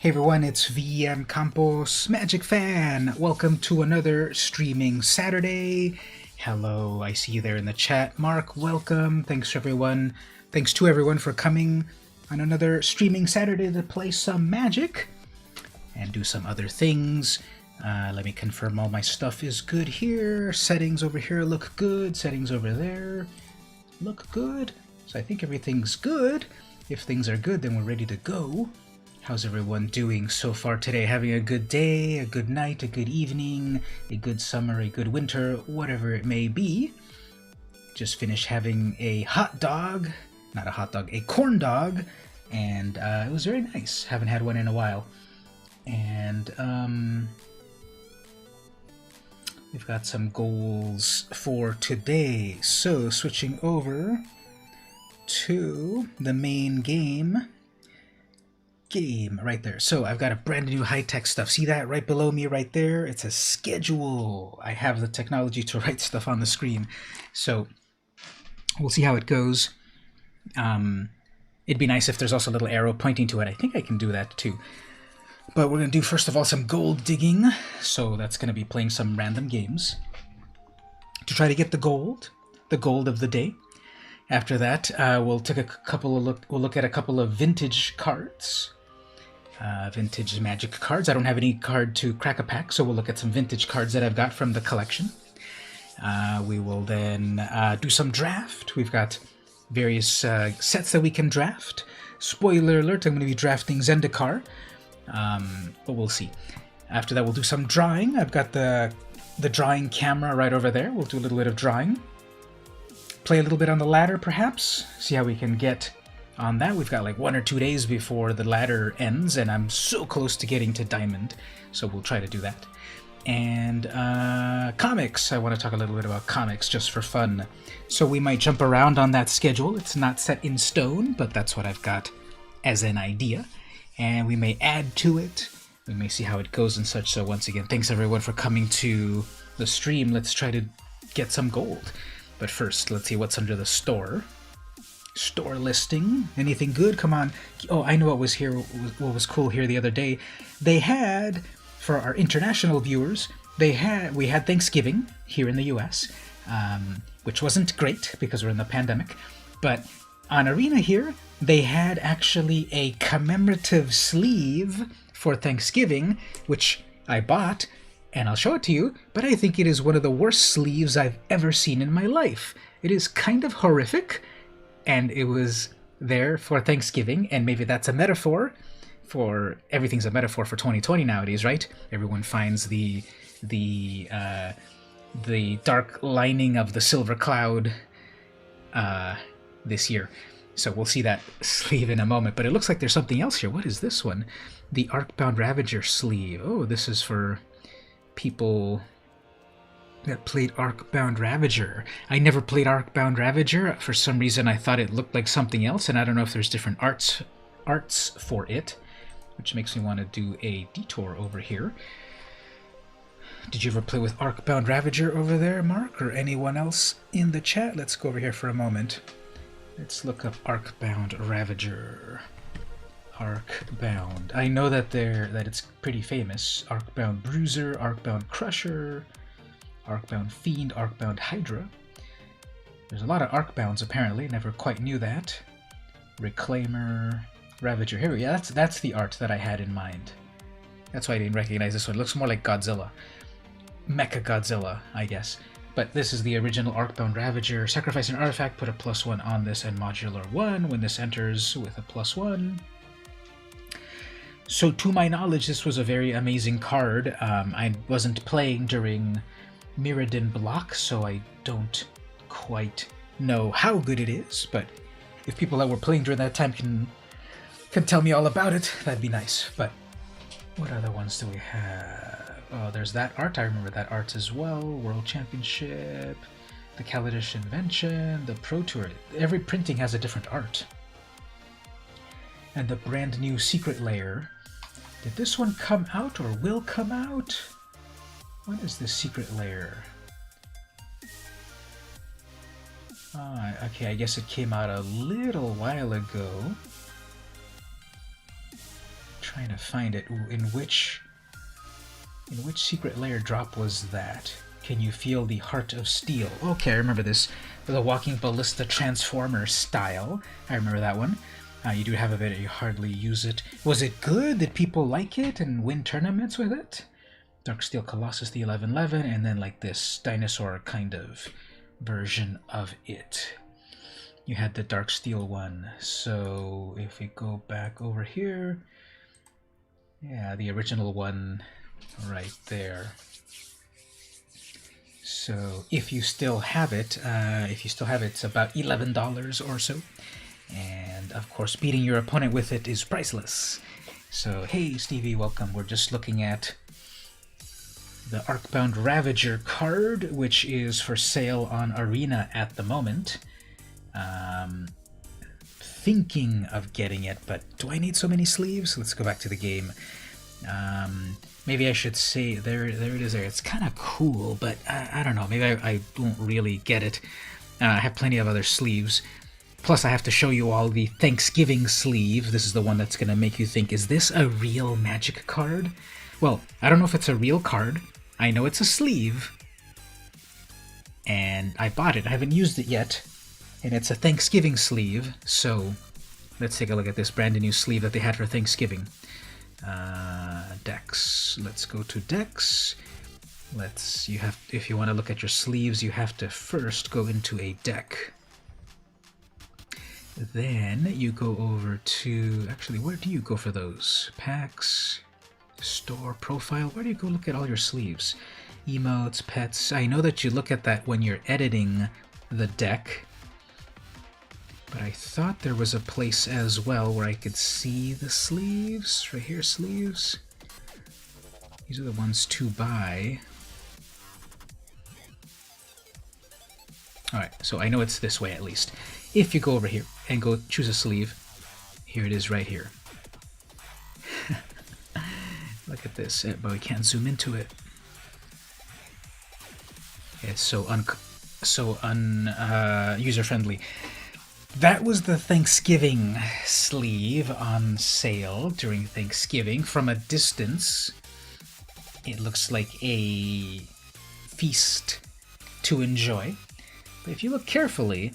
Hey everyone, it's VM Campos Magic Fan. Welcome to another streaming Saturday. Hello, I see you there in the chat. Mark, welcome. Thanks everyone. Thanks to everyone for coming on another streaming Saturday to play some Magic and do some other things. Let me confirm all my stuff is good here. Settings over here look good. Settings over there look good. So I think everything's good. If things are good, then we're ready to go. How's everyone doing so far today? Having a good day, a good night, a good evening, a good summer, a good winter, whatever it may be. Just finished having a hot dog, not a hot dog, a corn dog, and it was very nice. Haven't had one in a while. And we've got some goals for today. So switching over to the main game right there. So I've got a brand new high-tech stuff. See that right below me right there? It's a schedule. I have the technology to write stuff on the screen. So we'll see how it goes. It'd be nice if there's also a little arrow pointing to it. I think I can do that too. But we're going to do first of all some gold digging. So that's going to be playing some random games to try to get the gold of the day. After that, we'll take we'll look at a couple of vintage cards. Vintage Magic cards. I don't have any card to crack a pack, so we'll look at some vintage cards that I've got from the collection. We will then do some draft. We've got various sets that we can draft. Spoiler alert, I'm going to be drafting Zendikar, but we'll see. After that, we'll do some drawing. I've got the drawing camera right over there. We'll do a little bit of drawing. Play a little bit on the ladder, perhaps. See how we can get on that. We've got like 1 or 2 days before the ladder ends, and I'm so close to getting to Diamond, so we'll try to do that. And comics. I want to talk a little bit about comics just for fun. So we might jump around on that schedule. It's not set in stone, but that's what I've got as an idea. And we may add to it. We may see how it goes and such. So once again, thanks everyone for coming to the stream. Let's try to get some gold. But first, let's see what's under the store. Store listing. Anything good? Come on. Oh, I know what was here. What was cool here the other day. They had, for our international viewers, we had Thanksgiving here in the U.S., which wasn't great because we're in the pandemic. But on Arena here, they had actually a commemorative sleeve for Thanksgiving, which I bought. And I'll show it to you, but I think it is one of the worst sleeves I've ever seen in my life. It is kind of horrific, and it was there for Thanksgiving, and maybe that's a metaphor for everything's a metaphor for 2020 nowadays, right? Everyone finds the dark lining of the silver cloud this year. So we'll see that sleeve in a moment, but it looks like there's something else here. What is this one? The Arcbound Ravager sleeve. Oh, this is for people that played Arcbound Ravager. I never played Arcbound Ravager. For some reason I thought it looked like something else, and I don't know if there's different arts for it, which makes me want to do a detour over here. Did you ever play with Arcbound Ravager over there, Mark, or anyone else in the chat? Let's go over here for a moment. Let's look up Arcbound Ravager. Arcbound. I know that it's pretty famous. Arcbound Bruiser, Arcbound Crusher, Arcbound Fiend, Arcbound Hydra. There's a lot of Arcbounds apparently. Never quite knew that. Reclaimer, Ravager. Here we go. That's the art that I had in mind. That's why I didn't recognize this one. It looks more like Godzilla. Mecha Godzilla, I guess. But this is the original Arcbound Ravager. Sacrifice an artifact, put a +1 on this, and modular 1 when this enters with a +1. So to my knowledge, this was a very amazing card. I wasn't playing during Mirrodin block, so I don't quite know how good it is, but if people that were playing during that time can tell me all about it, that'd be nice. But what other ones do we have? Oh, there's that art. I remember that art as well. World Championship, the Kaladesh Invention, the Pro Tour. Every printing has a different art. And the brand new Secret Lair. Did this one come out or will come out? When is the Secret Lair? Okay, I guess it came out a little while ago. trying to find it. Ooh, in which secret lair drop was that? Can you feel the heart of steel? Okay, I remember this. The walking ballista transformer style. I remember that one. You do have a bit, you hardly use it. Was it good? Did people like it and win tournaments with it? Dark Steel Colossus, the 1111, and then like this dinosaur kind of version of it. You had the Dark Steel one. So if we go back over here, yeah, the original one right there. So if you still have it, it's about $11 or so. And of course, beating your opponent with it is priceless. So hey, Stevie, welcome. We're just looking at the Arcbound Ravager card, which is for sale on Arena at the moment. Thinking of getting it, but do I need so many sleeves? Let's go back to the game. Maybe I should say, there it is there. It's kind of cool, but I don't know. Maybe I won't really get it. I have plenty of other sleeves. Plus, I have to show you all the Thanksgiving sleeve. This is the one that's going to make you think, is this a real Magic card? Well, I don't know if it's a real card. I know it's a sleeve. And I bought it. I haven't used it yet. And it's a Thanksgiving sleeve. So, let's take a look at this brand new sleeve that they had for Thanksgiving. Decks. Let's go to decks. If you want to look at your sleeves, you have to first go into a deck. Then you go over to, actually, where do you go for those? Packs, store, profile, where do you go look at all your sleeves? Emotes, pets, I know that you look at that when you're editing the deck, but I thought there was a place as well where I could see the sleeves. Right here, sleeves. These are the ones to buy. Alright, so I know it's this way at least. If you go over here and go choose a sleeve, here it is right here. Look at this, but we can't zoom into it. It's so user-friendly. That was the Thanksgiving sleeve on sale during Thanksgiving. From a distance, it looks like a feast to enjoy. But if you look carefully,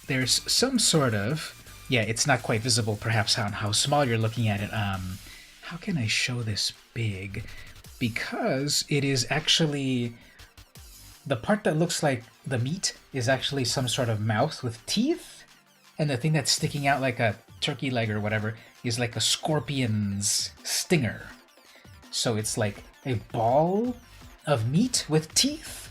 there's some sort of, yeah, it's not quite visible perhaps on how small you're looking at it. How can I show this big? Because it is actually, the part that looks like the meat is actually some sort of mouth with teeth, and the thing that's sticking out like a turkey leg or whatever is like a scorpion's stinger. So it's like a ball of meat with teeth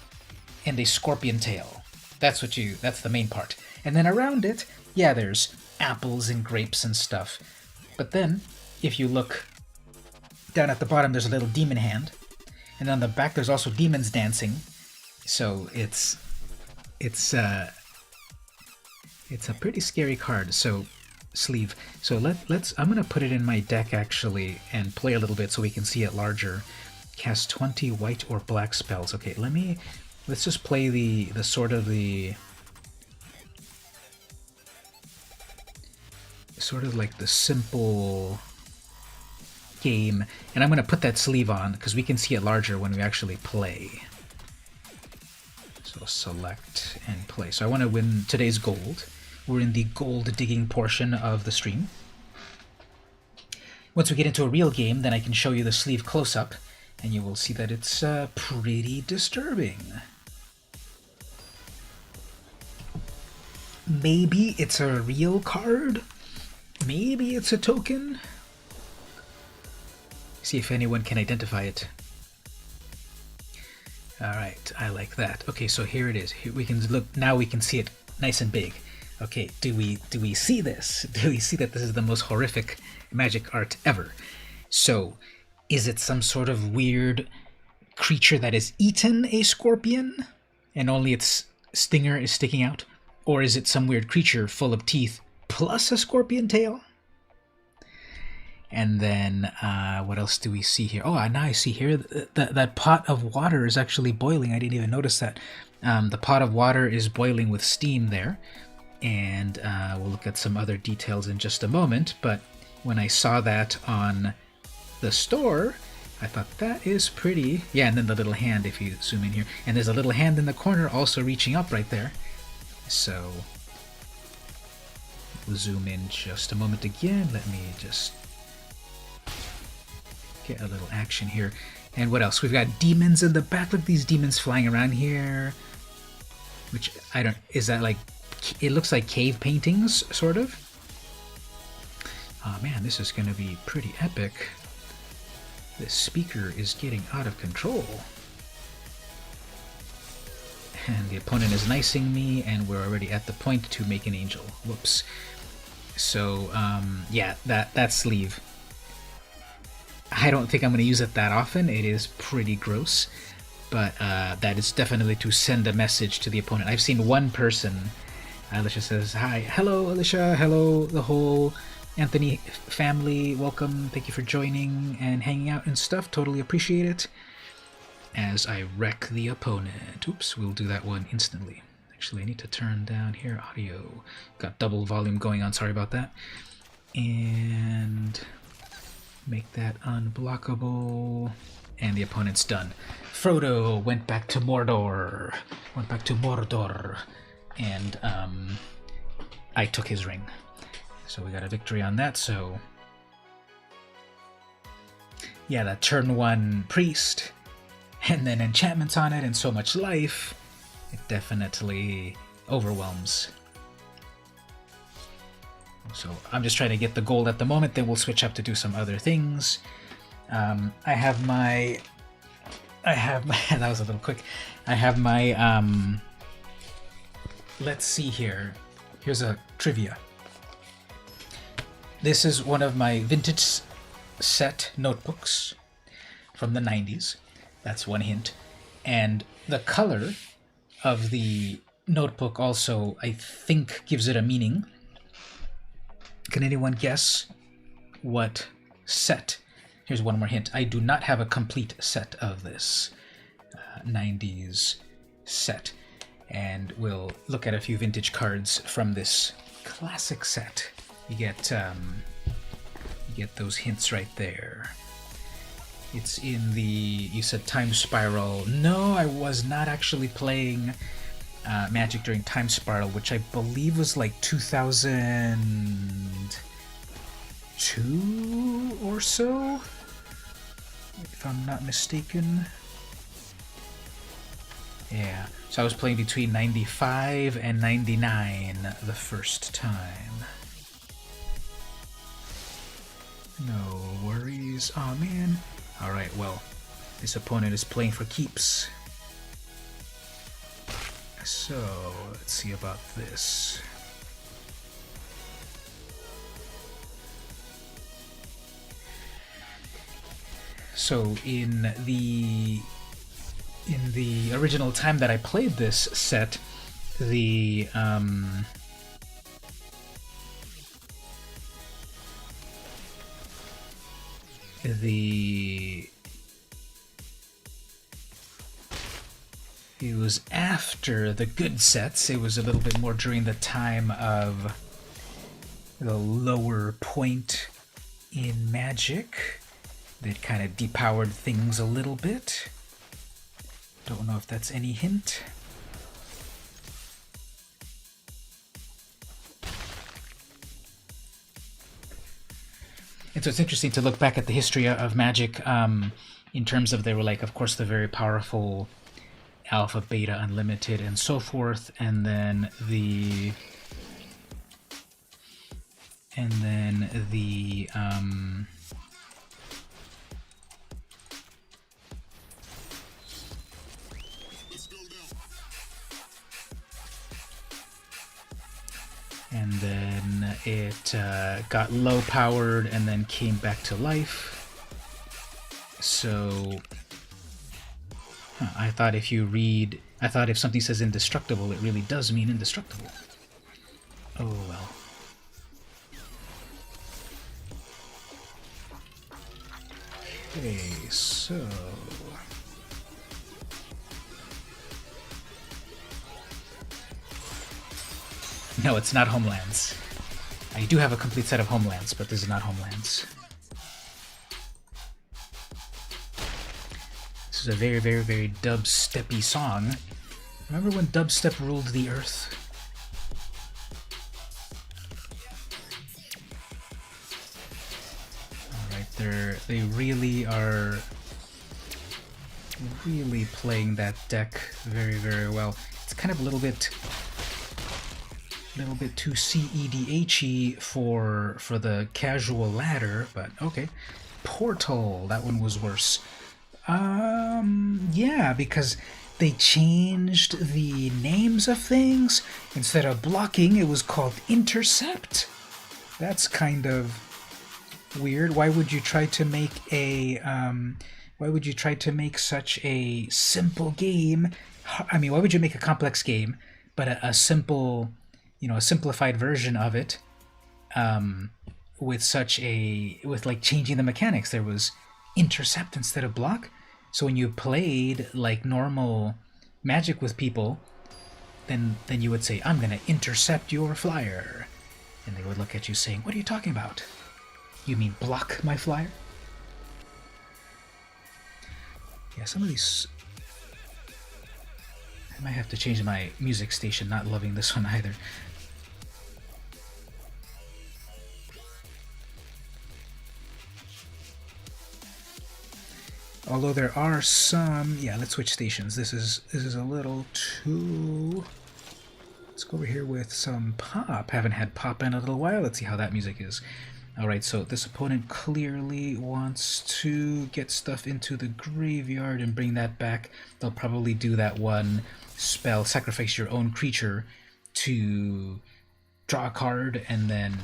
and a scorpion tail. That's the main part. And then around it, yeah, there's apples and grapes and stuff. But then, if you look down at the bottom, there's a little demon hand. And on the back, there's also demons dancing. So it's a pretty scary card. So, sleeve. So I'm gonna put it in my deck actually and play a little bit so we can see it larger. Cast 20 white or black spells. Okay, let's just play the sort of like the simple game, and I'm going to put that sleeve on because we can see it larger when we actually play. So select and play. So I want to win today's gold. We're in the gold digging portion of the stream. Once we get into a real game, then I can show you the sleeve close up, and you will see that it's pretty disturbing. Maybe it's a real card. Maybe it's a token. See if anyone can identify it. Alright, I like that. Okay, so here it is. Here we can look, now we can see it nice and big. Okay, do we see this? Do we see that this is the most horrific magic art ever? So, is it some sort of weird creature that has eaten a scorpion and only its stinger is sticking out? Or is it some weird creature full of teeth plus a scorpion tail? And then, what else do we see here? Oh, now I see here that pot of water is actually boiling. I didn't even notice that. The pot of water is boiling with steam there. And we'll look at some other details in just a moment. But when I saw that on the store. I thought that is pretty. Yeah, and then the little hand if you zoom in here. And there's a little hand in the corner also reaching up right there. So we'll zoom in just a moment again. Let me just get a little action here. And what else? We've got demons in the back. Look at these demons flying around here. Which, I don't... Is that like... It looks like cave paintings, sort of. Oh man, this is going to be pretty epic. This speaker is getting out of control. And the opponent is nicing me, and we're already at the point to make an angel. Whoops. So, yeah, that sleeve. I don't think I'm going to use it that often. It is pretty gross. But that is definitely to send a message to the opponent. I've seen one person. Alicia says, hi. Hello, Alicia. Hello, the whole Anthony family. Welcome. Thank you for joining and hanging out and stuff. Totally appreciate it. As I wreck the opponent. Oops, we'll do that one instantly. Actually, I need to turn down here. Audio. Got double volume going on. Sorry about that. And make that unblockable. And the opponent's done. Frodo went back to Mordor. And I took his ring. So we got a victory on that, so... Yeah, that turn 1 priest, and then enchantments on it, and so much life. It definitely overwhelms. So I'm just trying to get the gold at the moment, then we'll switch up to do some other things. I have my... that was a little quick. I have my... Let's see here. Here's a trivia. This is one of my vintage set notebooks from the 90s. That's one hint. And the color of the notebook also, I think, gives it a meaning. Can anyone guess what set? Here's one more hint. I do not have a complete set of this 90s set. And we'll look at a few vintage cards from this classic set. You get those hints right there. It's in the... You said Time Spiral. No, I was not actually playing Magic during Time Spiral, which I believe was like 2002 or so, if I'm not mistaken. Yeah, so I was playing between 95 and 99 the first time. No worries. Aw, man. Alright, well, this opponent is playing for keeps. So, let's see about this. So, in the original time that I played this set, it was after the good sets. It was a little bit more during the time of the lower point in Magic that kind of depowered things a little bit. Don't know if that's any hint. And so it's interesting to look back at the history of Magic in terms of, they were like, of course, the very powerful Alpha, Beta, Unlimited, and so forth, and then the and then it got low powered and then came back to life. So I thought if something says indestructible, it really does mean indestructible. Oh well. Okay, so no, it's not Homelands. I do have a complete set of Homelands, but this is not Homelands. This is a very, very, very dubsteppy song. Remember when dubstep ruled the earth? Alright, they really are really playing that deck very, very well. It's kind of a little bit too CEDH-y for the casual ladder, but okay. Portal, that one was worse. Yeah, because they changed the names of things. Instead of blocking, it was called intercept. That's kind of weird. Why would you try to make a why would you try to make such a simple game? I mean, why would you make a complex game, but a simple, a simplified version of it, with like changing the mechanics? There was intercept instead of block. So when you played like normal Magic with people, then you would say, "I'm gonna intercept your flyer," and they would look at you saying, "What are you talking about? You mean block my flyer?" Yeah, some of these... I might have to change my music station, not loving this one either. Although there are some... Yeah, let's switch stations. This is a little too... Let's go over here with some pop. Haven't had pop in a little while. Let's see how that music is. Alright, so this opponent clearly wants to get stuff into the graveyard and bring that back. They'll probably do that one spell, sacrifice your own creature to draw a card and then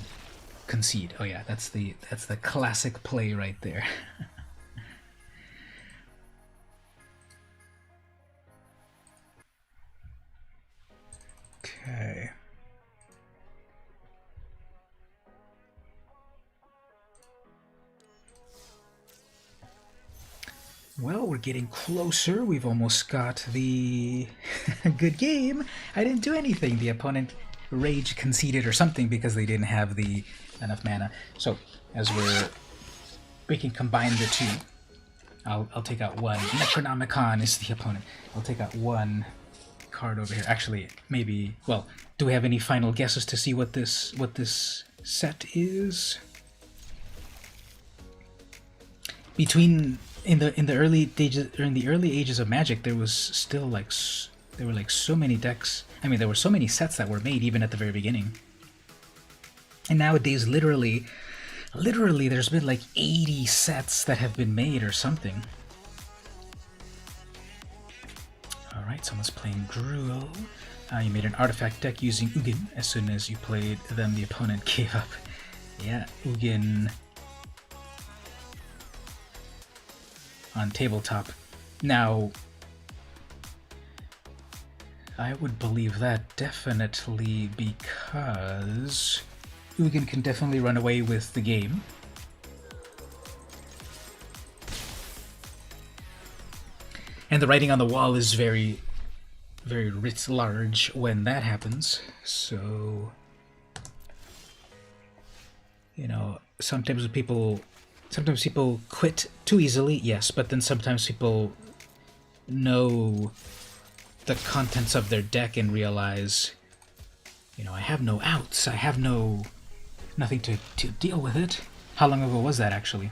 concede. Oh yeah, that's the classic play right there. Okay. Well, we're getting closer. We've almost got the good game. I didn't do anything. The opponent rage conceded or something because they didn't have the enough mana. So as we can combine the two. I'll take out one. Necronomicon is the opponent. I'll take out one card over here. Actually, maybe. Well, do we have any final guesses to see what this set is? In the early ages of Magic, there was still there were so many decks. I mean, there were so many sets that were made even at the very beginning. And nowadays, literally, there's been like 80 sets that have been made or something. All right, someone's playing Gruul. You made an artifact deck using Ugin. As soon as you played them, the opponent gave up. Yeah, Ugin. On tabletop. Now, I would believe that definitely because Ugin can definitely run away with the game. And the writing on the wall is very, very writ large when that happens. So, sometimes people quit too easily, yes, but then sometimes people know the contents of their deck and realize, I have no outs, I have nothing to deal with it. How long ago was that, actually?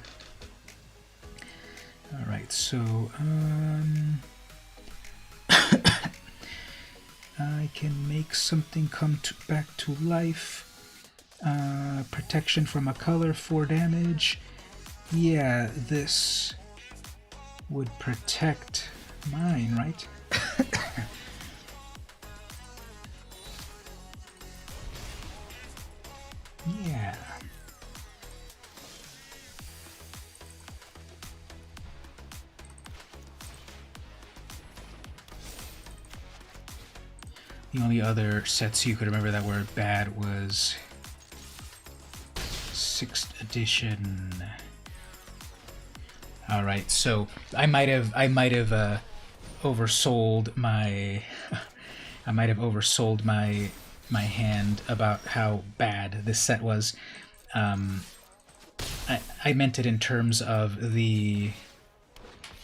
Alright, so, I can make something come back to life. Protection from a color, 4 damage. Yeah, this would protect mine, right? Yeah. The only other sets you could remember that were bad was 6th edition. All right, so I might have oversold my my hand about how bad this set was. I meant it in terms of the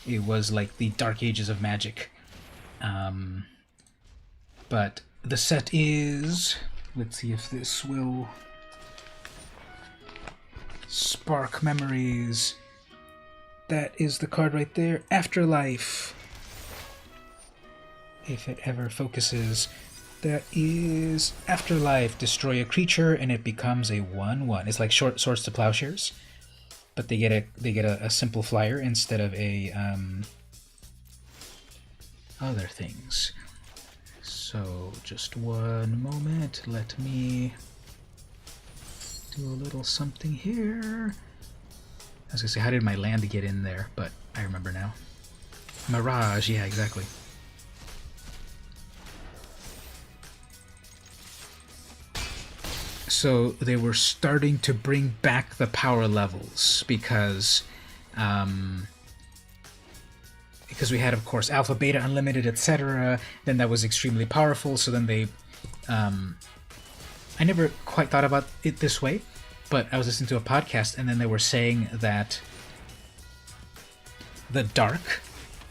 It was like the Dark Ages of Magic. But the set is... Let's see if this will spark memories. That is the card right there. Afterlife. If it ever focuses. That is Afterlife. Destroy a creature and it becomes a 1/1. It's like short Swords to Plowshares, but they get a simple flyer instead of a other things. So just one moment. Let me do a little something here. I was gonna say, how did my land get in there? But I remember now. Mirage, yeah, exactly. So they were starting to bring back the power levels because we had, of course, Alpha, Beta, Unlimited, etc. Then that was extremely powerful. So then they, I never quite thought about it this way, but I was listening to a podcast and then they were saying that the Dark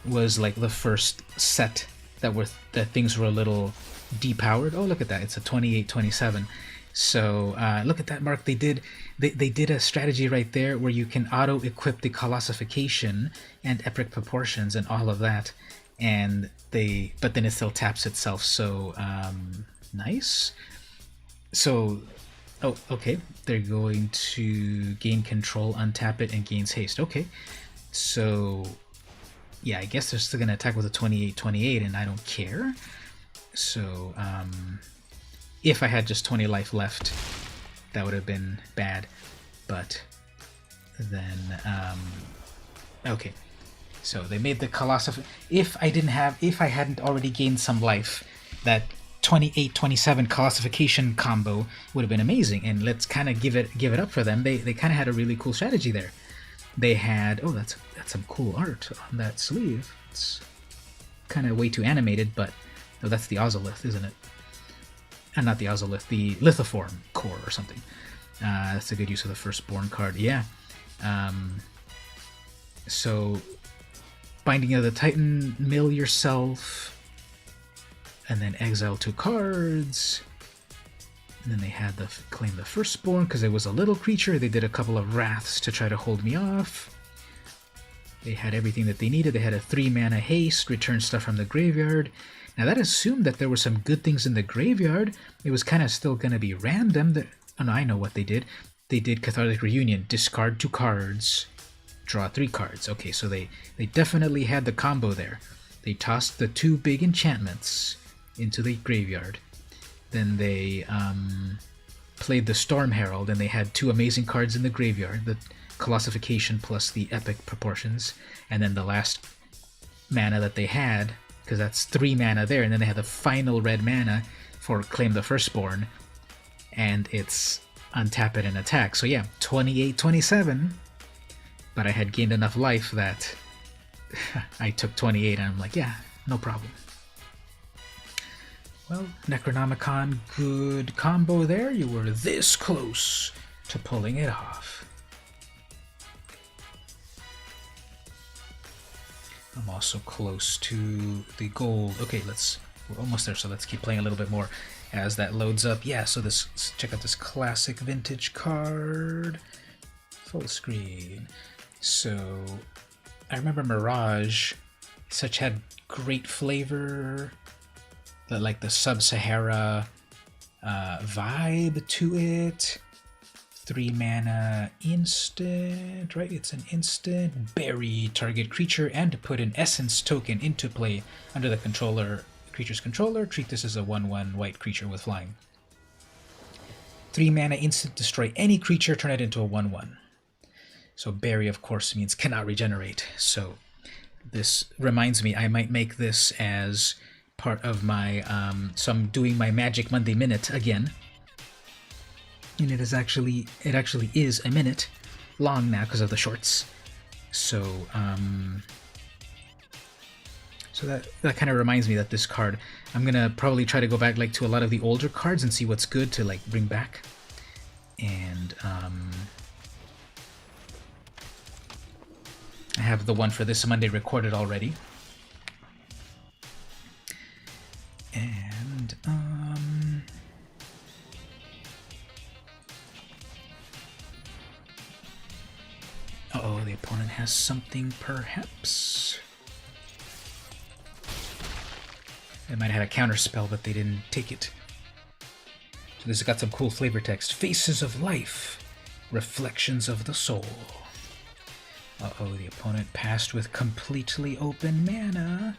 was like the first set that things were a little depowered. Oh, look at that! It's a 28-27. So look at that, Mark. They did a strategy right there where you can auto-equip the Colossification and Epic Proportions and all of that, but then it still taps itself. So nice. So, oh, okay. They're going to gain control, untap it, and gains haste. Okay. So, yeah, I guess they're still gonna attack with a 28-28, and I don't care. So, if I had just 20 life left, that would have been bad. But then, okay. So they made the Colossal. If I hadn't already gained some life, that 28-27 Colossification combo would have been amazing. And let's kind of give it up for them. They kind of had a really cool strategy there. They had, oh, that's some cool art on that sleeve. It's kind of way too animated, but no, that's the Ozolith, isn't it? Not the Ozolith, the Lithoform core or something. That's a good use of the Firstborn card. Yeah. So, Binding of the Titan, mill yourself, and then exile 2 cards. And then they had the claim the Firstborn because it was a little creature. They did a couple of Wraths to try to hold me off. They had everything that they needed. They had a 3-mana haste, return stuff from the graveyard. Now that assumed that there were some good things in the graveyard. It was kind of still going to be random. Oh no, I know what they did. They did Cathartic Reunion. Discard 2 cards. Draw 3 cards. Okay, so they definitely had the combo there. They tossed the 2 big enchantments into the graveyard. Then they played the Storm Herald, and they had 2 amazing cards in the graveyard. The Colossification plus the Epic Proportions. And then the last mana that they had, because that's 3 mana there, and then they had the final red mana for Claim the Firstborn, and it's untap it and attack. So yeah, 28-27, but I had gained enough life that I took 28, and I'm like, yeah, no problem. Well, Necronomicon, good combo there. You were this close to pulling it off. I'm also close to the gold. Okay, we're almost there, so let's keep playing a little bit more as that loads up. Yeah, so check out this classic vintage card. Full screen. So, I remember Mirage, had great flavor, like the Sub-Sahara vibe to it. 3 mana instant, right? It's an instant. Bury target creature and put an essence token into play under the creature's controller. Treat this as a 1/1 white creature with flying. 3 mana instant, destroy any creature, turn it into a 1/1. So bury, of course, means cannot regenerate. So this reminds me, I might make this as part of my, so I'm doing my Magic Monday Minute again. And it actually is a minute long now because of the shorts. So that kind of reminds me that this card, I'm gonna probably try to go back to a lot of the older cards and see what's good to bring back. And I have the one for this Monday recorded already. And, uh-oh, the opponent has something, perhaps. They might have had a counter spell, but they didn't take it. So this has got some cool flavor text. Faces of life, reflections of the soul. Uh-oh, the opponent passed with completely open mana.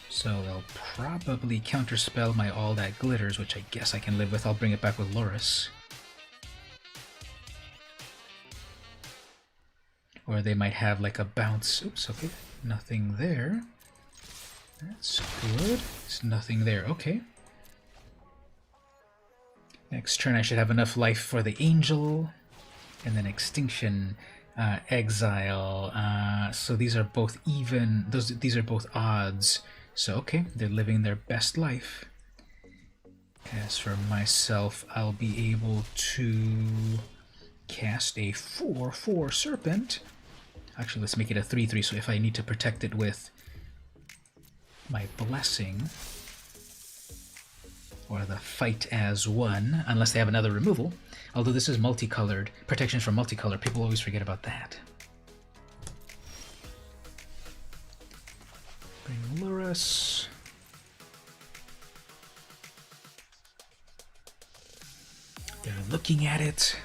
So they'll probably counterspell my All That Glitters, which I guess I can live with. I'll bring it back with Loris. Or they might have like a bounce. Oops, okay. Nothing there. That's good. There's nothing there. Okay. Next turn I should have enough life for the Angel. And then Extinction, Exile. So these are both even. These are both odds. So okay, they're living their best life. As for myself, I'll be able to cast a 4/4 Serpent. Actually, let's make it a 3/3, so if I need to protect it with my Blessing, or the Fight as One, unless they have another removal. Although this is multicolored, protection from multicolor, people always forget about that. Bring Loris. They're looking at it.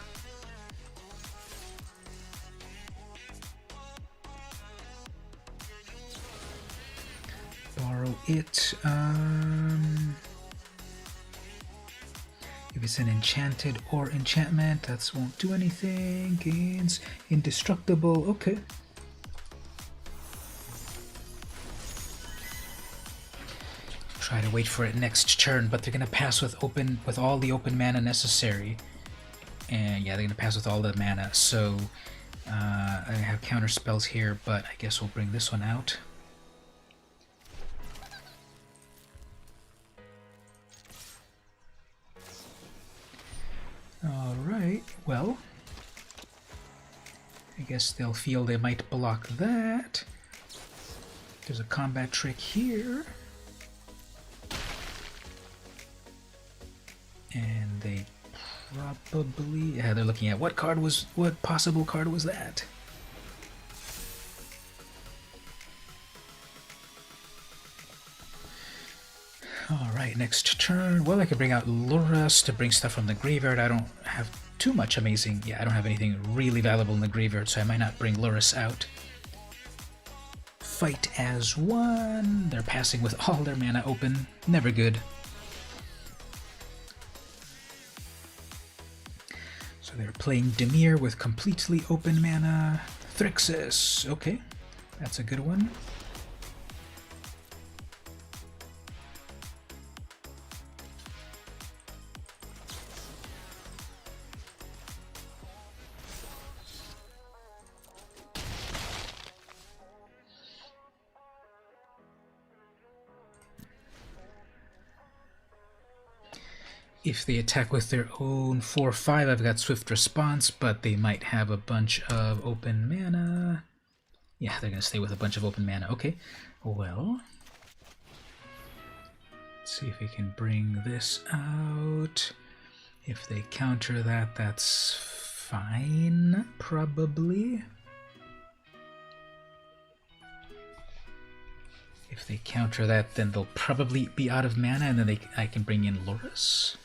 Borrow it. If it's an enchanted or enchantment, that won't do anything. Gains indestructible. Okay. Try to wait for it next turn, but they're gonna pass with all the open mana necessary. And yeah, they're gonna pass with all the mana. So I have counter spells here, but I guess we'll bring this one out. Alright, well, I guess they'll feel they might block that. There's a combat trick here. And they probably, yeah, they're looking at what possible card was that? Alright, next turn. Well, I could bring out Loris to bring stuff from the graveyard. I don't have too much amazing. Yeah, I don't have anything really valuable in the graveyard, so I might not bring Loris out. Fight as One. They're passing with all their mana open. Never good. So they're playing Dimir with completely open mana. Thrixis. Okay, that's a good one. If they attack with their own 4/5, I've got Swift Response, but they might have a bunch of open mana. Yeah, they're going to stay with a bunch of open mana. Okay, well, let's see if we can bring this out. If they counter that, that's fine, probably. If they counter that, then they'll probably be out of mana, and then I can bring in Loris.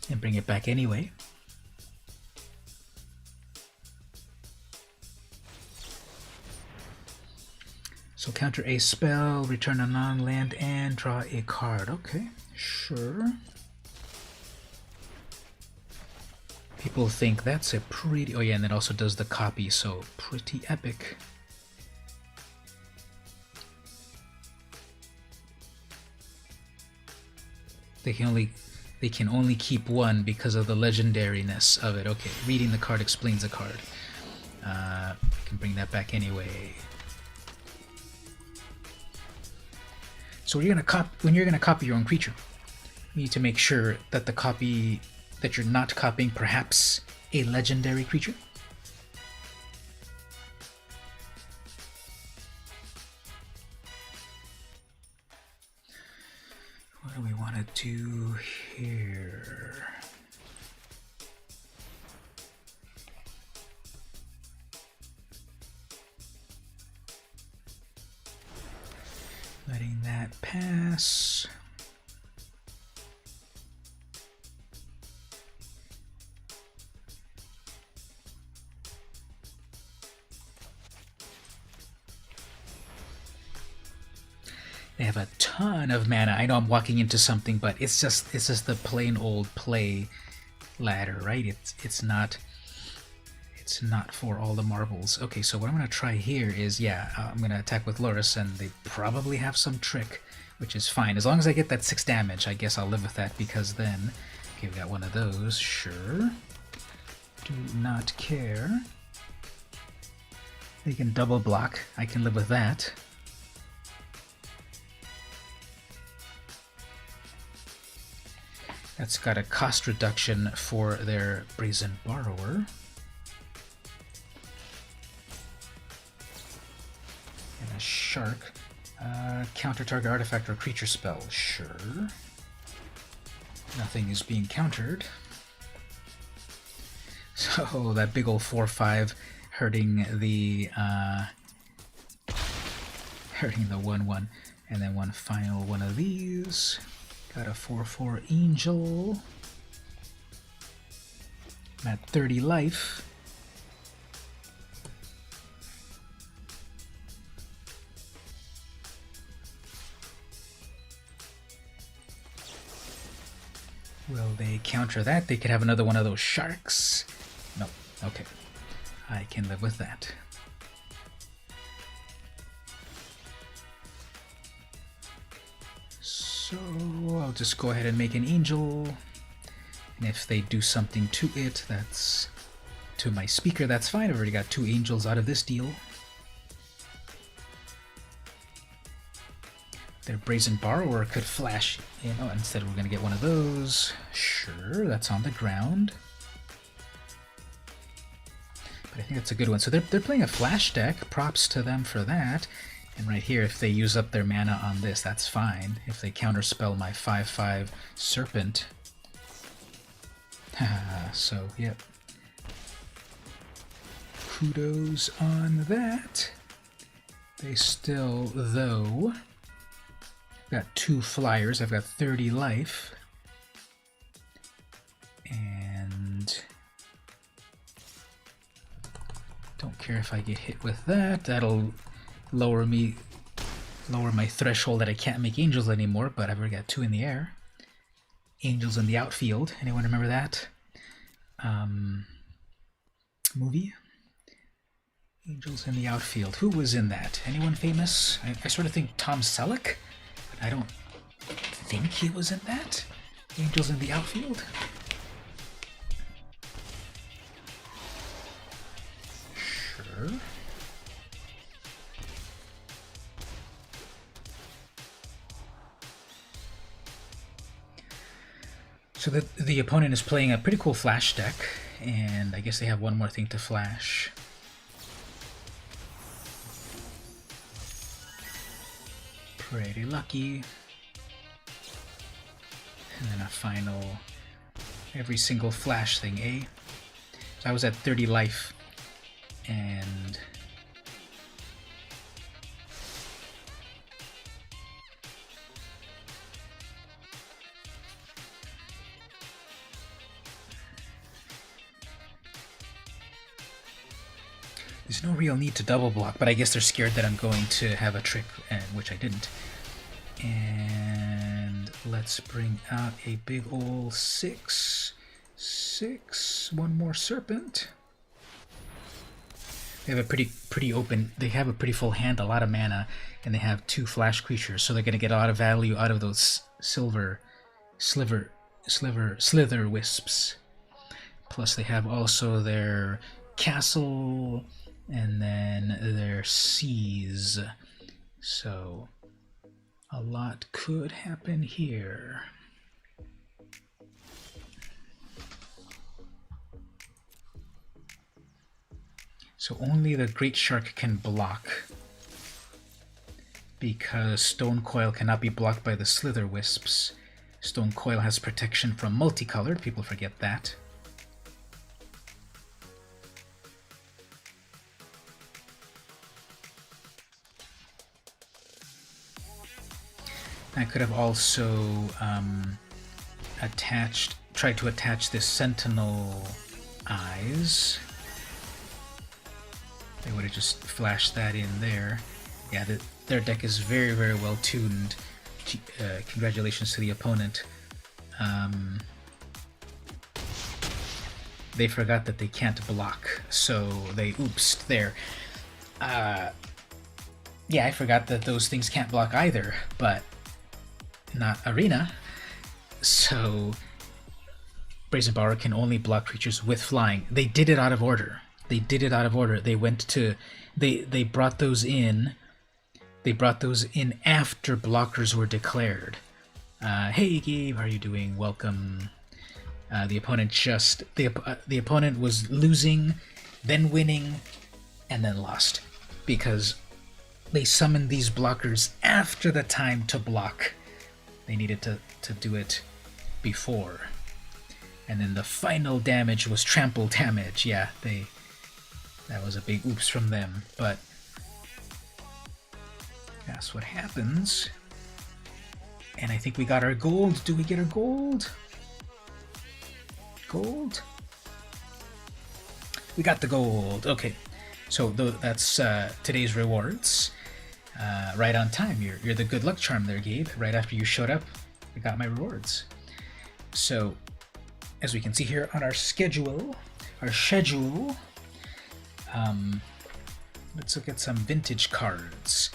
And bring it back anyway. So counter a spell, return a non-land, and draw a card. Okay, sure. People think that's a pretty... Oh yeah, and it also does the copy, so pretty epic. They can only keep one because of the legendariness of it. Okay, reading the card explains the card. I can bring that back anyway. So when you're gonna copy your own creature, you need to make sure that the copy that you're not copying perhaps a legendary creature. do here? Letting that pass. They have a ton of mana. I know I'm walking into something, but it's just the plain old play ladder, right? It's not for all the marbles. Okay, so what I'm gonna try here is, yeah, I'm gonna attack with Loris, and they probably have some trick, which is fine. As long as I get that 6 damage, I guess I'll live with that, because then, okay, we got one of those, sure. Do not care. They can double block. I can live with that. That's got a cost reduction for their Brazen Borrower. And a Shark. Counter target artifact or creature spell. Sure. Nothing is being countered. So that big old 4/5 hurting the 1/1. And then one final one of these. Got a 4/4 Angel. I'm at 30 life. Will they counter that? They could have another one of those sharks. No. Okay. I can live with that. So I'll just go ahead and make an angel, and if they do something to it, that's to my speaker, that's fine. I've already got 2 angels out of this deal. Their Brazen Borrower could flash, you know, instead we're going to get one of those. Sure, that's on the ground. But I think that's a good one. So they're playing a flash deck. Props to them for that. And right here, if they use up their mana on this, that's fine. If they counterspell my 5/5 Serpent. So, yep. Kudos on that. They still, though, got 2 flyers. I've got 30 life. And don't care if I get hit with that. That'll lower my threshold that I can't make angels anymore, but I've already got 2 in the air. Angels in the Outfield. Anyone remember that movie? Angels in the Outfield. Who was in that? Anyone famous? I sort of think Tom Selleck, but I don't think he was in that. Angels in the Outfield? Sure. So the opponent is playing a pretty cool flash deck, and I guess they have one more thing to flash. Pretty lucky. And then a final, every single flash thing, eh? So I was at 30 life, and there's no real need to double block, but I guess they're scared that I'm going to have a trick, which I didn't. And let's bring out a big ol' 6/6. One more Serpent. They have a pretty open. They have a pretty full hand, a lot of mana, and they have 2 flash creatures, so they're going to get a lot of value out of those slither wisps. Plus, they have also their castle and then their seas. So a lot could happen here. So only the Great Shark can block, because Stone Coil cannot be blocked by the Slither Wisps. Stone Coil has protection from multicolored. People forget that. I could have also tried to attach this Sentinel eyes. They would have just flashed that in there. Yeah, their deck is very, very well tuned. Congratulations to the opponent. They forgot that they can't block, so they oopsed there. Yeah, I forgot that those things can't block either, but not Arena. So Brazen Power can only block creatures with flying. They did it out of order. They did it out of order. They went to they brought those in. They brought those in after blockers were declared. Hey Gabe, how are you doing? Welcome. The opponent the opponent was losing, then winning, and then lost because they summoned these blockers after the time to block. They needed to do it before. And then the final damage was trample damage. Yeah, that was a big oops from them, but that's what happens. And I think we got our gold. Do we get our gold? Gold? We got the gold. Okay, so that's today's rewards. Right on time. You're the good luck charm there, Gabe. Right after you showed up, I got my rewards. So, as we can see here on our schedule, let's look at some vintage cards.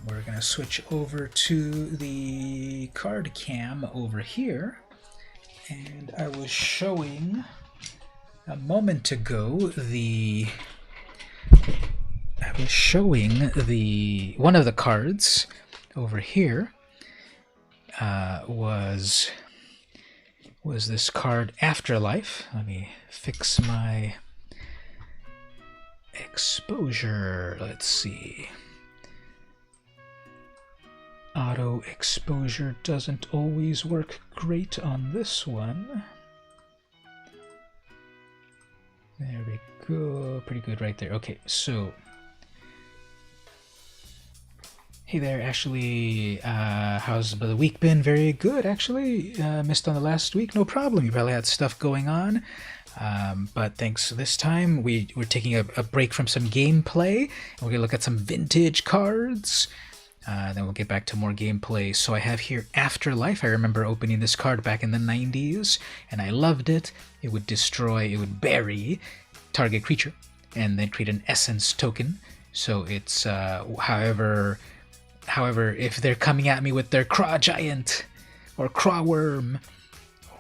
We're gonna switch over to the card cam over here, and I was showing a moment ago one of the cards over here was this card Afterlife. Let me fix my exposure. Let's see. Auto exposure doesn't always work great on this one. There we go. Pretty good right there. Okay, so hey there, Ashley. How's the week been? Very good, actually. Missed on the last week. No problem. You probably had stuff going on. But thanks this time. We're taking a break from some gameplay. We're going to look at some vintage cards. Then we'll get back to more gameplay. So I have here Afterlife. I remember opening this card back in the 90s, and I loved it. It would bury target creature, and then create an essence token. So it's, however, if they're coming at me with their Craw Giant, or Craw Worm,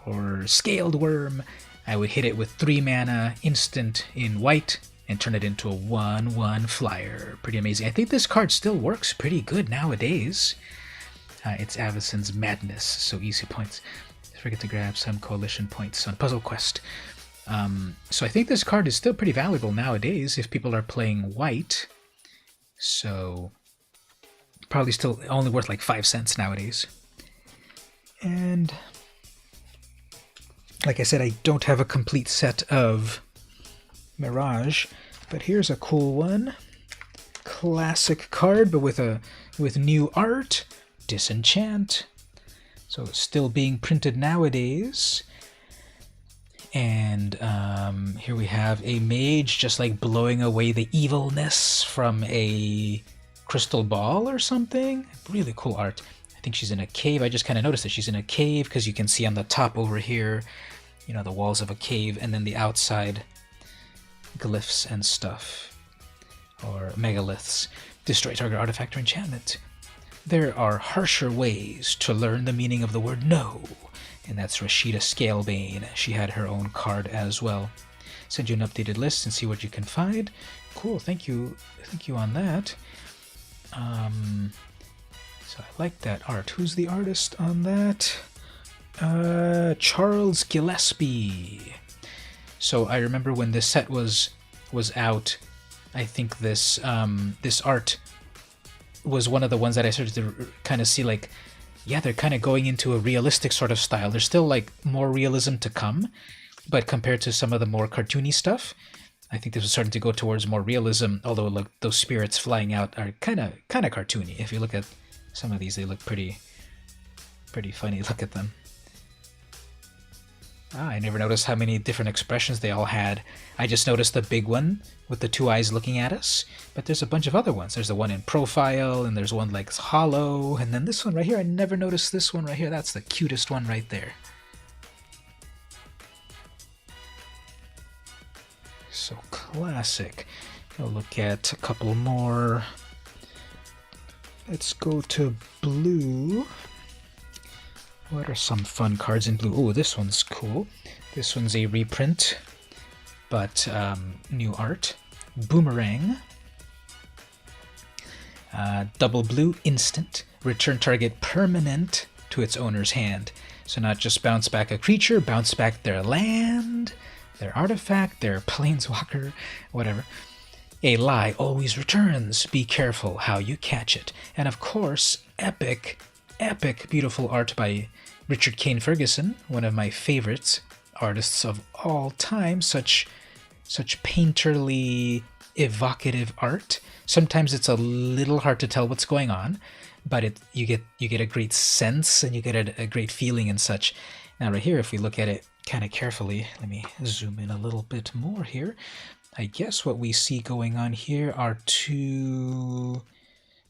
or Scaled Worm, I would hit it with 3 mana, instant in white, and turn it into a 1/1 flyer. Pretty amazing. I think this card still works pretty good nowadays. It's Avicen's Madness, so easy points. Don't forget to grab some coalition points on Puzzle Quest. So I think this card is still pretty valuable nowadays if people are playing white. So probably still only worth like 5 cents nowadays. And like I said, I don't have a complete set of Mirage, but here's a cool one. Classic card, but with new art. Disenchant. So it's still being printed nowadays. And here we have a mage just like blowing away the evilness from a crystal ball or something. Really cool art. I think she's in a cave. I just kind of noticed that she's in a cave because you can see on the top over here, you know, the walls of a cave, and then the outside glyphs and stuff, or megaliths. Destroy target artifact or enchantment. There are harsher ways to learn the meaning of the word no, and that's Rashida Scalebane. She had her own card as well. Send you an updated list and see what you can find. Cool, thank you on that. So I like that art. Who's the artist on that? Charles Gillespie. So I remember when this set was out, I think this art was one of the ones that I started to kind of see like yeah, they're kind of going into a realistic sort of style. There's still like more realism to come, but compared to some of the more cartoony stuff, I think this is starting to go towards more realism. Although look, those spirits flying out are kind of cartoony. If you look at some of these, they look pretty funny. Look at them. I never noticed how many different expressions they all had. I just noticed the big one with the two eyes looking at us, but there's a bunch of other ones. There's the one in profile, and there's one like hollow, and then this one right here. I never noticed this one right here. That's the cutest one right there. So classic. I'll look at a couple more. Let's go to blue. What are some fun cards in blue? Oh, this one's cool. This one's a reprint, but new art. Boomerang. Double blue, instant. Return target permanent to its owner's hand. So not just bounce back a creature, bounce back their land, their artifact, their planeswalker, whatever. A lie always returns. Be careful how you catch it. And of course, epic, beautiful art by Richard Kane Ferguson, one of my favorites artists of all time. Such painterly, evocative art. Sometimes it's a little hard to tell what's going on, but you get a great sense and you get a great feeling and such. Now right here, if we look at it kind of carefully, let me zoom in a little bit more here. I guess what we see going on here are two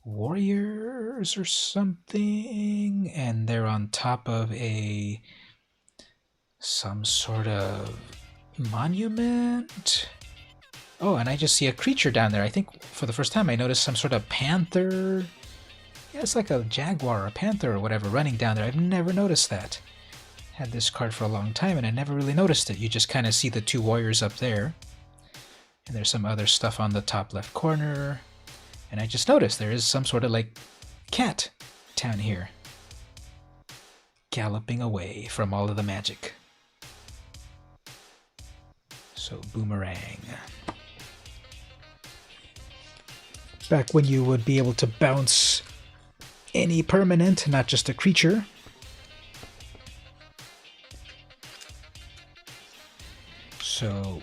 warriors or something, and they're on top of some sort of monument. Oh, and I just see a creature down there. I think for the first time I noticed some sort of panther. Yeah, it's like a jaguar or a panther or whatever running down there. I've never noticed that. Had this card for a long time and I never really noticed it. You just kind of see the two warriors up there. And there's some other stuff on the top left corner. And I just noticed there is some sort of like cat down here. Galloping away from all of the magic. So Boomerang. Back when you would be able to bounce any permanent, not just a creature. So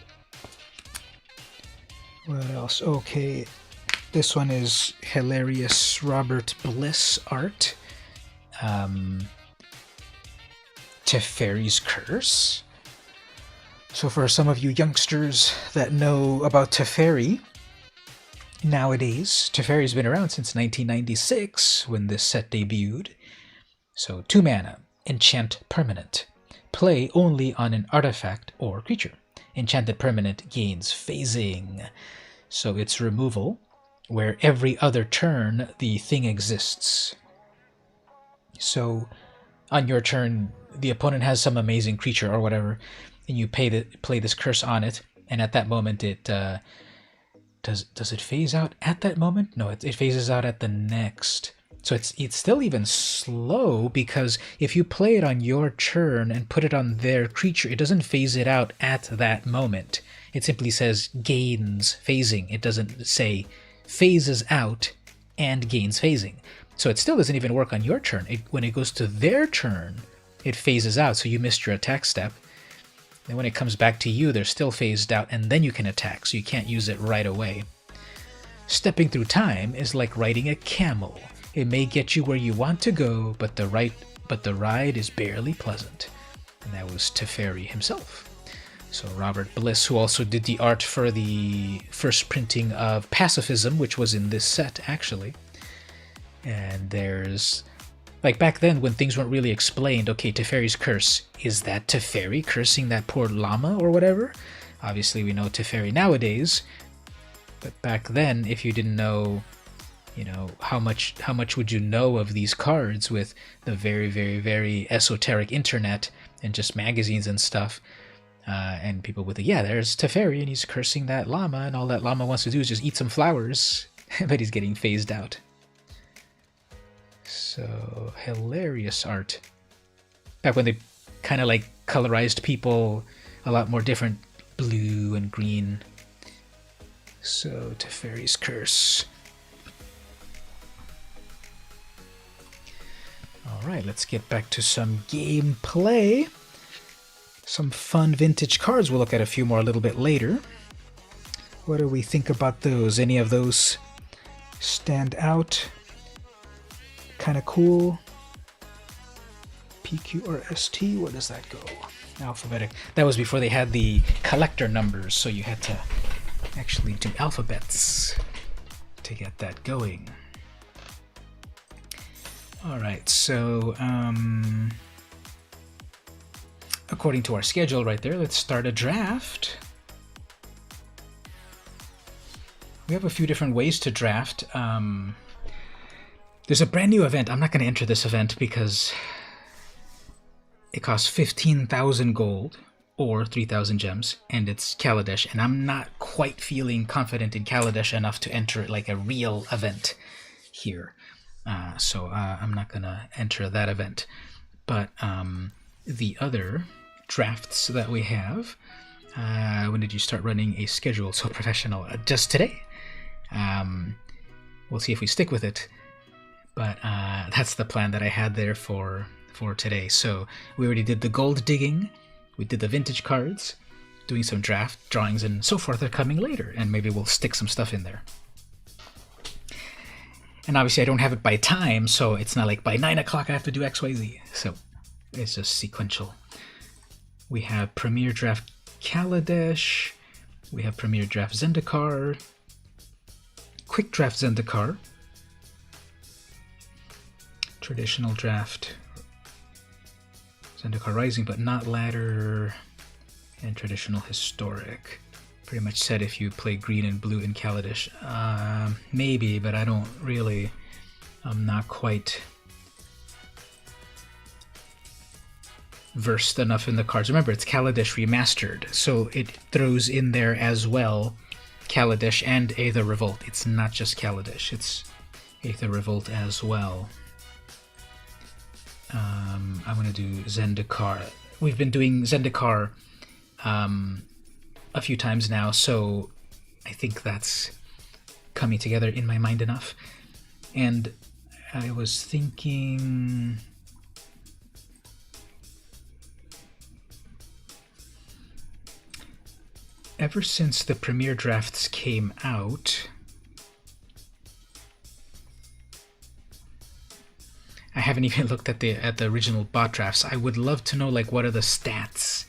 what else? Okay, this one is hilarious Robert Bliss art. Teferi's Curse. So for some of you youngsters that know about Teferi, nowadays, Teferi's been around since 1996 when this set debuted. So 2 mana, enchant permanent. Play only on an artifact or creature. Enchanted permanent gains phasing. So it's removal, where every other turn the thing exists. So on your turn, the opponent has some amazing creature or whatever, and you play this curse on it, and at that moment it does it phase out at that moment? No, it phases out at the next. So it's still even slow, because if you play it on your turn and put it on their creature, it doesn't phase it out at that moment. It simply says gains phasing. It doesn't say phases out and gains phasing. So it still doesn't even work on your turn. When it goes to their turn, it phases out, so you missed your attack step. Then when it comes back to you, they're still phased out, and then you can attack, so you can't use it right away. Stepping through time is like riding a camel. It may get you where you want to go, but the ride is barely pleasant. And that was Teferi himself. So Robert Bliss, who also did the art for the first printing of Pacifism, which was in this set, actually. And there's, like back then when things weren't really explained, okay, Teferi's Curse, is that Teferi cursing that poor llama or whatever? Obviously we know Teferi nowadays, but back then, if you didn't know, you know, how much would you know of these cards with the very, very, very esoteric internet and just magazines and stuff, and people with there's Teferi and he's cursing that llama, and all that llama wants to do is just eat some flowers, but he's getting phased out. So hilarious art. Back when they kind of like colorized people a lot more different, blue and green. So Teferi's Curse. Alright, let's get back to some gameplay. Some fun vintage cards. We'll look at a few more a little bit later. What do we think about those? Any of those stand out? Kind of cool. PQ or ST, where does that go? Alphabetic. That was before they had the collector numbers, so you had to actually do alphabets to get that going. Alright, so according to our schedule right there, let's start a draft. We have a few different ways to draft. There's a brand new event. I'm not going to enter this event because it costs 15,000 gold or 3,000 gems, and it's Kaladesh, and I'm not quite feeling confident in Kaladesh enough to enter it like a real event here. So I'm not going to enter that event. But the other drafts that we have, when did you start running a schedule so professional? Just today. We'll see if we stick with it. But that's the plan that I had there for today. So we already did the gold digging, we did the vintage cards, doing some draft drawings and so forth are coming later, and maybe we'll stick some stuff in there. And obviously I don't have it by time, so it's not like by 9 o'clock I have to do XYZ. So it's just sequential. We have Premier Draft Kaladesh, we have Premier Draft Zendikar, Quick Draft Zendikar, Traditional Draft Zendikar Rising, but not Ladder, and Traditional Historic. Pretty much said if you play green and blue in Kaladesh. Maybe, but I don't really, I'm not quite versed enough in the cards. Remember, it's Kaladesh Remastered, so it throws in there as well Kaladesh and Aether Revolt. It's not just Kaladesh, it's Aether Revolt as well. I'm going to do Zendikar. We've been doing Zendikar a few times now, so I think that's coming together in my mind enough. And I was thinking, ever since the Premier Drafts came out, I haven't even looked at the original bot drafts. I would love to know, like, what are the stats?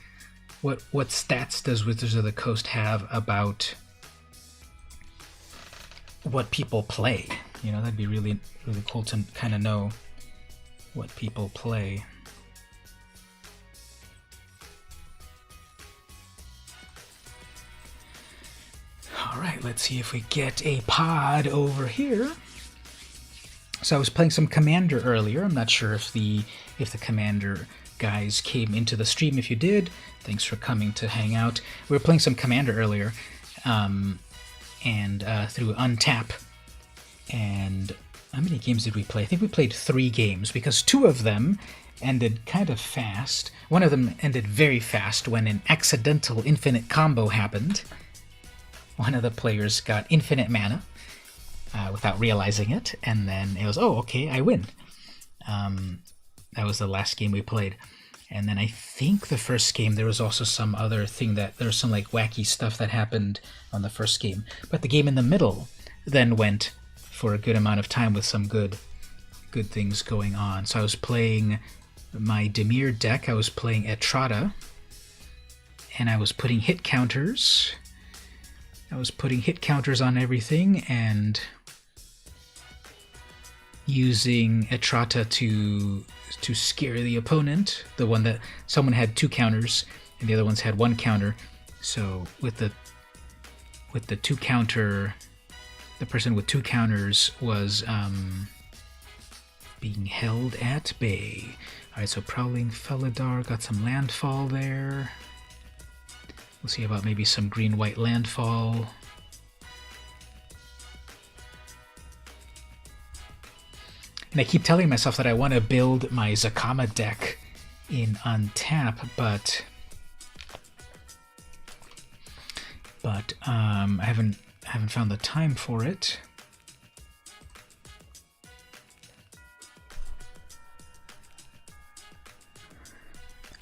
What stats does Wizards of the Coast have about what people play? You know, that'd be really, really cool to kind of know what people play. All right, let's see if we get a pod over here. So I was playing some Commander earlier. I'm not sure if the Commander guys came into the stream. If you did, thanks for coming to hang out. We were playing some Commander earlier, and through Untap. And how many games did we play? I think we played 3 games, because 2 of them ended kind of fast. One of them ended very fast when an accidental infinite combo happened. One of the players got infinite mana without realizing it, and then it was, oh, okay, I win. That was the last game we played. And then I think the first game, there was also some other thing that, there was some like wacky stuff that happened on the first game. But the game in the middle then went for a good amount of time with some good things going on. So I was playing my Dimir deck, I was playing Etrata, and I was putting hit counters. I was putting hit counters on everything and using Etrata to scare the opponent. The one that someone had 2 counters and the other ones had 1 counter. So with the 2 counter, the person with 2 counters was being held at bay. All right, so Prowling Felidar got some landfall there. We'll see about maybe some green-white landfall. And I keep telling myself that I want to build my Zakama deck in Untap, but I haven't found the time for it.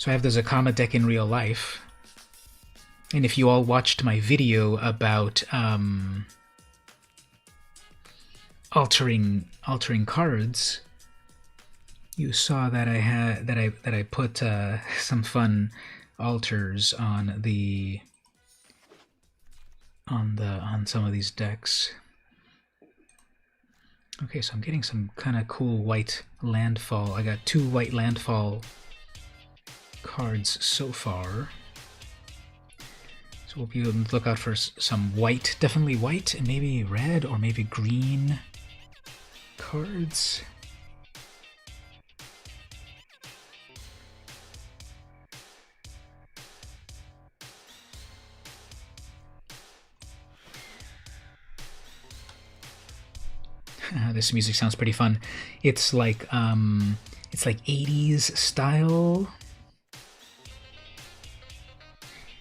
So I have the Zakama deck in real life. And if you all watched my video about altering cards, you saw that I put some fun alters on some of these decks. Okay, so I'm getting some kind of cool white landfall. I got 2 white landfall cards so far. So we'll be able to look out for some white, definitely white, and maybe red or maybe green cards. This music sounds pretty fun. It's like 80s style.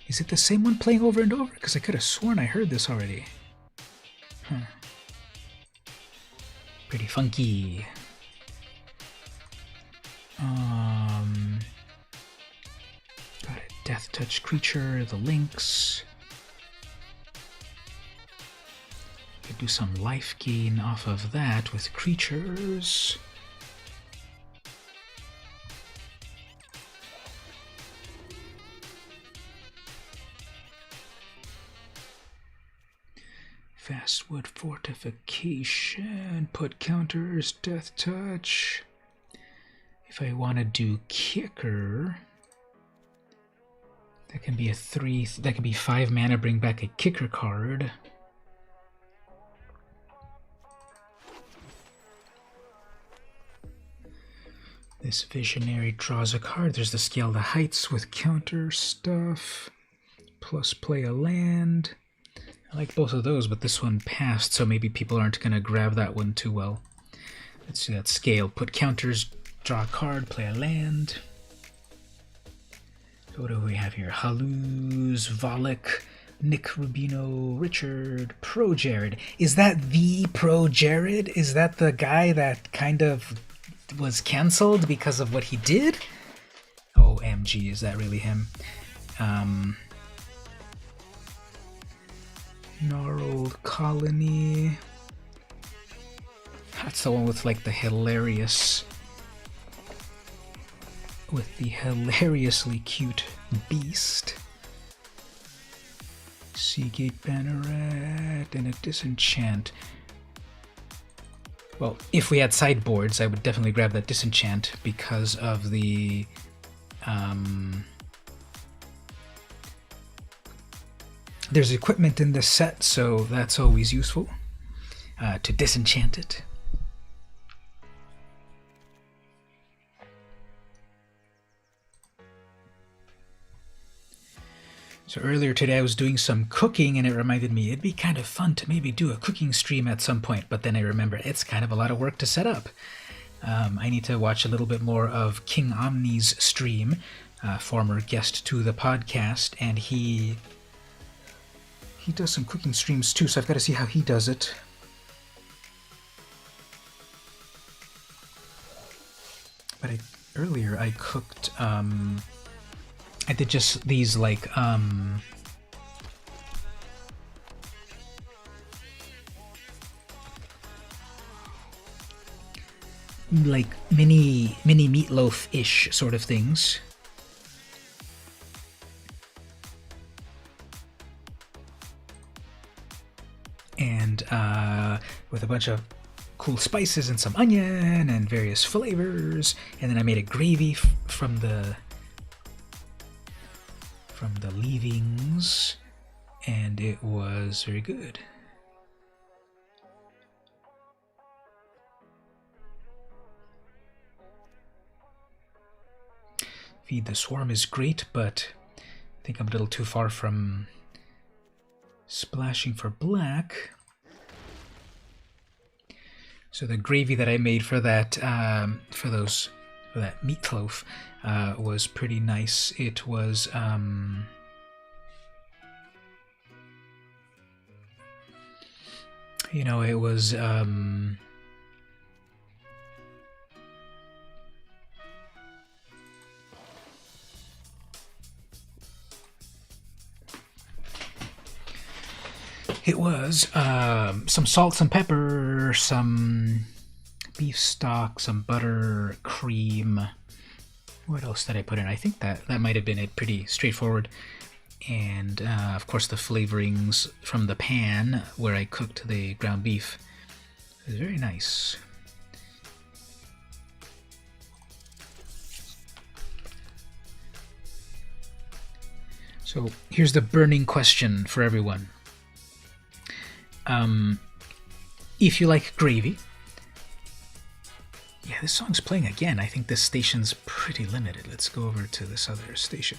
Is it the same one playing over and over? Because I could have sworn I heard this already. Huh. Pretty funky. Got a Death Touch creature, the Lynx. Could do some life gain off of that with creatures. Fastwood Fortification, put counters, Death Touch. If I want to do Kicker, that can be a 3, that can be 5 mana, bring back a Kicker card. This Visionary draws a card. There's the Scale the Heights with counter stuff, plus play a land. I like both of those, but this one passed, so maybe people aren't going to grab that one too well. Let's see that Scale. Put counters, draw a card, play a land. So what do we have here? Haluz, Volek, Nick Rubino, Richard, Pro Jared. Is that the Pro Jared? Is that the guy that kind of was cancelled because of what he did? Oh, MG, is that really him? Gnarled Colony. That's the one with like the hilariously cute beast. Seagate Banneret and a Disenchant. Well, if we had sideboards, I would definitely grab that Disenchant because of the there's equipment in this set, so that's always useful to disenchant it. So earlier today I was doing some cooking and it reminded me it'd be kind of fun to maybe do a cooking stream at some point, but then I remembered it's kind of a lot of work to set up. I need to watch a little bit more of King Omni's stream, former guest to the podcast, and he does some cooking streams too, so I've got to see how he does it. But earlier I cooked, I did just these like, mini meatloaf-ish sort of things. And with a bunch of cool spices and some onion and various flavors, and then I made a gravy from the leavings, and it was very good. Feed the Swarm is great, but I think I'm a little too far from splashing for black. So the gravy that I made for that for that meatloaf was pretty nice. It was you know, it was It was some salt, some pepper, some beef stock, some butter, cream. What else did I put in? I think that might have been it. Pretty straightforward. And of course the flavorings from the pan where I cooked the ground beef. It was very nice. So here's the burning question for everyone. If you like gravy, yeah, this song's playing again. I think this station's pretty limited. Let's go over to this other station.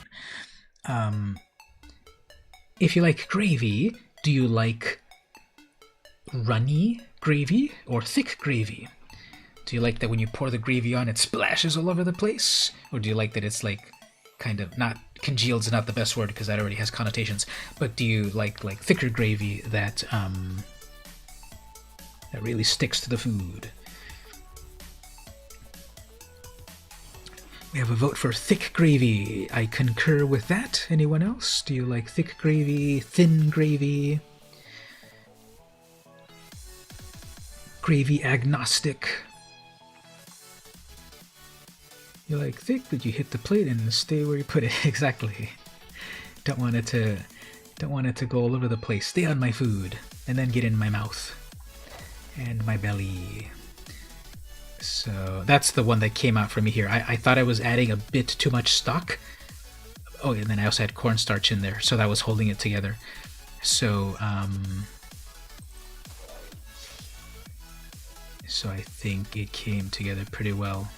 If you like gravy, do you like runny gravy or thick gravy? Do you like that when you pour the gravy on, it splashes all over the place? Or do you like that it's like kind of not congealed is not the best word because that already has connotations, but do you like thicker gravy that that really sticks to the food? We have a vote for thick gravy. I concur with that. Anyone else? Do you like thick gravy, thin gravy? Gravy agnostic. You like thick, but you hit the plate and stay where you put it. Exactly. Don't want it to go all over the place. Stay on my food and then get in my mouth and my belly. So that's the one that came out for me here. I thought I was adding a bit too much stock. Oh, and then I also had cornstarch in there, so that was holding it together. So so I think it came together pretty well.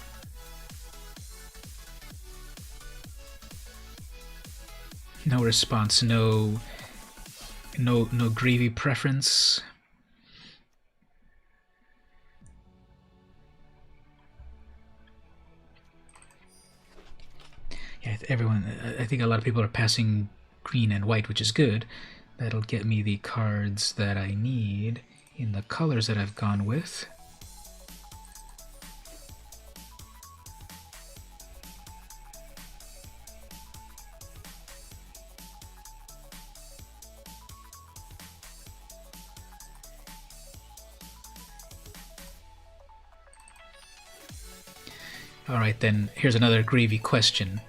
No response, no gravy preference. Yeah, everyone, I think a lot of people are passing green and white, which is good. That'll get me the cards that I need in the colors that I've gone with. Alright then, here's another gravy question.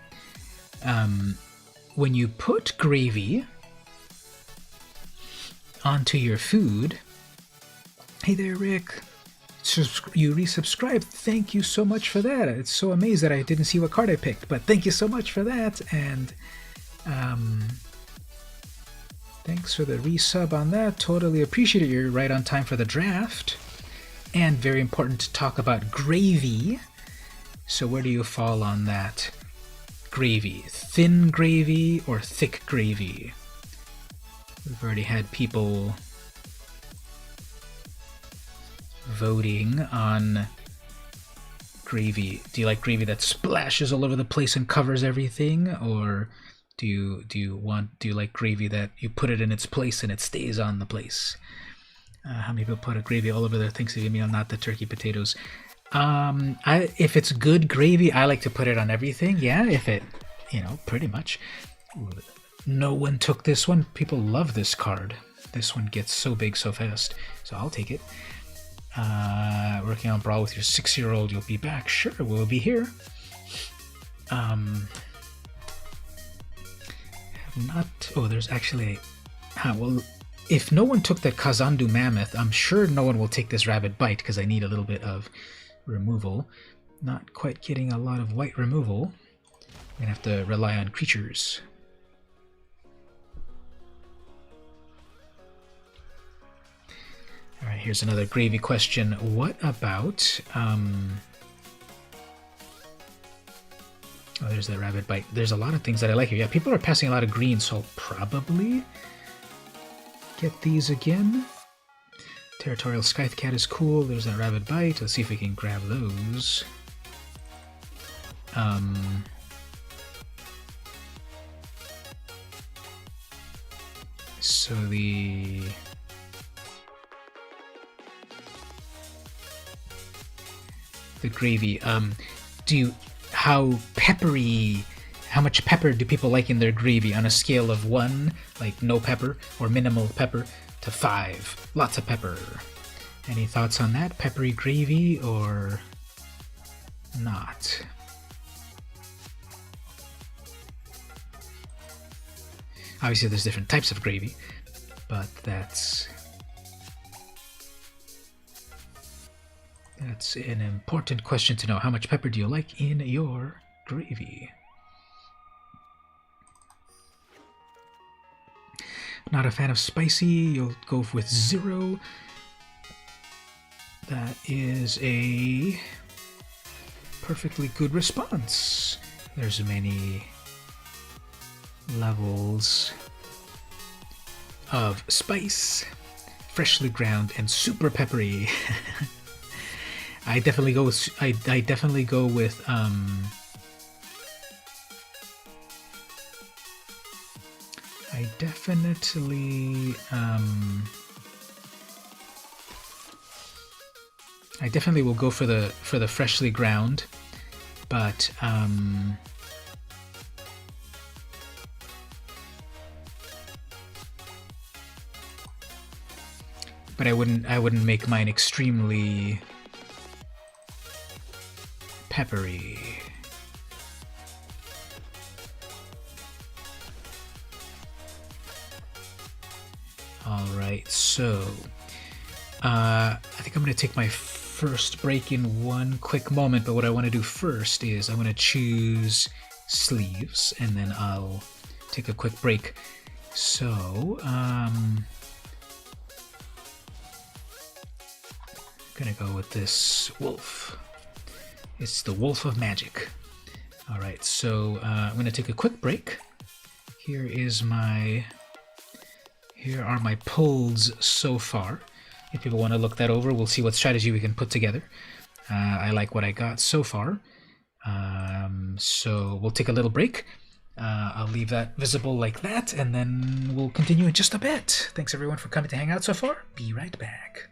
When you put gravy onto your food... Hey there, Rick. You resubscribed. Thank you so much for that. It's so amazed that I didn't see what card I picked, but thank you so much for that. And thanks for the resub on that. Totally appreciate it. You're right on time for the draft. And very important to talk about gravy. So where do you fall on that? Gravy. Thin gravy or thick gravy? We've already had people voting on gravy. Do you like gravy that splashes all over the place and covers everything? Or do you like gravy that you put it in its place and it stays on the place? How many people put a gravy all over their Thanksgiving meal, not the turkey potatoes? If it's good gravy, I like to put it on everything. Yeah, if it, pretty much. No one took this one. People love this card. This one gets so big so fast. So I'll take it. Working on Brawl with your 6-year-old. You'll be back. Sure, we'll be here. There's actually well, if no one took the Kazandu Mammoth, I'm sure no one will take this Rabbit Bite because I need a little bit of removal. Not quite getting a lot of white removal. I'm gonna have to rely on creatures. Alright, here's another gravy question. What about oh, there's that Rabbit Bite. There's a lot of things that I like here. Yeah, people are passing a lot of green, so I'll probably get these again. Territorial Scythe Cat is cool. There's that Rabbit Bite. Let's see if we can grab those. So the gravy. How peppery, How much pepper do people like in their gravy on a scale of 1, like no pepper or minimal pepper, to 5, lots of pepper? Any thoughts on that? Peppery gravy or not? Obviously there's different types of gravy, but that's an important question to know. How much pepper do you like in your gravy? Not a fan of spicy, you'll go with 0. That is a perfectly good response. There's many levels of spice, freshly ground and super peppery. I definitely go with I definitely go with I definitely will go for the freshly ground, but I wouldn't make mine extremely peppery. Alright, so I think I'm going to take my first break in one quick moment, but what I want to do first is I want to choose sleeves, and then I'll take a quick break. So, gonna go with this wolf. It's the Wolf of Magic. Alright, so I'm gonna take a quick break. Here are my pulls so far. If people want to look that over, we'll see what strategy we can put together. I like what I got so far. So we'll take a little break. I'll leave that visible like that, and then we'll continue in just a bit. Thanks everyone for coming to hang out so far. Be right back.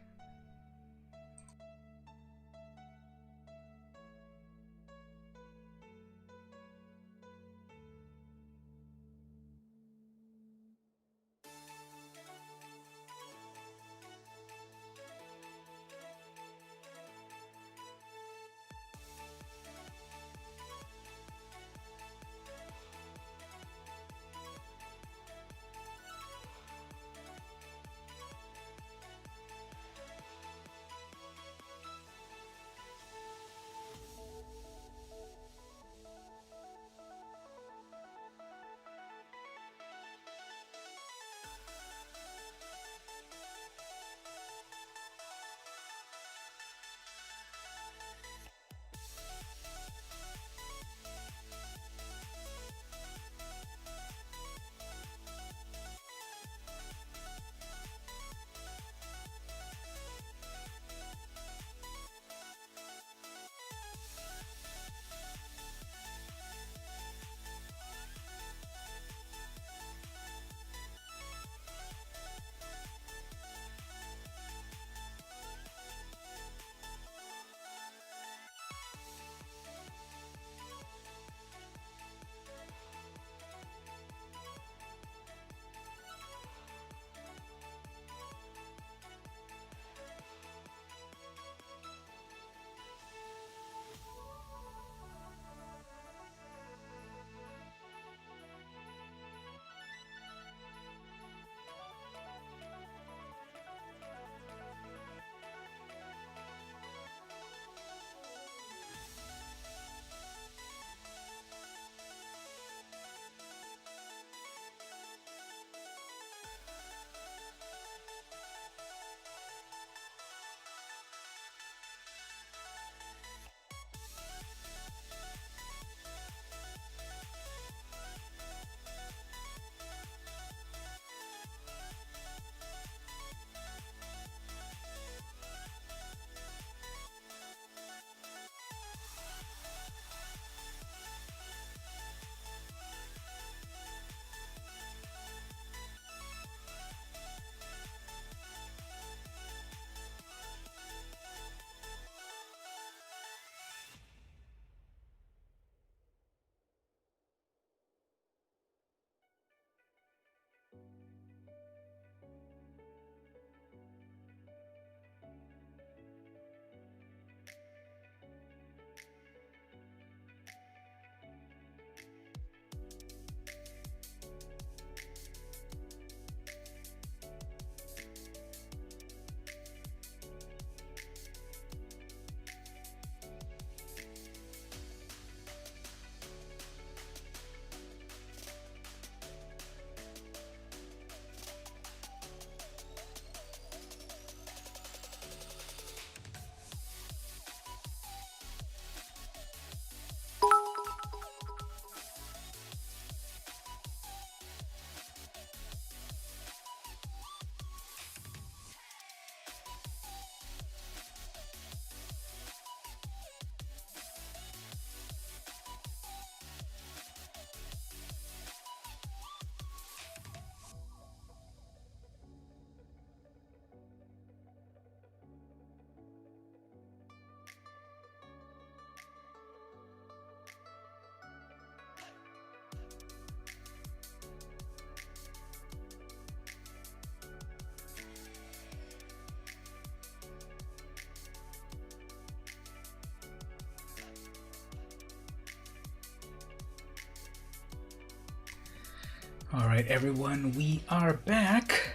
All right, everyone, we are back.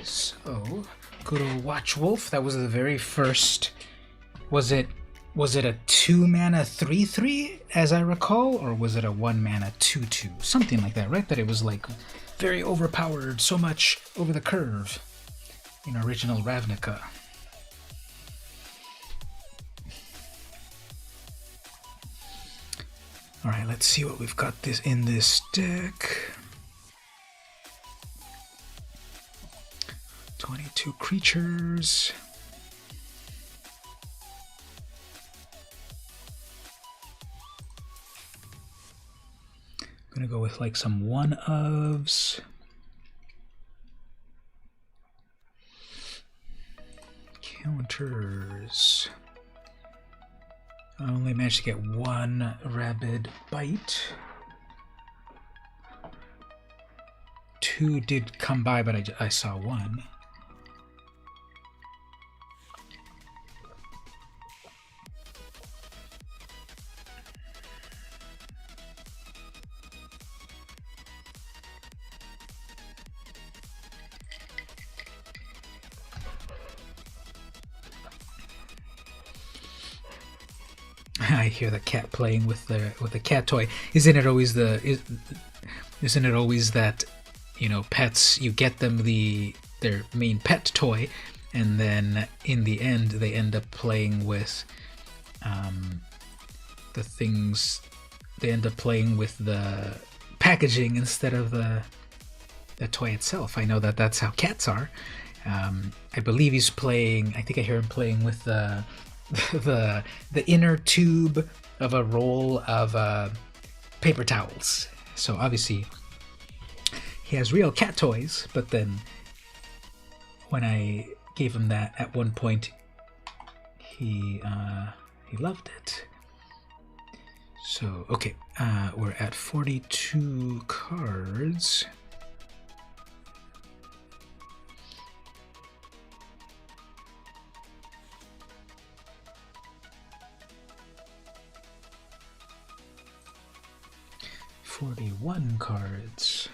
So, good old Watch Wolf. That was the very first. Was it a 2-mana 3/3, as I recall, or was it a 1-mana 2/2? Something like that, right? That it was like very overpowered, so much over the curve in original Ravnica. All right, let's see what we've got this in this deck. 22 creatures. I'm gonna go with like some one-ofs. Counters. I only managed to get one Rabid Bite. 2 did come by, but I saw 1. I hear the cat playing with the cat toy. Isn't it always that, you know, pets, you get them their main pet toy, and then in the end they end up playing with the things. They end up playing with the packaging instead of the toy itself. I know that that's how cats are. I believe he's playing. I think I hear him playing with the inner tube of a roll of paper towels. So obviously he has real cat toys, but then when I gave him that at one point, he loved it. So okay, we're at 42 cards. $41 cards.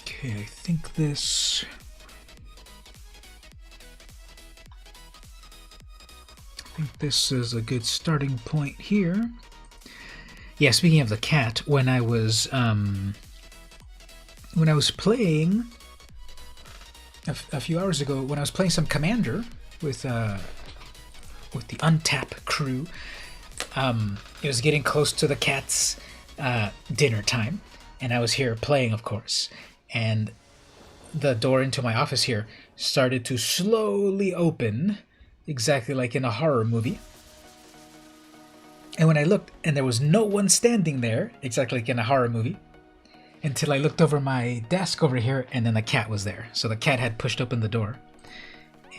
Okay, I think this. Is a good starting point here. Yeah, speaking of the cat, when I was playing a few hours ago, when I was playing some Commander with the Untap crew, it was getting close to the cat's dinner time, and I was here playing, of course, and the door into my office here started to slowly open, exactly like in a horror movie. And when I looked, and there was no one standing there, exactly like in a horror movie, until I looked over my desk over here, and then the cat was there. So the cat had pushed open the door.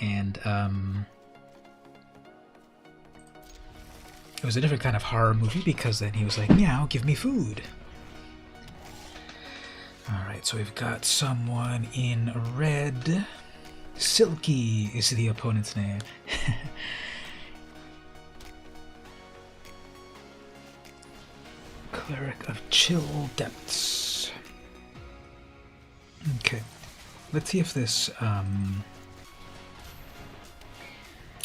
And it was a different kind of horror movie, because then he was like, meow, give me food. Alright, so we've got someone in red. Silky is the opponent's name. Cleric of Chill Depths. Okay, let's see if this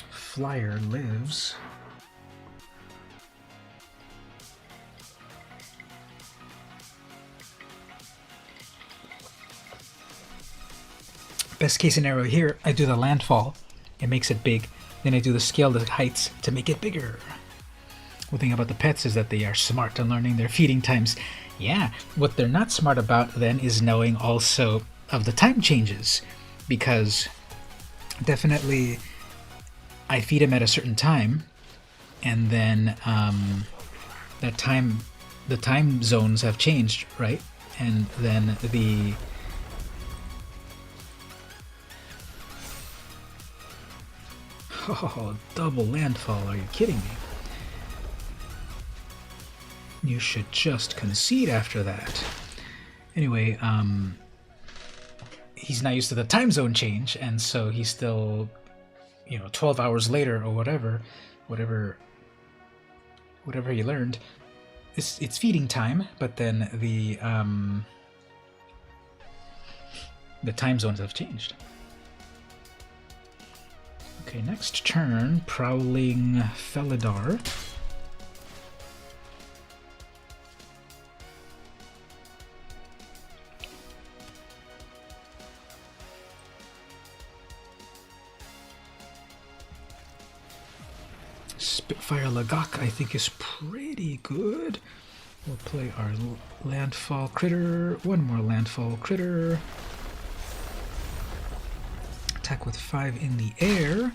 flyer lives. Best case scenario here, I do the landfall, it makes it big, then I do the scale the heights to make it bigger. One thing about the pets is that they are smart and learning their feeding times. Yeah, what they're not smart about then is knowing also of the time changes, because definitely I feed them at a certain time, and then the time zones have changed, right? And then the double landfall, are you kidding me? You should just concede after that. Anyway, he's not used to the time zone change, and so he's still 12 hours later or whatever you learned, it's feeding time, but then the time zones have changed. Okay, next turn, Prowling Felidar. Spitfire Lagak, I think, is pretty good. We'll play our landfall critter, one more landfall critter. Attack with 5 in the air.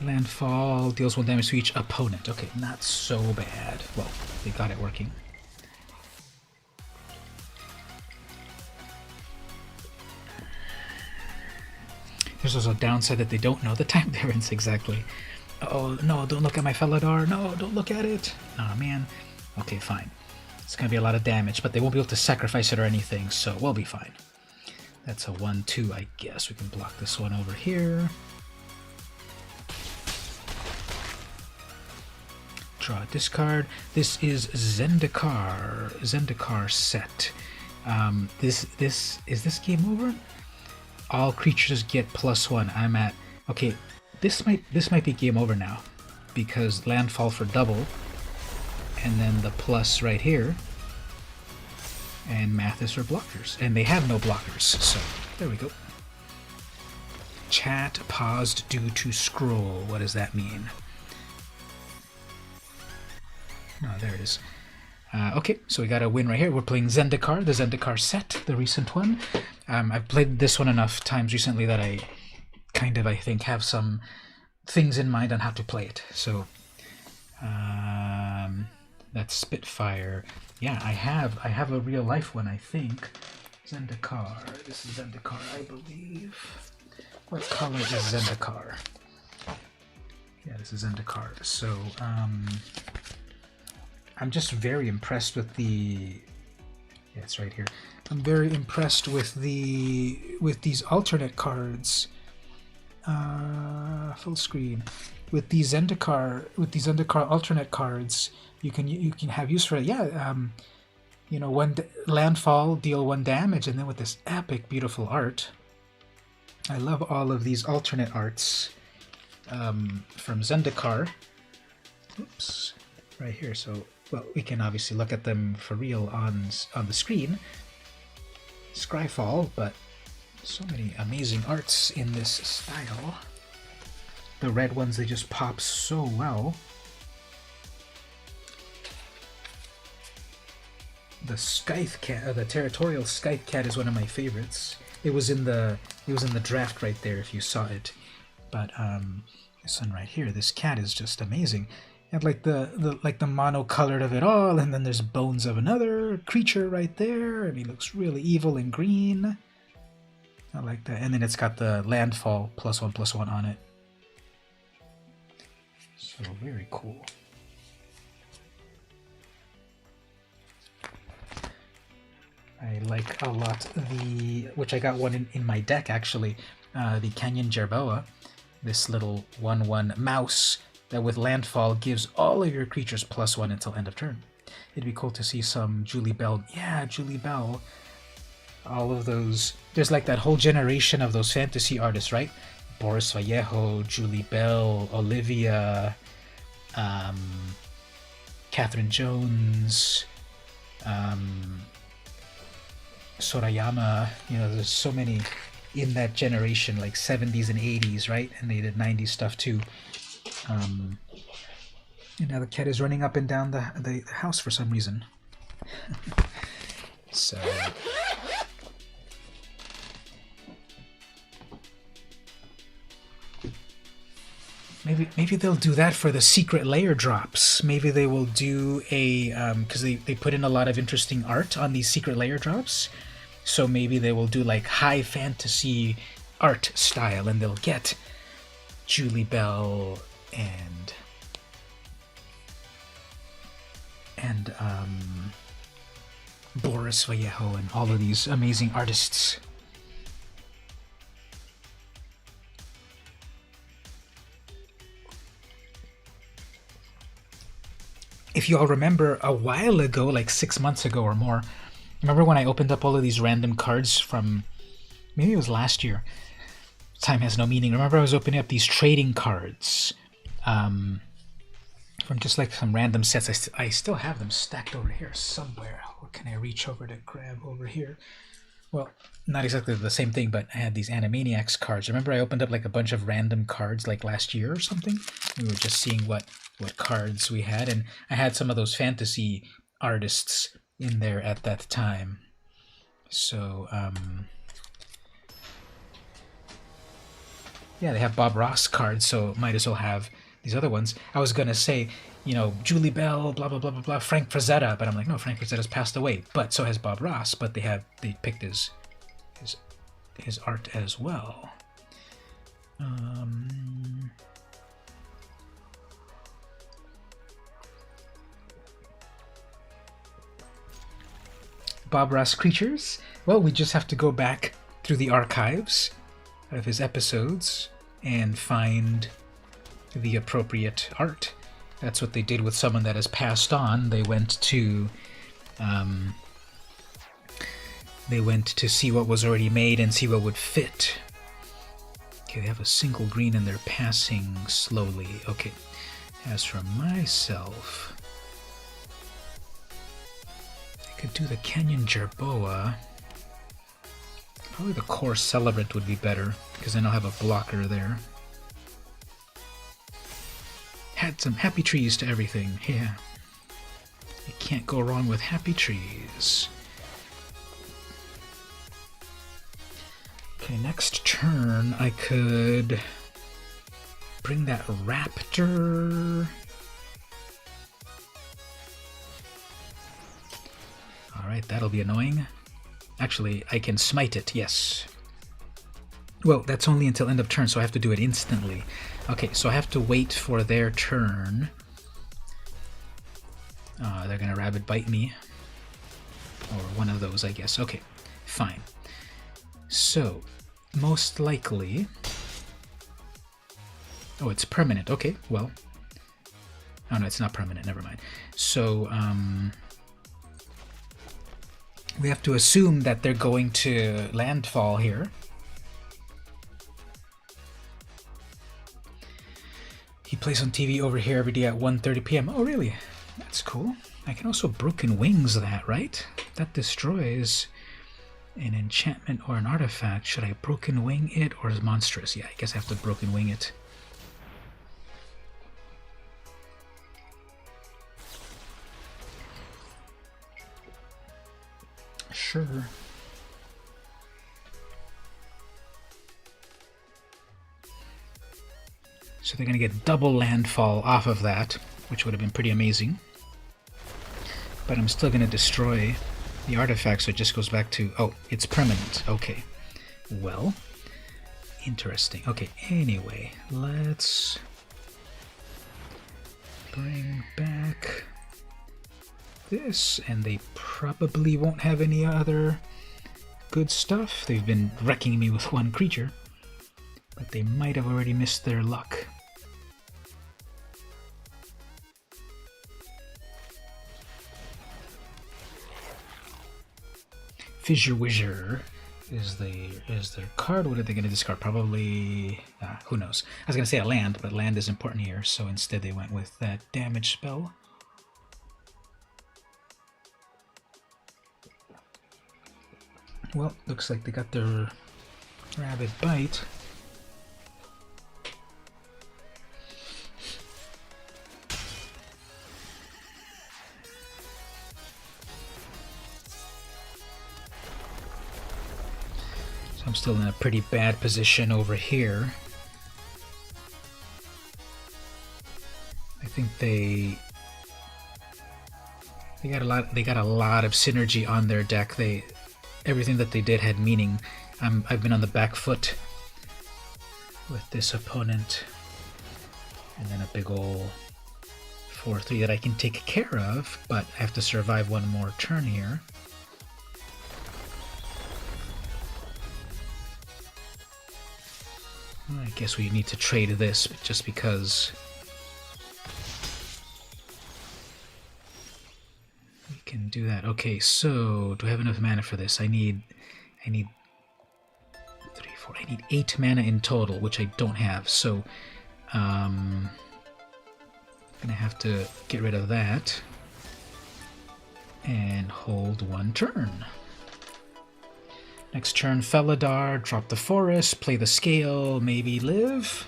Landfall deals 1 damage to each opponent. Okay, not so bad. Well, they got it working. There's also a downside that they don't know the time difference exactly. Oh, no, don't look at my Felidar. No, don't look at it. Oh, man. Okay, fine. It's going to be a lot of damage, but they won't be able to sacrifice it or anything, so we'll be fine. That's a 1-2, I guess. We can block this one over here. Draw a discard. This is Zendikar set. Is this game over? All creatures get +1. I'm at... Okay, this might be game over now, because landfall for double, and then the plus right here, and math is for blockers, and they have no blockers, so there we go. Chat paused due to scroll. What does that mean? Oh, there it is. Okay, so we got a win right here. We're playing Zendikar, the Zendikar set, the recent one. I've played this one enough times recently that I think, have some things in mind on how to play it. So, that's Spitfire. Yeah, I have a real life one, I think. Zendikar. This is Zendikar, I believe. What color is Zendikar? Yeah, this is Zendikar. So, I'm just very impressed with the... Yeah, it's right here. I'm very impressed with these alternate cards. Full screen. With these Zendikar alternate cards, you can have use for it. Yeah, one landfall, deal 1 damage, and then with this epic, beautiful art. I love all of these alternate arts from Zendikar. Oops, right here. So. Well, we can obviously look at them for real on the screen. Scryfall, but so many amazing arts in this style. The red ones, they just pop so well. The Scythe Cat, the Territorial Scythe Cat, is one of my favorites. It was in the draft right there if you saw it. But this one right here, this cat is just amazing. And like the mono-colored of it all, and then there's bones of another creature right there, and he looks really evil in green. I like that. And then it's got the landfall +1/+1 on it. So very cool. I like a lot which I got one in my deck actually, the Canyon Jerboa, this little 1/1 mouse that with landfall gives all of your creatures +1 until end of turn. It'd be cool to see some Julie Bell. Yeah, Julie Bell. All of those. There's like that whole generation of those fantasy artists, right? Boris Vallejo, Julie Bell, Olivia, Catherine Jones, Sorayama. There's so many in that generation, like 70s and 80s, right? And they did 90s stuff too. And now the cat is running up and down the house for some reason. So maybe they'll do that for the secret layer drops. Maybe they will do a because they put in a lot of interesting art on these secret layer drops. So maybe they will do like high fantasy art style, and they'll get Julie Bell and Boris Vallejo and all of these amazing artists. if you all remember a while ago, like 6 months ago or more, remember when I opened up all of these random cards from, maybe it was last year. Time has no meaning. Remember I was opening up these trading cards from just like some random sets. I still have them stacked over here somewhere. What can I reach over to grab over here? Well, not exactly the same thing, but I had these Animaniacs cards. Remember I opened up like a bunch of random cards like last year or something? We were just seeing what cards we had, and I had some of those fantasy artists in there at that time. So, yeah, they have Bob Ross cards, so might as well have these other ones. I was gonna say, you know, Julie Bell, blah blah blah blah blah, Frank Frazetta, but I'm like, no, Frank Frazetta's passed away. But so has Bob Ross. But they picked his art as well. Bob Ross creatures. Well, we just have to go back through the archives of his episodes and find the appropriate art. That's what they did with someone that has passed on. They went to see what was already made and see what would fit. Okay, they have a single green and they're passing slowly. Okay, as for myself, I could do the Kenyan Jerboa. Probably the Core Celebrant would be better, because then I'll have a blocker there. Had some happy trees to everything. Yeah. You can't go wrong with happy trees. Okay, next turn I could bring that raptor. Alright, that'll be annoying. Actually, I can smite it, yes. Well, that's only until end of turn, so I have to do it instantly. Okay, so I have to wait for their turn. They're gonna rabbit bite me. Or one of those, I guess. Okay, fine. So, most likely... Oh, it's permanent. Okay, well... Oh no, it's not permanent, never mind. So, we have to assume that they're going to landfall here. He plays on TV over here every day at 1:30 p.m. Oh, really? That's cool. I can also Broken Wings that, right? That destroys an enchantment or an artifact. Should I Broken Wing it or is Monstrous? Yeah, I guess I have to Broken Wing it. Sure. So they're going to get double landfall off of that, which would have been pretty amazing. But I'm still going to destroy the artifact, so it just goes back to... Oh, it's permanent. Okay. Well, interesting. Okay, anyway, let's bring back this, and they probably won't have any other good stuff. They've been wrecking me with one creature, but they might have already missed their luck. Fissure Wizard is their card. What are they going to discard? Probably, who knows. I was going to say a land, but land is important here, so instead they went with that damage spell. Well, looks like they got their rabbit bite. So I'm still in a pretty bad position over here. I think they got a lot of synergy on their deck. Everything that they did had meaning. I've been on the back foot with this opponent. And then a big ol' 4/3 that I can take care of, but I have to survive one more turn here. I guess we need to trade this just because can do that. Okay, so do I have enough mana for this? I need 3, 4. I need 8 mana in total, which I don't have. So I'm gonna have to get rid of that and hold 1 turn. Next turn, Felidar, drop the forest, play the scale, maybe live.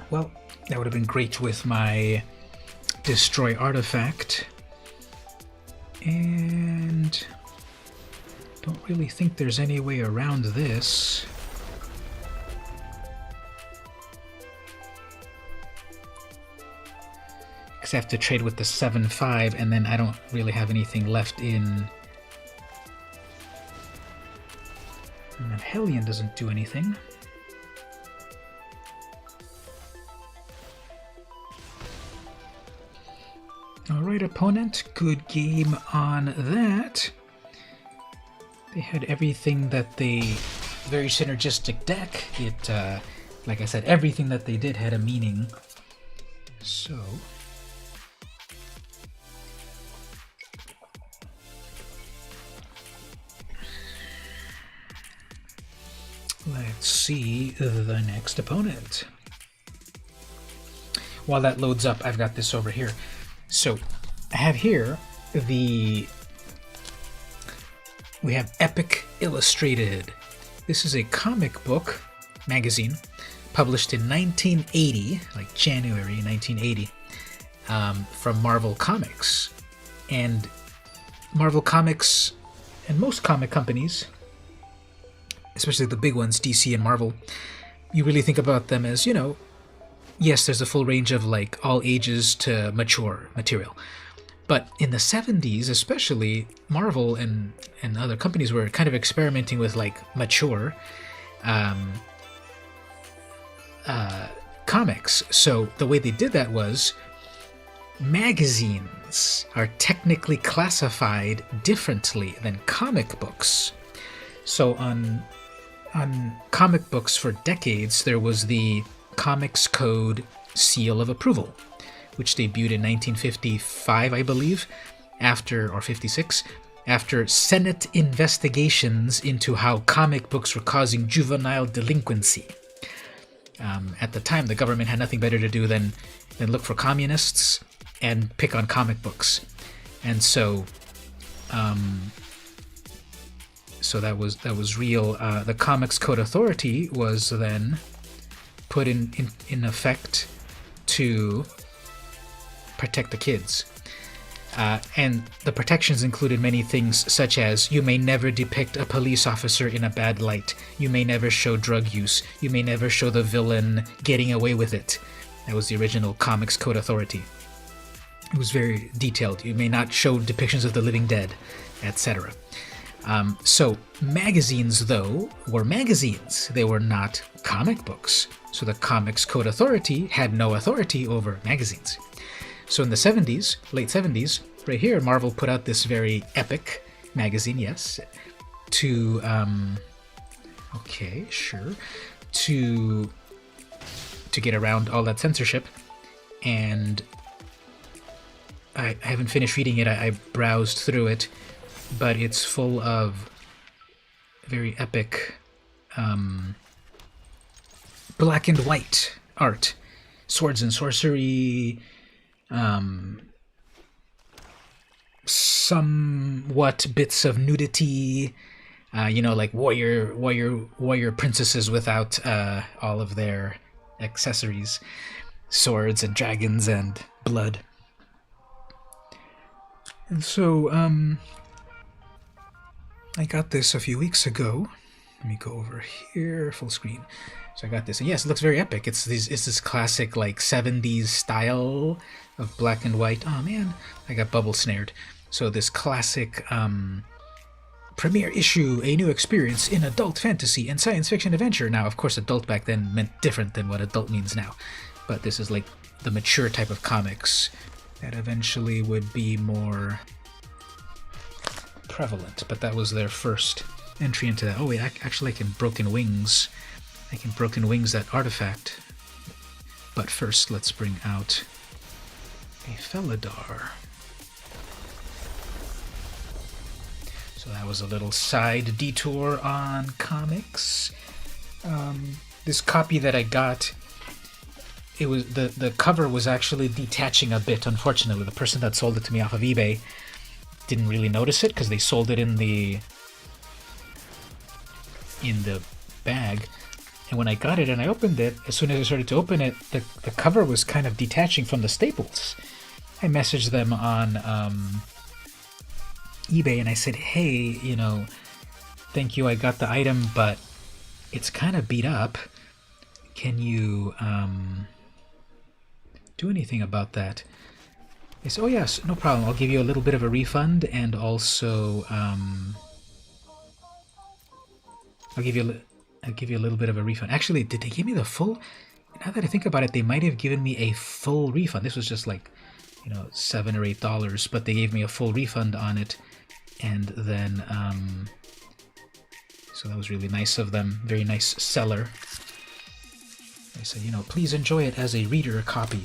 Well, that would have been great with my destroy artifact. And don't really think there's any way around this. Because I have to trade with the 7/5, and then I don't really have anything left in. And that Hellion doesn't do anything. Alright, opponent, good game on that. They had everything that they... Very synergistic deck. It, like I said, everything that they did had a meaning. So... let's see the next opponent. While that loads up, I've got this over here. So, I have here we have Epic Illustrated. This is a comic book magazine published in 1980, like January 1980, from Marvel Comics. And Marvel Comics and most comic companies, especially the big ones, DC and Marvel, you really think about them as, you know, yes, there's a full range of like all ages to mature material. But in the 70s, especially, Marvel and other companies were kind of experimenting with like mature comics. So the way they did that was magazines are technically classified differently than comic books. So on comic books for decades, there was the Comics Code seal of approval, which debuted in 1955, I believe, or 56, after Senate investigations into how comic books were causing juvenile delinquency. At the time, the government had nothing better to do than look for communists and pick on comic books. And so that was real. The Comics Code Authority was then put in effect to protect the kids. And the protections included many things, such as you may never depict a police officer in a bad light, you may never show drug use, you may never show the villain getting away with it. That was the original Comics Code Authority. It was very detailed. You may not show depictions of the living dead, etc. So magazines, though, were magazines. They were not comic books. So the Comics Code Authority had no authority over magazines. So in the 70s, late 70s, right here, Marvel put out this very epic magazine, yes, to, to get around all that censorship. And I haven't finished reading it. I browsed through it, but it's full of very epic black and white art, swords and sorcery, somewhat bits of nudity, like warrior princesses without all of their accessories, swords and dragons and blood. And so I got this a few weeks ago. Let me go over here, full screen. So I got this, and yes, it looks very epic. It's this classic like 70s style of black and white. Oh man, I got bubble snared. So this classic premiere issue, a new experience in adult fantasy and science fiction adventure. Now, of course, adult back then meant different than what adult means now, but this is like the mature type of comics that eventually would be more prevalent. But that was their first entry into that. Oh wait, actually I can Broken Wings. I can Broken Wings that artifact. But first, let's bring out A Felidar. So that was a little side detour on comics. This copy that I got, it was the cover was actually detaching a bit. Unfortunately, the person that sold it to me off of eBay didn't really notice it because they sold it in the bag. And when I got it and I opened it, as soon as I started to open it, the cover was kind of detaching from the staples. I messaged them on eBay and I said, hey, you know, thank you, I got the item, but it's kind of beat up. Can you do anything about that? They said, oh yes, no problem, I'll give you a little bit of a refund, and also I'll give you a little bit of a refund. Actually, did they give me the full? Now that I think about it, they might have given me a full refund. This was just like, you know, $7 or $8, but they gave me a full refund on it. And then, so that was really nice of them. Very nice seller. They said, you know, please enjoy it as a reader copy.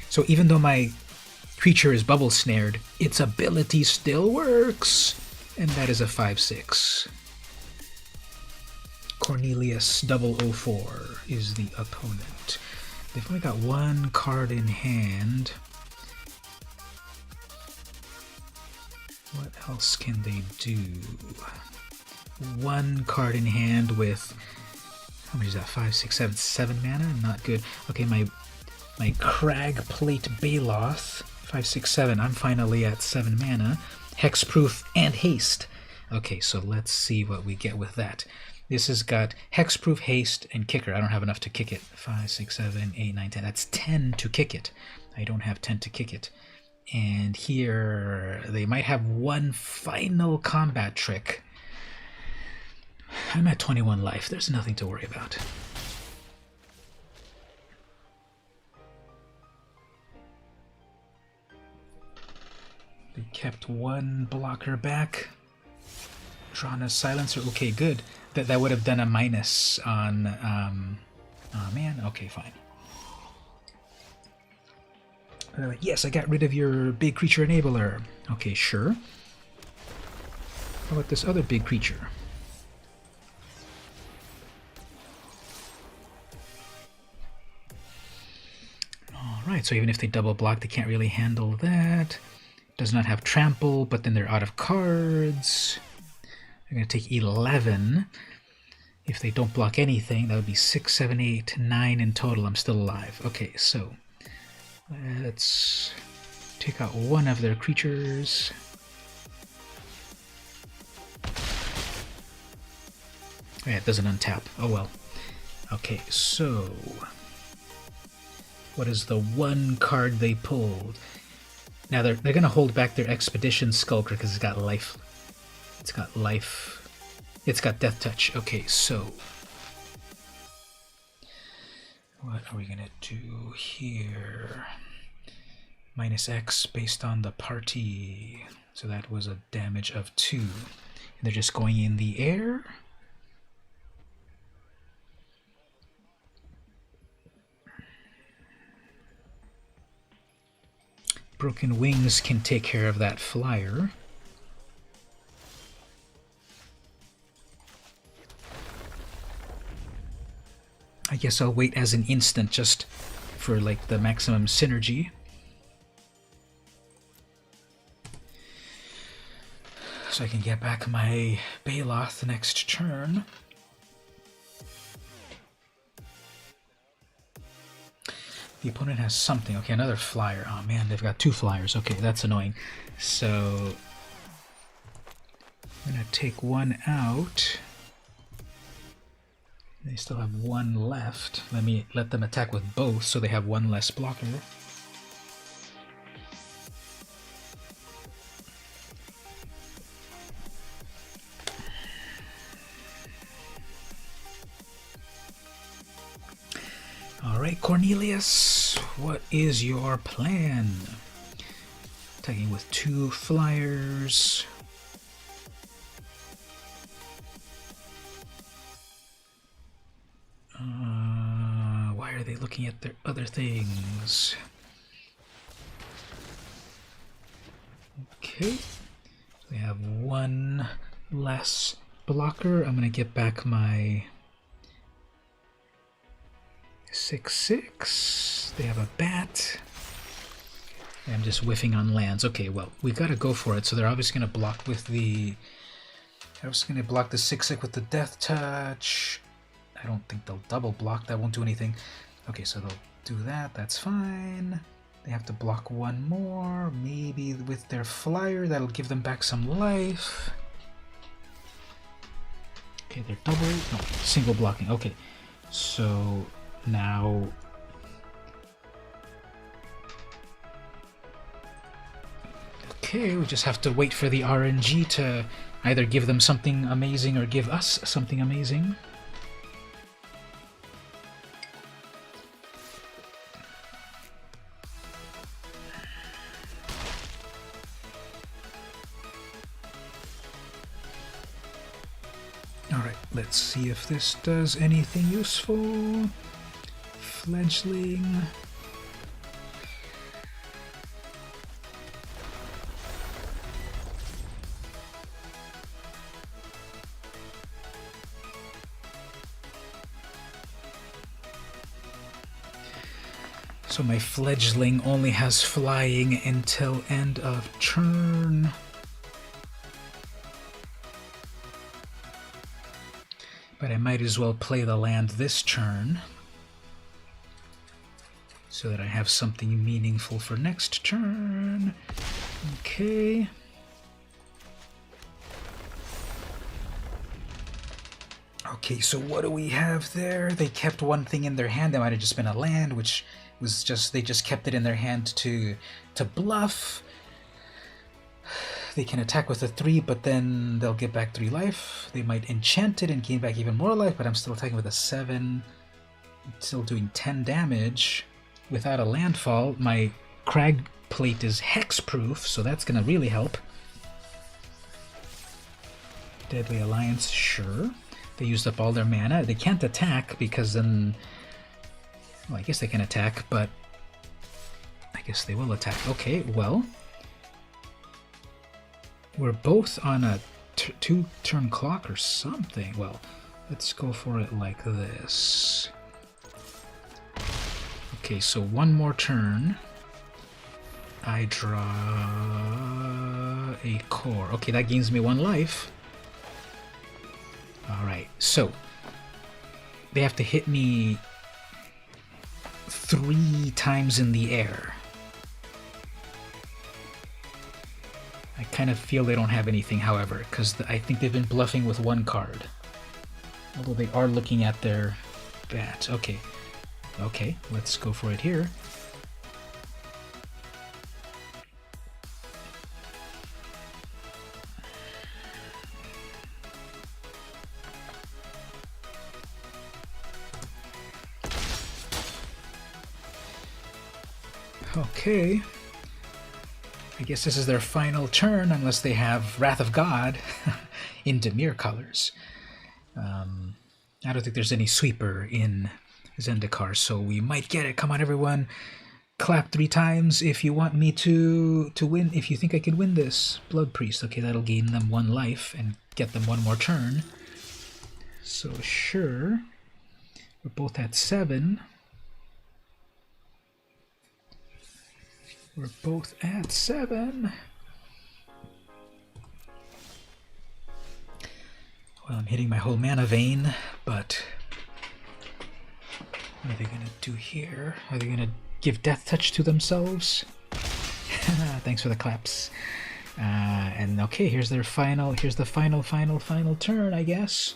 So even though my creature is bubble snared, its ability still works, and that is a 5/6. Cornelius 004 is the opponent. They've only got one card in hand. What else can they do? One card in hand with, how much is that? 5, 6, 7, 7 mana? Not good. Okay, my Cragplate Baloth, 5, 6, 7. I'm finally at 7 mana. Hexproof and haste. Okay, so let's see what we get with that. This has got hexproof, haste, and kicker. I don't have enough to kick it. 5, 6, 7, 8, 9, 10. That's 10 to kick it. I don't have 10 to kick it. And here they might have one final combat trick. I'm at 21 life. There's nothing to worry about. They kept one blocker back. Drawn a silencer. Okay, good. That would have done a minus on... oh man, okay, fine. They're like, yes, I got rid of your big creature enabler. Okay, sure. How about this other big creature? Alright, so even if they double block, they can't really handle that. Does not have trample, but then they're out of cards. They're going to take 11. If they don't block anything, that would be 6, 7, 8, 9 in total. I'm still alive. Okay, so let's take out one of their creatures. Yeah, it doesn't untap. Oh well. Okay, so what is the one card they pulled? Now they're going to hold back their Expedition Skulker because it's got life. It's got life. It's got Death Touch. Okay, so what are we going to do here? Minus X based on the party. So that was a damage of 2. And they're just going in the air. Broken Wings can take care of that flyer. I guess I'll wait as an instant just for like the maximum synergy. So I can get back my Baloth next turn. The opponent has something. Okay, another flyer. Oh man, they've got 2 flyers. Okay, that's annoying. So I'm gonna take one out. They still have one left. Let them attack with both so they have one less blocker. Alright, Cornelius, what is your plan? Attacking with 2 flyers. looking at their other things. Okay, they have one less blocker. I'm gonna get back my 6/6. They have a bat. I'm just whiffing on lands. Okay, well, we gotta go for it. So they're obviously gonna block with the. I was gonna block the 6/6 with the Death Touch. I don't think they'll double block. That won't do anything. Okay, so they'll do that. That's fine. They have to block one more. Maybe with their flyer, that'll give them back some life. Okay, they're double. No, single blocking. Okay, so now. Okay, we just have to wait for the RNG to either give them something amazing or give us something amazing. Alright, let's see if this does anything useful. Fledgling. So my fledgling only has flying until end of turn. But I might as well play the land this turn so that I have something meaningful for next turn. Okay. Okay, so what do we have there? They kept one thing in their hand. That might have just been a land, which was just, they just kept it in their hand to bluff. They can attack with a 3, but then they'll get back 3 life. They might enchant it and gain back even more life, but I'm still attacking with a 7. I'm still doing 10 damage without a landfall. My crag plate is hexproof, so that's gonna really help. Deadly Alliance, sure. They used up all their mana. They can't attack because then... Well, I guess they can attack, but... I guess they will attack. Okay, well... We're both on a 2-turn clock or something. Well, let's go for it like this. Okay, so one more turn. I draw a core. Okay, that gains me 1 life. Alright, so they have to hit me 3 times in the air. I kind of feel they don't have anything, however, because I think they've been bluffing with 1 card. Although they are looking at their bat. Okay. Okay, let's go for it here. Okay. I guess this is their final turn, unless they have Wrath of God in Dimir colors. I don't think there's any sweeper in Zendikar, so we might get it. Come on, everyone. Clap 3 times if you want me to win, if you think I can win this. Blood Priest. Okay, that'll gain them 1 life and get them 1 more turn. So, sure. We're both at 7. We're both at 7. Well, I'm hitting my whole mana vein, but what are they going to do here? Are they going to give Death Touch to themselves? Thanks for the claps. And okay, here's their final, here's the final turn, I guess.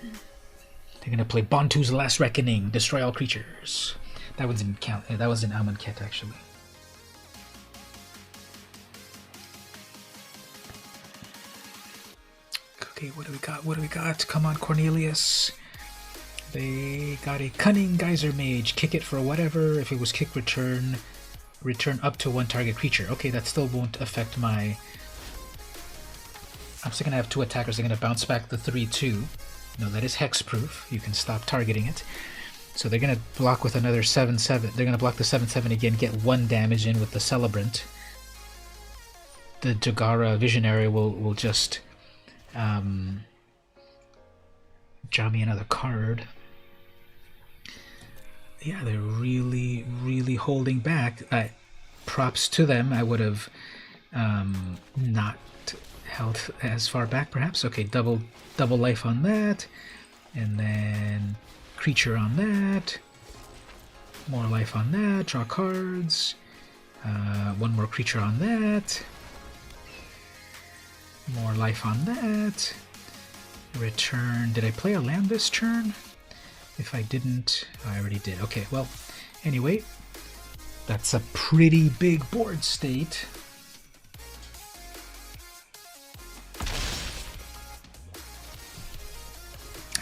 They're going to play Bantu's Last Reckoning, destroy all creatures. That one's in count. That was in Amonkhet, actually. Okay, what do we got? What do we got? Come on, Cornelius. They got a Cunning Geyser Mage. Kick it for whatever. If it was kick, return up to 1 target creature. Okay, that still won't affect my... I'm still gonna have 2 attackers. They're gonna bounce back the 3/2. No, that is hexproof. You can stop targeting it. So they're going to block with another 7-7. They're going to block the 7-7 again, get 1 damage in with the Celebrant. The Jagara Visionary will just draw me another card. Yeah, they're really, really holding back. Props to them. I would have not held as far back, perhaps. Okay, double life on that, and then creature on that. More life on that. Draw cards. 1 more creature on that. More life on that. Return. Did I play a land this turn? If I didn't, I already did. Okay, well, anyway, that's a pretty big board state.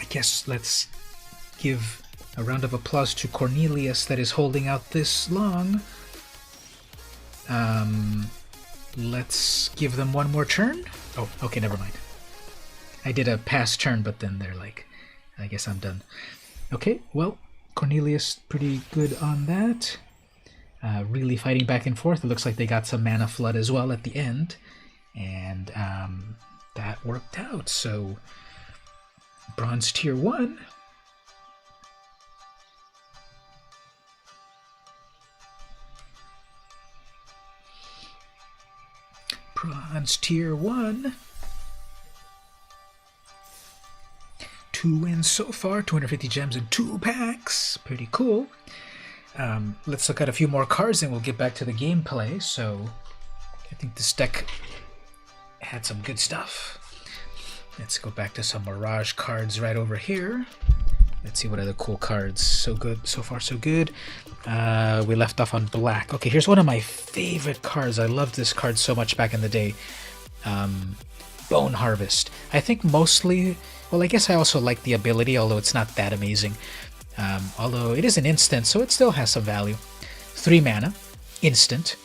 I guess let's give a round of applause to Cornelius that is holding out this long. Let's give them 1 more turn. Oh, okay, never mind. I did a pass turn, but then they're like, I guess I'm done. Okay, well, Cornelius pretty good on that. Really fighting back and forth. It looks like they got some mana flood as well at the end. And that worked out. So, Bronze Tier 1. Bronze Tier 1. 2 wins so far, 250 gems in 2 packs. Pretty cool. Let's look at a few more cards and we'll get back to the gameplay. So, I think this deck had some good stuff. Let's go back to some Mirage cards right over here. Let's see what other cool cards. So good, so far so good. We left off on black. Okay, here's one of my favorite cards. I loved this card so much back in the day. Bone Harvest. I think mostly, well, I guess I also like the ability, although it's not that amazing. Although it is an instant, so it still has some value. 3 mana, instant.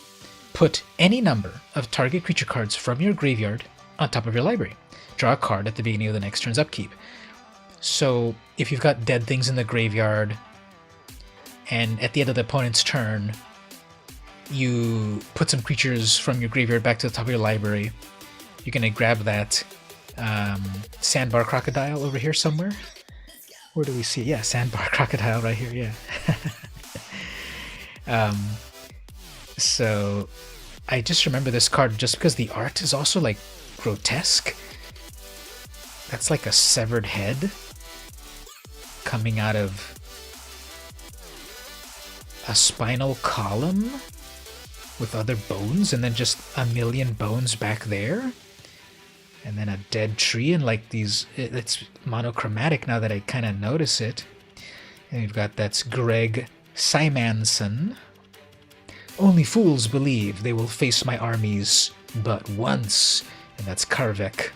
Put any number of target creature cards from your graveyard on top of your library. Draw a card at the beginning of the next turn's upkeep. So if you've got dead things in the graveyard, and at the end of the opponent's turn, you put some creatures from your graveyard back to the top of your library, you're going to grab that Sandbar Crocodile over here somewhere. Where do we see it? Yeah, Sandbar Crocodile right here, yeah. So I just remember this card just because the art is also like grotesque. That's like a severed head coming out of a spinal column with other bones, and then just a million bones back there, and then a dead tree, and like these, it's monochromatic now that I kind of notice it. And we've got, that's Greg Simonson. Only fools believe they will face my armies but once, and that's Karvek,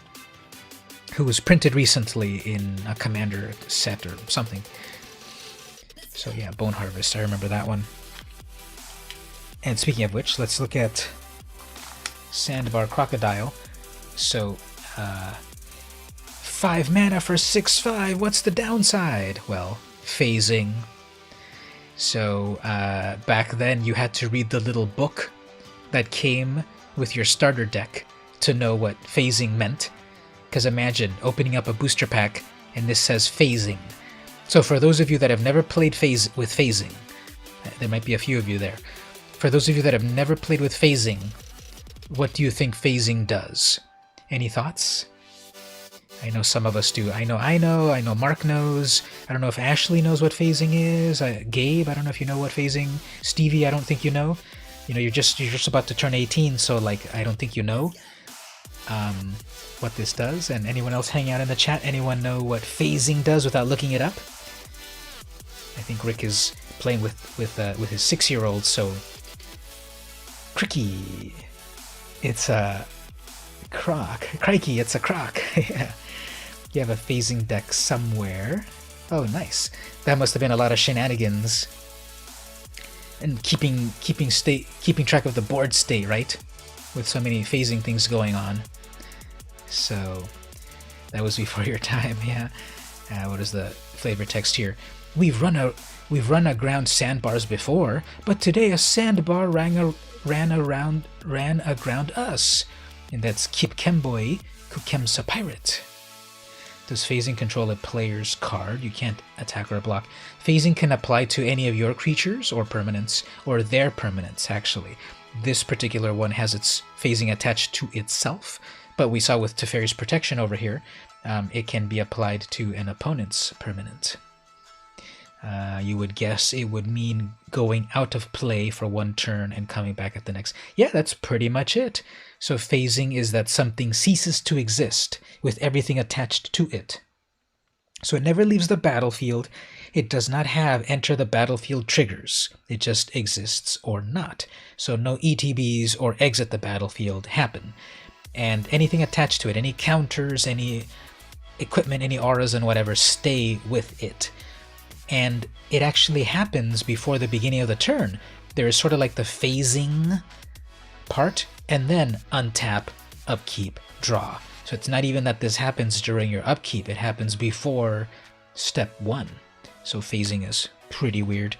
who was printed recently in a Commander set or something. So yeah, Bone Harvest, I remember that one. And speaking of which, let's look at Sandbar Crocodile. So, 5 mana for 6/5, what's the downside? Well, phasing. So, back then you had to read the little book that came with your starter deck to know what phasing meant. Because imagine opening up a booster pack and this says phasing. So for those of you that have never played with phasing, there might be a few of you there. For those of you that have never played with phasing, what do you think phasing does? Any thoughts? I know some of us do. I know Mark knows. I don't know if Ashley knows what phasing is. Gabe, I don't know if you know what phasing. Stevie, I don't think you know. You know, you're just about to turn 18, so like I don't think you know what this does. And anyone else hanging out in the chat, anyone know what phasing does without looking it up? I think Rick is playing with his 6-year-old, so Cricky, it's a croc. Crikey, it's a croc. Yeah. You have a phasing deck somewhere. Oh, nice. That must have been a lot of shenanigans. And keeping track of the board state, right? With so many phasing things going on. So that was before your time, yeah. What is the flavor text here? We've run aground sandbars before, but today a sandbar ran aground us. And that's Kip Kemboy Kukemsa Pirate. Does phasing control a player's card? You can't attack or block. Phasing can apply to any of your creatures or permanents, or their permanents, actually. This particular one has its phasing attached to itself, but we saw with Teferi's Protection over here, it can be applied to an opponent's permanent. You would guess it would mean going out of play for one turn and coming back at the next. Yeah, that's pretty much it. So phasing is that something ceases to exist with everything attached to it. So it never leaves the battlefield. It does not have enter the battlefield triggers. It just exists or not. So no ETBs or exit the battlefield happen. And anything attached to it, any counters, any equipment, any auras and whatever, stay with it. And it actually happens before the beginning of the turn. There is sort of like the phasing part, and then untap, upkeep, draw. So it's not even that this happens during your upkeep, it happens before step 1. So phasing is pretty weird.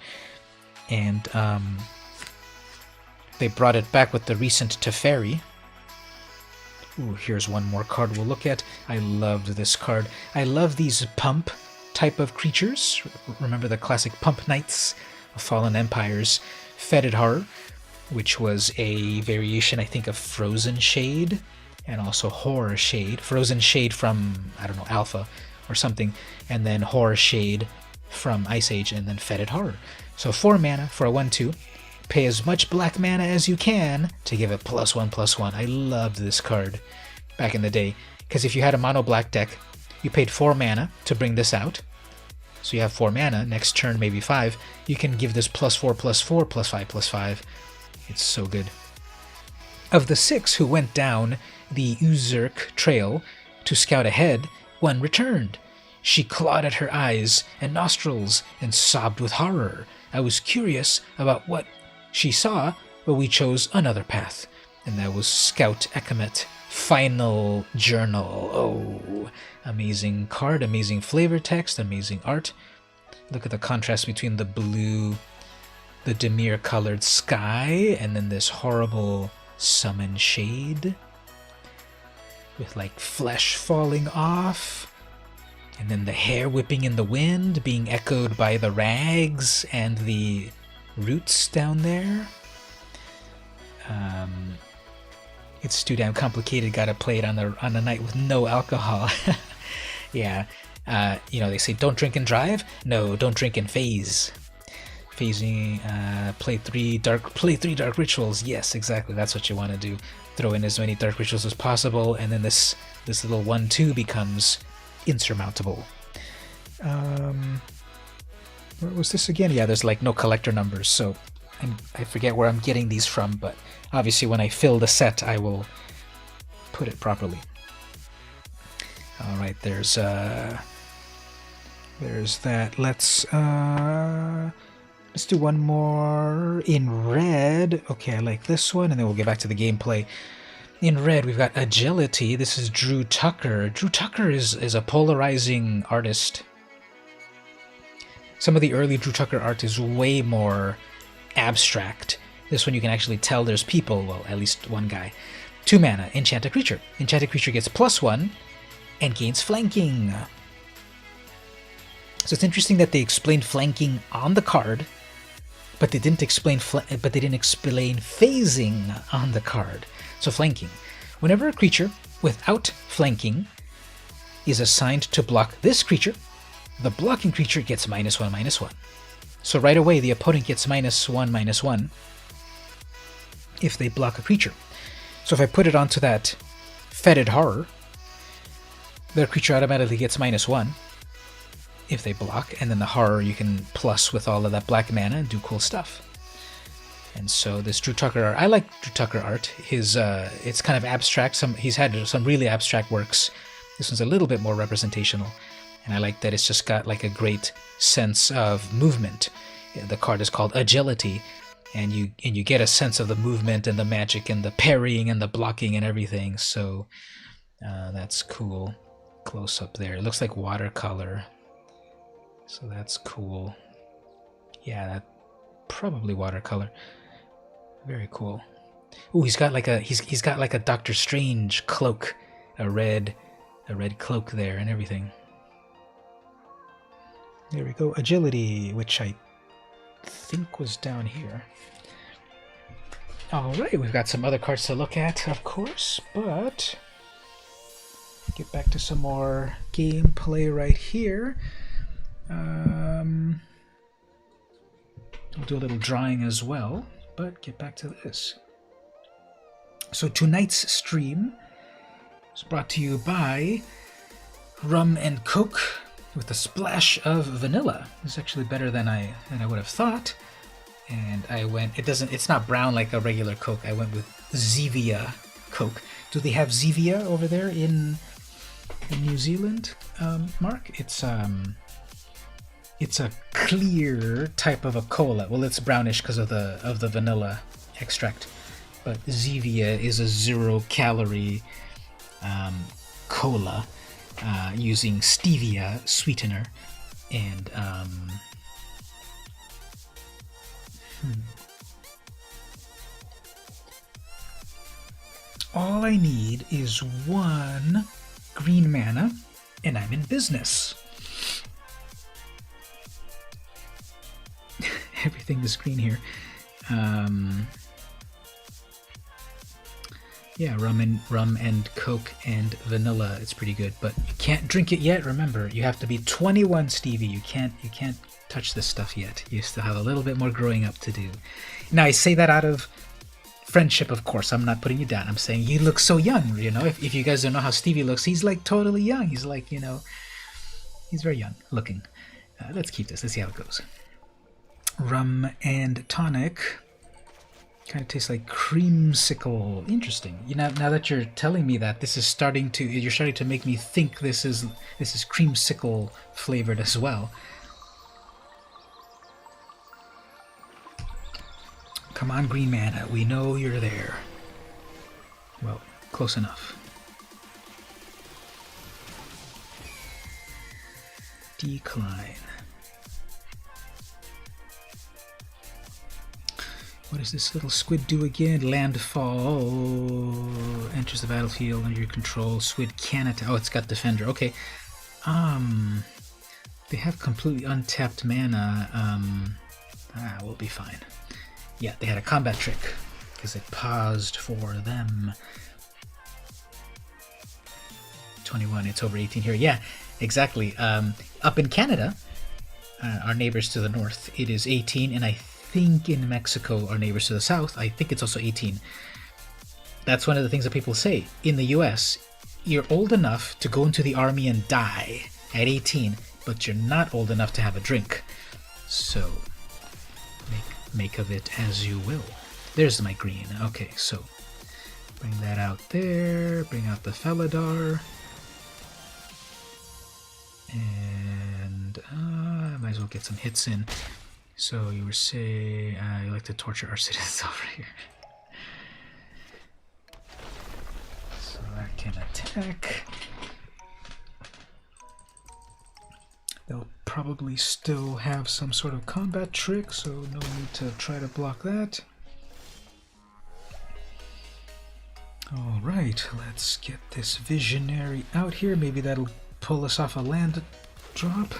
And they brought it back with the recent Teferi. Ooh, here's one more card we'll look at. I loved this card. I love these pump type of creatures. Remember the classic Pump Knights of Fallen Empires. Fetid Horror, which was a variation, I think, of Frozen Shade, and also Horror Shade. Frozen Shade from, I don't know, Alpha or something, and then Horror Shade from Ice Age, and then Fetid Horror. So 4 mana for a 1/2. Pay as much black mana as you can to give it +1/+1. I loved this card back in the day, because if you had a mono black deck, you paid 4 mana to bring this out. So you have 4 mana, next turn maybe 5. You can give this +4/+4, +5/+5. It's so good. Of the 6 who went down the Uzurk trail to scout ahead, 1 returned. She clawed at her eyes and nostrils and sobbed with horror. I was curious about what she saw, but we chose another path. And that was Scout Ekamet Final Journal. Oh, amazing card, amazing flavor text, amazing art. Look at the contrast between the blue, the Demir colored sky, and then this horrible summon shade with like flesh falling off, and then the hair whipping in the wind being echoed by the rags and the roots down there. It's too damn complicated. Gotta play it on a night with no alcohol. Yeah, they say don't drink and drive. No, don't drink and phase. Phasing, play 3 dark rituals. Yes, exactly. That's what you want to do. Throw in as many dark rituals as possible, and then this little 1/2 becomes insurmountable. What was this again? Yeah, there's like no collector numbers, so I forget where I'm getting these from, but obviously when I fill the set, I will put it properly. All right, there's that. Let's do one more in red. Okay, I like this one, and then we'll get back to the gameplay. In red, we've got Agility. This is Drew Tucker. Drew Tucker is a polarizing artist. Some of the early Drew Tucker art is way more abstract. This one you can actually tell there's people, well, at least one guy. 2 mana, Enchant a Creature. Enchant a Creature gets +1 and gains Flanking. So it's interesting that they explained flanking on the card, but they didn't explain phasing on the card. So flanking. Whenever a creature without flanking is assigned to block this creature, the blocking creature gets -1/-1. So right away the opponent gets -1/-1 if they block a creature. So if I put it onto that Fetid Horror, the creature automatically gets -1 if they block, and then the Horror you can plus with all of that black mana and do cool stuff. And so this Drew Tucker art, I like Drew Tucker art. His it's kind of abstract. He's had some really abstract works. This one's a little bit more representational, and I like that it's just got like a great sense of movement. The card is called Agility, and you get a sense of the movement and the magic and the parrying and the blocking and everything. So that's cool. Close up there. It looks like watercolor. So that's cool. Yeah, that probably watercolor. Very cool. Ooh, he's got like a Doctor Strange cloak, a red cloak there and everything. There we go. Agility, which I think was down here. All right, we've got some other cards to look at, of course, but get back to some more gameplay right here. I'll do a little drawing as well, but get back to this. So tonight's stream is brought to you by Rum and Coke with a splash of vanilla. It's actually better than I would have thought. And I went, it's not brown like a regular Coke. I went with Zevia Coke. Do they have Zevia over there in New Zealand, Mark? It's a clear type of a cola. Well, it's brownish because of the vanilla extract. But Zevia is a 0-calorie cola using stevia sweetener and all I need is 1 green mana and I'm in business. Everything is green here. Yeah, rum and Coke and vanilla. It's pretty good, but you can't drink it yet. Remember, you have to be 21, Stevie. You can't touch this stuff yet. You still have a little bit more growing up to do. Now, I say that out of friendship, of course. I'm not putting you down. I'm saying you look so young. You know, if you guys don't know how Stevie looks, he's like totally young. He's like, you know, he's very young looking. Let's keep this. Let's see how it goes. Rum and tonic. Kind of tastes like creamsicle. Interesting. You know, now that you're telling me that, you're starting to make me think this is creamsicle flavored as well. Come on, green mana. We know you're there. Well, close enough. Decline. What does this little squid do again? Landfall. Enters the battlefield under your control. Squid can attack. Oh, it's got Defender. Okay. They have completely untapped mana. We'll be fine. Yeah, they had a combat trick because it paused for them. 21. It's over 18 here. Yeah, exactly. Up in Canada, our neighbors to the north, it is 18, and I think in Mexico, our neighbors to the south, I think it's also 18. That's one of the things that people say. In the US, you're old enough to go into the army and die at 18, but you're not old enough to have a drink. So, make of it as you will. There's my green. Okay, so bring that out there. Bring out the Felidar. And might as well get some hits in. So you were saying you like to torture our citizens over here. So that can attack. They'll probably still have some sort of combat trick, so no need to try to block that. Alright, let's get this visionary out here. Maybe that'll pull us off a land drop.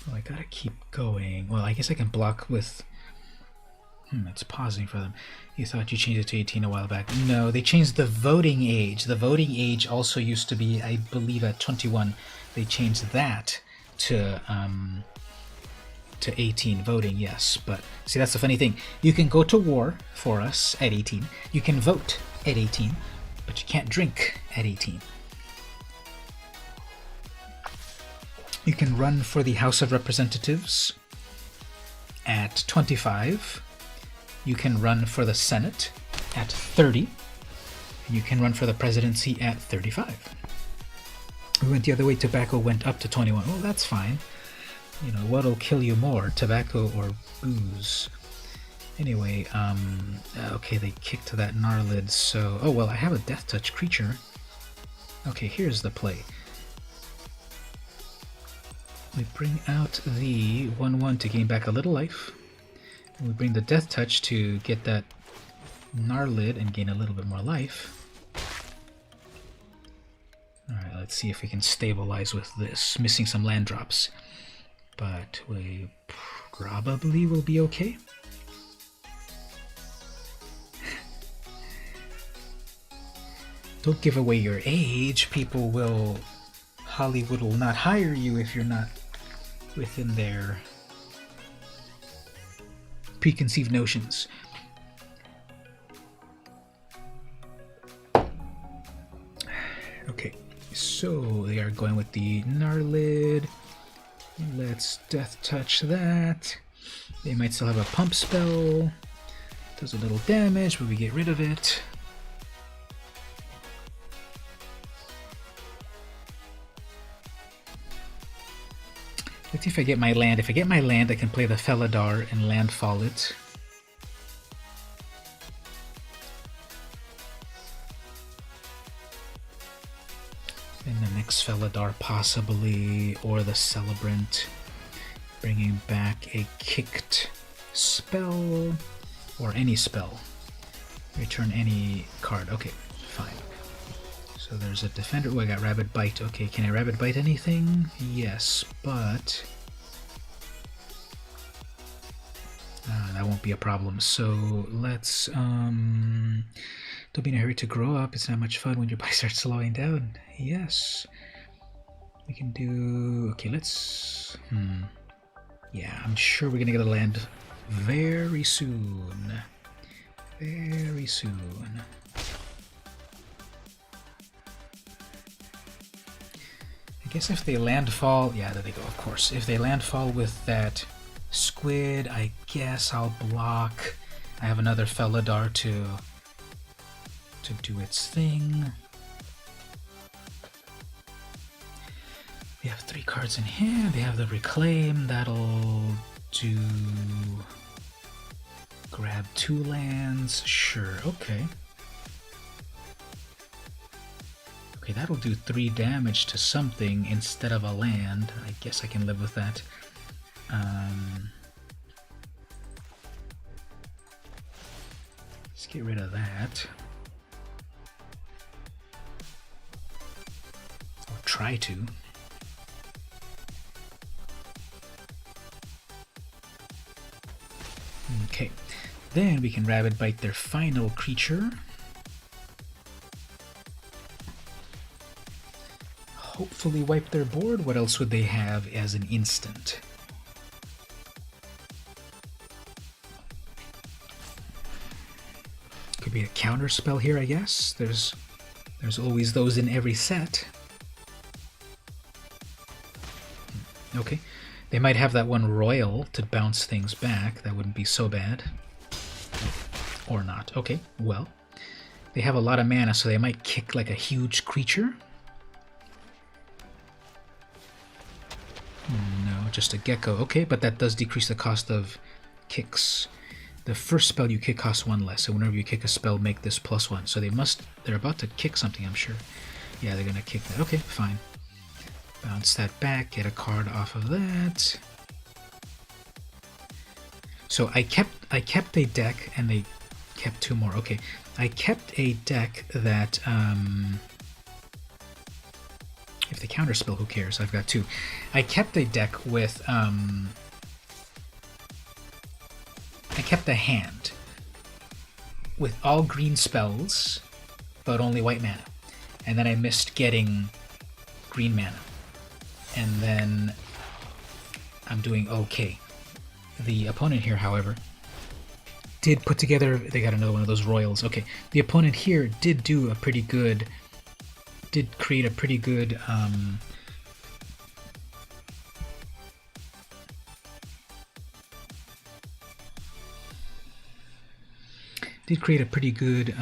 Well, I gotta keep going. Well, I guess I can block with... it's pausing for them. You thought you changed it to 18 a while back. No, they changed the voting age. The voting age also used to be, I believe, at 21. They changed that to 18 voting, yes. But, see, that's the funny thing. You can go to war for us at 18. You can vote at 18, but you can't drink at 18. You can run for the House of Representatives at 25. You can run for the Senate at 30. And you can run for the presidency at 35. We went the other way. Tobacco went up to 21. Well, that's fine. You know, what'll kill you more, tobacco or booze? Anyway, okay, they kicked to that Gnarlid, so... Oh, well, I have a Death Touch creature. Okay, here's the play. We bring out the 1/1 to gain back a little life. And we bring the Death Touch to get that Gnarlid and gain a little bit more life. Alright, let's see if we can stabilize with this. Missing some land drops. But we probably will be okay. Don't give away your age. People will... Hollywood will not hire you if you're not within their preconceived notions. Okay, so they are going with the Gnarlid. Let's Death Touch that. They might still have a pump spell. Does a little damage, but we get rid of it. Let's see if I get my land. If I get my land, I can play the Felidar and landfall it. And the next Felidar possibly, or the Celebrant. Bringing back a kicked spell, or any spell. Return any card. Okay, fine. So there's a Defender. Oh, I got Rabid Bite. Okay, can I Rabid Bite anything? Yes, but... that won't be a problem. So let's... don't be in a hurry to grow up. It's not much fun when your body starts slowing down. Yes. We can do... Okay, let's... Yeah, I'm sure we're going to get a land very soon. Very soon. I guess if they landfall... Yeah, there they go, of course. If they landfall with that squid, I guess I'll block. I have another Felidar to do its thing. They have 3 cards in hand. They have the Reclaim. That'll do... Grab 2 lands. Sure, okay. Okay, that'll do 3 damage to something instead of a land. I guess I can live with that. Let's get rid of that. Or try to. Okay, then we can Rabid Bite their final creature. Hopefully wipe their board. What else would they have as an instant? Could be a counter spell here, I guess. There's always those in every set. Okay. They might have that one Royal to bounce things back. That wouldn't be so bad. Or not. Okay, well. They have a lot of mana, so they might kick like a huge creature. No, just a gecko. Okay, but that does decrease the cost of kicks. The first spell you kick costs 1 less, so whenever you kick a spell, make this +1. So they're about to kick something, I'm sure. Yeah, they're gonna kick that. Okay, fine. Bounce that back, get a card off of that. So I kept a deck, and they kept 2 more. Okay, I kept a deck that if they counterspell, who cares? I've got 2. I kept a deck with I kept a hand with all green spells, but only white mana, and then I missed getting green mana. And then I'm doing okay. The opponent here, however, did put together... They got another one of those Royals. Okay, the opponent here did do a pretty good... Did create a pretty good... did create a pretty good...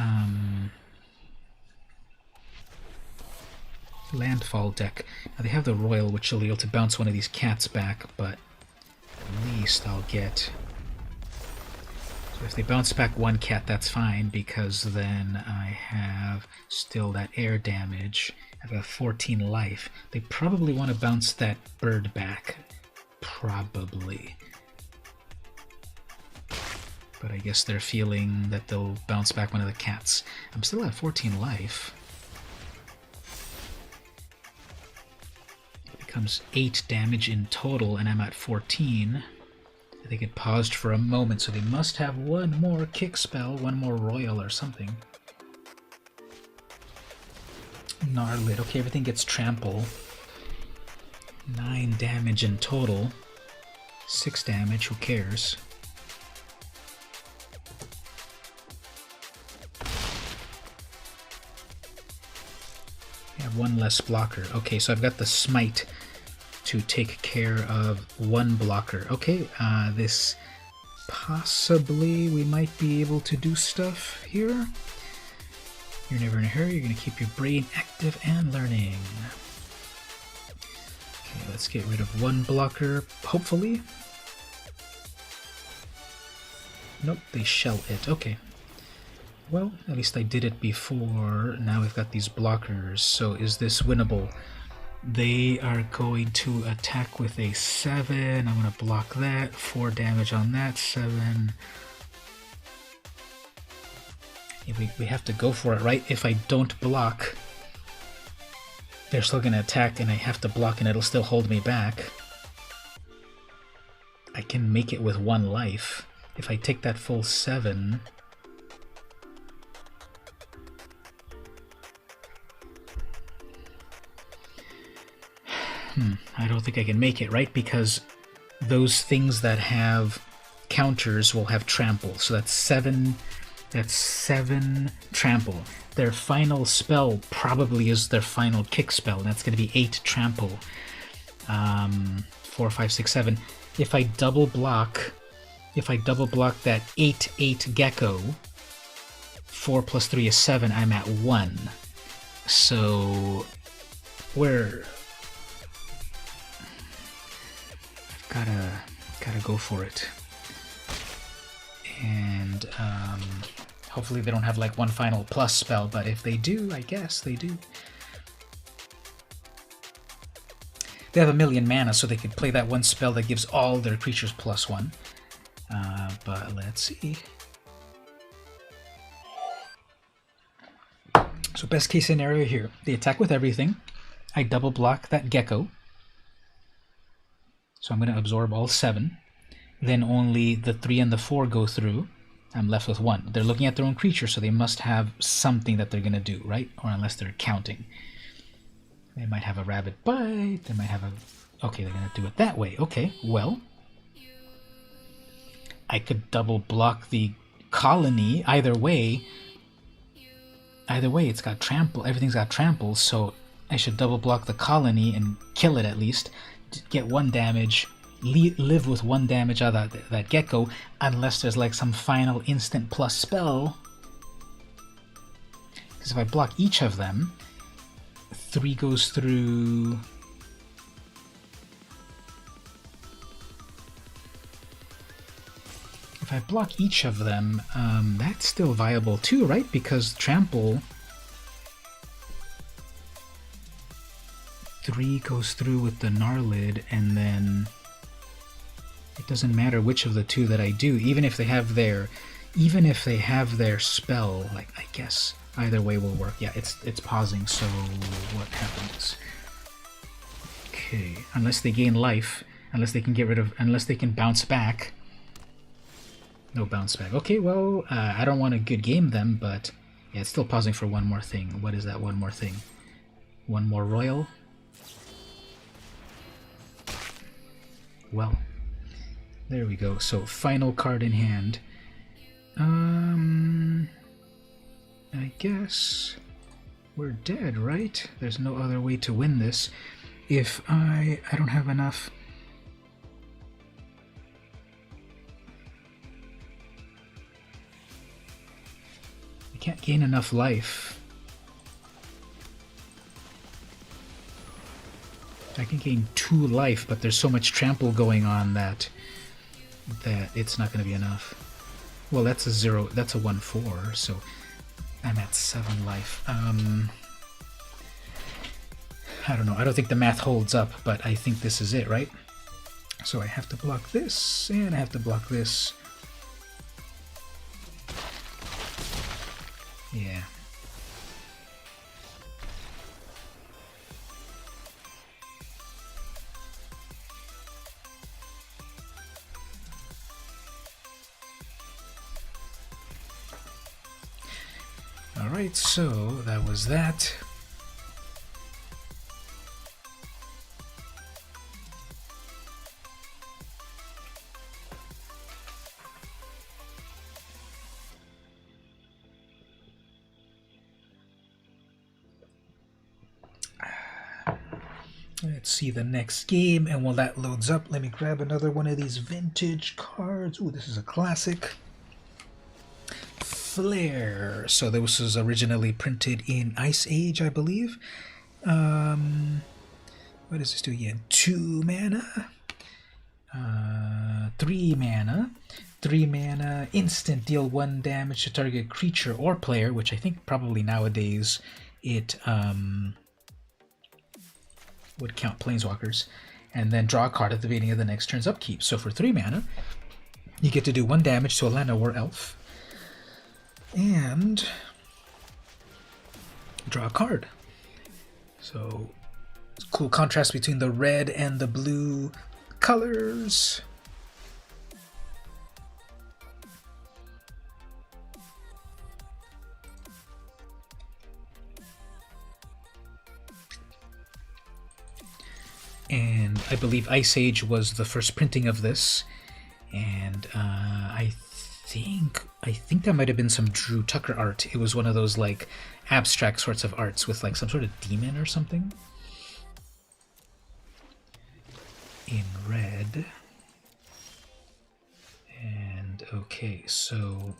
landfall deck. Now they have the Royal, which will be able to bounce one of these cats back, but at least I'll get... So If they bounce back one cat, that's fine, because then I have still that air damage. I've got 14 life. They probably want to bounce that bird back. Probably. But I guess they're feeling that they'll bounce back one of the cats. I'm still at 14 life. It becomes 8 damage in total, and I'm at 14. I think it paused for a moment, so they must have one more kick spell, one more royal or something. Gnarlid. Okay, everything gets trample. 9 damage in total. 6 damage, who cares? I have one less blocker. Okay, so I've got the smite to take care of one blocker. Okay, this possibly we might be able to do stuff here. You're never in a hurry. You're going to keep your brain active and learning. Okay, let's get rid of one blocker, hopefully. Nope, they shell it. Okay. Well, at least I did it before. Now we've got these blockers. So is this winnable? They are going to attack with a 7. I'm going to block that. 4 damage on that. 7. Yeah, we have to go for it, right? If I don't block, they're still going to attack, and I have to block, and it'll still hold me back. I can make it with 1 life. If I take that full 7... I don't think I can make it, right? Because those things that have counters will have trample. So that's 7 trample. Their final spell probably is their final kick spell, and that's going to be 8 trample. 4, 5, 6, 7. If I double block that 8 gecko, 4 plus 3 is 7, I'm at 1. So we're gotta go for it. And hopefully they don't have like one final plus spell, but if they do, I guess they do. They have 1,000,000 mana, so they could play that one spell that gives all their creatures +1. But let's see. So best case scenario here, they attack with everything. I double block that gecko. So I'm going to absorb all 7. Then only the 3 and the 4 go through. I'm left with 1. They're looking at their own creature, so they must have something that they're going to do, right? Or unless they're counting. They might have a rabbit bite. They might have a... Okay, they're going to do it that way. Okay, well... I could double block the colony. Either way, it's got trample. Everything's got trample, so I should double block the colony and kill it at least. Get 1 damage, live with 1 damage out of that gecko, unless there's like some final instant plus spell. Because if I block each of them, 3 goes through... If I block each of them, that's still viable too, right? Because trample... 3 goes through with the Gnarlid, and then it doesn't matter which of the 2 that I do, even if they have their spell, like, I guess either way will work. Yeah, it's pausing, so what happens? Okay, unless they gain life, unless they can bounce back. No bounce back. Okay, well, I don't want to good game them, but yeah, it's still pausing for one more thing. What is that one more thing? One more royal? Well, there we go. So, final card in hand. I guess we're dead, right? There's no other way to win this. If I don't have enough... I can't gain enough life. I can gain 2 life, but there's so much trample going on that it's not going to be enough. Well, that's a 0. That's a 1/4. So I'm at 7 life. I don't know. I don't think the math holds up, but I think this is it, right? So I have to block this, and I have to block this. Yeah. Alright, so that was that. Let's see the next game, and while that loads up, let me grab another one of these vintage cards. Ooh, this is a classic. Flare. So this was originally printed in Ice Age, I believe. What does this do again? 2 mana. 3 mana. 3 mana, instant, deal 1 damage to target creature or player, which I think probably nowadays it would count planeswalkers, and then draw a card at the beginning of the next turn's upkeep. So for 3 mana, you get to do 1 damage to a land or elf, and draw a card. So cool contrast between the red and the blue colors. And I believe Ice Age was the first printing of this, and I think that might have been some Drew Tucker art. It was one of those like abstract sorts of arts with like some sort of demon or something in red. And okay, so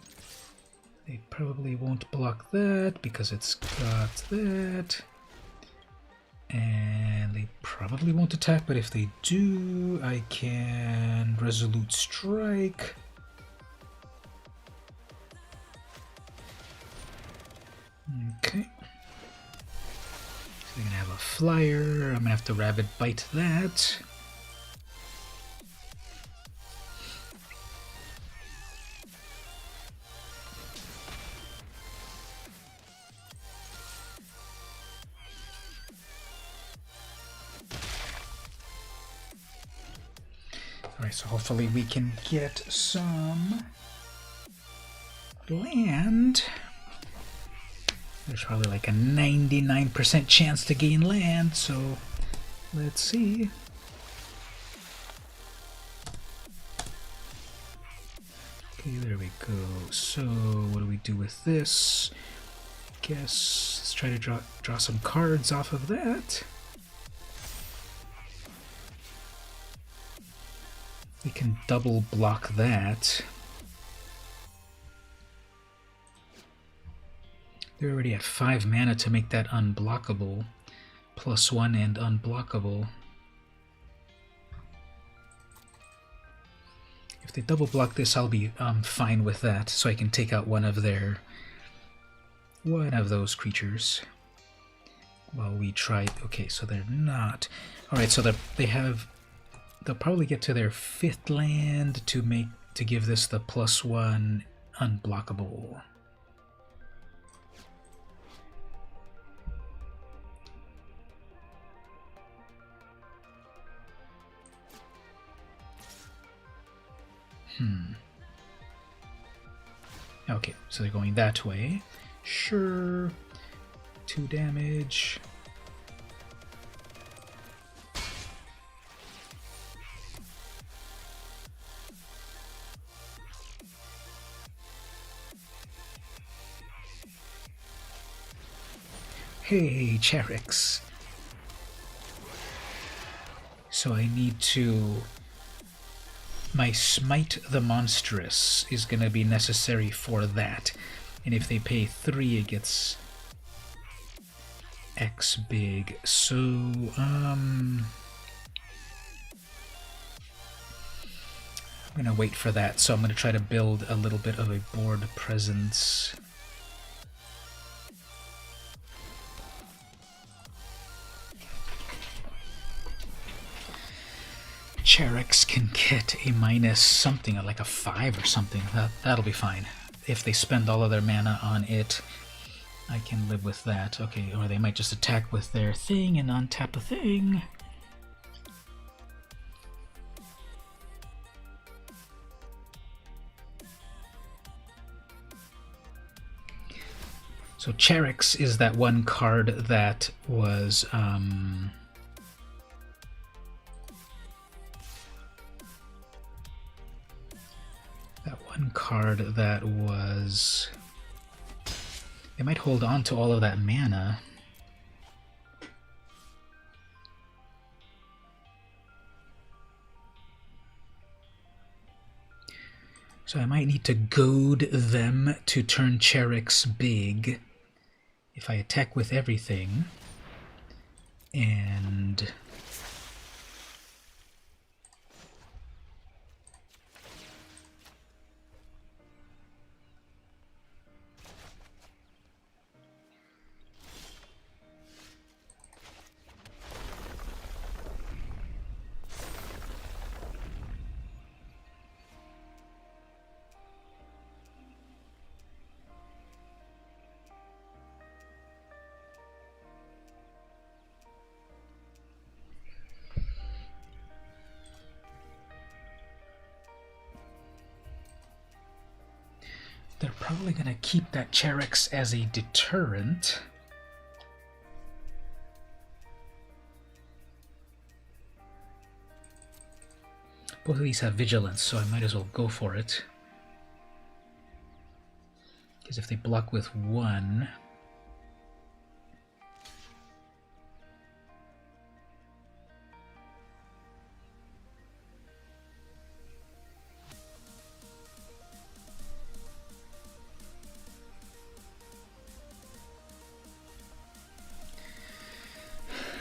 they probably won't block that because it's got that. And they probably won't attack, but if they do, I can Resolute Strike. Okay. So they're gonna have a flyer. I'm gonna have to Rabid Bite that. Alright, so hopefully we can get some land. There's probably like a 99% chance to gain land, so let's see. Okay, there we go. So what do we do with this? Guess let's try to draw some cards off of that. We can double block that. They already have 5 mana to make that unblockable. +1 and unblockable. If they double block this, I'll be fine with that, so I can take out one of those creatures. While we try. Okay, so they're not. All right, so they'll probably get to their 5th land to give this the +1 unblockable. Okay, so they're going that way. Sure. 2 damage. Hey, Charix. So I need to... My Smite the Monstrous is going to be necessary for that. And if they pay 3, it gets X big. So, I'm going to wait for that, so I'm going to try to build a little bit of a board presence. Charax can get a minus something, like a 5 or something. That'll be fine. If they spend all of their mana on it, I can live with that. Okay, or they might just attack with their thing and untap a thing. So Charax is that one card that was they might hold on to all of that mana. So I might need to goad them to turn Charax big if I attack with everything. And they're probably going to keep that Charax as a deterrent. Both of these have vigilance, so I might as well go for it. Because if they block with one...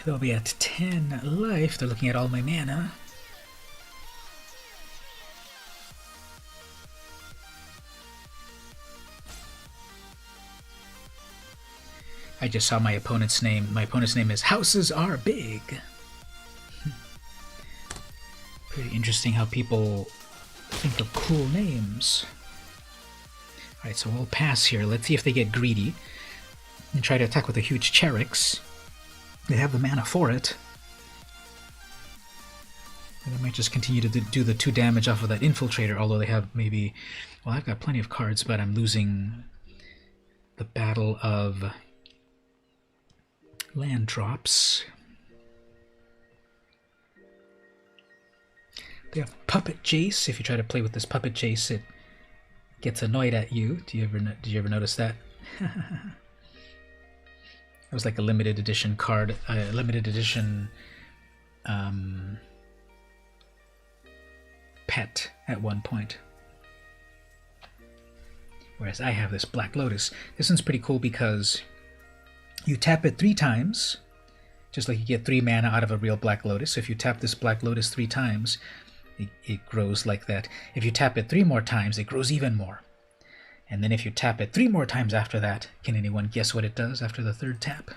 they'll be at 10 life. They're looking at all my mana. I just saw my opponent's name. My opponent's name is Houses Are Big. Pretty interesting how people think of cool names. Alright, so we'll pass here. Let's see if they get greedy and try to attack with a huge Charax. They have the mana for it. And they might just continue to do the 2 damage off of that Infiltrator, although they have maybe... Well, I've got plenty of cards, but I'm losing the Battle of Land Drops. They have Puppet Jace. If you try to play with this Puppet Jace, it gets annoyed at you. Did you ever notice that? It was like a limited edition card, limited edition pet at one point. Whereas I have this Black Lotus. This one's pretty cool because you tap it 3 times, just like you get 3 mana out of a real Black Lotus. So if you tap this Black Lotus 3 times, it grows like that. If you tap it 3 more times, it grows even more. And then if you tap it 3 more times after that, can anyone guess what it does after the 3rd tap?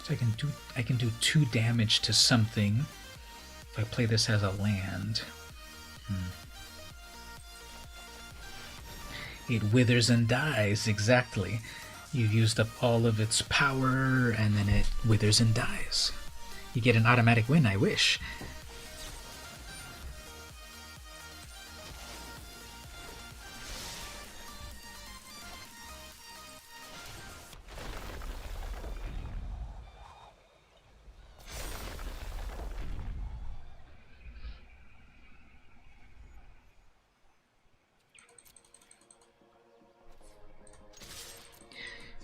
So I can do 2 damage to something if I play this as a land. It withers and dies, exactly. You've used up all of its power, and then it withers and dies. You get an automatic win, I wish.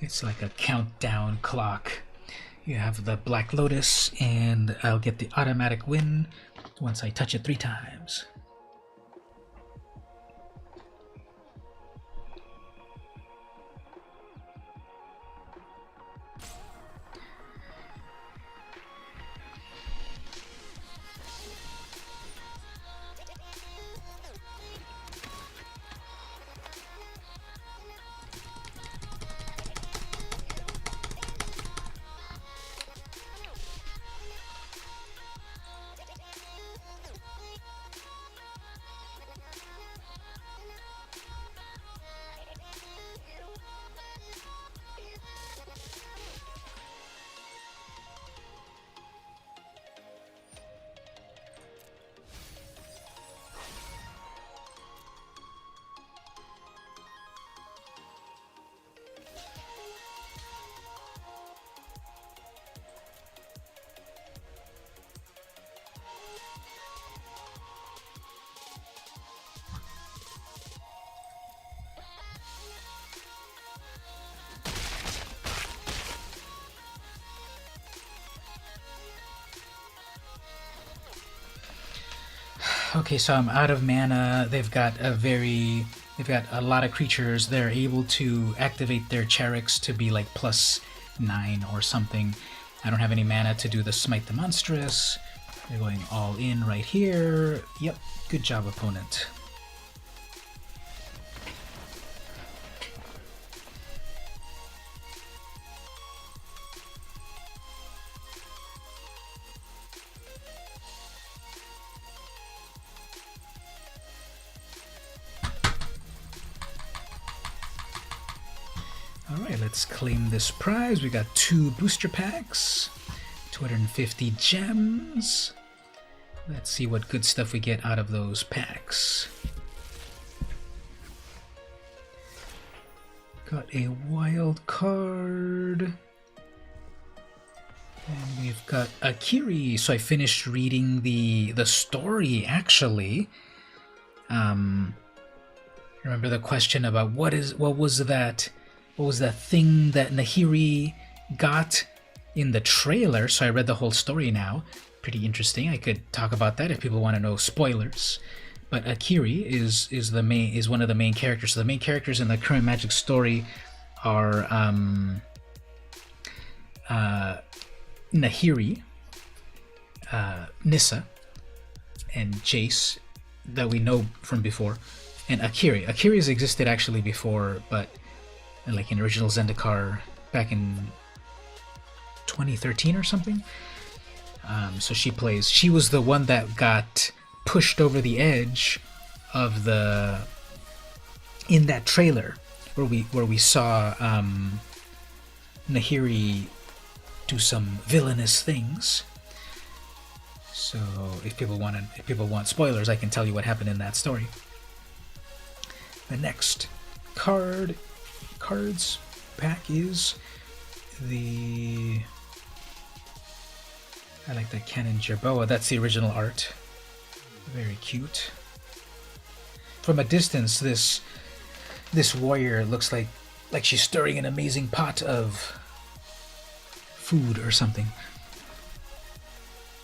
It's like a countdown clock. You have the Black Lotus, and I'll get the automatic win once I touch it 3 times. Okay, so I'm out of mana. They've got a lot of creatures. They're able to activate their Cheriks to be like +9 or something. I don't have any mana to do the Smite the Monstrous. They're going all in right here. Yep, good job, opponent. Alright, let's claim this prize. We got 2 booster packs, 250 gems. Let's see what good stuff we get out of those packs. Got a wild card. And we've got Akiri. So I finished reading the story, actually. Remember the question about what was that thing that Nahiri got in the trailer? So I read the whole story now. Pretty interesting. I could talk about that if people want to know spoilers. But Akiri is one of the main characters. So the main characters in the current Magic story are Nahiri, Nissa, and Jace that we know from before, and Akiri. Akiri has existed actually before, but like in original Zendikar back in 2013 or something. So she was the one that got pushed over the edge of in that trailer where we saw Nahiri do some villainous things. So if people want spoilers, I can tell you what happened in that story. The next cards pack is I like that Cannon Jerboa. That's the original art. Very cute. From a distance, this warrior looks like she's stirring an amazing pot of food or something.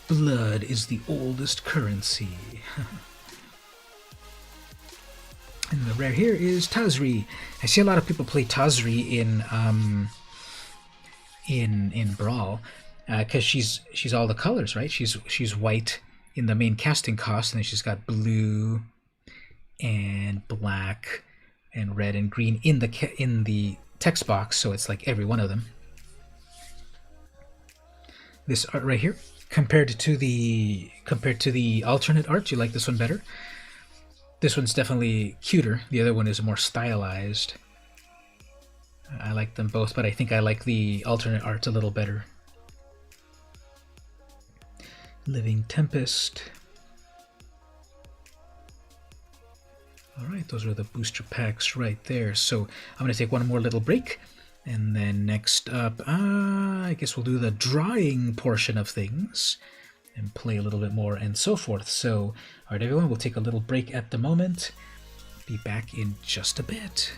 Blood is the oldest currency. And the rare here is Tazri. I see a lot of people play Tazri in Brawl, because she's all the colors, right? She's white in the main casting cost, and then she's got blue and black and red and green in the text box, so it's like every one of them. This art right here, compared to the alternate art, do you like this one better? This one's definitely cuter. The other one is more stylized. I like them both, but I think I like the alternate art a little better. Living Tempest. Alright, those are the booster packs right there. So I'm going to take one more little break. And then next up, I guess we'll do the drawing portion of things and play a little bit more and so forth. So, alright everyone, we'll take a little break at the moment. Be back in just a bit.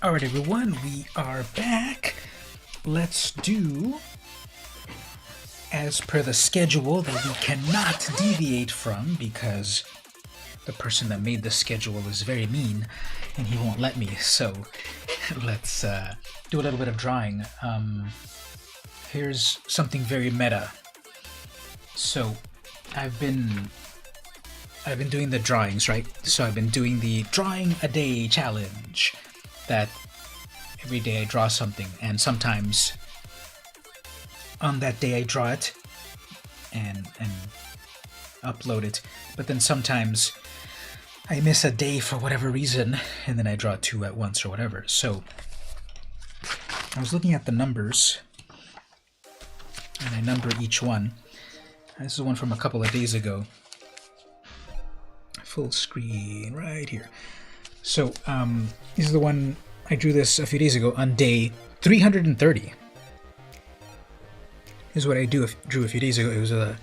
Alright everyone, we are back. Let's do, as per the schedule that we cannot deviate from because the person that made the schedule is very mean and he won't let me. So let's do a little bit of drawing. Here's something very meta. So I've been doing the drawings, right? So I've been doing the drawing a day challenge. That every day I draw something, and sometimes on that day I draw it and upload it, but then sometimes I miss a day for whatever reason, and then I draw two at once or whatever. So I was looking at the numbers, and I number each one. This is one from a couple of days ago. Full screen right here. So this is the one I drew this a few days ago on day 330. Is what I drew a few days ago. It was a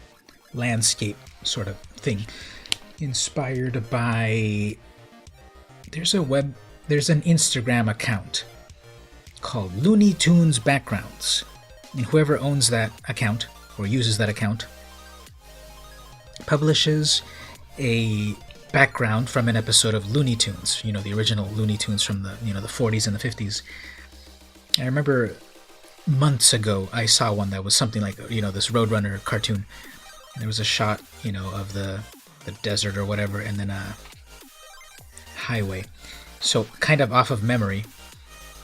landscape sort of thing, inspired by. There's an Instagram account called Looney Tunes Backgrounds, and whoever owns that account or uses that account publishes a background from an episode of Looney Tunes, you know, the original Looney Tunes from the, the 40s and the 50s. I remember months ago I saw one that was something like, this Roadrunner cartoon. And there was a shot, of the desert or whatever, and then a highway. So kind of off of memory,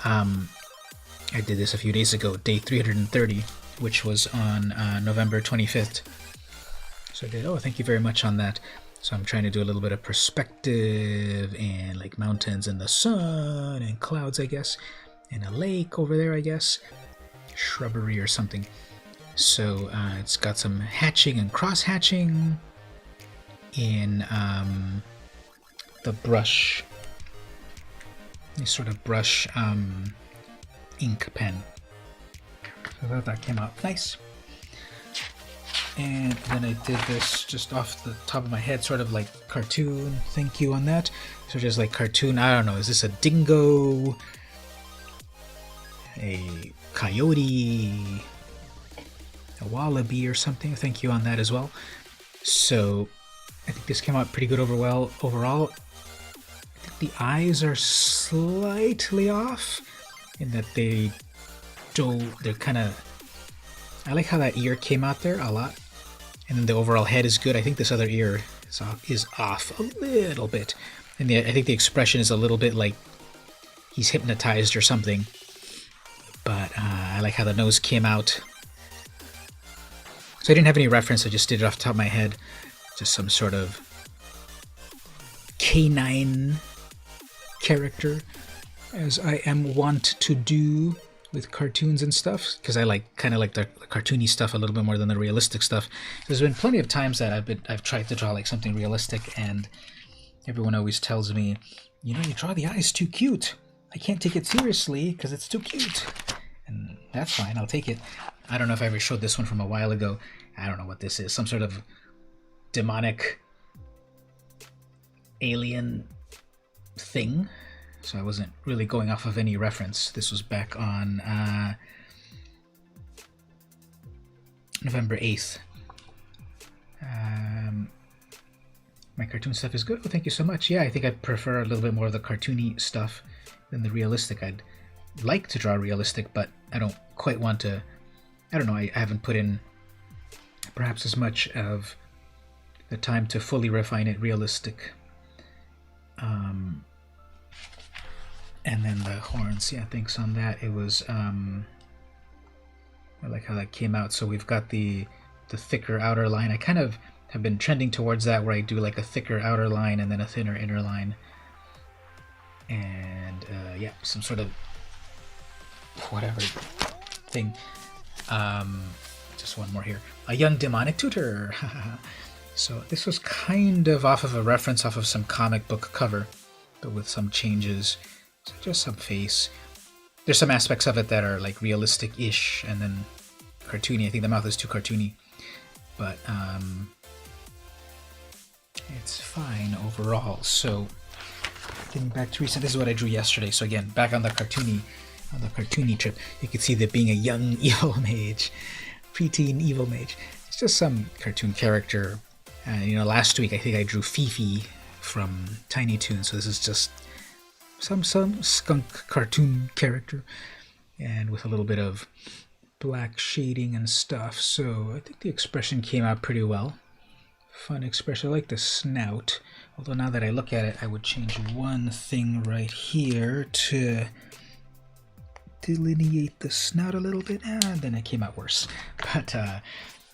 I did this a few days ago, day 330, which was on November 25th. So I did, thank you very much on that. So I'm trying to do a little bit of perspective and like mountains and the sun and clouds, I guess, and a lake over there, I guess, shrubbery or something. So it's got some hatching and cross-hatching in the brush, this sort of brush ink pen. So I thought that came out nice. And then I did this just off the top of my head, sort of like cartoon. Thank you on that. So just like cartoon, I don't know, is this a dingo? A coyote? A wallaby or something? Thank you on that as well. So I think this came out pretty good overall. I think the eyes are slightly off in that they're kind of... I like how that ear came out there a lot. And then the overall head is good. I think this other ear is off a little bit. And I think the expression is a little bit like he's hypnotized or something. But I like how the nose came out. So I didn't have any reference. I just did it off the top of my head. Just some sort of canine character, as I am wont to do with cartoons and stuff, because I kind of like the cartoony stuff a little bit more than the realistic stuff. There's been plenty of times that I've tried to draw like something realistic, and everyone always tells me, you draw the eyes too cute. I can't take it seriously because it's too cute. And that's fine, I'll take it. I don't know if I ever showed this one from a while ago. I don't know what this is. Some sort of demonic alien thing. So I wasn't really going off of any reference. This was back on November 8th. My cartoon stuff is good. Oh, thank you so much. Yeah, I think I prefer a little bit more of the cartoony stuff than the realistic. I'd like to draw realistic, but I don't quite want to... I don't know, I haven't put in perhaps as much of the time to fully refine it realistic. And then the horns, yeah, thanks on that. It was, I like how that came out. So we've got the thicker outer line. I kind of have been trending towards that, where I do like a thicker outer line and then a thinner inner line. And, yeah, some sort of whatever thing. Just one more here. A young demonic tutor. So this was kind of off of a reference off of some comic book cover, but with some changes. So just some face. There's some aspects of it that are like realistic-ish, and then cartoony. I think the mouth is too cartoony, but it's fine overall. So Getting back to recent. This is what I drew yesterday. So again, back on the cartoony trip, you can see that being a young evil mage, preteen evil mage. It's just some cartoon character. Last week I think I drew Fifi from Tiny Toons. So this is just some skunk cartoon character, and with a little bit of black shading and stuff. So I think the expression came out pretty well. Fun expression. I like the snout. Although now that I look at it, I would change one thing right here to delineate the snout a little bit, and then it came out worse. But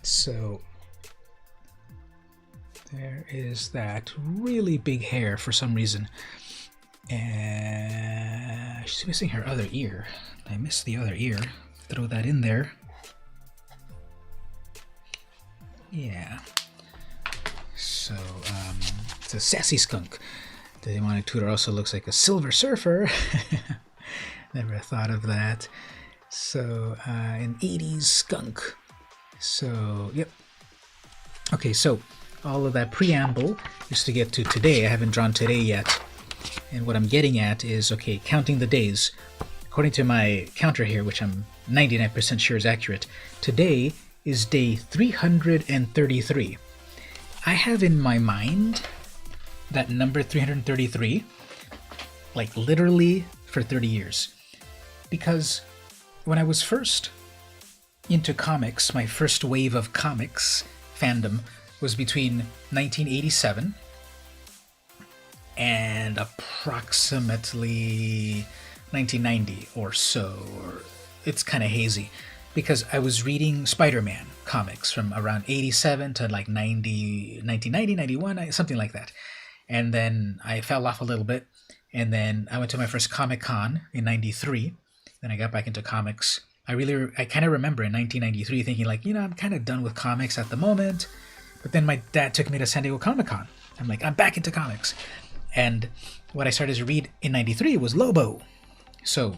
so there is that really big hair for some reason. And she's missing her other ear. I missed the other ear. Throw that in there. Yeah. So, it's a sassy skunk. The demonic tutor also looks like a silver surfer. Never thought of that. So, an 80s skunk. So, yep. Okay, so all of that preamble is to get to today. I haven't drawn today yet. And what I'm getting at is, okay, counting the days. According to my counter here, which I'm 99% sure is accurate, today is day 333. I have in my mind that number 333, like literally for 30 years. Because when I was first into comics, my first wave of comics fandom was between 1987 and approximately 1990 or so. Or it's kind of hazy. Because I was reading Spider-Man comics from around 87 to like 1990, 91, something like that. And then I fell off a little bit. And then I went to my first Comic-Con in 93. Then I got back into comics. I kind of remember in 1993 thinking like, I'm kind of done with comics at the moment. But then my dad took me to San Diego Comic-Con. I'm like, I'm back into comics. And what I started to read in 93 was Lobo. So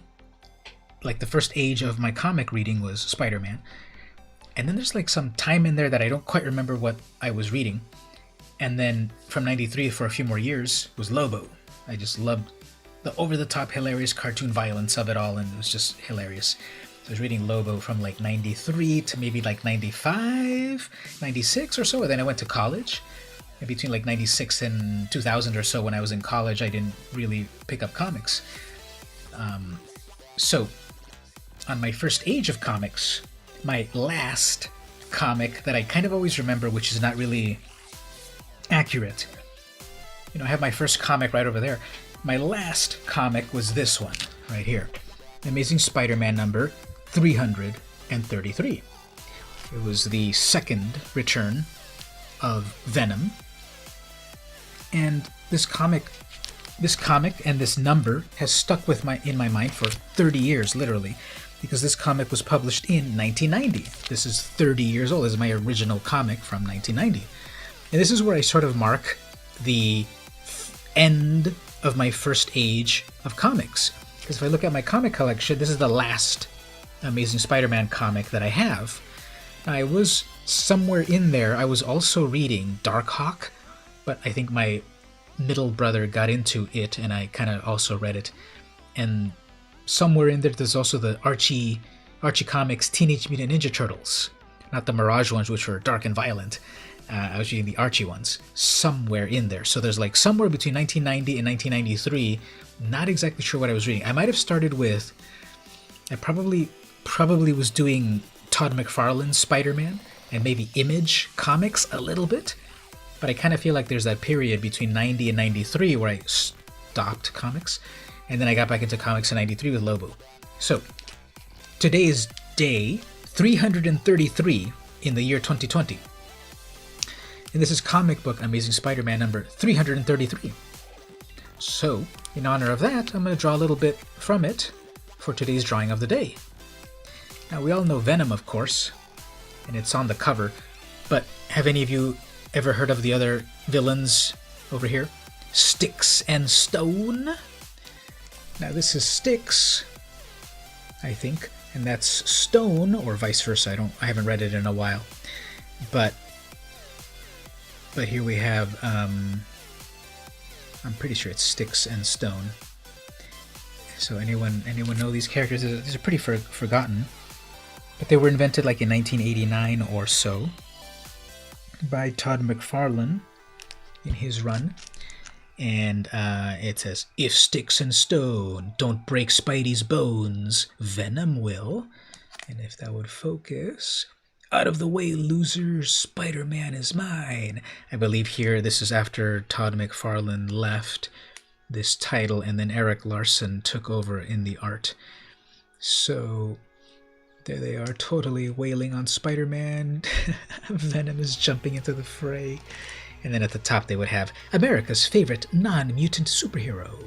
like the first age of my comic reading was Spider-Man. And then there's like some time in there that I don't quite remember what I was reading. And then from 93 for a few more years was Lobo. I just loved the over-the-top hilarious cartoon violence of it all, and it was just hilarious. So I was reading Lobo from like 93 to maybe like 95, 96 or so, and then I went to college. And between like 96 and 2000 or so, when I was in college, I didn't really pick up comics. So on my first age of comics, my last comic that I kind of always remember, which is not really accurate. I have my first comic right over there. My last comic was this one right here. Amazing Spider-Man number 333. It was the second return of Venom. And this comic and this number has stuck in my mind for 30 years, literally. Because this comic was published in 1990. This is 30 years old. This is my original comic from 1990. And this is where I sort of mark the end of my first age of comics. Because if I look at my comic collection, this is the last Amazing Spider-Man comic that I have. I was somewhere in there. I was also reading Darkhawk, but I think my middle brother got into it, and I kind of also read it. And somewhere in there, there's also the Archie Comics Teenage Mutant Ninja Turtles. Not the Mirage ones, which were dark and violent. I was reading the Archie ones. Somewhere in there. So there's like somewhere between 1990 and 1993. Not exactly sure what I was reading. I might have started with... I probably was doing Todd McFarlane's Spider-Man and maybe Image Comics a little bit. But I kind of feel like there's that period between 90 and 93 where I stopped comics. And then I got back into comics in 93 with Lobo. So, today is day 333 in the year 2020. And this is comic book Amazing Spider-Man number 333. So, in honor of that, I'm going to draw a little bit from it for today's drawing of the day. Now, we all know Venom, of course, and it's on the cover. But have any of you ever heard of the other villains over here? Sticks and Stone? Now this is Sticks, I think, and that's Stone, or vice versa. I haven't read it in a while, but here we have I'm pretty sure it's Sticks and Stone. So anyone know these characters? These are pretty forgotten, but they were invented like in 1989 or so by Todd McFarlane in his run. And it says, if Sticks and Stone don't break Spidey's bones, Venom will. And if that would focus, out of the way, losers, Spider-Man is mine. I believe here this is after Todd McFarlane left this title, and then Eric Larson took over in the art. So there they are, totally wailing on Spider-Man. Venom is jumping into the fray. And then at the top they would have America's favorite non-mutant superhero.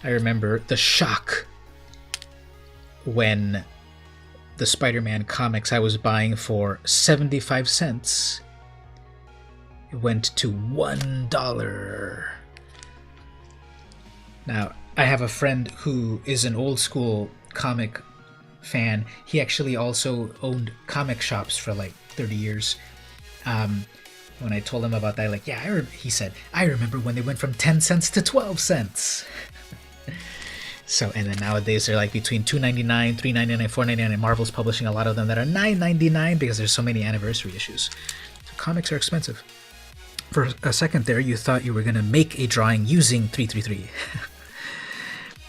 I remember the shock when the Spider-Man comics I was buying for 75 cents went to $1. Now, I have a friend who is an old school comic fan. He actually also owned comic shops for like 30 years. When I told him about that, like, yeah, he said, I remember when they went from 10 cents to 12 cents. So, and then nowadays they're like between $2.99, $3.99, $4.99, and Marvel's publishing a lot of them that are $9.99 because there's so many anniversary issues. So comics are expensive. For a second there, you thought you were going to make a drawing using 333.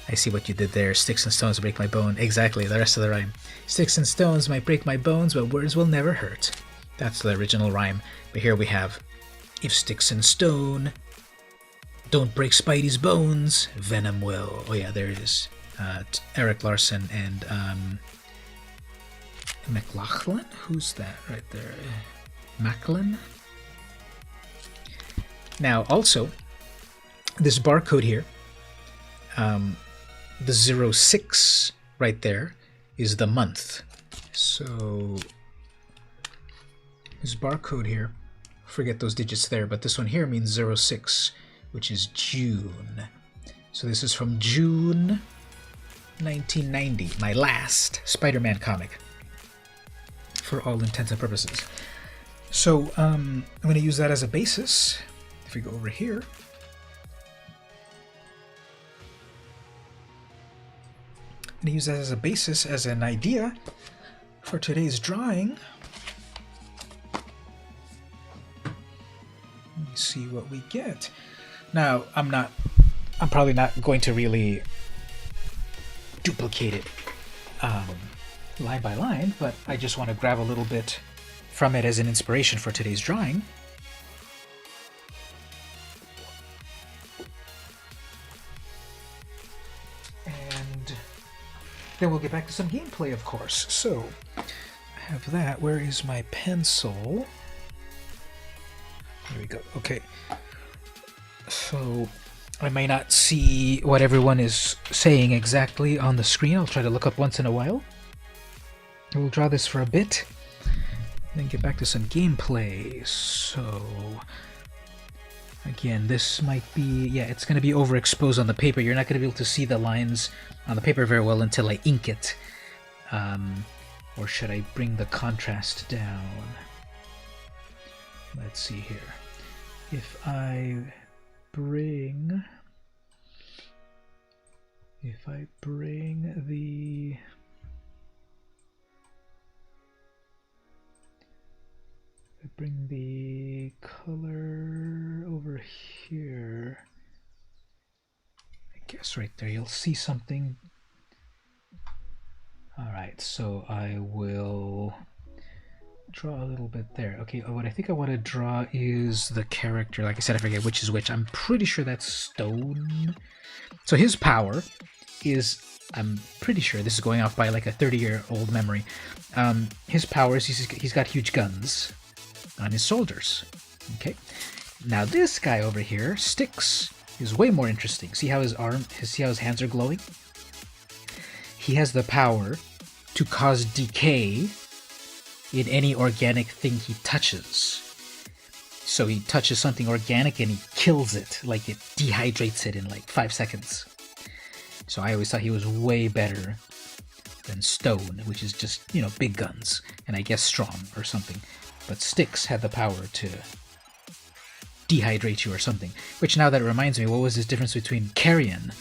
I see what you did there. Sticks and stones break my bone. Exactly, the rest of the rhyme. Sticks and stones might break my bones, but words will never hurt. That's the original rhyme. But here we have, if Sticks and Stone don't break Spidey's bones, Venom will. Oh yeah, there it is. Eric Larson and McLaughlin? Who's that right there? Macklin? Now, also, this barcode here, the 06 right there is the month. So this barcode here, forget those digits there, but this one here means 06, which is June. So this is from June 1990, my last Spider-Man comic, for all intents and purposes. So I'm going to use that as a basis. If we go over here, I'm going to use that as a basis, as an idea for today's drawing. Let me see what we get. Now, I'm probably not going to really duplicate it line by line, but I just want to grab a little bit from it as an inspiration for today's drawing. And then we'll get back to some gameplay, of course. So, I have that. Where is my pencil? Here we go. Okay. So, I may not see what everyone is saying exactly on the screen. I'll try to look up once in a while. We'll draw this for a bit, then get back to some gameplay. So, again, this might be, yeah, it's going to be overexposed on the paper. You're not going to be able to see the lines on the paper very well until I ink it. Or should I bring the contrast down? Let's see here. If I bring the color over here, I guess right there, you'll see something. Alright, so I will draw a little bit there. Okay, what I think I want to draw is the character. Like I said, I forget which is which. I'm pretty sure that's Stone. So his power is, I'm pretty sure, this is going off by like a 30-year-old memory. His power is he's got huge guns on his shoulders. Okay. Now this guy over here, Sticks, is way more interesting. See how see how his hands are glowing? He has the power to cause decay in any organic thing he touches. So he touches something organic and he kills it, like it dehydrates it in like 5 seconds. So I always thought he was way better than Stone, which is just, you know, big guns, and I guess strong or something. But Sticks had the power to dehydrate you or something. Which, now that reminds me, what was his difference between Carrion?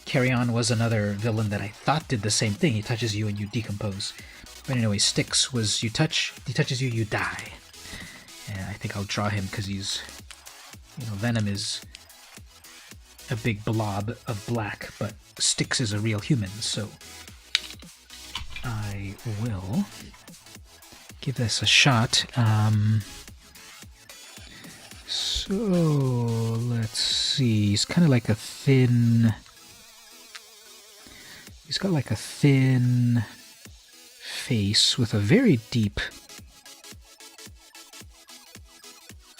Carrion was another villain that I thought did the same thing. He touches you and you decompose. But anyway, Styx was he touches you, you die. And I think I'll draw him because he's, Venom is a big blob of black, but Styx is a real human, so I will give this a shot. So let's see. He's kind of like a thin. He's got like a thin face with a very deep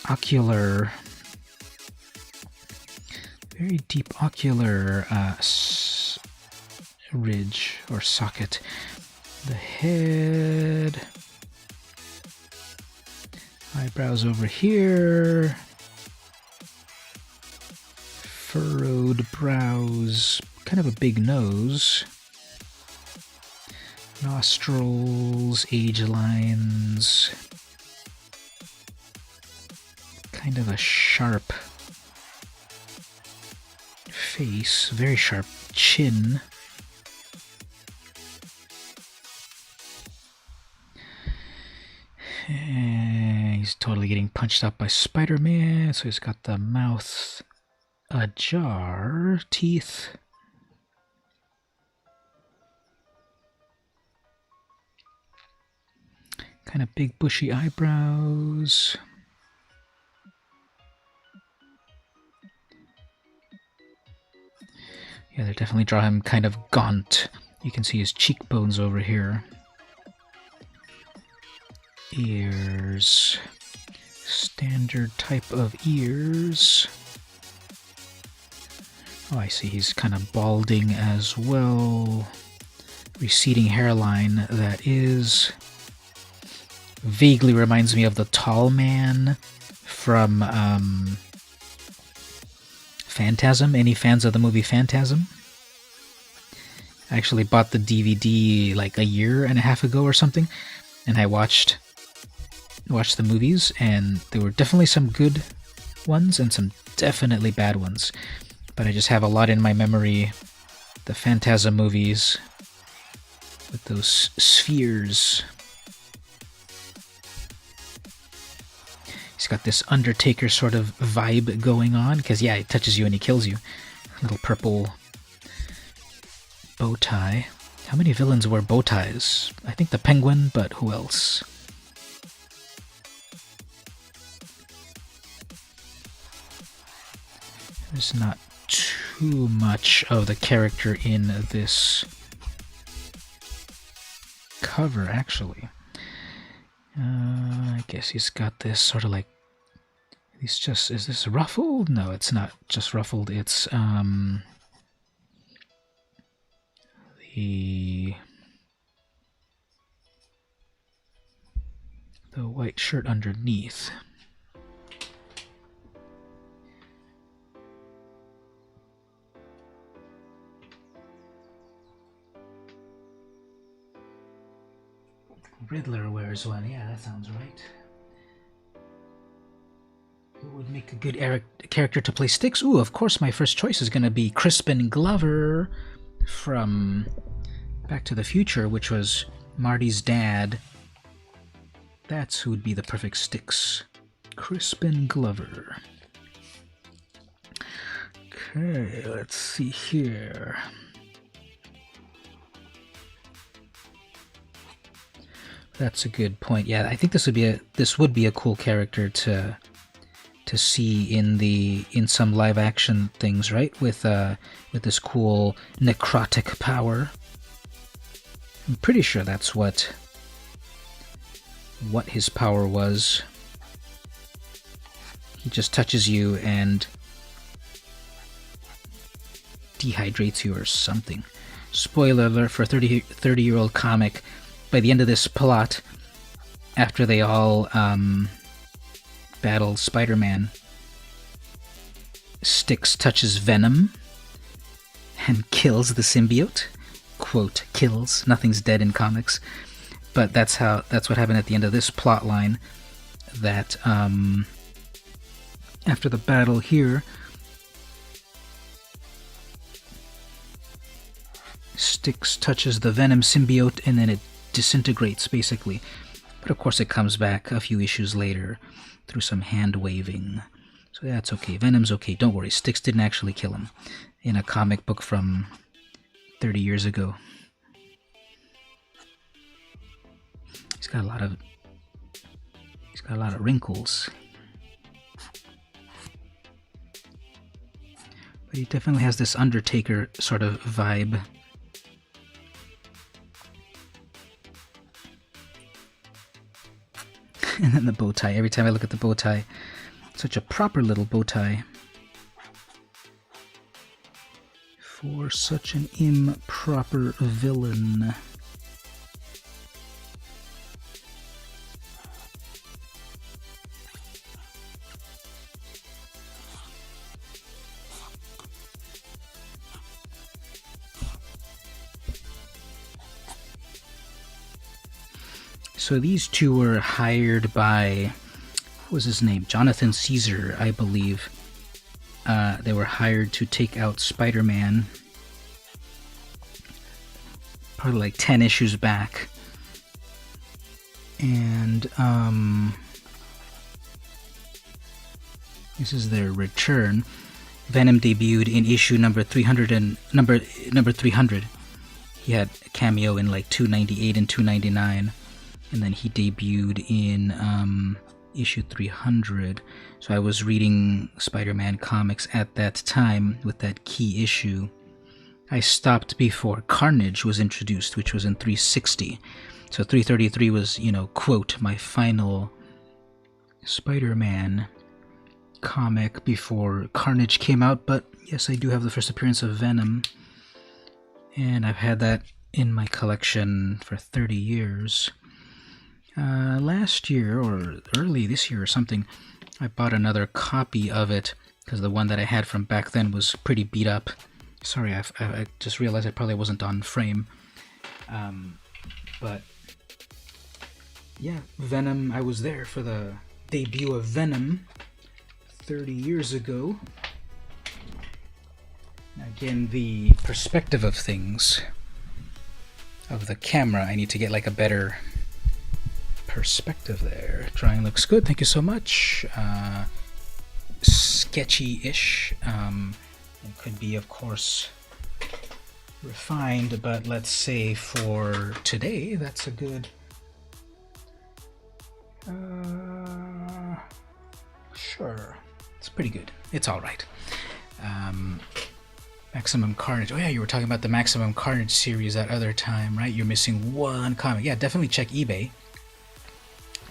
ocular, ridge or socket. The head, eyebrows over here, furrowed brows, kind of a big nose, nostrils, age lines, kind of a sharp face, very sharp chin. And he's totally getting punched up by Spider-Man, so he's got the mouth ajar, teeth. Kind of big bushy eyebrows. Yeah, they definitely draw him kind of gaunt. You can see his cheekbones over here. Ears. Standard type of ears. Oh, I see, he's kind of balding as well. Receding hairline, that is. Vaguely reminds me of the tall man from Phantasm. Any fans of the movie Phantasm? I actually bought the DVD like a year and a half ago or something, and I watched the movies, and there were definitely some good ones and some definitely bad ones. But I just have a lot in my memory, the Phantasm movies with those spheres. He's got this Undertaker sort of vibe going on, because yeah, he touches you and he kills you. Little purple bow tie. How many villains wear bow ties? I think the Penguin, but who else? There's not too much of the character in this cover, actually. I guess he's got this sort of like, is this ruffled? No, it's not just ruffled, it's the white shirt underneath. Riddler wears one, yeah, that sounds right. Who would make a good character to play Styx? Ooh, of course, my first choice is going to be Crispin Glover from Back to the Future, which was Marty's dad. That's who would be the perfect Styx. Crispin Glover. Okay, let's see here. That's a good point. Yeah, I think this would be a cool character to see in some live action things, right? With this cool necrotic power. I'm pretty sure that's what his power was. He just touches you and dehydrates you or something. Spoiler alert for a 30-year-old comic. By the end of this plot, after they all battle Spider-Man, Styx touches Venom and kills the symbiote. Quote, kills. Nothing's dead in comics. But that's what happened at the end of this plot line, that after the battle here, Styx touches the Venom symbiote and then it disintegrates, basically. But of course it comes back a few issues later through some hand-waving. So that's okay. Venom's okay. Don't worry. Styx didn't actually kill him in a comic book from 30 years ago. He's got a lot of wrinkles. But he definitely has this Undertaker sort of vibe. And then the bow tie. Every time I look at the bow tie, such a proper little bow tie. For such an improper villain. So these two were hired by, what was his name? Jonathan Caesar, I believe. They were hired to take out Spider-Man probably like 10 issues back. And this is their return. Venom debuted in issue number 300 and number 300. He had a cameo in like 298 and 299. And then he debuted in issue 300. So I was reading Spider-Man comics at that time with that key issue. I stopped before Carnage was introduced, which was in 360. So 333 was, you know, quote, my final Spider-Man comic before Carnage came out. But yes, I do have the first appearance of Venom. And I've had that in my collection for 30 years. Last year, or early this year or something, I bought another copy of it because the one that I had from back then was pretty beat up. Sorry, I just realized I probably wasn't on frame. But yeah, Venom, I was there for the debut of Venom 30 years ago. Again, the perspective of things, of the camera, I need to get like a better perspective there. Drawing looks good, thank you so much. Sketchy-ish. It could be, of course, refined, but let's say for today, that's a good... sure. It's pretty good. It's alright. Maximum Carnage. Oh yeah, you were talking about the Maximum Carnage series that other time, right? You're missing one comic. Yeah, definitely check eBay.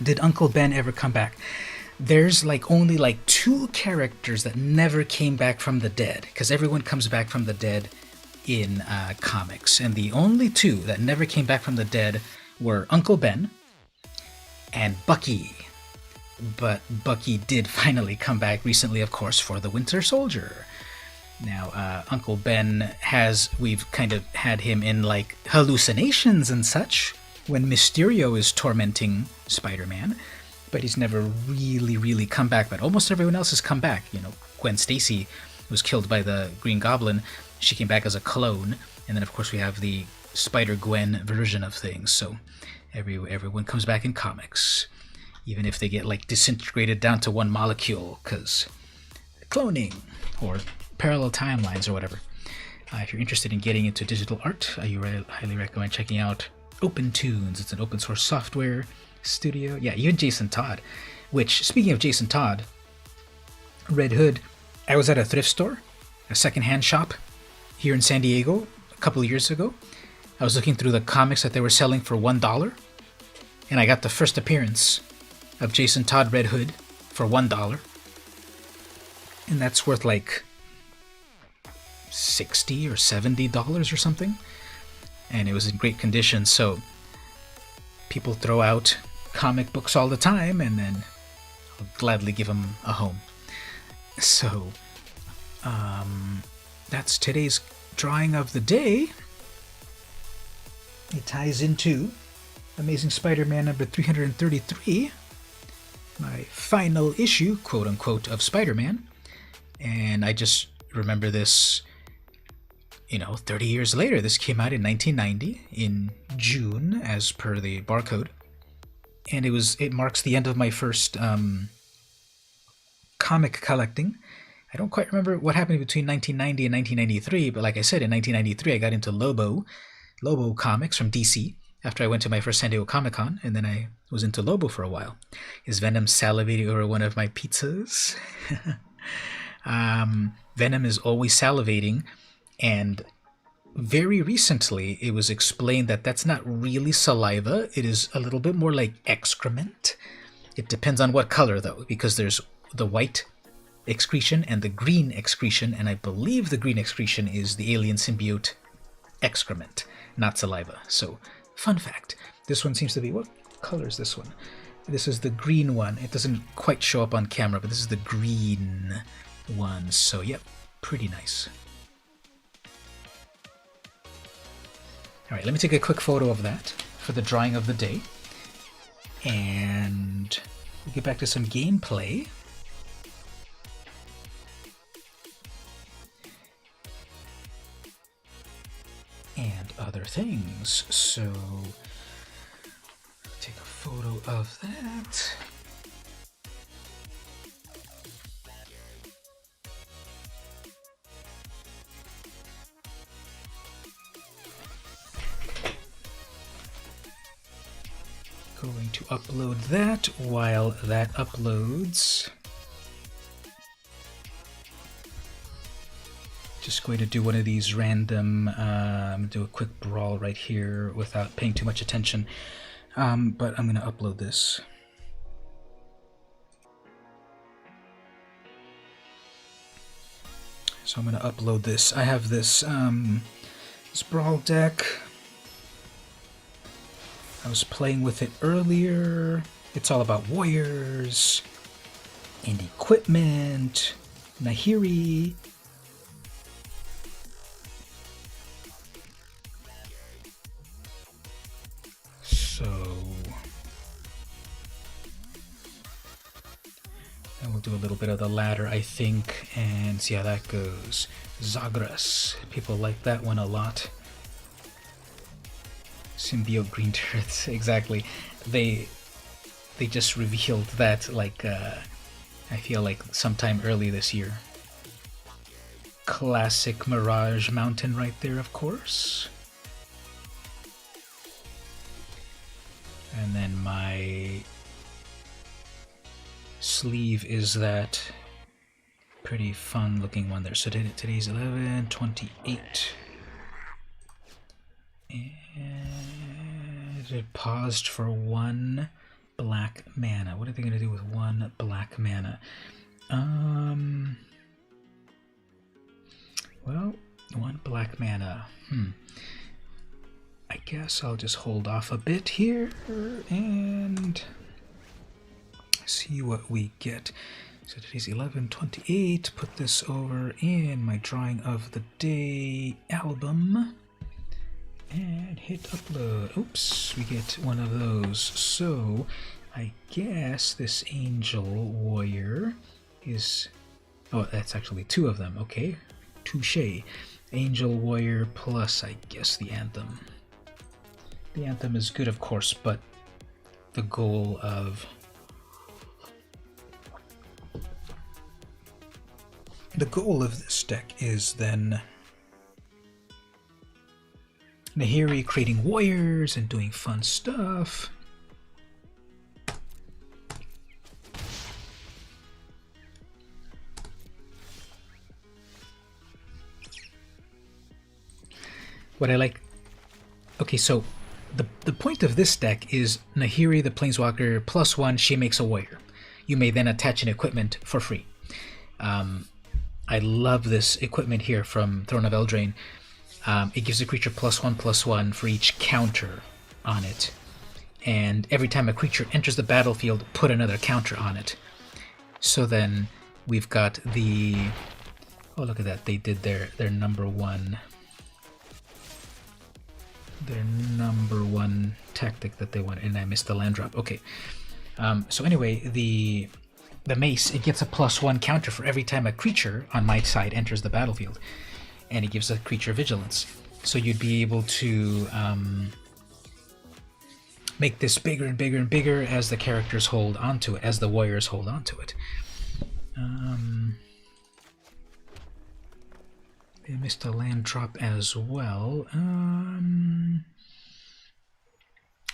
Did Uncle Ben ever come back? There's like only like 2 characters that never came back from the dead, because everyone comes back from the dead in comics, and the only 2 that never came back from the dead were Uncle Ben and Bucky. But Bucky did finally come back recently, of course, for the Winter Soldier. Now, Uncle Ben we've kind of had him in like hallucinations and such when Mysterio is tormenting Spider-Man, but he's never really come back. But almost everyone else has come back. You know, Gwen Stacy was killed by the Green Goblin. She came back as a clone, and then of course we have the Spider-Gwen version of things. So everyone comes back in comics, even if they get like disintegrated down to one molecule, because cloning or parallel timelines or whatever. If you're interested in getting into digital art, I highly recommend checking out OpenTunes. It's an open source software studio. Yeah, even Jason Todd, which, speaking of Jason Todd, Red Hood, I was at a thrift store, a secondhand shop here in San Diego a couple of years ago. I was looking through the comics that they were selling for $1, and I got the first appearance of Jason Todd Red Hood for $1, and that's worth like $60 or $70 or something, and it was in great condition. So people throw out comic books all the time, and then I'll gladly give them a home. So that's today's drawing of the day. It ties into Amazing Spider-Man number 333. my final issue, quote-unquote, of Spider-Man. And I just remember this, 30 years later. This came out in 1990, in June, as per the barcode. And it marks the end of my first comic collecting. I don't quite remember what happened between 1990 and 1993, but like I said, in 1993 I got into Lobo comics from DC after I went to my first San Diego Comic-Con, and then I was into Lobo for a while. Is Venom salivating over one of my pizzas? Venom is always salivating, and very recently it was explained that that's not really saliva. It is a little bit more like excrement. It depends on what color, though, because there's the white excretion and the green excretion, and I believe the green excretion is the alien symbiote excrement, not saliva. So, fun fact. This one seems to be... What color is this one? This is the green one. It doesn't quite show up on camera, but this is the green one. So, yep, pretty nice. Alright, let me take a quick photo of that for the drawing of the day. And we'll get back to some gameplay. And other things. So, take a photo of that. Going to upload that. While that uploads, just going to do one of these random, do a quick brawl right here without paying too much attention, but I'm going to upload this. So I'm going to upload this. I have this, this brawl deck. I was playing with it earlier. It's all about warriors and equipment, Nahiri. So, and we'll do a little bit of the ladder, I think, and see how that goes. Zagras. People like that one a lot. Symbiote green turrets, exactly. They just revealed that, like, I feel like sometime early this year. Classic Mirage Mountain right there, of course. And then my sleeve is that pretty fun looking one there. So today's 11/28. And it paused for 1 black mana. What are they going to do with 1 black mana? Well, 1 black mana. I guess I'll just hold off a bit here and see what we get. So today's 11/28. Put this over in my drawing of the day album. And hit upload. Oops, we get one of those. So, I guess this Angel Warrior is... Oh, that's actually 2 of them. Okay, touche. Angel Warrior plus, I guess, the Anthem. The Anthem is good, of course, but the goal of... The goal of this deck is then... Nahiri creating warriors and doing fun stuff. What I like... Okay, so the point of this deck is Nahiri the Planeswalker +1, she makes a warrior. You may then attach an equipment for free. I love this equipment here from Throne of Eldraine. It gives a creature +1/+1 for each counter on it. And every time a creature enters the battlefield, put another counter on it. So then we've got the... Oh, look at that. They did their number one tactic that they wanted. And I missed the land drop. Okay. So anyway, the mace, it gets a +1 counter for every time a creature on my side enters the battlefield, and it gives a creature vigilance. So you'd be able to make this bigger and bigger and bigger as the characters hold onto it, as the warriors hold onto it. They missed a land drop as well.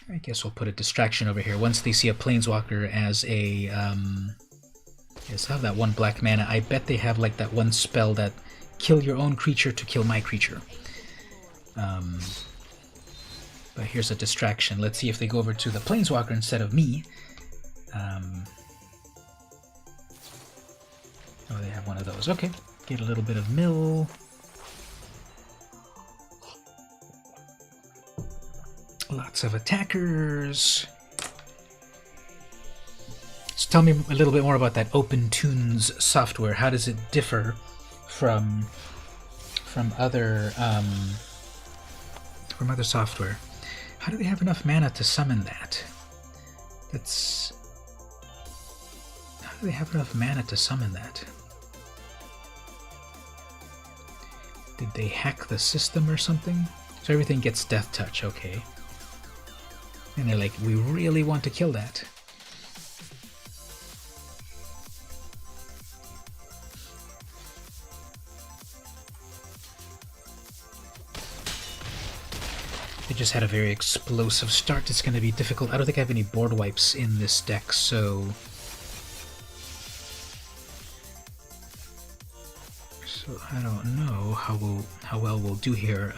I guess we'll put a distraction over here. Once they see a planeswalker as a yes, have that 1 black mana. I bet they have like that one spell that kill your own creature to kill my creature. But here's a distraction. Let's see if they go over to the planeswalker instead of me. Oh, they have one of those. Okay, get a little bit of mill. Lots of attackers. So tell me a little bit more about that OpenTunes software. How does it differ from other software? How do they have enough mana to summon that? How do they have enough mana to summon that? Did they hack the system or something? So everything gets death touch, okay. And they're like, we really want to kill that. They just had a very explosive start. It's going to be difficult. I don't think I have any board wipes in this deck, so I don't know how well we'll do here.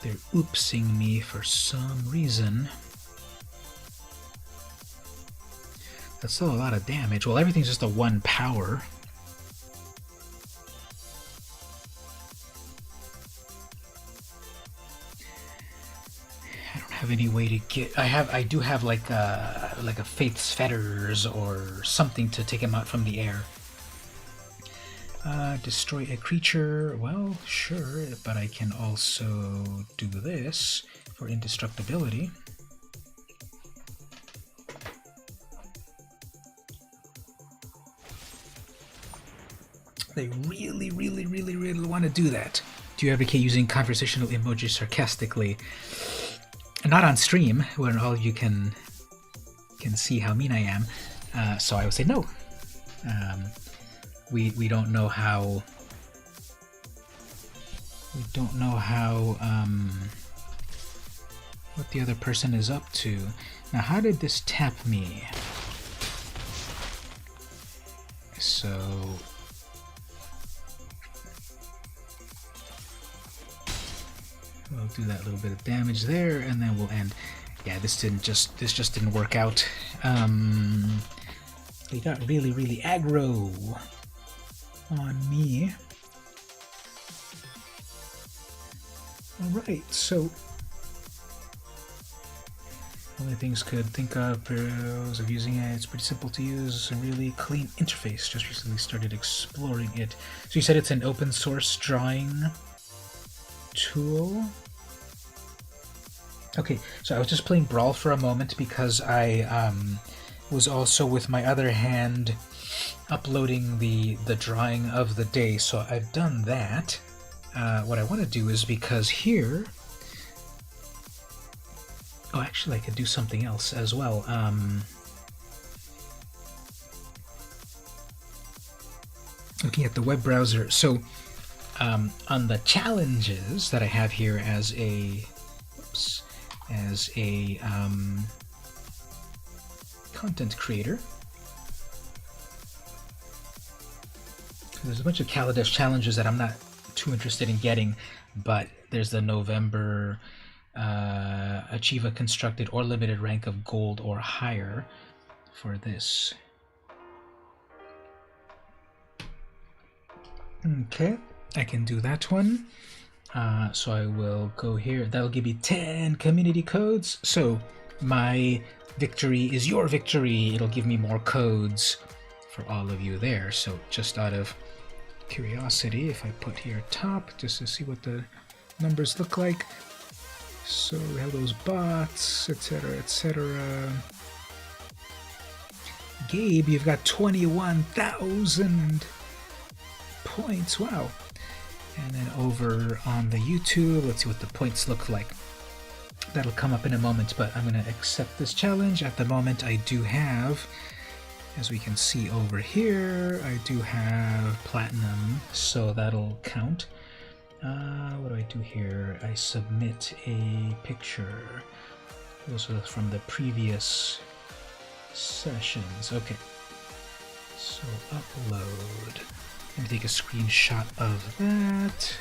They're oopsing me for some reason. That's still a lot of damage. Well, everything's just a 1 power. I don't have any way to get. I do have like a Faith's Fetters or something to take him out from the air. Destroy a creature. Well, sure, but I can also do this for indestructibility. They really want to do that. Do you advocate using conversational emojis sarcastically? Not on stream, where all you can see how mean I am. So I would say no. We don't know how. We don't know how. What the other person is up to. Now, how did this tap me? So. We'll do that little bit of damage there, and then we'll end. Yeah, this just didn't work out. They got really aggro on me. Alright, so only things could think of pros of using it. It's pretty simple to use, a really clean interface. Just recently started exploring it. So you said it's an open source drawing tool? Okay, so I was just playing Brawl for a moment because I was also with my other hand uploading the drawing of the day, so I've done that. What I want to do is, because here... Oh, actually I could do something else as well. Looking at the web browser, so on the challenges that I have here as a content creator, there's a bunch of Kaladesh challenges that I'm not too interested in getting, but there's the November achieve a constructed or limited rank of gold or higher for this. Okay, I can do that one. So I will go here. That'll give me 10 community codes. So my victory is your victory. It'll give me more codes for all of you there. So just out of curiosity if I put here top just to see what the numbers look like. So we have those bots, etc., etc. Gabe, you've got 21,000 points. Wow. And then over on the YouTube, let's see what the points look like. That'll come up in a moment, but I'm going to accept this challenge. At the moment, I do have, as we can see over here, I do have platinum, so that'll count. What do I do here? I submit a picture. Those are from the previous sessions. Okay. So upload. Let me take a screenshot of that.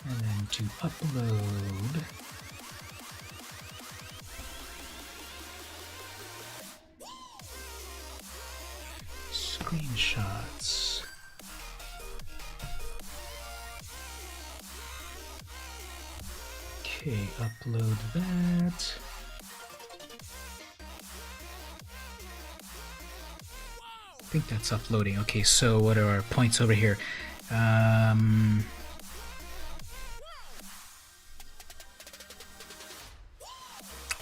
And then to upload. Screenshots. Okay, upload that. I think that's uploading. Okay, so what are our points over here?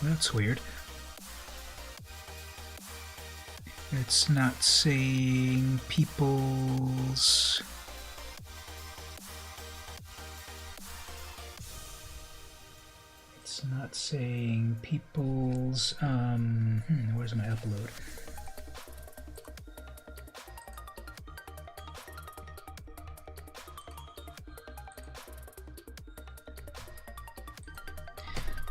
That's weird. It's not saying people's... It's not saying people's... where's my upload?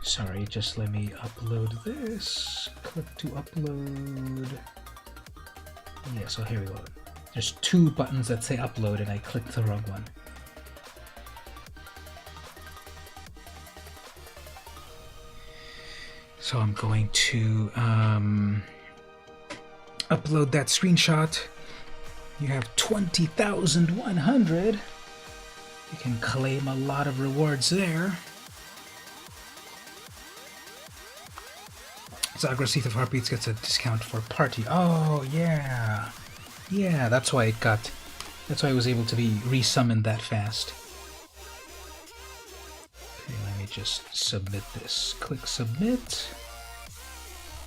Sorry, just let me upload this. Click to upload. Yeah, so here we go. There's two buttons that say upload and I clicked the wrong one. So I'm going to upload that screenshot. You have 20,100. You can claim a lot of rewards there. Zagros Thief of Heartbeats gets a discount for party. Oh yeah, yeah. That's why it got. That's why I was able to be resummoned that fast. Okay, let me just submit this. Click submit.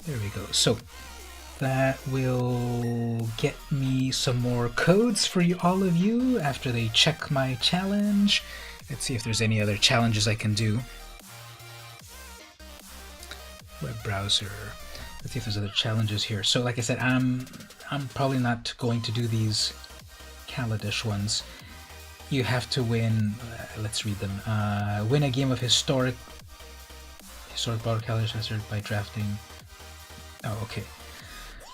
There we go. So that will get me some more codes for you, all of you, after they check my challenge. Let's see if there's any other challenges I can do. Web browser. Let's see if there's other challenges here. So like I said, I'm probably not going to do these Kaladesh ones. You have to win, let's read them. Win a game of historic border Kaladesh hazard by drafting. Oh, okay.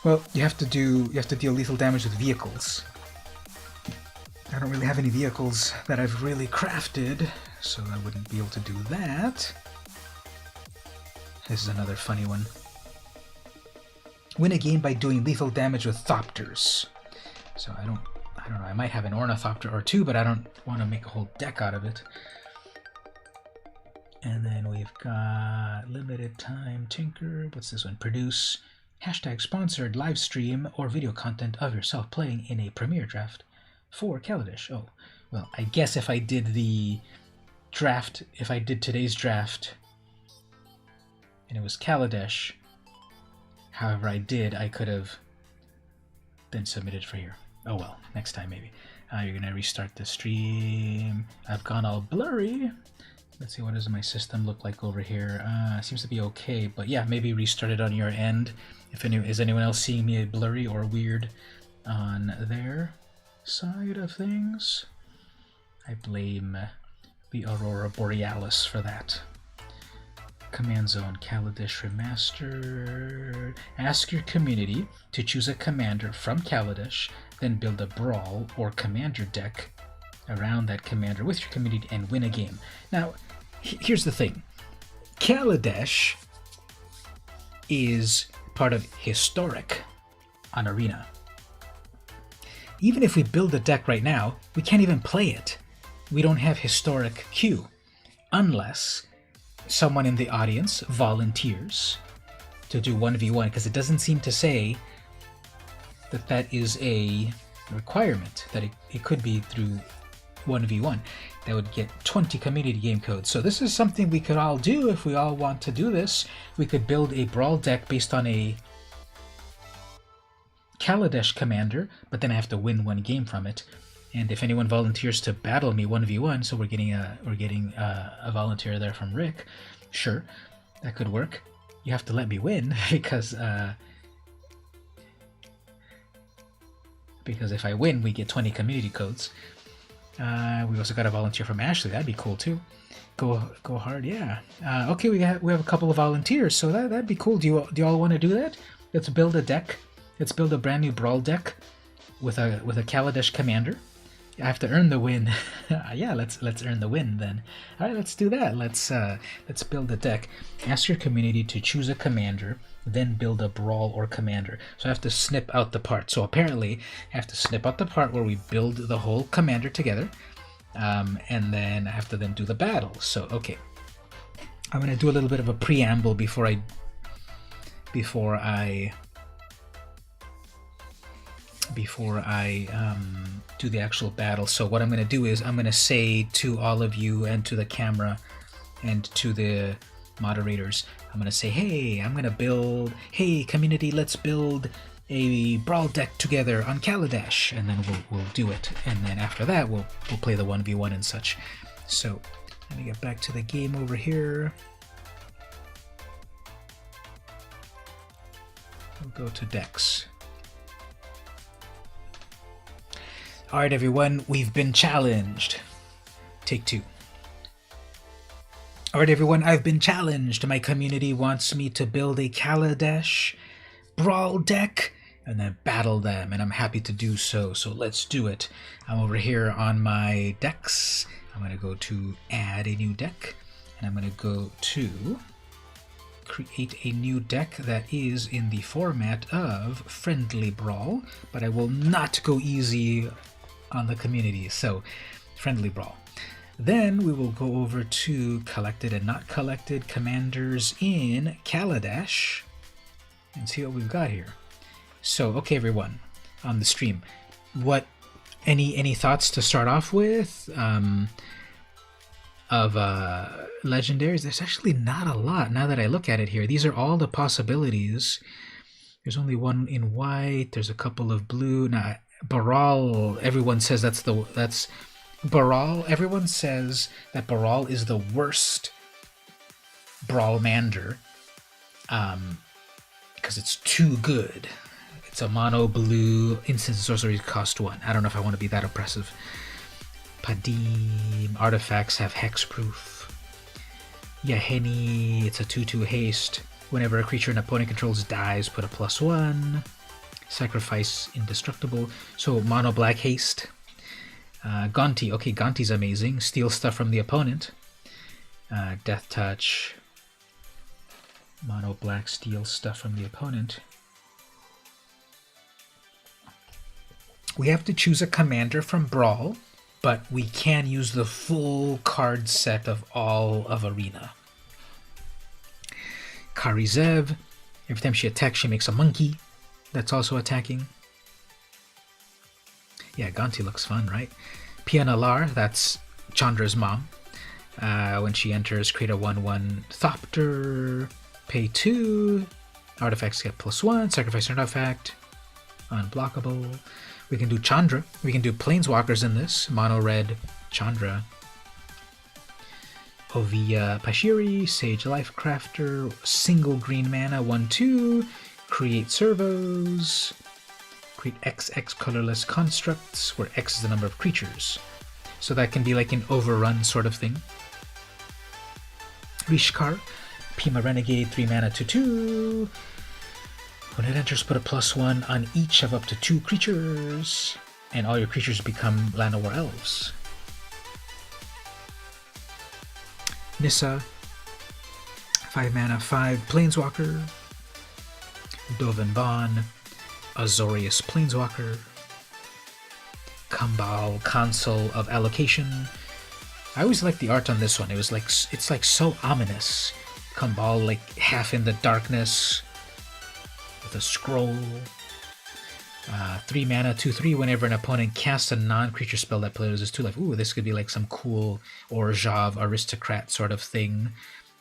Well, you have to deal lethal damage with vehicles. I don't really have any vehicles that I've really crafted, so I wouldn't be able to do that. This is another funny one. Win a game by doing lethal damage with Thopters. So I don't know, I might have an Ornithopter or two, but I don't want to make a whole deck out of it. And then we've got limited time Tinker. What's this one? Produce hashtag sponsored live stream or video content of yourself playing in a premiere draft for Kaladesh. Oh, well, I guess if I did the draft, if I did today's draft, and it was Kaladesh, however I could have been submitted for here. Oh well, next time maybe. You're gonna restart the stream. I've gone all blurry. Let's see, what does my system look like over here? Seems to be okay, but yeah, maybe restart it on your end. Is anyone else seeing me blurry or weird on their side of things? I blame the Aurora Borealis for that. Command Zone Kaladesh Remastered. Ask your community to choose a commander from Kaladesh, then build a Brawl or Commander deck around that commander with your community and win a game. Now, here's the thing. Kaladesh is part of Historic on Arena. Even if we build a deck right now, we can't even play it. We don't have Historic queue, unless someone in the audience volunteers to do 1v1, because it doesn't seem to say that that is a requirement that it could be through 1v1. That would get 20 community game codes. So this is something we could all do if we all want to do this. We could build a brawl deck based on a Kaladesh commander, but then I have to win one game from it. And if anyone volunteers to battle me 1v1, so we're getting a volunteer there from Rick. Sure, that could work. You have to let me win because if I win, we get 20 community codes. We also got a volunteer from Ashley. That'd be cool too. Go hard, yeah. Okay, we have a couple of volunteers, so that'd be cool. Do you all want to do that? Let's build a deck. Let's build a brand new brawl deck with a Kaladesh commander. I have to earn the win. Yeah, let's earn the win then. All right, let's do that. Let's build a deck. Ask your community to choose a commander, then build a brawl or commander. So I have to snip out the part. So apparently I have to snip out the part where we build the whole commander together, and then I have to then do the battle. So okay, I'm gonna do a little bit of a preamble before I do the actual battle. So what I'm going to do is I'm going to say to all of you and to the camera and to the moderators, I'm going to say, hey, hey community, let's build a brawl deck together on Kaladesh, and then we'll do it. And then after that we'll play the 1v1 and such. So let me get back to the game over here. We'll go to decks. Alright everyone, we've been challenged. Take two. Alright everyone, I've been challenged. My community wants me to build a Kaladesh brawl deck and then battle them, and I'm happy to do so, so let's do it. I'm over here on my decks. I'm going to go to add a new deck, and I'm going to go to create a new deck that is in the format of Friendly Brawl, but I will not go easy on the community, so Friendly Brawl. Then we will go over to collected and not collected commanders in Kaladesh and see what we've got here. So okay everyone on the stream, any thoughts to start off with of legendaries? There's actually not a lot now that I look at it here. These are all the possibilities. There's only one in white, there's a couple of blue. Now Baral, everyone says that's Baral. Everyone says that Baral is the worst Brawlmander, because it's too good. It's a mono blue instant sorcery cost 1. I don't know if I want to be that oppressive. Padim artifacts have hexproof. Yaheni, it's a 2/2 haste. Whenever a creature an opponent controls dies, put a +1. Sacrifice indestructible. So mono black haste. Gonti. Okay, Gonti's amazing. Steal stuff from the opponent. Death touch. Mono black steal stuff from the opponent. We have to choose a commander from Brawl, but we can use the full card set of all of Arena. Karizev. Every time she attacks, she makes a monkey. That's also attacking. Yeah, Gonti looks fun, right? Pianalar, that's Chandra's mom. When she enters, create a 1/1 Thopter. Pay 2. Artifacts get +1. Sacrifice an artifact. Unblockable. We can do Chandra. We can do Planeswalkers in this. Mono red Chandra. Ovia Pashiri. Sage Lifecrafter. Single green mana. 1/2. Create servos. Create XX colorless constructs, where X is the number of creatures. So that can be like an overrun sort of thing. Rishkar. Pima Renegade, 3 mana 2/2. When it enters, put a +1 on each of up to 2 creatures, and all your creatures become Llanowar Elves. Nissa. 5 mana 5 Planeswalker. Dovin Vaughn, Azorius Planeswalker, Kambal, Console of Allocation. I always liked the art on this one. It's like so ominous. Kambal like half in the darkness with a scroll. 3 mana, 2/3. Whenever an opponent casts a non-creature spell that player loses 2 life. Ooh, this could be like some cool Orzhov aristocrat sort of thing.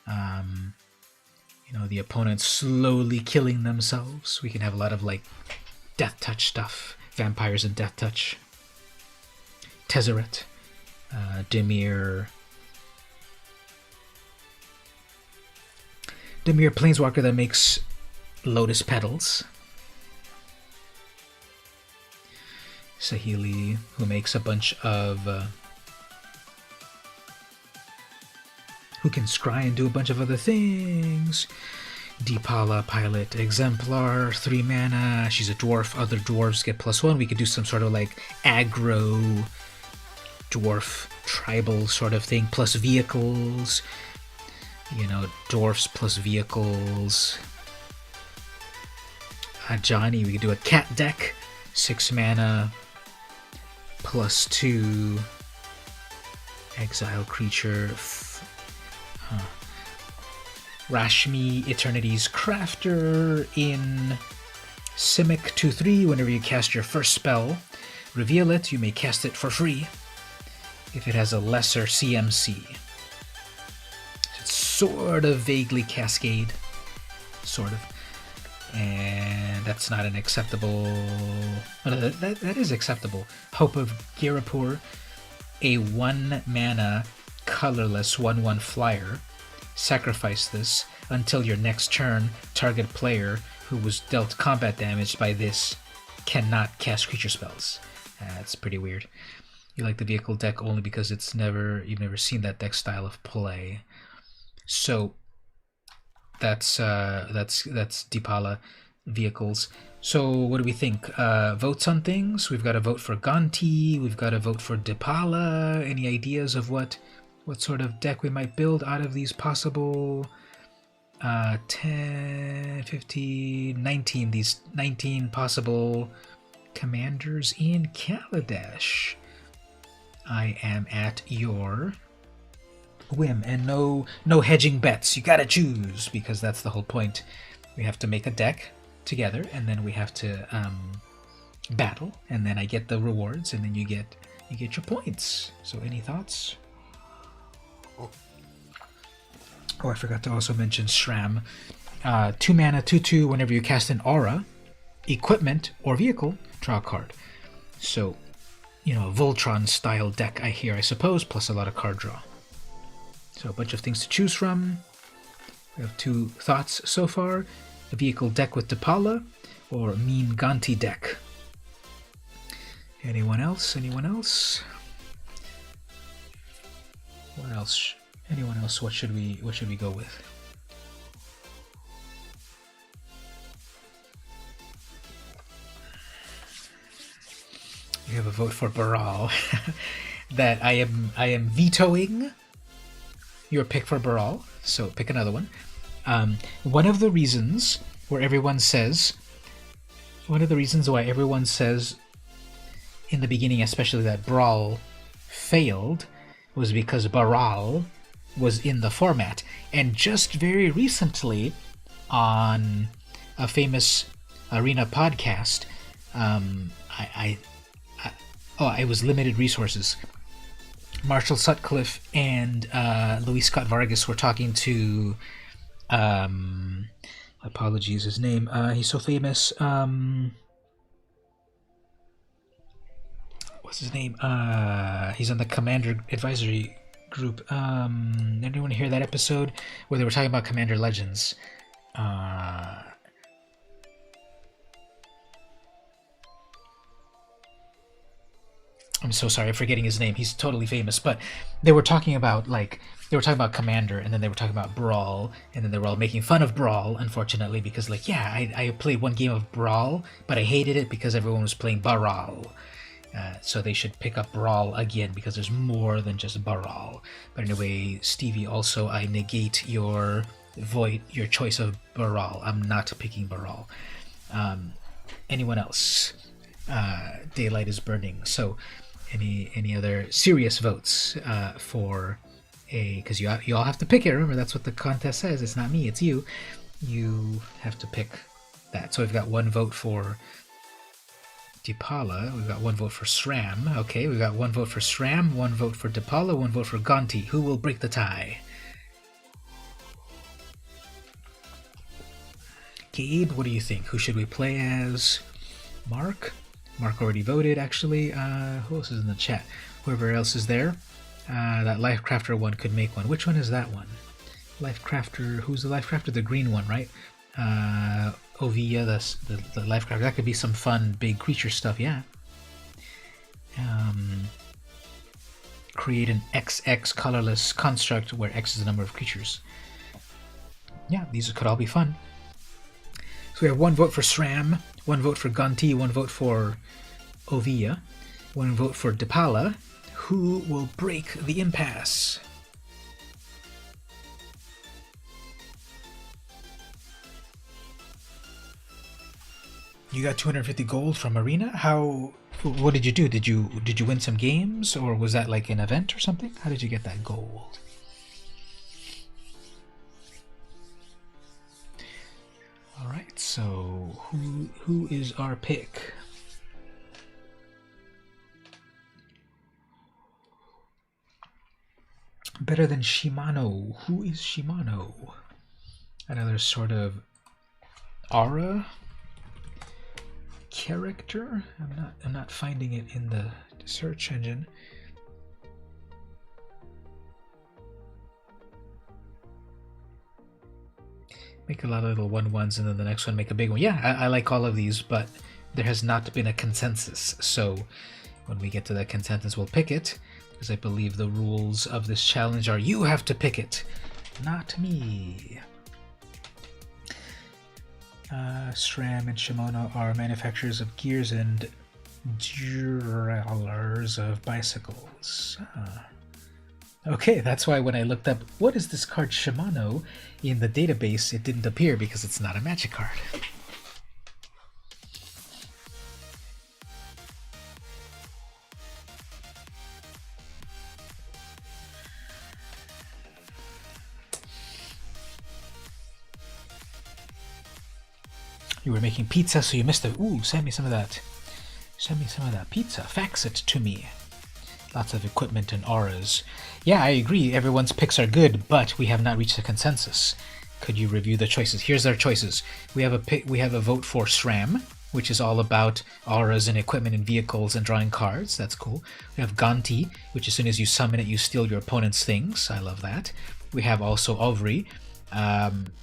You know, the opponent slowly killing themselves. We can have a lot of like Death Touch stuff. Vampires and Death Touch. Tezzeret. Dimir. Dimir Planeswalker that makes Lotus Petals. Saheeli, who makes a bunch of... who can scry and do a bunch of other things. Deepala, Pilot, Exemplar, 3 mana. She's a dwarf. Other dwarves get +1. We could do some sort of like aggro dwarf tribal sort of thing. Plus vehicles. You know, dwarfs plus vehicles. Johnny, we could do a cat deck. 6 mana. +2. Exile creature. Rashmi, Eternity's Crafter in Simic 2/3. Whenever you cast your first spell, reveal it. You may cast it for free if it has a lesser CMC. It's sort of vaguely Cascade. Sort of. And that's not an acceptable... that is acceptable. Hope of Girapur, a 1 mana colorless 1/1 flyer. Sacrifice this until your next turn. Target player who was dealt combat damage by this cannot cast creature spells. That's pretty weird. You like the vehicle deck only because you've never seen that deck style of play. So that's Deepala vehicles. So what do we think? Votes on things. We've got a vote for Gonti. We've got a vote for Deepala. Any ideas of what sort of deck we might build out of these possible 10, 15, 19, these 19 possible commanders in Kaladesh? I am at your whim, and no hedging bets. You gotta choose, because that's the whole point. We have to make a deck together, and then we have to battle, and then I get the rewards, and then you get your points. So any thoughts? Oh, I forgot to also mention Shram. 2 mana, 2/2. Whenever you cast an aura, equipment, or vehicle, draw a card. So, you know, a Voltron style deck, I suppose, plus a lot of card draw. So a bunch of things to choose from. We have 2 thoughts so far. A vehicle deck with Deepala, or a mean Gonti deck. Anyone else? Anyone else? What else? Anyone else? What should we go with? You have a vote for Baral. That I am vetoing your pick for Baral. So pick another one. One of the reasons why everyone says in the beginning, especially that Brawl failed, was because Baral was in the format. And just very recently, on a famous Arena podcast, it was limited resources. Marshall Sutcliffe and Luis Scott Vargas were talking to, apologies, his name. He's so famous. What's his name? He's on the Commander Advisory Group. Anyone hear that episode where they were talking about Commander Legends? I'm so sorry, I'm forgetting his name. He's totally famous, but they were talking about Commander, and then they were talking about Brawl, and then they were all making fun of Brawl, unfortunately, because I played one game of Brawl, but I hated it because everyone was playing Baral. So they should pick up Brawl again, because there's more than just Baral. But anyway, Stevie, also I negate your choice of Baral. I'm not picking Baral. Anyone else? Daylight is burning. So any other serious votes for a, because you all have to pick it. Remember, that's what the contest says. It's not me, it's you. You have to pick that. So we've got one vote for Dipala. We've got 1 vote for SRAM. Okay, we've got 1 vote for SRAM, 1 vote for Dipala, 1 vote for Gonti. Who will break the tie? Gabe, what do you think? Who should we play as? Mark? Mark already voted, actually. Who else is in the chat? Whoever else is there. That Life Crafter one could make one. Which one is that one? Life Crafter. Who's the Life Crafter? The green one, right? Ovia, the Life Crafter. That could be some fun, big creature stuff, yeah. Create an XX colorless construct where X is the number of creatures. Yeah, these could all be fun. So we have 1 vote for SRAM, 1 vote for Gonti, 1 vote for Ovia, 1 vote for Dipala. Who will break the impasse? You got 250 gold from Arena? How? What did you do? Did you win some games, or was that like an event or something? How did you get that gold? All right. So who is our pick? Better than Shimano. Who is Shimano? Another sort of aura character. I'm not finding it in the search engine. Make a lot of little 1/1s and then the next one make a big one. Yeah, I like all of these, but there has not been a consensus. So when we get to that consensus, we'll pick it. Because I believe the rules of this challenge are you have to pick it, not me. SRAM and Shimano are manufacturers of gears and derailleurs of bicycles. Okay, that's why when I looked up what is this card Shimano in the database, it didn't appear because it's not a Magic card. You were making pizza, so you missed it. Ooh, send me some of that. Send me some of that pizza. Fax it to me. Lots of equipment and auras. Yeah, I agree. Everyone's picks are good, but we have not reached a consensus. Could you review the choices? Here's our choices. We have a vote for SRAM, which is all about auras and equipment and vehicles and drawing cards. That's cool. We have Gonti, which as soon as you summon it, you steal your opponent's things. I love that. We have also Ovri.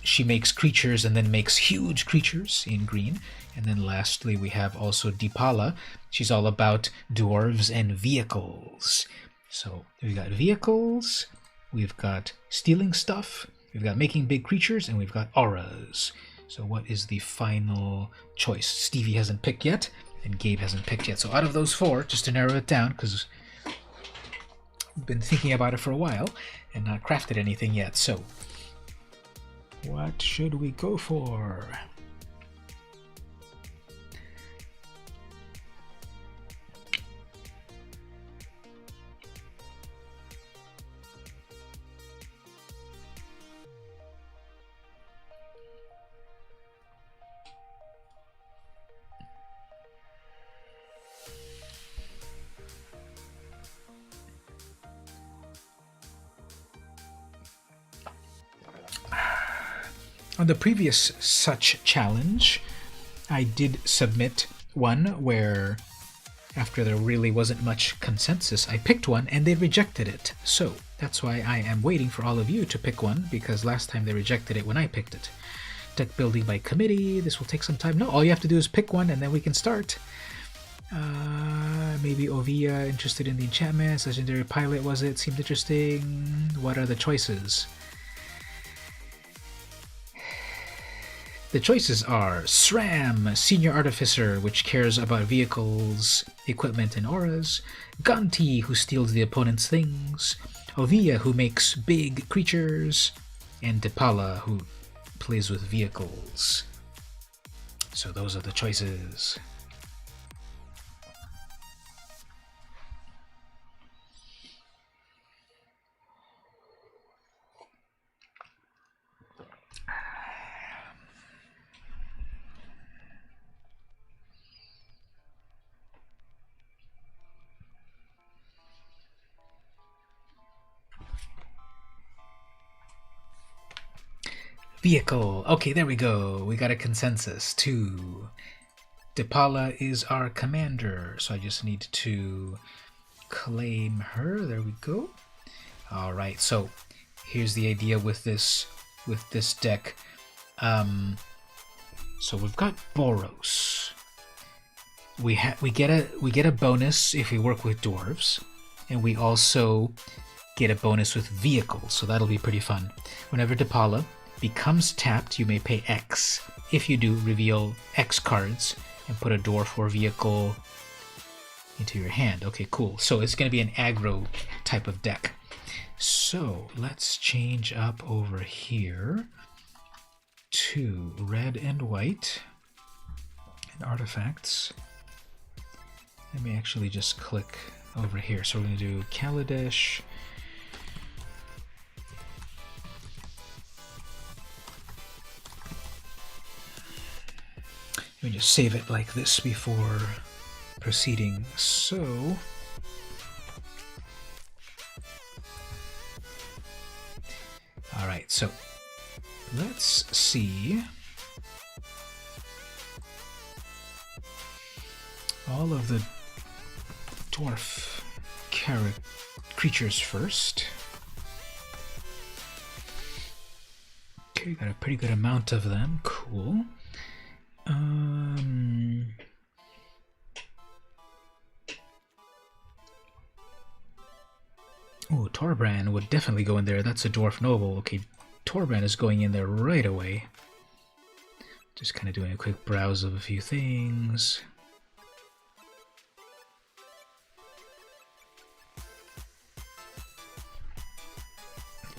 She makes creatures and then makes huge creatures in green. And then lastly, we have also Dipala. She's all about dwarves and vehicles. So we've got vehicles, we've got stealing stuff, we've got making big creatures, and we've got auras. So what is the final choice? Stevie hasn't picked yet, and Gabe hasn't picked yet. So out of those 4, just to narrow it down, because we've been thinking about it for a while and not crafted anything yet. So what should we go for? On the previous such challenge, I did submit one where, after there really wasn't much consensus, I picked one and they rejected it. So that's why I am waiting for all of you to pick one, because last time they rejected it when I picked it. Deck building by committee, this will take some time. No, all you have to do is pick one and then we can start. Maybe Ovia, interested in the enchantments. Legendary Pilot, was it? Seemed interesting. What are the choices? The choices are SRAM, Senior Artificer, which cares about vehicles, equipment, and auras. Gonti, who steals the opponent's things. Ovia, who makes big creatures. And Dipala, who plays with vehicles. So those are the choices. Vehicle. Okay, there we go. We got a consensus. 2. Depala is our commander, so I just need to claim her. There we go. All right, so here's the idea with this deck. So we've got Boros. We get a bonus if we work with dwarves, and we also get a bonus with vehicles, so that'll be pretty fun. Whenever Depala becomes tapped, you may pay X. If you do, reveal X cards and put a dwarf or vehicle into your hand. Okay, cool. So it's going to be an aggro type of deck. So let's change up over here to red and white and artifacts. Let me actually just click over here. So we're going to do Kaladesh. Let me just save it like this before proceeding. So all right, so let's see all of the dwarf creatures first. Okay, got a pretty good amount of them. Cool. Oh, Torbrand would definitely go in there. That's a dwarf noble. Okay, Torbrand is going in there right away. Just kind of doing a quick browse of a few things.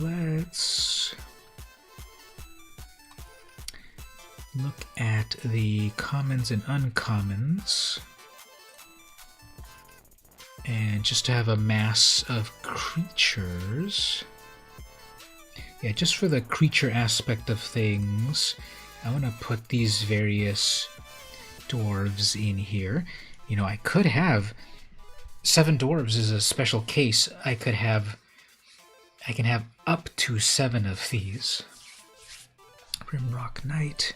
Let's look at the commons and uncommons. And just to have a mass of creatures. Yeah, just for the creature aspect of things, I want to put these various dwarves in here. You know, I could have 7 dwarves is a special case. I can have up to 7 of these. Grimrock Knight,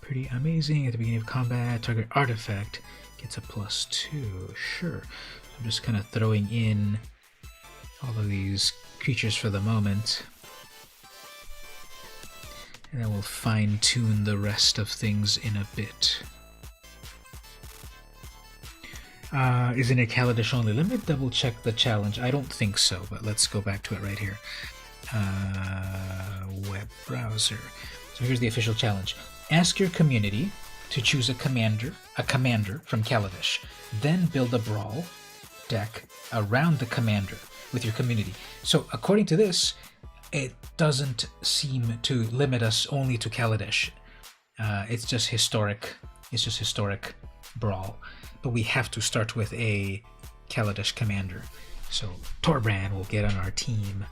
pretty amazing. At the beginning of combat, target artifact gets a +2. Sure. I'm just kind of throwing in all of these creatures for the moment. And then we'll fine-tune the rest of things in a bit. Isn't it Kaladesh only? Let me double check the challenge. I don't think so, but let's go back to it right here. Web browser. So here's the official challenge. Ask your community to choose a commander from Kaladesh. Then build a brawl deck around the commander with your community. So according to this, it doesn't seem to limit us only to Kaladesh. It's just historic brawl. But we have to start with a Kaladesh commander. So Torbrand will get on our team.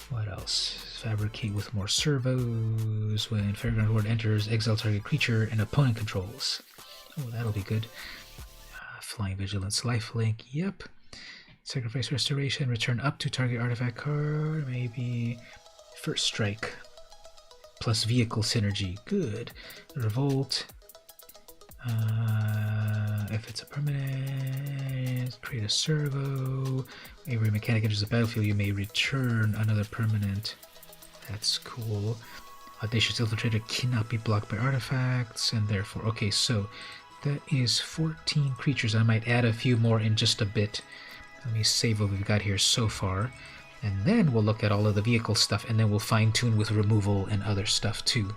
What else? Fabricate with more servos. When Fairground Horde enters, exile target creature and opponent controls. Oh, that'll be good. Flying Vigilance, Lifelink, yep. Sacrifice Restoration, return up to target artifact card, maybe First Strike. Plus Vehicle Synergy, good. Revolt. If it's a permanent, create a servo. Every mechanic enters the battlefield, you may return another permanent. That's cool. Audacious Infiltrator cannot be blocked by artifacts, and therefore, okay, so that is 14 creatures. I might add a few more in just a bit. Let me save what we've got here so far. And then we'll look at all of the vehicle stuff, and then we'll fine-tune with removal and other stuff too.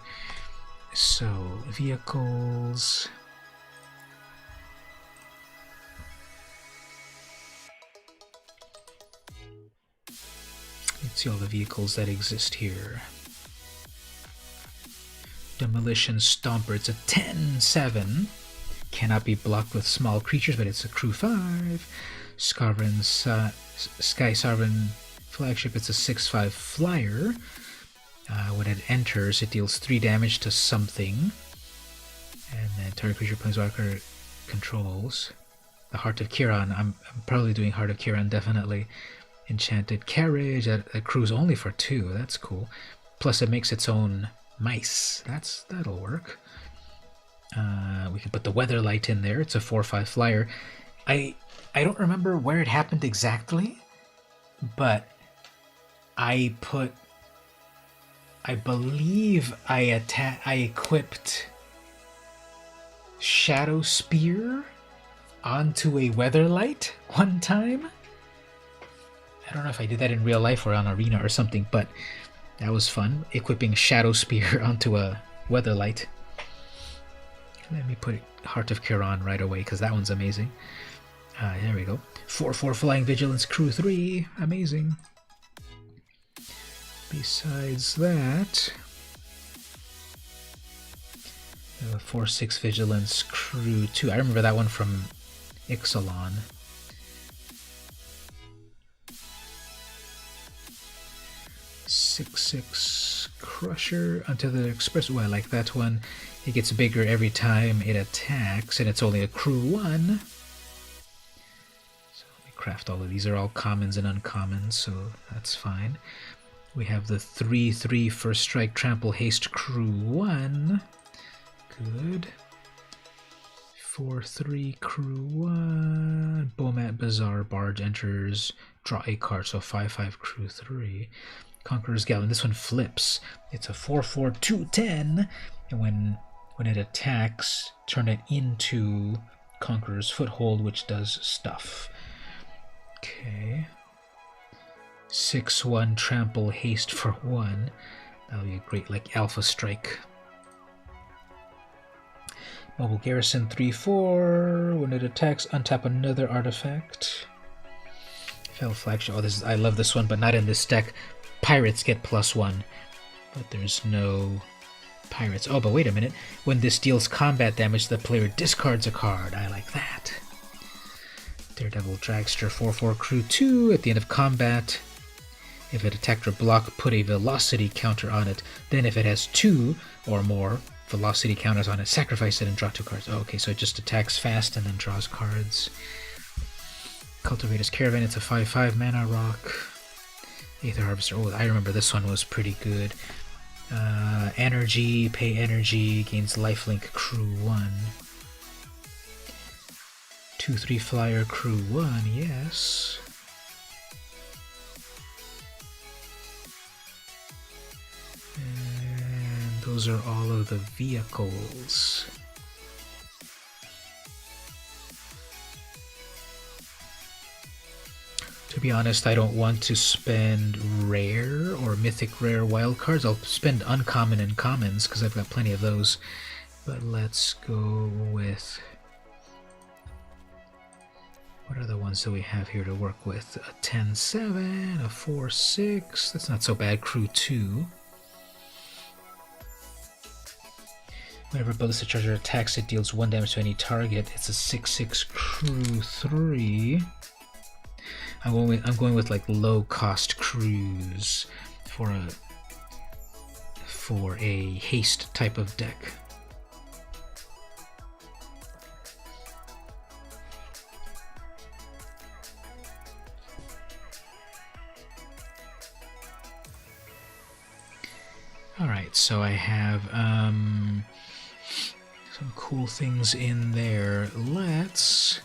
So, vehicles. Let's see all the vehicles that exist here. Demolition Stomper, it's a 10/7. Cannot be blocked with small creatures, but it's a crew 5. Sky Sovereign Flagship, it's a 6/5 flyer. When it enters, it deals 3 damage to something. And then target creature planeswalker controls. The Heart of Kiran, I'm probably doing Heart of Kiran, definitely. Enchanted Carriage, that accrues only for 2, that's cool. Plus it makes its own mice. That'll work. We can put the weather light in there. It's a 4/5 flyer. I don't remember where it happened exactly, but I believe I equipped Shadow Spear onto a weather light one time. I don't know if I did that in real life or on Arena or something, but that was fun, equipping Shadow Spear onto a weather light. Let me put Heart of Kiran right away, because that one's amazing. There we go. 4/4 Flying Vigilance Crew 3. Amazing. Besides that, 4/6 Vigilance Crew 2. I remember that one from Ixalan. 6/6 Crusher onto the Express. Well, I like that one. It gets bigger every time it attacks, and it's only a crew 1. So let me craft all of these. Are all commons and uncommons, so that's fine. We have the 3/3 First Strike Trample Haste crew 1. Good. 4/3 crew 1. Bomat Bazaar Barge enters. Draw a card, so 5/5 crew 3. Conqueror's Gallon. This one flips. It's a 4/4 2/10, and when it attacks, turn it into Conqueror's Foothold, which does stuff. Okay. 6/1 Trample Haste for 1. That'll be a great, like, Alpha Strike. Mobile Garrison 3/4. When it attacks, untap another artifact. Fell Flagship. Oh, I love this one, but not in this deck. Pirates get +1, but there's no pirates. Oh, but wait a minute. When this deals combat damage, the player discards a card. I like that. Daredevil Dragster 4/4 crew 2. At the end of combat, if it attacked or blocked, put a velocity counter on it. Then if it has 2 or more velocity counters on it, sacrifice it and draw 2 cards. Oh, okay, so it just attacks fast and then draws cards. Cultivator's Caravan, it's a 5/5 mana rock. Aether Harvester, oh, I remember this one was pretty good. Energy, pay energy, gains lifelink crew 1. 2/3 flyer crew 1, yes. And those are all of the vehicles. To be honest, I don't want to spend rare or mythic rare wildcards. I'll spend uncommon and commons because I've got plenty of those. But let's go with... what are the ones that we have here to work with? A 10/7, a 4/6. That's not so bad. Crew 2. Whenever Ballista Charger attacks, it deals 1 damage to any target. It's a 6/6 crew 3. I'm going with like low cost crews for a haste type of deck. All right, so I have some cool things in there. Let's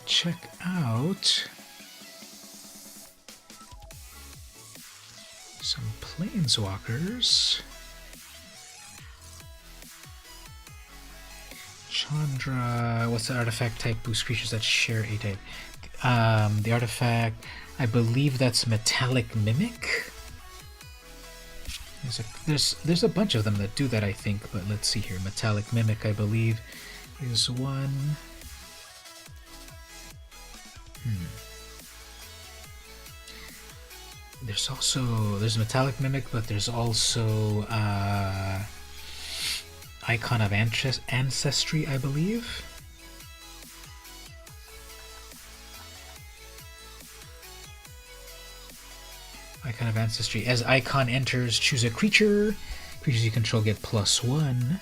check out some planeswalkers. Chandra, what's the artifact type? Boost creatures that share a type. The artifact, I believe that's Metallic Mimic. There's a bunch of them that do that, I think, but let's see here. Metallic Mimic, I believe, is one. There's Metallic Mimic, but there's also Icon of Ancestry, I believe. Icon of Ancestry. As Icon enters, choose a creature. Creatures you control get +1.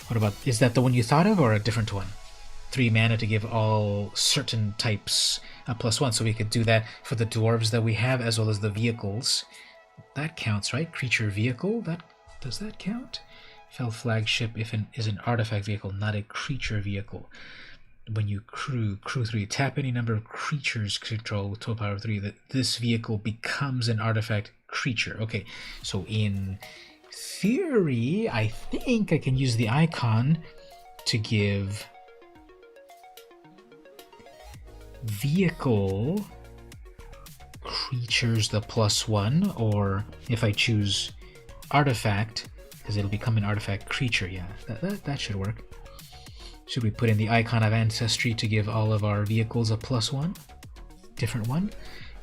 What about, is that the one you thought of or a different one? 3 mana to give all certain types a +1. So we could do that for the dwarves that we have, as well as the vehicles. That counts, right? Creature vehicle. Does that count? Fell flagship is an artifact vehicle, not a creature vehicle. When you crew 3, tap any number of creatures control with 12 power 3. That this vehicle becomes an artifact creature. Okay, so in theory, I think I can use the icon to give vehicle creatures the +1, or if I choose artifact, because it'll become an artifact creature. Yeah, that should work. Should we put in the icon of ancestry to give all of our vehicles a +1? Different one?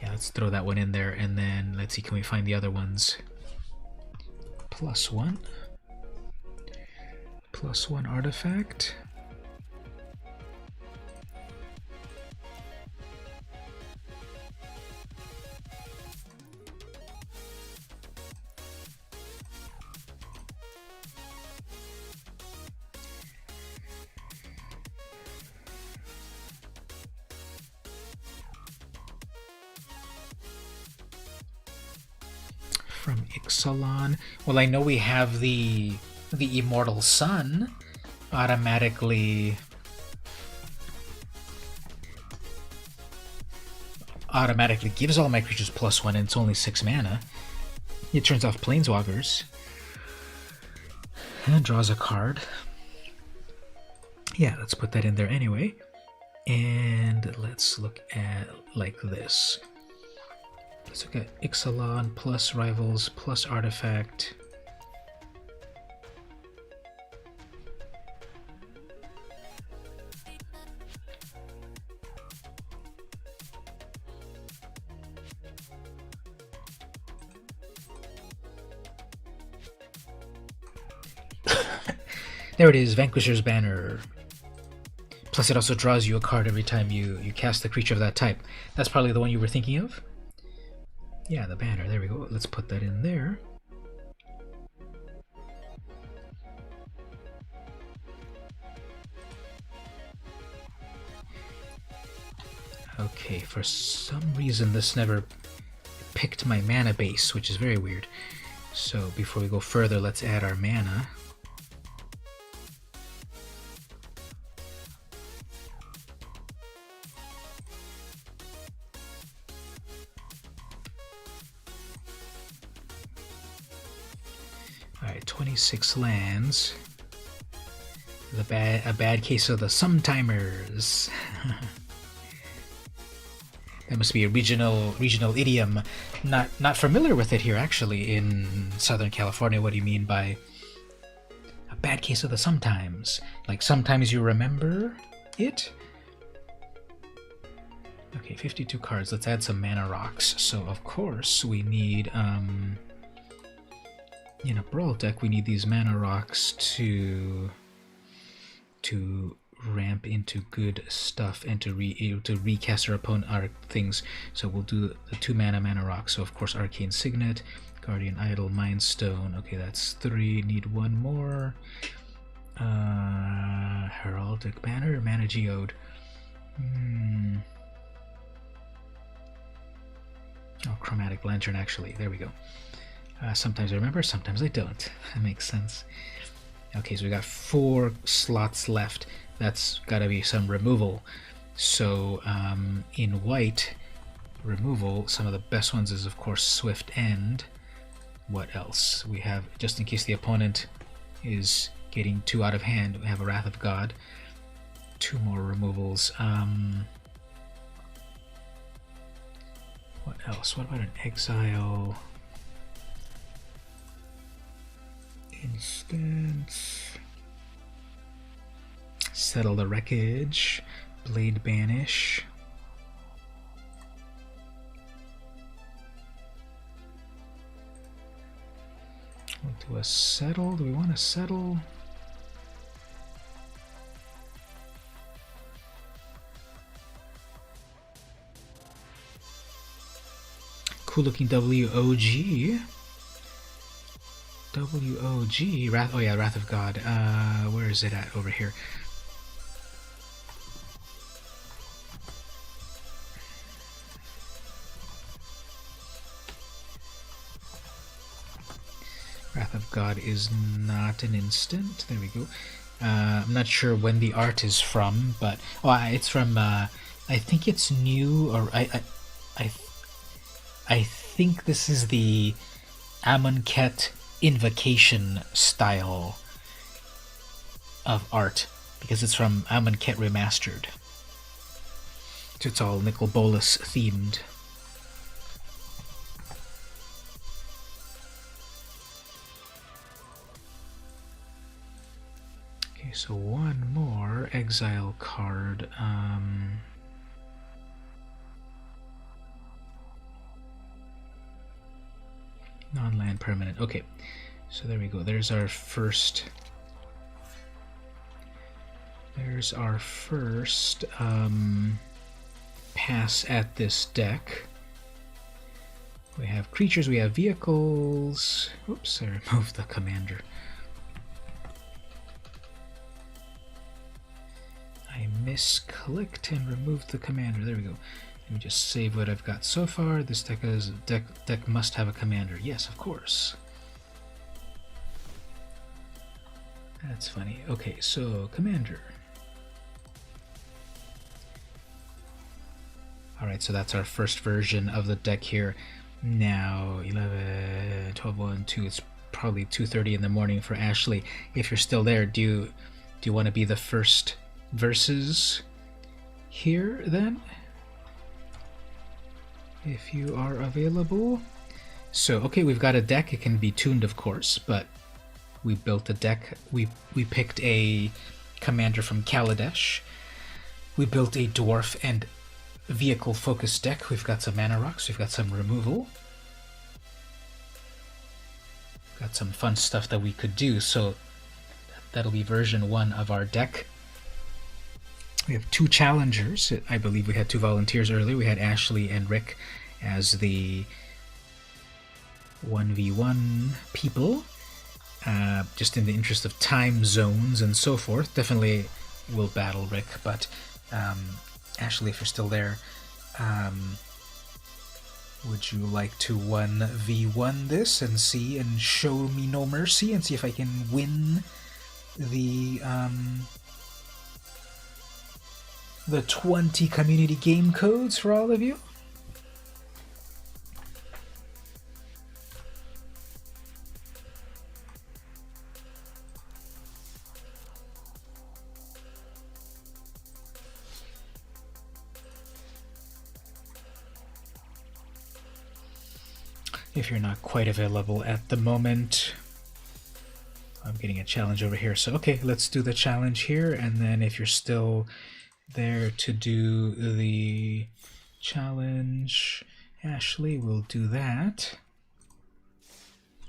Yeah, let's throw that one in there, and then let's see, can we find the other ones? +1. +1 artifact. From Ixalan. Well, I know we have the Immortal Sun automatically gives all my creatures +1, and it's only 6 mana. It turns off Planeswalkers and draws a card. Yeah, let's put that in there anyway. And let's look at like this. Let's look at Ixalan plus Rivals plus Artifact. There it is, Vanquisher's Banner. Plus it also draws you a card every time you cast a creature of that type. That's probably the one you were thinking of? Yeah, the banner, there we go. Let's put that in there. Okay, for some reason this never picked my mana base, which is very weird. So before we go further, let's add our mana. Alright, 26 lands. A bad case of the sometimers. That must be a regional idiom. Not familiar with it here, actually, in Southern California. What do you mean by a bad case of the sometimes? Like sometimes you remember it? Okay, 52 cards. Let's add some mana rocks. So of course we need in a Brawl deck we need these mana rocks to ramp into good stuff and to recast our things. So we'll do the 2 mana rocks. So of course Arcane Signet, Guardian Idol, Mind Stone. Okay, that's 3. Need 1 more. Heraldic Banner, Mana Geode. Oh, Chromatic Lantern, actually. There we go. Sometimes I remember, sometimes I don't. That makes sense. Okay, so we got 4 slots left. That's got to be some removal. So in white, removal, some of the best ones is of course Swift End. What else? We have, just in case the opponent is getting too out of hand, we have a Wrath of God. 2 more removals. What else? What about an Exile? Instance. Settle the Wreckage. Blade Banish. We'll do a settle. Do we want to settle? Cool looking WOG. WOG. Wrath. Oh yeah, Wrath of God. Where is it at? Over here. Wrath of God is not an instant. There we go. I'm not sure when the art is from, but it's from. I think it's new, or I think this is the Amonkhet Invocation style of art, because it's from Amonkhet Remastered. So it's all Nicol Bolas themed. Okay, so one more exile card. Non-land permanent. Okay, so there we go. There's our first. Pass at this deck. We have creatures, we have vehicles. Oops, I removed the commander. I misclicked and removed the commander. There we go. Let me just save what I've got so far. This deck must have a commander. Yes, of course. That's funny. Okay, so commander. Alright, so that's our first version of the deck here. Now, 11, 12, 1, 2, it's probably 2:30 in the morning for Ashley. If you're still there, do you want to be the first versus here, then? If you are available. So, okay, we've got a deck. It can be tuned, of course, but we built a deck. We picked a commander from Kaladesh. We built a dwarf and vehicle focused deck. We've got some mana rocks, we've got some removal, got some fun stuff that we could do. So that'll be version 1 of our deck. We have 2 challengers. I believe we had 2 volunteers earlier. We had Ashley and Rick as the 1v1 people, just in the interest of time zones and so forth. Definitely will battle Rick, but Ashley, if you're still there, would you like to 1v1 this and see and show me no mercy and see if I can win the 20 community game codes for all of you? If you're not quite available at the moment, I'm getting a challenge over here. So, okay, let's do the challenge here. And then if you're still there to do the challenge, Ashley, we'll do that.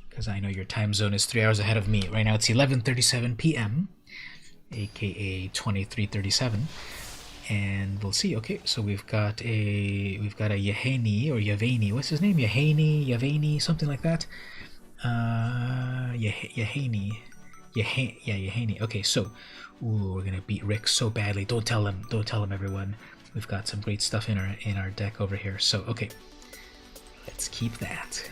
Because I know your time zone is 3 hours ahead of me. Right now it's 11:37 p.m., aka 23:37. And we'll see. Okay, so we've got a Yahani or Yavani. What's his name? Yavani, something like that. Yahani. Yahani. Okay, so we're gonna beat Rick so badly. Don't tell him, everyone. We've got some great stuff in our deck over here. So okay, let's keep that.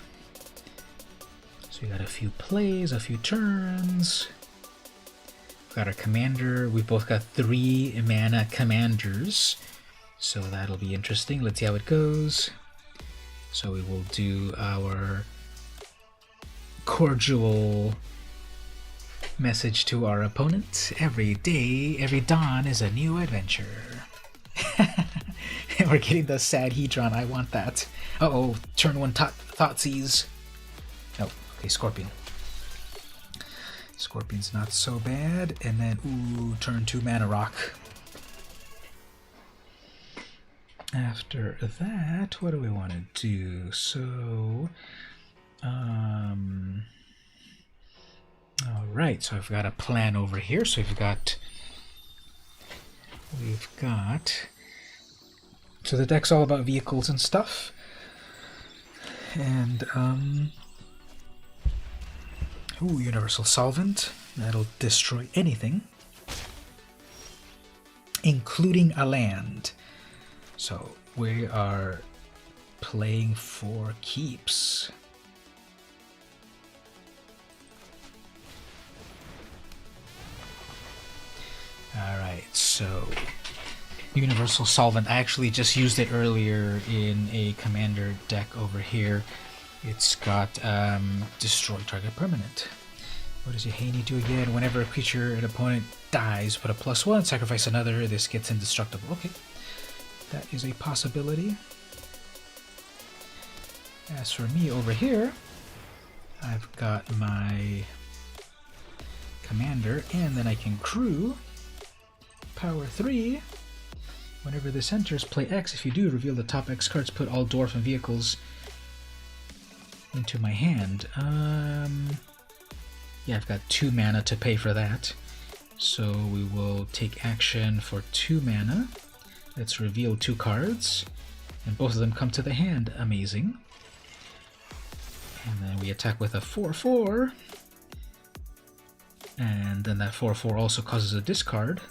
So we got a few plays, a few turns. Got our commander. We've both got 3 mana commanders, so that'll be interesting. Let's see how it goes. So we will do our cordial message to our opponent. Every day, every dawn is a new adventure. We're getting the sad Hedron. I want that. Uh-oh, turn 1 Thoughtseize. Oh, okay, Scorpion. Scorpion's not so bad. And then, ooh, turn 2 Mana Rock. After that, what do we want to do? So, alright, so I've got a plan over here. So we've got, so the deck's all about vehicles and stuff. And, ooh, Universal Solvent. That'll destroy anything, including a land. So we are playing for keeps. Alright, so Universal Solvent. I actually just used it earlier in a commander deck over here. It's got Destroy Target Permanent. What does Yohani do again? Whenever a creature an opponent dies, put a +1, sacrifice another, this gets indestructible. Okay, that is a possibility. As for me over here, I've got my commander, and then I can crew. Power 3. Whenever this enters, play X. If you do, reveal the top X cards, put all dwarf and vehicles into my hand. Yeah, I've got 2 mana to pay for that. So we will take action for 2 mana. Let's reveal 2 cards. And both of them come to the hand. Amazing. And then we attack with a 4/4. And then that 4/4 also causes a discard.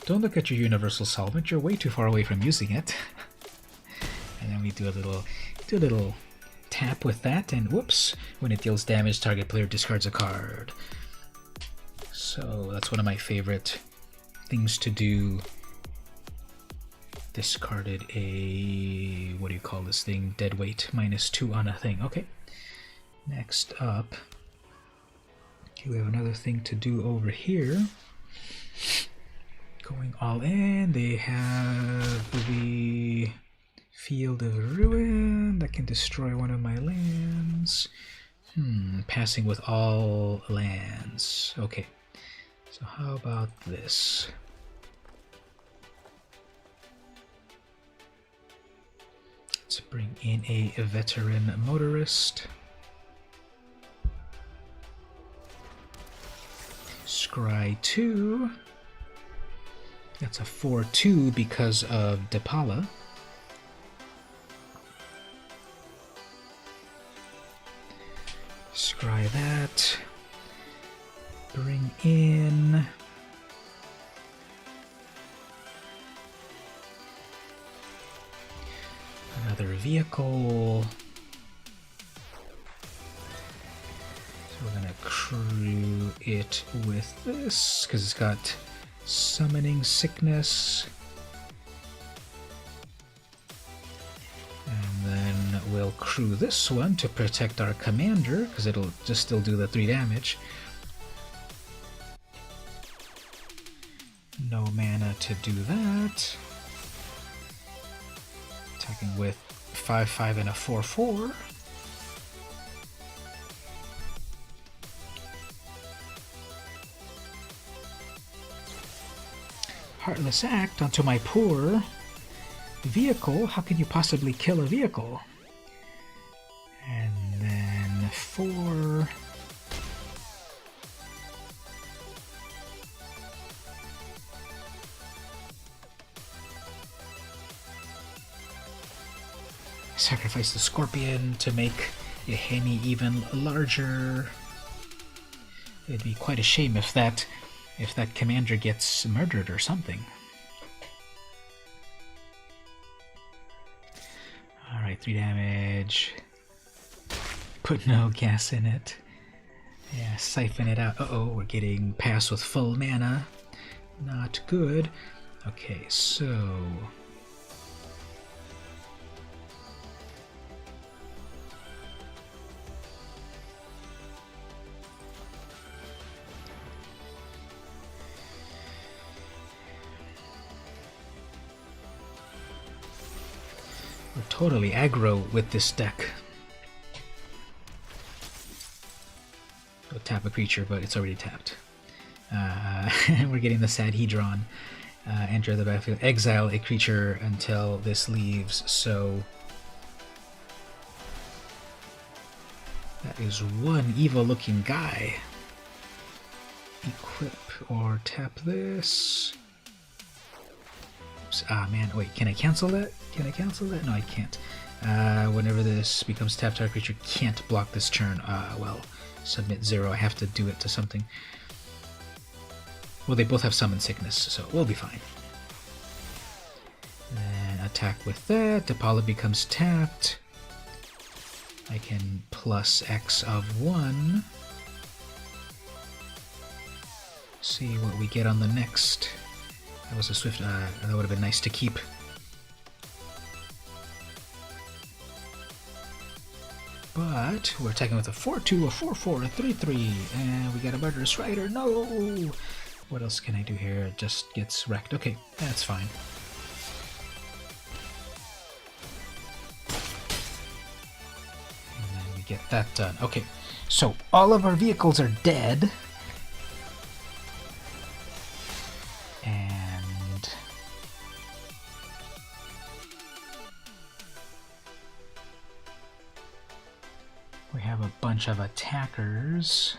Don't look at your Universal Solvent, you're way too far away from using it. And then we do a little tap with that, and whoops, when it deals damage, target player discards a card. So that's one of my favorite things to do. Discarded a, what do you call this thing? Dead weight, -2 on a thing. Okay. Next up, we have another thing to do over here. Going all in, they have the Field of Ruin that can destroy one of my lands. Passing with all lands. Okay, so how about this? Let's bring in a veteran motorist. Scry 2. That's a 4/2 because of Depala. Scry that. Bring in another vehicle. So we're gonna crew it with this because it's got Summoning Sickness. And then we'll crew this one to protect our commander because it'll just still do the 3 damage. No mana to do that. Attacking with 5/5 and a 4/4. Heartless Act onto my poor vehicle. How can you possibly kill a vehicle? And then 4. Sacrifice the Scorpion to make Yohani even larger. It'd be quite a shame if that commander gets murdered or something. Alright, 3 damage. Put no gas in it. Yeah, siphon it out. Uh-oh, we're getting passed with full mana. Not good. Okay, so we're totally aggro with this deck. We'll tap a creature, but it's already tapped. We're getting the Sadhedron. Enter the battlefield. Exile a creature until this leaves, so that is one evil-looking guy. Equip or tap this. Oops. Ah, man, wait, can I cancel that? Can I cancel that? No, I can't. Whenever this becomes tapped, our creature can't block this turn. Well, submit 0. I have to do it to something. Well, they both have Summon Sickness, so we'll be fine. And attack with that. Depala becomes tapped. I can plus X of 1. See what we get on the next That was a swift, that would have been nice to keep. But we're attacking with a 4-2, a 4-4, a 3-3, and we got a murderous rider. No! What else can I do here? It just gets wrecked. Okay, that's fine. And then we get that done. Okay, so all of our vehicles are dead. And we have a bunch of attackers.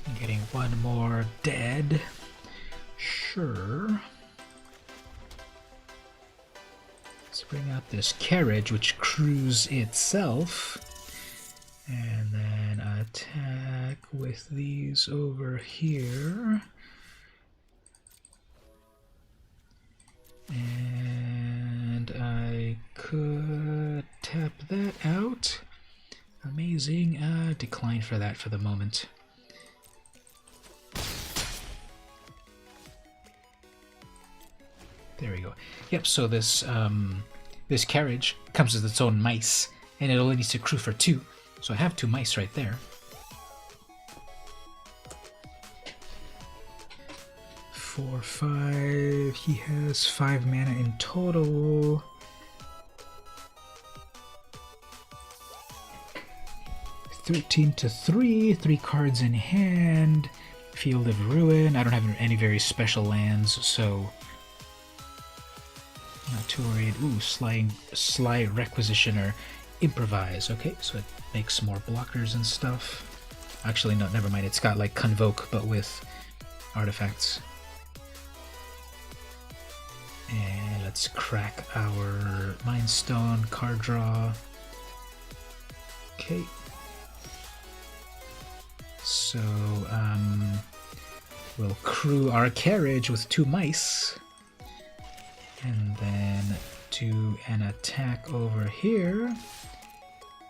I'm getting one more dead. Sure. Let's bring out this carriage, which crews itself. And then attack with these over here. And I could tap that out. Amazing. Decline for that for the moment. There we go. Yep, so this this carriage comes with its own mice, and it only needs to crew for 2. So I have 2 mice right there. 4, 5. He has 5 mana in total. $13-3. 3 cards in hand. Field of Ruin. I don't have any very special lands, so not too worried. Ooh, Sly Requisitioner. Improvise. Okay, so it makes more blockers and stuff. Actually, no, never mind. It's got like Convoke, but with artifacts. And let's crack our Mind Stone card draw. Okay. So, we'll crew our carriage with 2 mice. And then do an attack over here.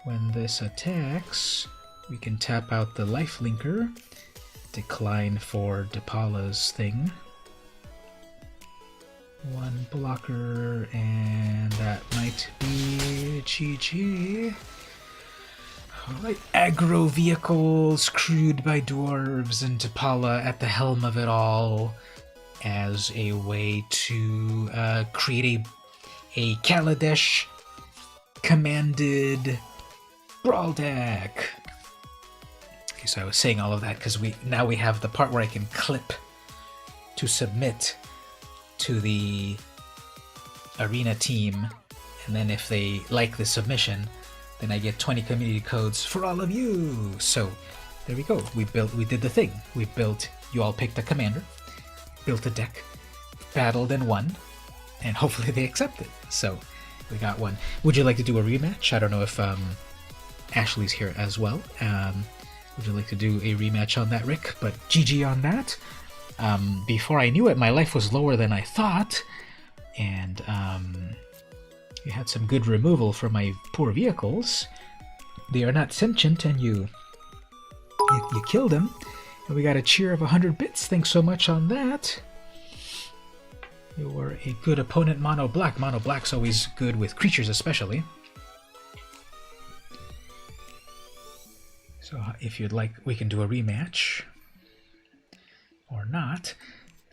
When this attacks, we can tap out the life linker, decline for Depala's thing. 1 blocker, and that might be GG. Alright, aggro vehicles crewed by dwarves and Depala at the helm of it all as a way to create a Kaladesh commanded brawl deck. Okay, so I was saying all of that because now we have the part where I can clip to submit to the arena team, and then if they like the submission, then I get 20 community codes for all of you. So there we go. We did the thing. We built. You all picked a commander, built a deck, battled and won, and hopefully they accept it. So we got one. Would you like to do a rematch? I don't know if Ashley's here as well. Would you like to do a rematch on that, Rick? But GG on that. Before I knew it, my life was lower than I thought, and you had some good removal for my poor vehicles. They are not sentient, and you killed them. And we got a cheer of 100 bits. Thanks so much on that. You were a good opponent, mono black. Mono black's always good with creatures, especially. So if you'd like, we can do a rematch. Or not.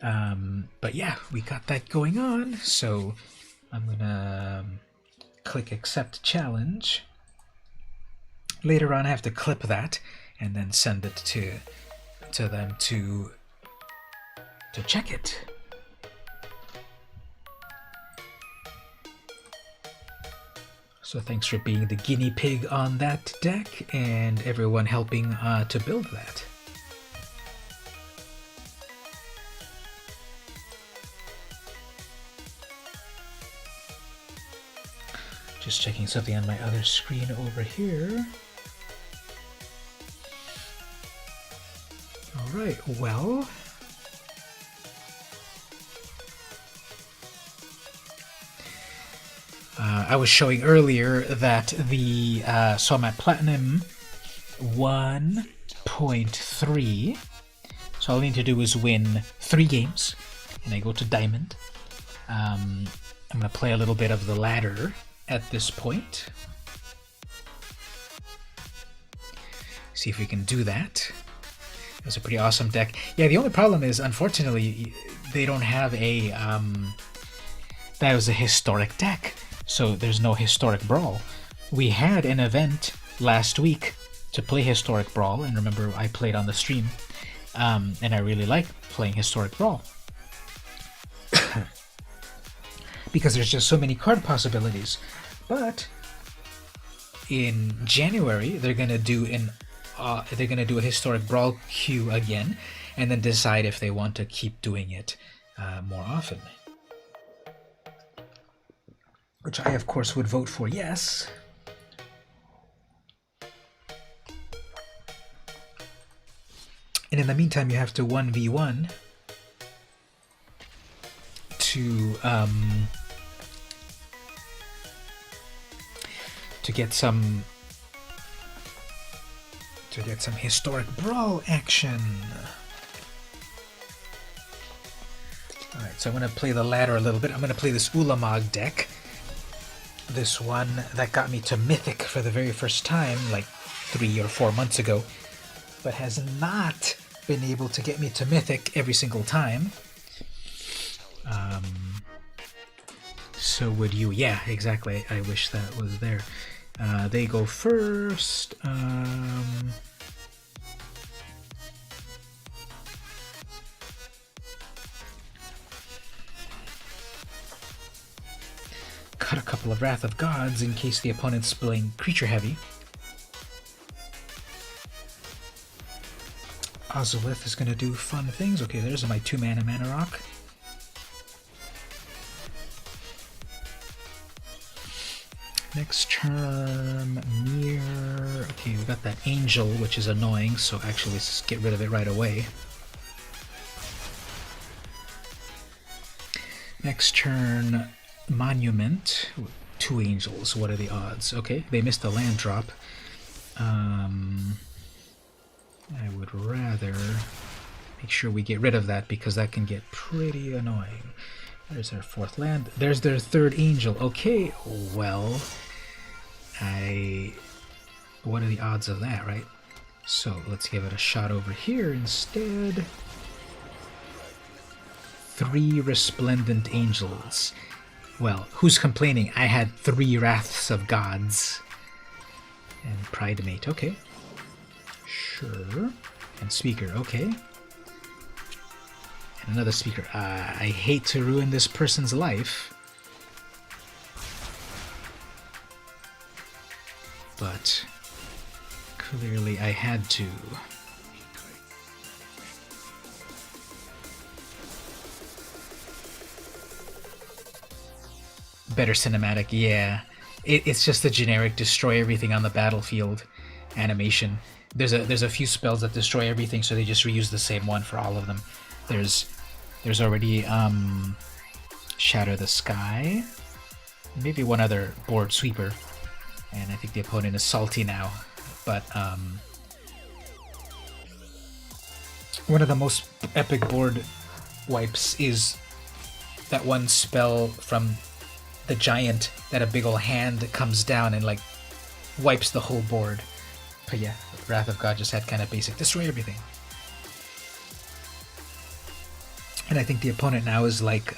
But yeah, we got that going on. So I'm gonna click accept challenge. Later on I have to clip that and then send it to them to check it. So thanks for being the guinea pig on that deck and everyone helping to build that. Just checking something on my other screen over here. Alright, well, I was showing earlier that so I'm at Platinum 1.3, So all I need to do is win 3 games, and I go to Diamond. I'm going to play a little bit of the ladder at this point. See if we can do that. It was a pretty awesome deck. Yeah, the only problem is, unfortunately, they don't have a... that was a historic deck, so there's no historic brawl. We had an event last week to play historic brawl, and remember I played on the stream, and I really like playing historic brawl. Because there's just so many card possibilities. But in January, they're gonna do a historic brawl queue again, and then decide if they want to keep doing it more often. Which I, of course, would vote for yes. And in the meantime, you have to 1v1 to get some historic brawl action. Alright, so I'm going to play the ladder a little bit. I'm going to play this Ulamog deck. This one that got me to Mythic for the very first time, like 3 or 4 months ago, but has not been able to get me to Mythic every single time. So would you. Yeah, exactly. I wish that was there. They go first. Cut a couple of Wrath of Gods in case the opponent's playing creature heavy. Ozolith is going to do fun things. Okay, there's my 2-mana Mana Rock. Next turn, Mirror. Okay, we got that Angel, which is annoying, so actually let's get rid of it right away. Next turn, Monument. 2 Angels, what are the odds? Okay, they missed a land drop. I would rather make sure we get rid of that because that can get pretty annoying. There's our 4th land. There's their 3rd Angel. Okay, well, what are the odds of that, right? So let's give it a shot over here instead. 3 Resplendent Angels. Well, who's complaining? I had 3 Wraths of Gods. And Pride Mate, okay. Sure. And Speaker, okay. And another Speaker. I hate to ruin this person's life, but clearly I had to. Better cinematic, yeah. It's just a generic destroy everything on the battlefield animation. There's a few spells that destroy everything, so they just reuse the same one for all of them. There's already Shatter the Sky, maybe one other board sweeper, and I think the opponent is salty now. But one of the most epic board wipes is that one spell from the giant that a big ol' hand comes down and like wipes the whole board. But yeah, Wrath of God just had kind of basic destroy everything. And I think the opponent now is like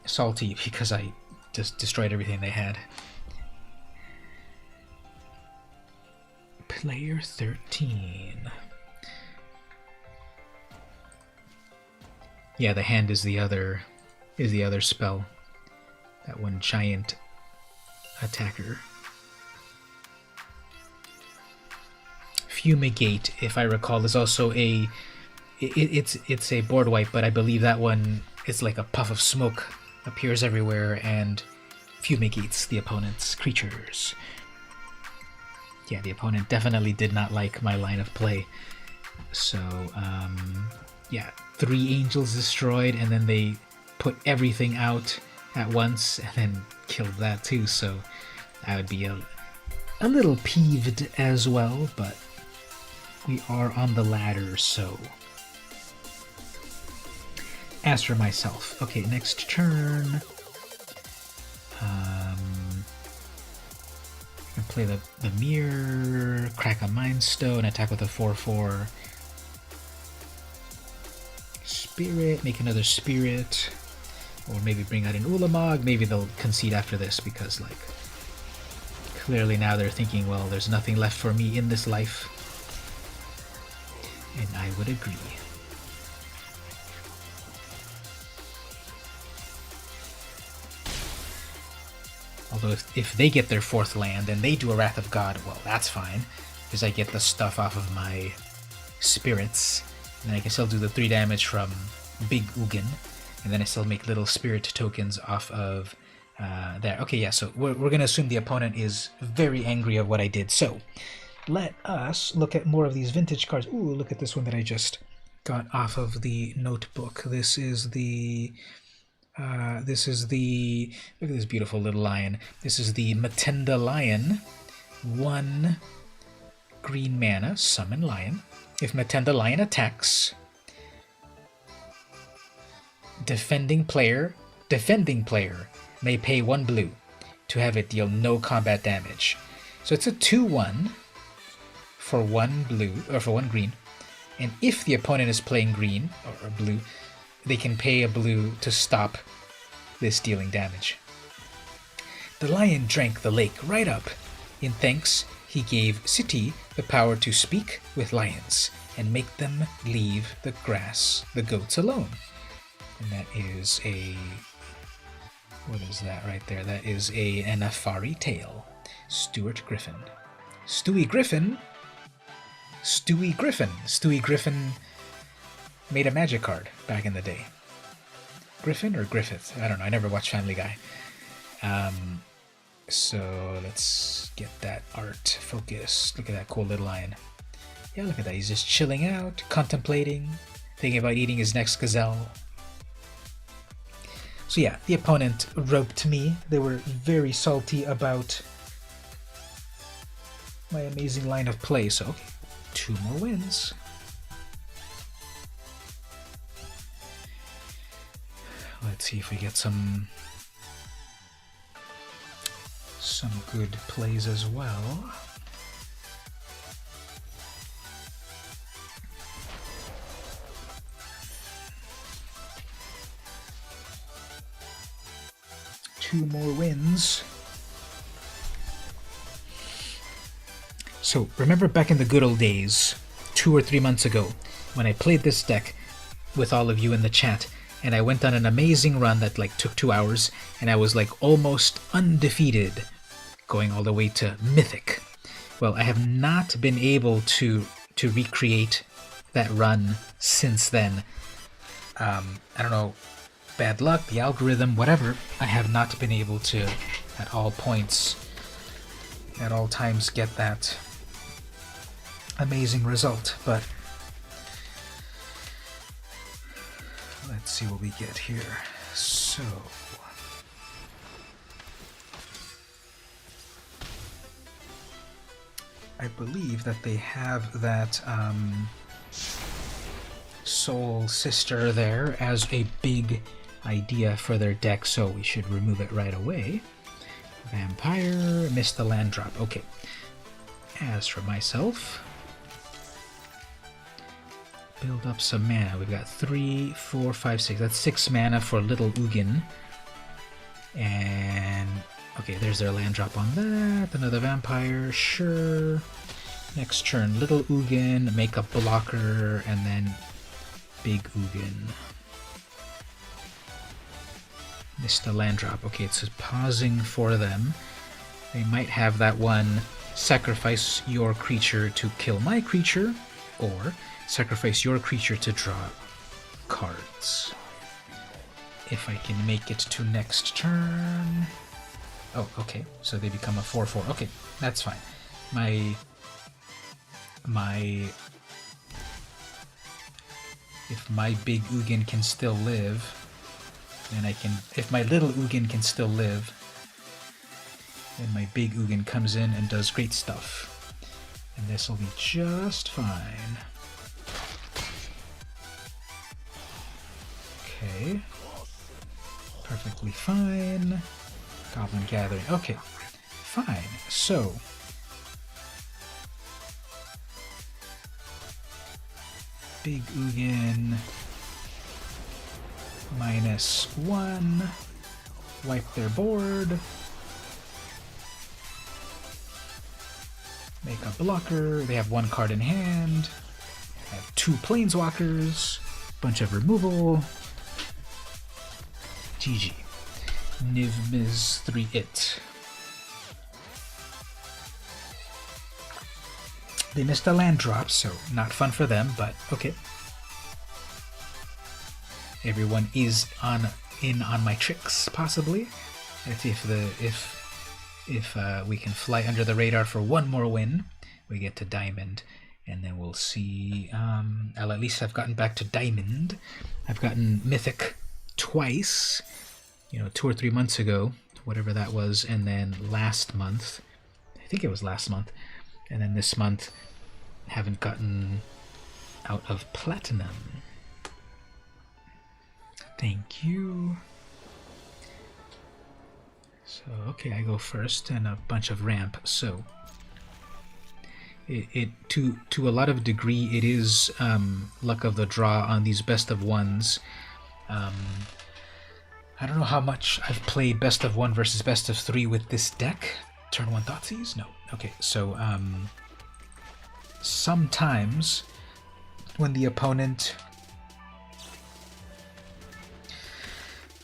salty because I just destroyed everything they had. Player 13. Yeah, the hand is the other spell. That one giant attacker. Fumigate, if I recall, is also a it's a board wipe, but I believe that one is like a puff of smoke, appears everywhere and fumigates the opponent's creatures. Yeah, the opponent definitely did not like my line of play. So yeah, 3 angels destroyed, and then they put everything out at once and then killed that too, so I would be a little peeved as well, but We are on the ladder, so... As for myself, okay, next turn... I can play the mirror, crack a Mind Stone, attack with a 4/4. Spirit, make another spirit, or maybe bring out an Ulamog. Maybe they'll concede after this because, like, clearly now they're thinking, well, there's nothing left for me in this life. And I would agree. Although if they get their 4th land and they do a Wrath of God, well, that's fine, because I get the stuff off of my spirits, and then I can still do the 3 damage from Big Ugin, and then I still make little spirit tokens off of there. Okay, yeah, so we're going to assume the opponent is very angry of what I did. So let us look at more of these vintage cards. Ooh, look at this one that I just got off of the notebook. This is the... look at this beautiful little lion. This is the Matenda Lion. 1 green mana, summon lion. If Matenda Lion attacks, defending player may pay 1 blue to have it deal no combat damage. So it's a 2/1 for 1 blue, or for 1 green. And if the opponent is playing green, or blue, they can pay a blue to stop this dealing damage. The lion drank the lake right up. In thanks, he gave Siti the power to speak with lions and make them leave the goats alone. And that is a... what is that right there? That is an Afari tale. Stuart Griffin. Stewie Griffin made a magic card back in the day. Griffin or Griffith? I don't know. I never watched Family Guy. So let's get that art focused. Look at that cool little lion. Yeah, look at that. He's just chilling out, contemplating, thinking about eating his next gazelle. So yeah, the opponent roped me. They were very salty about my amazing line of play. So okay, 2 more wins. Let's see if we get some good plays as well. Two more wins. So remember back in the good old days, 2 or 3 months ago, when I played this deck with all of you in the chat, and I went on an amazing run that like took 2 hours, and I was like almost undefeated, going all the way to Mythic. Well, I have not been able to recreate that run since then. I don't know, bad luck, the algorithm, whatever. I have not been able to, at all points, at all times, get that amazing result, but let's see what we get here. So I believe that they have that Soul Sister there as a big idea for their deck, so we should remove it right away. Vampire, missed the land drop. Okay. As for myself, build up some mana. We've got 3, 4, 5, 6. That's 6 mana for Little Ugin. And okay, there's their land drop on that. Another vampire, sure. Next turn, Little Ugin, make a blocker, and then Big Ugin. Missed the land drop. Okay, it's pausing for them. They might have that one, sacrifice your creature to kill my creature, or sacrifice your creature to draw cards. If I can make it to next turn... Oh, okay, so they become a 4/4. Okay, that's fine. If my Big Ugin can still live, then I can... If my Little Ugin can still live, then my Big Ugin comes in and does great stuff. And this will be just fine. Okay. Perfectly fine. Goblin Gathering. Okay. Fine. So... Big Ugin... -1. Wipe their board. Make a blocker. They have 1 card in hand. Have 2 planeswalkers. Bunch of removal. GG. Nivmiz 3-it. They missed a land drop, so not fun for them, but okay. Everyone is in on my tricks, possibly. If we can fly under the radar for 1 more win, we get to Diamond, and then we'll see. I'll at least have gotten back to Diamond. I've gotten Mythic twice, 2 or 3 months ago, whatever that was, and then last month, I think it was last month, and then this month, haven't gotten out of Platinum. Thank you. So, okay, I go first, and a bunch of ramp. So, to a lot of degree, it is luck of the draw on these best of ones. I don't know how much I've played best of 1 versus best of 3 with this deck. Turn 1 Thoughtseize? No. Okay, so sometimes when the opponent...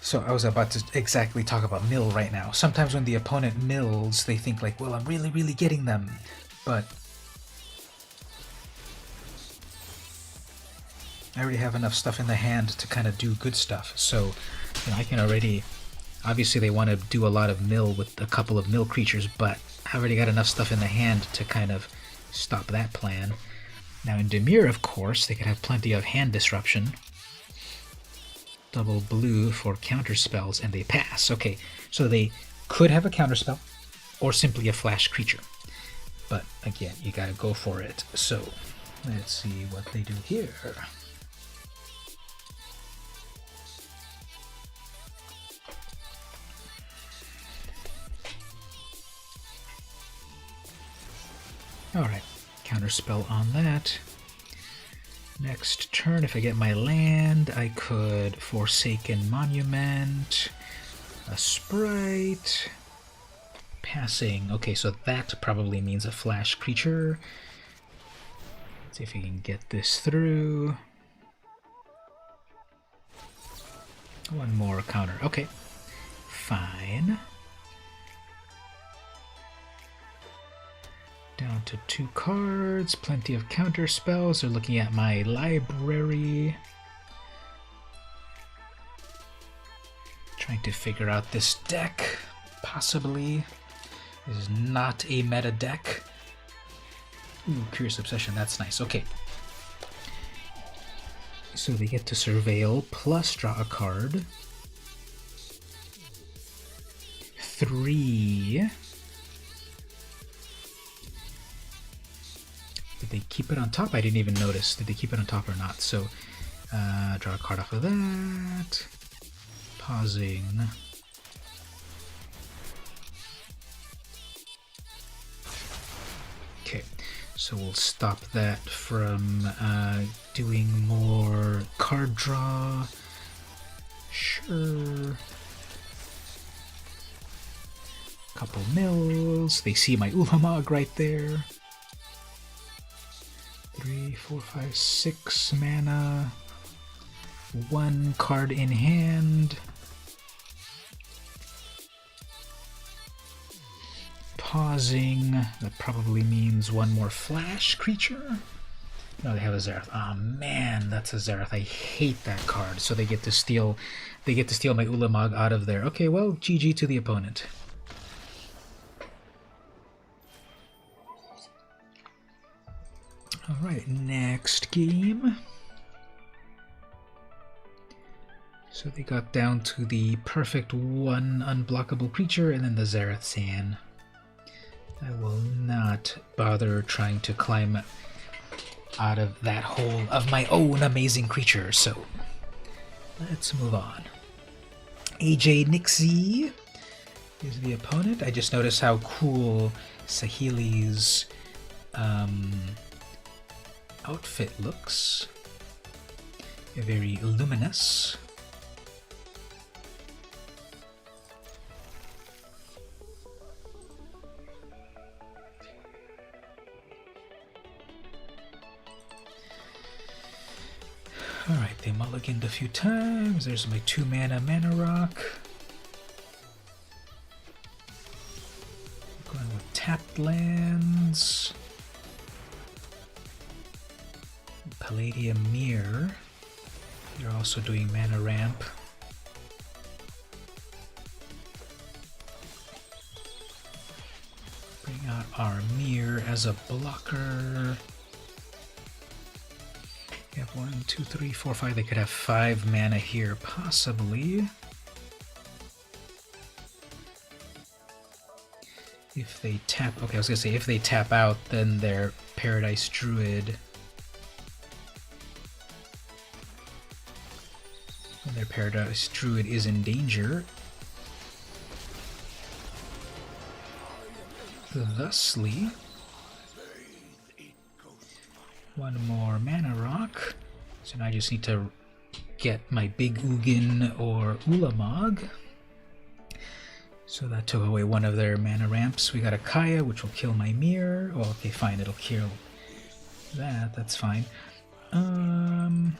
So I was about to exactly talk about mill right now. Sometimes when the opponent mills, they think like, well, I'm really, really getting them. But I already have enough stuff in the hand to kind of do good stuff. So I can already... Obviously they want to do a lot of mill with a couple of mill creatures, but I already got enough stuff in the hand to kind of stop that plan. Now in Dimir, of course, they could have plenty of hand disruption. Double blue for counter spells, and they pass. Okay, so they could have a counter spell, or simply a flash creature. But again, you gotta go for it. So let's see what they do here. Alright, counter spell on that. Next turn, if I get my land, I could Forsaken Monument, a Sprite, passing. Okay, so that probably means a flash creature. Let's see if we can get this through. 1 more counter. Okay, fine. Down to 2 cards, plenty of counter spells. They're looking at my library. Trying to figure out this deck, possibly. This is not a meta deck. Ooh, Curious Obsession, that's nice. Okay. So they get to Surveil plus draw a card. 3. Did they keep it on top? I didn't even notice. Did they keep it on top or not? So, draw a card off of that. Pausing. Okay, so we'll stop that from doing more card draw. Sure. Couple mills. They see my Ulamog right there. 3, 4, 5, 6 mana. 1 card in hand. Pausing. That probably means 1 more flash creature. No, they have a Zerath. Oh man, that's a Zerath. I hate that card. So they get to steal. They get to steal my Ulamog out of there. Okay, well, GG to the opponent. Alright, next game. So they got down to the perfect 1 unblockable creature and then the Zerath Sand. I will not bother trying to climb out of that hole of my own amazing creature, so let's move on. AJ Nixie is the opponent. I just noticed how cool Sahili's outfit looks. Very luminous. Alright, they mulliganed a few times. There's my 2-mana mana rock. Going with tapped lands. Palladium Mirror. You're also doing mana ramp. Bring out our mirror as a blocker. We have 1, 2, 3, 4, 5. They could have 5 mana here, possibly. If they tap, okay, I was gonna say if they tap out, then their Paradise Druid. When their Paradise Druid is in danger. Thusly, 1 more mana rock. So now I just need to get my Big Ugin or Ulamog. So that took away 1 of their mana ramps. We got a Kaya, which will kill my mirror. Oh, okay, fine, it'll kill that. That's fine. 1,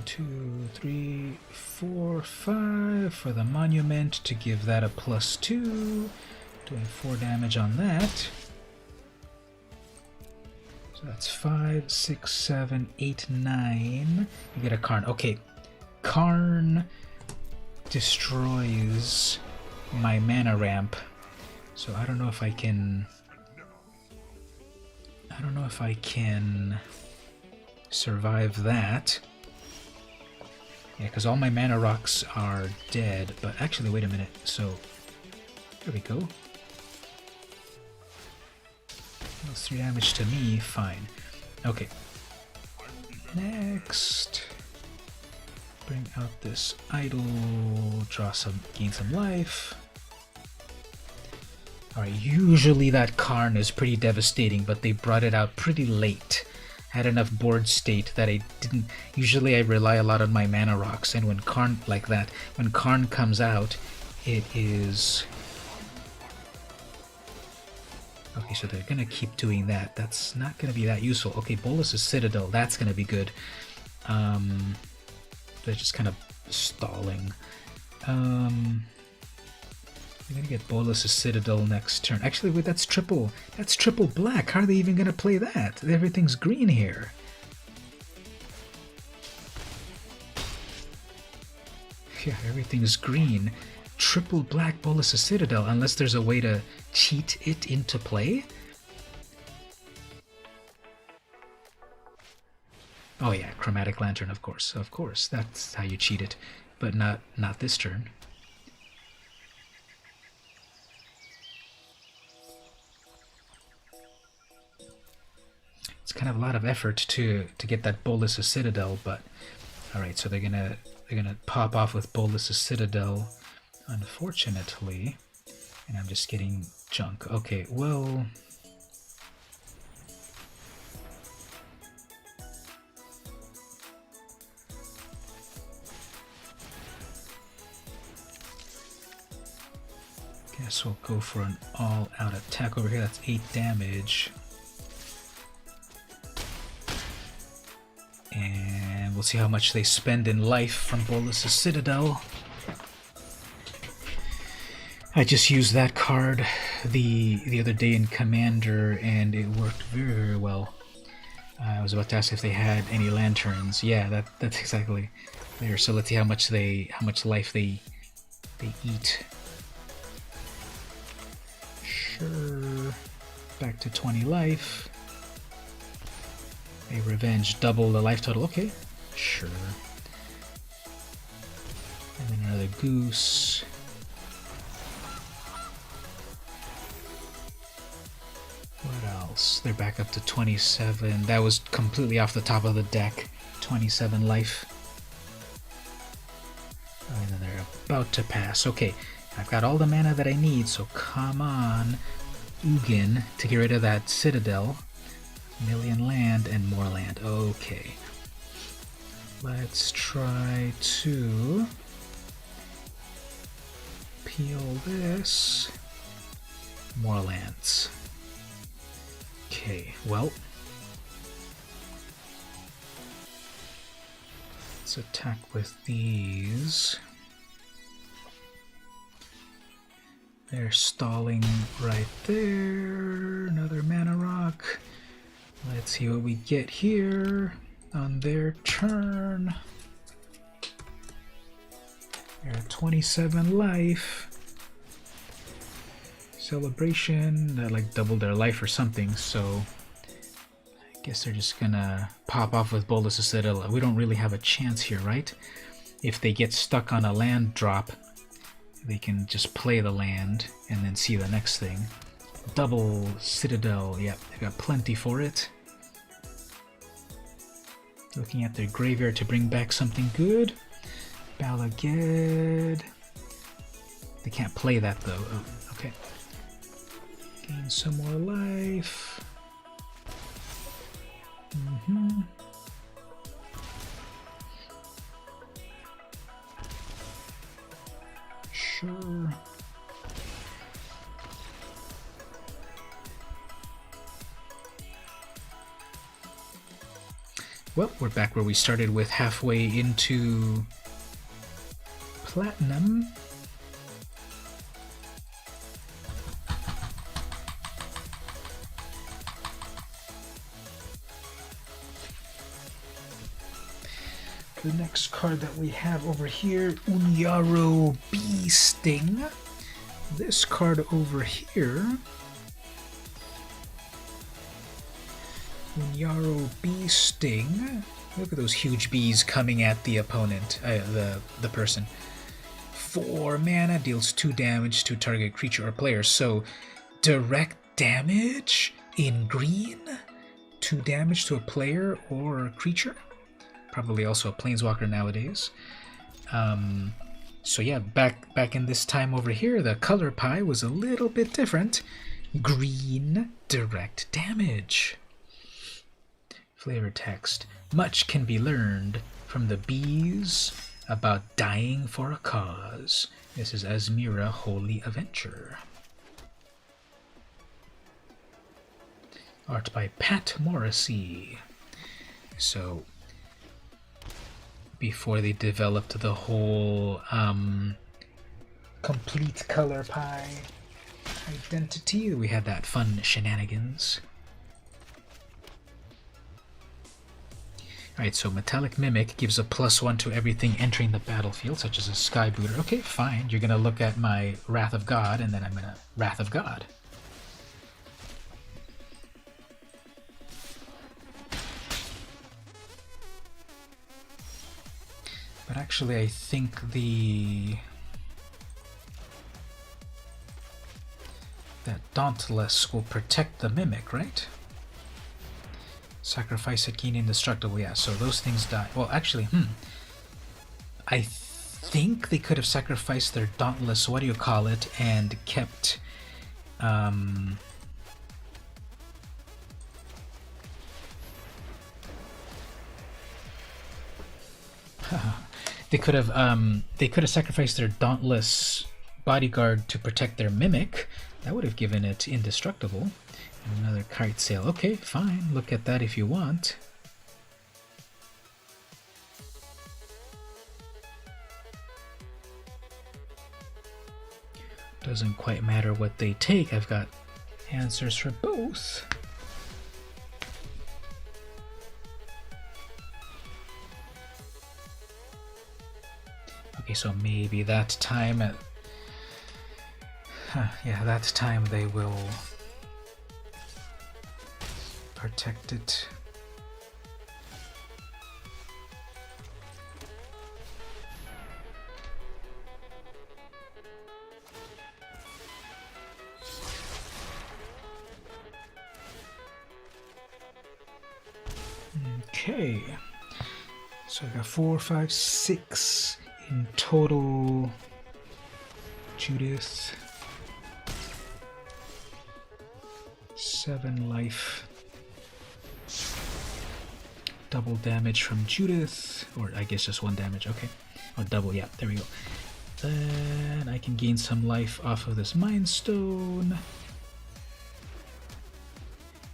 2, 3, 4, 5 for the monument to give that a +2. Doing 4 damage on that. So that's 5, 6, 7, 8, 9. You get a Karn. Okay, Karn destroys my mana ramp. So I don't know if I can survive that. Yeah, because all my mana rocks are dead. But actually, wait a minute. So there we go. That's 3 damage to me. Fine. Okay. Next, bring out this idol. Gain some life. Alright, usually that Karn is pretty devastating, but they brought it out pretty late. I had enough board state that I didn't... Usually I rely a lot on my mana rocks, and when Karn, like that, when Karn comes out, it is... Okay, so they're gonna keep doing that. That's not gonna be that useful. Okay, Bolus's Citadel, that's gonna be good. They're just kind of stalling. I'm gonna get Bolus's Citadel next turn. Actually, wait, that's triple black. How are they even gonna play that? Everything's green here. Yeah, everything's green. Triple black Bolus's Citadel, unless there's a way to cheat it into play. Oh yeah, Chromatic Lantern, of course. Of course, that's how you cheat it. But not this turn. It's kind of a lot of effort to get that Bolus's Citadel, but alright, so they're gonna pop off with Bolus's Citadel, unfortunately. And I'm just getting junk. Okay, well... Guess we'll go for an all-out attack over here. That's 8 damage. And we'll see how much they spend in life from Bolus's Citadel. I just used that card the other day in Commander, and it worked very, very well. I was about to ask if they had any lanterns. Yeah, that's exactly there. So let's see how much life they eat. Sure. Back to 20 life. A revenge, double the life total. Okay, sure. And then another goose. else? They're back up to 27. That was completely off the top of the deck. 27 life. Oh, and then they're about to pass. Okay, I've got all the mana that I need, so come on, Ugin, to get rid of that Citadel. Million land and more land. Okay. Let's try to peel this. More lands. Okay, well. Let's attack with these. They're stalling right there. Another mana rock. Let's see what we get here on their turn. They're at 27 life. Celebration, that like doubled their life or something, so I guess they're just gonna pop off with Bolas of Citadel. We don't really have a chance here, right? If they get stuck on a land drop, they can just play the land and then see the next thing. Double Citadel, yep, they got plenty for it. Looking at their graveyard to bring back something good. Balaged. They can't play that though. Oh, okay. Gain some more life. Sure. Well, we're back where we started with halfway into Platinum. The next card that we have over here, Unyaro Bee Sting. This card over here, Unyaro Bee Sting. Look at those huge bees coming at the opponent, the person. 4 mana, deals 2 damage to target creature or player. So, direct damage in green? 2 damage to a player or creature? Probably also a planeswalker nowadays. So yeah, back in this time over here, the color pie was a little bit different. Green direct damage. Flavor text. Much can be learned from the bees about dying for a cause. This is Asmira Holy Avenger. Art by Pat Morrissey. So before they developed the whole complete color pie identity, we had that fun shenanigans. Alright, so Metallic Mimic gives a +1 to everything entering the battlefield, such as a Skybooter. Okay, fine. You're gonna look at my Wrath of God, and then I'm gonna Wrath of God. But actually, I think that Dauntless will protect the Mimic, right? Sacrifice it, gain indestructible. Yeah, so those things die. Well, actually, I think they could have sacrificed their Dauntless, what do you call it, and kept they could have sacrificed their Dauntless bodyguard to protect their Mimic. That would have given it indestructible. And another kite sail. Okay, fine. Look at that if you want. Doesn't quite matter what they take. I've got answers for both. Okay, so maybe that time yeah, that time they will protect it. Okay. So I got 4, 5, 6 in total. Judith. 7 life. Double damage from Judith. Or I guess just 1 damage. Okay. Oh, double. Yeah, there we go. Then I can gain some life off of this Mind Stone.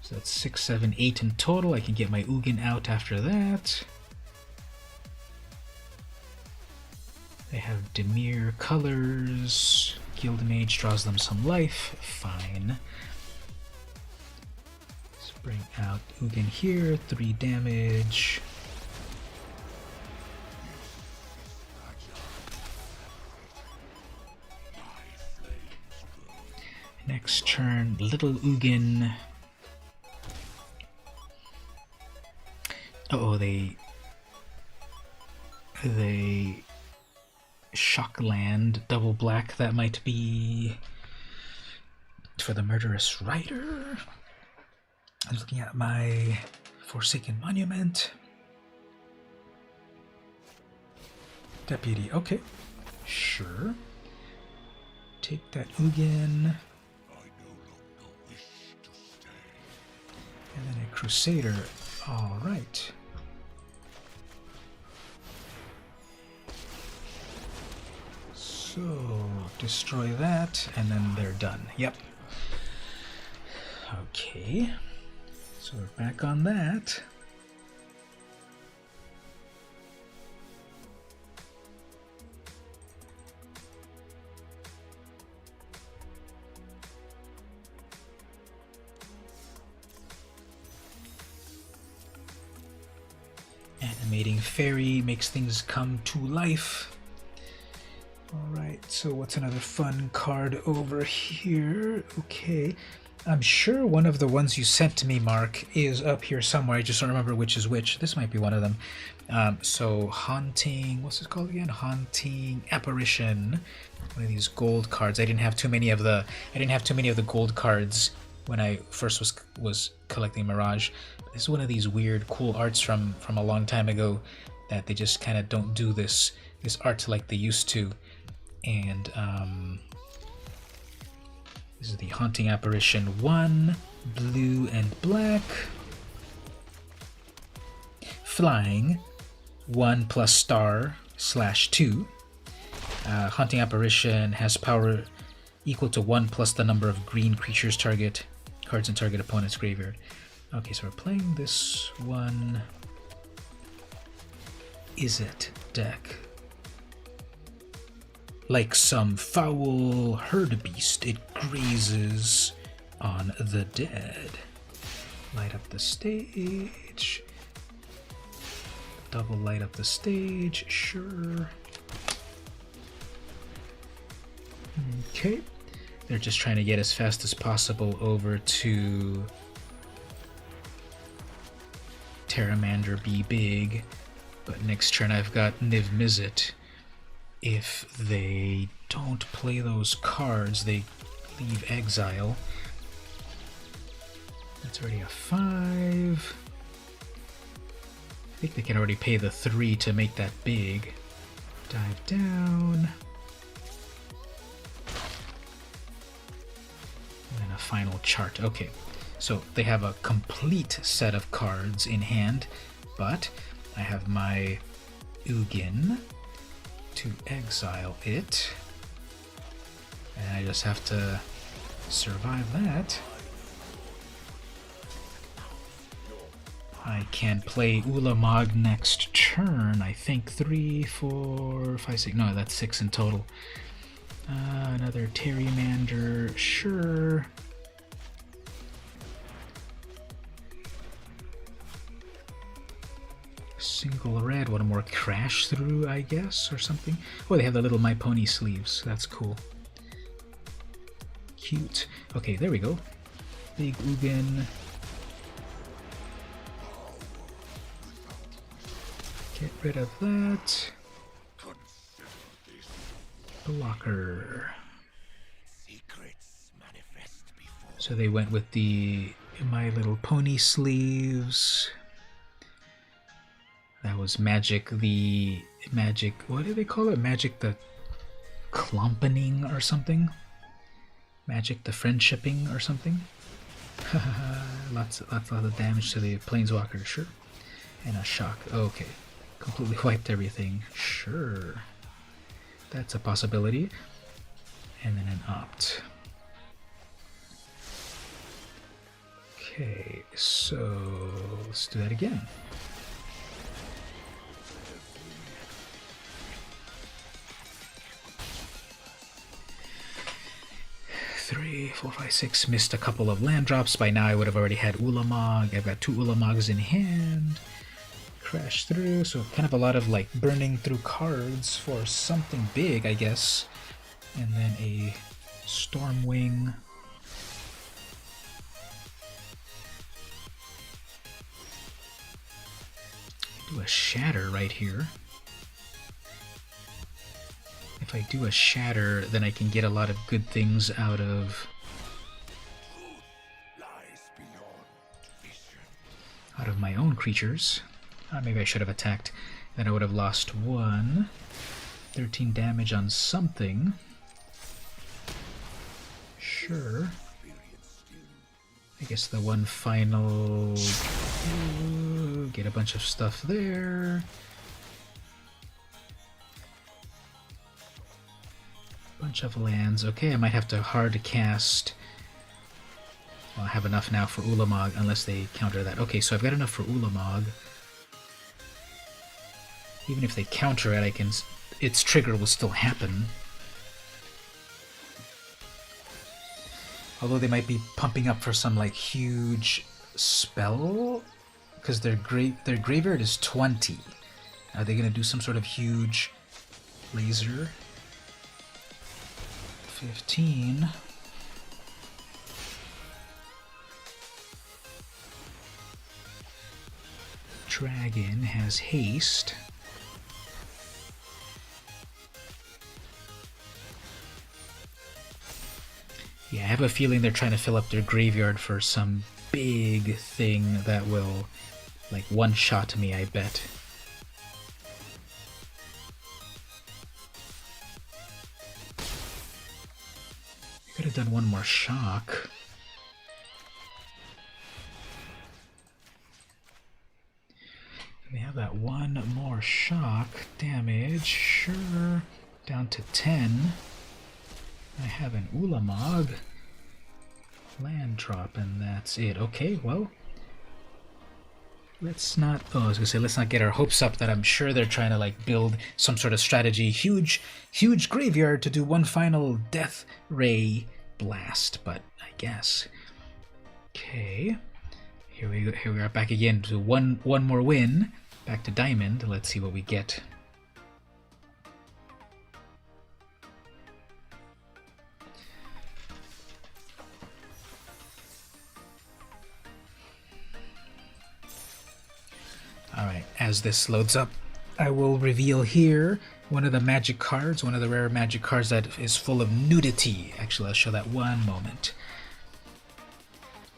So that's 6, 7, 8 in total. I can get my Ugin out after that. They have Demir colors. Guild Mage draws them some life. Fine. Let's bring out Ugin here. 3 damage. Next turn, Little Ugin. Uh-oh, they shock land, double black. That might be for the Murderous Rider. I'm looking at my Forsaken Monument. Deputy, okay. Sure. Take that Ugin. And then a Crusader. Alright. So, destroy that, and then they're done. Yep. Okay. So we're back on that. Animating Fairy makes things come to life. Alright, so what's another fun card over here? Okay, I'm sure one of the ones you sent to me, Mark, is up here somewhere. I just don't remember which is which. This might be one of them. So Haunting, what's it called again? Haunting Apparition. One of these gold cards. I didn't have too many of the gold cards when I first was collecting Mirage. This is one of these weird, cool arts from a long time ago that they just kind of don't do this art like they used to. And this is the Haunting Apparition 1, blue and black. Flying, 1 plus star / 2. Haunting Apparition has power equal to 1 plus the number of green creatures cards in target opponent's graveyard. Okay, so we're playing this one. Is it deck? Like some foul herd beast, it grazes on the dead. Light up the stage. Double light up the stage, sure. Okay. They're just trying to get as fast as possible over to Terramander Be Big. But next turn I've got Niv Mizzet. If they don't play those cards, they leave exile. That's already a 5. I think they can already pay the 3 to make that big. Dive down. And then a final chart. Okay, so they have a complete set of cards in hand, but I have my Ugin to exile it, and I just have to survive that. I can play Ulamog next turn. I think 3, 4, 5, 6. No, that's 6 in total. Another Terrimander, sure. Single red, one more Crash Through, I guess, or something. Oh, they have the little My Pony sleeves. That's cool. Cute. Okay, there we go. Big Ugin. Get rid of that. Blocker. So they went with the My Little Pony sleeves. That was magic, what do they call it? Magic the Klompening or something? Magic the Friendshipping or something? lots of damage to the Planeswalker, sure. And a shock, okay. Completely wiped everything, sure. That's a possibility. And then an opt. Okay, so let's do that again. 3, 4, 5, 6. Missed a couple of land drops. By now I would have already had Ulamog. I've got 2 Ulamogs in hand. Crash through, so kind of a lot of like burning through cards for something big, I guess. And then a Stormwing. Do a Shatter right here. If I do a Shatter, then I can get a lot of good things out of my own creatures. Maybe I should have attacked. Then I would have lost 1. 13 damage on something. Sure. I guess the one final... Get a bunch of stuff there. Bunch of lands. Okay, I might have to hard cast. Well, I have enough now for Ulamog, unless they counter that. Okay, so I've got enough for Ulamog. Even if they counter it, I can. Its trigger will still happen. Although they might be pumping up for some like huge spell, because their graveyard is 20. Are they gonna do some sort of huge laser? 15. Dragon has haste. Yeah, I have a feeling they're trying to fill up their graveyard for some big thing that will, like, one-shot me, I bet. I could have done one more shock. They have that one more shock damage, sure. Down to 10. I have an Ulamog land drop, and that's it. Okay, well, let's not. Oh, I was gonna say let's not get our hopes up that I'm sure they're trying to like build some sort of strategy, huge graveyard to do one final death ray blast. But I guess. Okay, here we go. Here we are back again to one more win. Back to Diamond. Let's see what we get. Alright, as this loads up, I will reveal here one of the magic cards, one of the rare magic cards that is full of nudity. Actually, I'll show that one moment.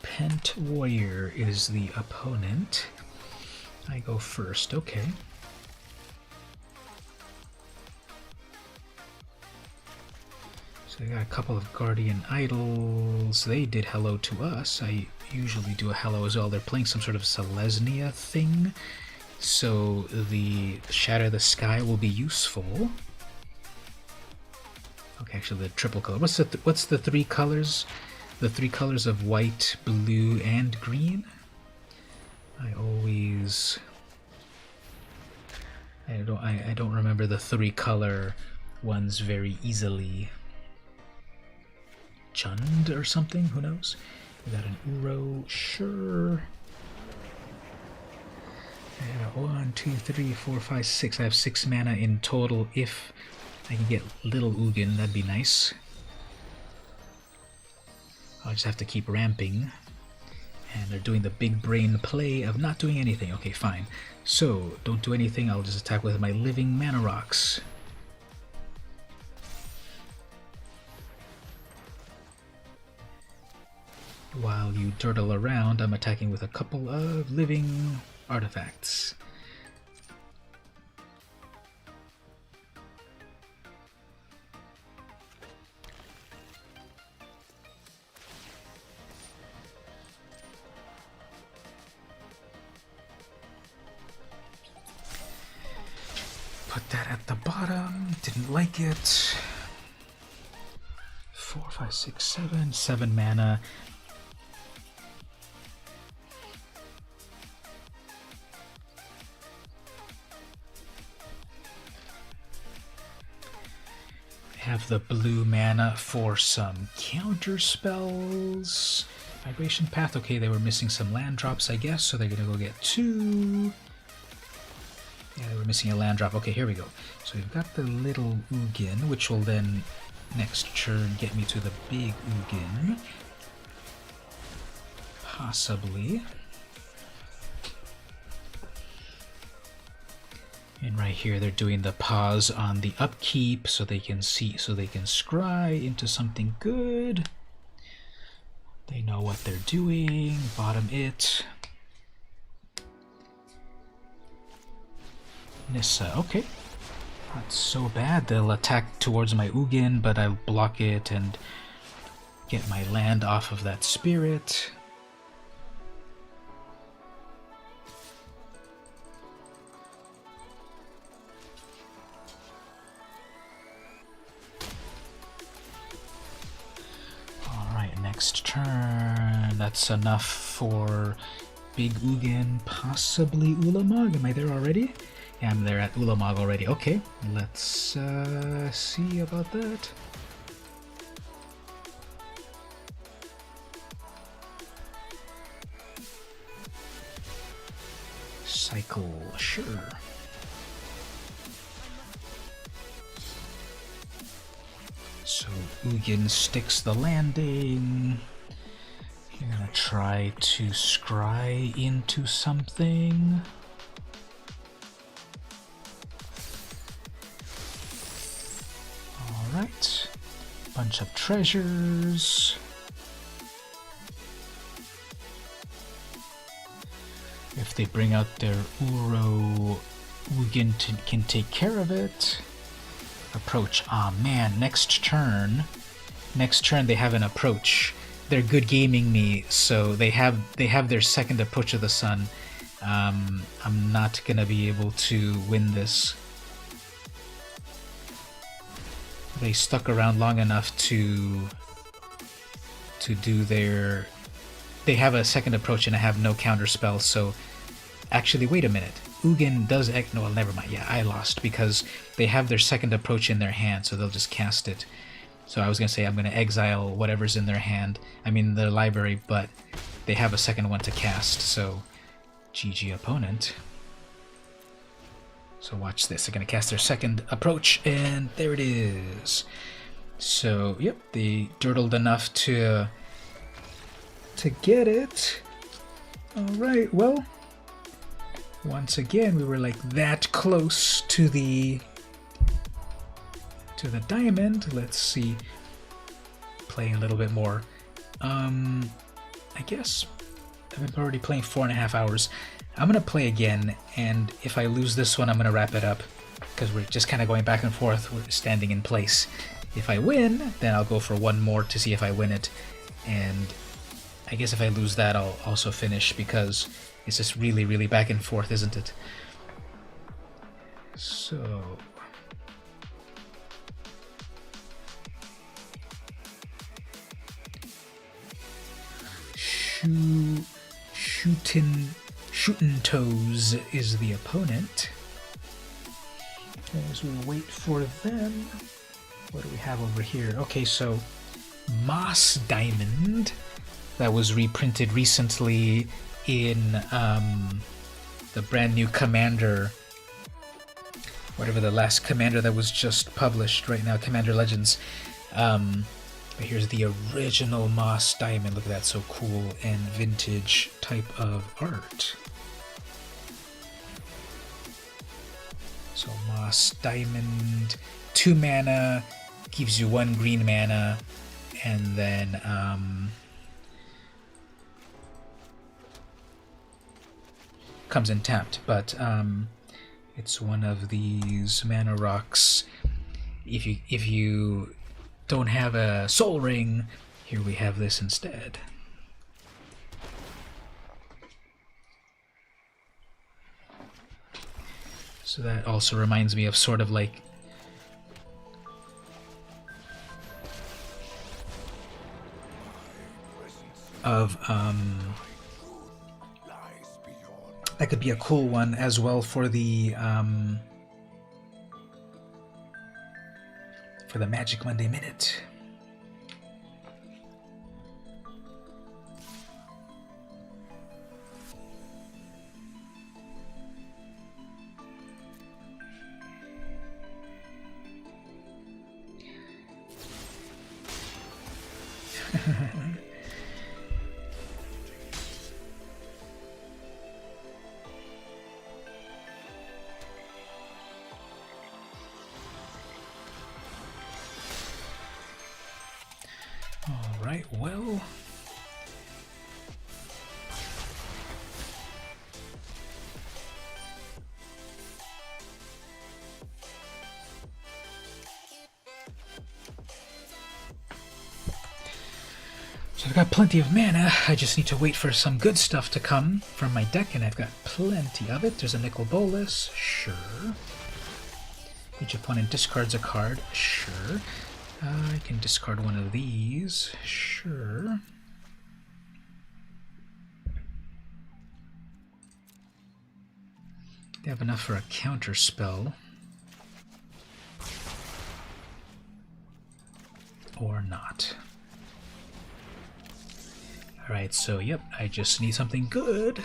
Pent Warrior is the opponent. I go first, okay. So I got a couple of Guardian Idols. They did hello to us. I usually do a hello as well. They're playing some sort of Selesnya thing. So the Shatter the Sky will be useful. Okay, actually the triple color. What's the 3 colors? The 3 colors of white, blue, and green? I don't remember the 3 color ones very easily. Jund or something? Who knows? We got an Uro, sure. And 1, 2, 3, 4, 5, 6. I have 6 mana in total. If I can get Little Ugin, that'd be nice. I'll just have to keep ramping. And they're doing the big brain play of not doing anything. Okay, fine. So, don't do anything. I'll just attack with my living mana rocks. While you turtle around, I'm attacking with a couple of living artifacts. bottom. Didn't like it. 4, 5, 6, 7. 7 mana. Have the blue mana for some counter spells. Migration Path, okay, they were missing some land drops, I guess, so they're gonna go get 2. Yeah, they were missing a land drop. Okay, here we go. So we've got the little Ugin, which will then next turn get me to the big Ugin. Possibly. And right here they're doing the pause on the upkeep so they can see, so they can scry into something good. They know what they're doing. Bottom it. Nissa, okay. Not so bad. They'll attack towards my Ugin, but I'll block it and get my land off of that spirit. Next turn, that's enough for Big Ugin, possibly Ulamog. Am I there already? Yeah, I'm there at Ulamog already. Okay, let's see about that. Cycle, sure. So Ugin sticks the landing. You're gonna try to scry into something. Alright. Bunch of treasures. If they bring out their Uro, Ugin can take care of it. Approach. Ah, man, next turn they have an approach. They're good gaming me, so they have their second approach of the sun. I'm not gonna be able to win this. They stuck around long enough to do their... They have a second approach and I have no counter spell, so... Actually, wait a minute. Ugin does... No, well, never mind. Yeah, I lost because they have their second approach in their hand, so they'll just cast it. So I was going to say I'm going to exile whatever's in their hand. I mean, their library, but they have a second one to cast, so... GG opponent. So watch this. They're going to cast their second approach, and there it is. So, yep, they dirtled enough to get it. Alright, well... Once again, we were like that close to the diamond. Let's see. Playing a little bit more. I guess I've been already playing 4.5 hours. I'm gonna play again, and if I lose this one, I'm gonna wrap it up because we're just kind of going back and forth. We're standing in place. If I win, then I'll go for one more to see if I win it, and I guess if I lose that, I'll also finish because it's just really, really back and forth, isn't it? So... Shootin' Toes is the opponent. As we wait for them... What do we have over here? Okay, so... Moss Diamond, that was reprinted recently in the brand new Commander, whatever the last Commander that was just published right now, Commander Legends. But here's the original Moss Diamond. Look at that, so cool and vintage type of art. So Moss Diamond, 2 mana, gives you 1 green mana, and then comes in tapped, but it's one of these mana rocks. If you don't have a soul ring, here we have this instead. So that also reminds me of sort of like of that could be a cool one as well for the Magic Monday Minute. All right, well. So I've got plenty of mana. I just need to wait for some good stuff to come from my deck, and I've got plenty of it. There's a Nicol Bolas, sure. Each opponent discards a card, sure. I can discard one of these, sure. They have enough for a counter spell. Or not. Alright, so yep, I just need something good.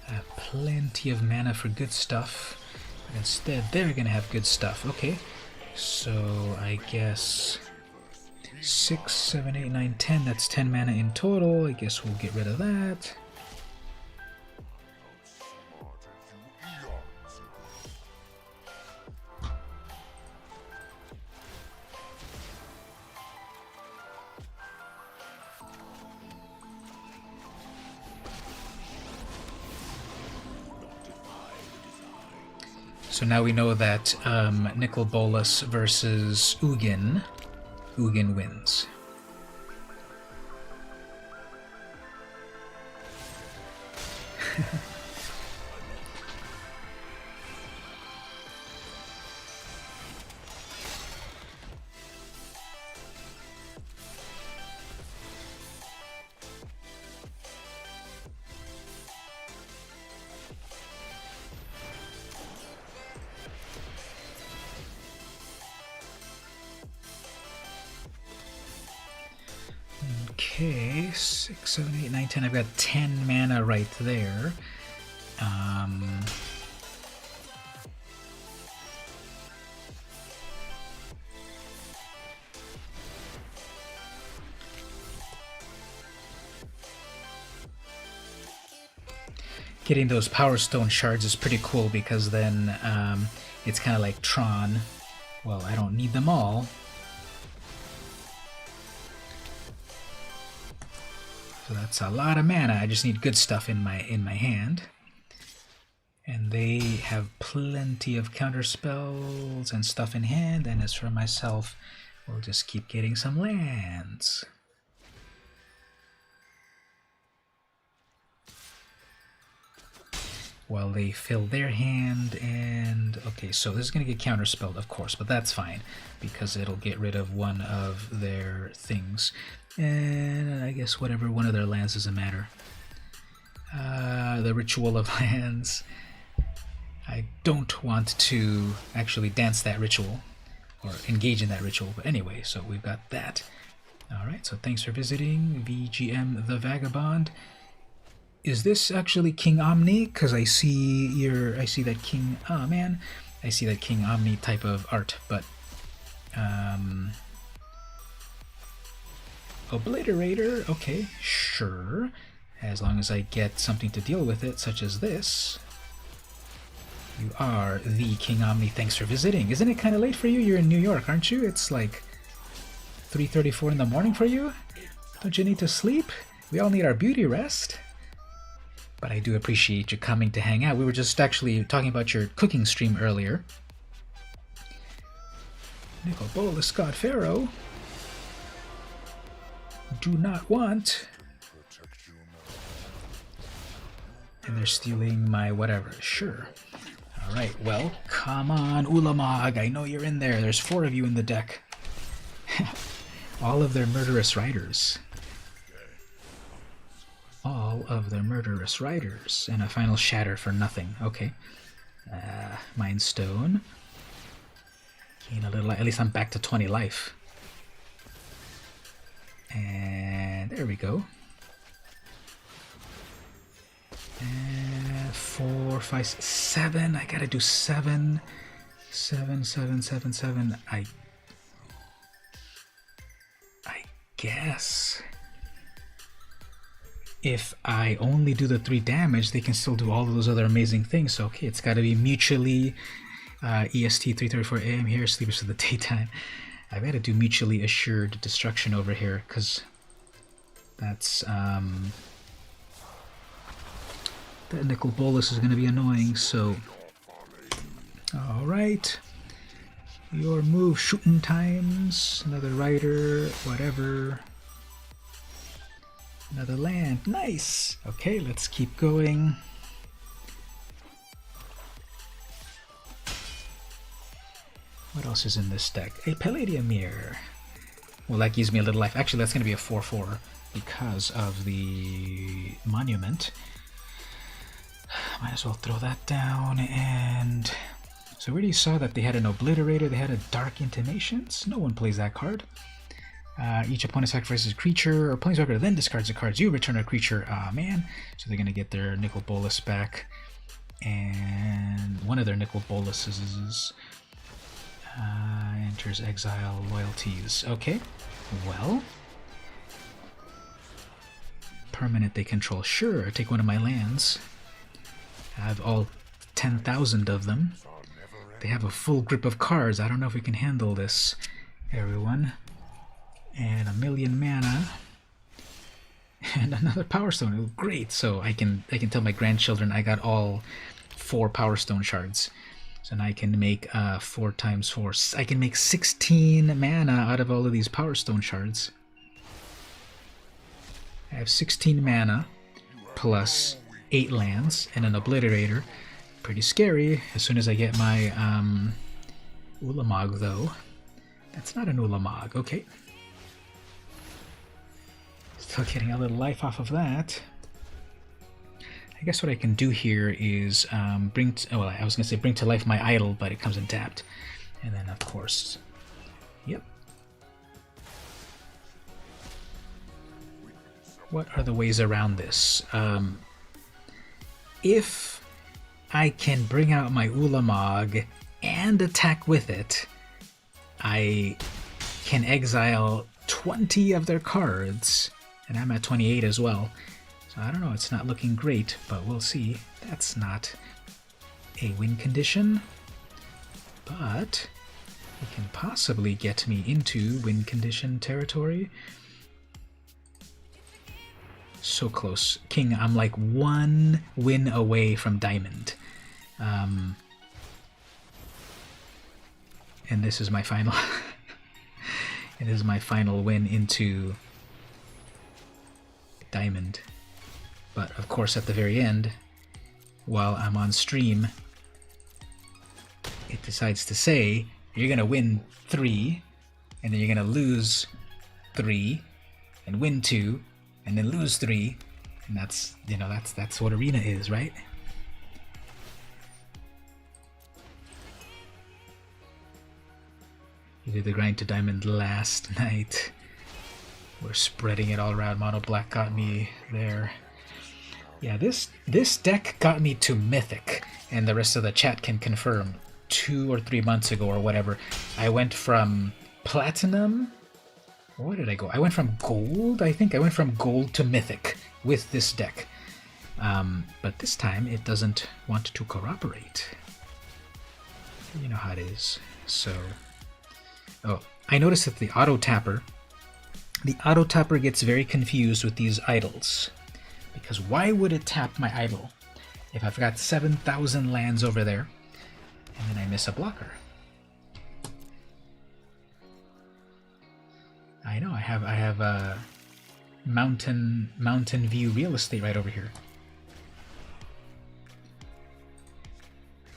I have plenty of mana for good stuff. But instead, they're gonna have good stuff. Okay, so I guess 6, 7, 8, 9, 10. That's 10 mana in total. I guess we'll get rid of that. So now we know that Nicol Bolas versus Ugin. Ugin wins. Okay, 6, 7, 8, 9, 10. I've got 10 mana right there. Getting those Power Stone shards is pretty cool because then it's kind of like Tron. Well, I don't need them all. So that's a lot of mana. I just need good stuff in my hand. And they have plenty of counter spells and stuff in hand, and as for myself, we'll just keep getting some lands. While they fill their hand, and okay, so this is going to get counterspelled, of course, but that's fine because it'll get rid of one of their things, and I guess whatever, one of their lands doesn't matter. The Ritual of Lands. I don't want to actually dance that ritual or engage in that ritual, but anyway, so we've got that. All right, so thanks for visiting VGM the Vagabond. Is this actually King Omni? Because I see that King. Oh man, I see that King Omni type of art, but Obliterator. Okay, sure. As long as I get something to deal with it, such as this. You are the King Omni. Thanks for visiting. Isn't it kind of late for you? You're in New York, aren't you? It's like 3:34 in the morning for you. Don't you need to sleep? We all need our beauty rest. But I do appreciate you coming to hang out. We were just actually talking about your cooking stream earlier. Nicol Bolas, Scott Pharaoh. Do not want. And they're stealing my whatever. Sure. Alright, well, come on, Ulamog. I know you're in there. There's 4 of you in the deck. All of their murderous riders. All of their murderous riders. And a final shatter for nothing. Okay. Mind Stone. Gain a little life. At least I'm back to 20 life. And there we go. 4, 5, 7. I gotta do 7. 7, 7, 7, 7. I guess if I only do the 3 damage, they can still do all of those other amazing things. So okay, it's got to be mutually EST 3:34 AM here, sleepers for the daytime. I've got to do mutually assured destruction over here because that's that nickel bolus is going to be annoying. So all right. Your move, shooting times, another rider, whatever. Another land, nice! Okay, let's keep going. What else is in this deck? A Palladium Mirror. Well, that gives me a little life. Actually, that's going to be a 4/4 because of the monument. Might as well throw that down and... So we already saw that they had an Obliterator, they had a Dark Intimations. No one plays that card. Each opponent sacrifices a creature, or Planeswalker then discards the cards. You return a creature. Ah, man. So they're going to get their Nicol Bolas back. And one of their Nicol Bolases is... enters exile loyalties. Okay, well... Permanent they control. Sure, take one of my lands. I have all 10,000 of them. They have a full grip of cards. I don't know if we can handle this, everyone. And 1,000,000 mana. And another Power Stone. Oh, great. So I can tell my grandchildren I got all 4 Power Stone shards. So now I can make 4 times 4. I can make 16 mana out of all of these Power Stone shards. I have 16 mana plus 8 lands and an Obliterator. Pretty scary as soon as I get my Ulamog, though. That's not an Ulamog. Okay. Still getting a little life off of that. I guess what I can do here is bring to life my idol, but it comes in tapped. And then, of course, yep. What are the ways around this? If I can bring out my Ulamog and attack with it, I can exile 20 of their cards, and I'm at 28 as well. So I don't know, it's not looking great, but we'll see. That's not a win condition, but it can possibly get me into win condition territory. So close. King, I'm like 1 win away from Diamond. And this is my final it is my final win into Diamond. But of course at the very end, while I'm on stream, it decides to say you're gonna win 3 and then you're gonna lose 3 and win 2 and then lose 3, and that's, you know, that's what Arena is, right? You did the grind to Diamond last night. We're spreading it all around. Mono Black got me there. Yeah, this deck got me to Mythic, and the rest of the chat can confirm. 2 or 3 months ago or whatever, I went from Platinum. Where did I go? I went from Gold, I think. I went from Gold to Mythic with this deck. But this time it doesn't want to corroborate. You know how it is. So... Oh, I noticed that the auto-tapper gets very confused with these idols. Because why would it tap my idol if I've got 7,000 lands over there and then I miss a blocker? I know, I have mountain view real estate right over here.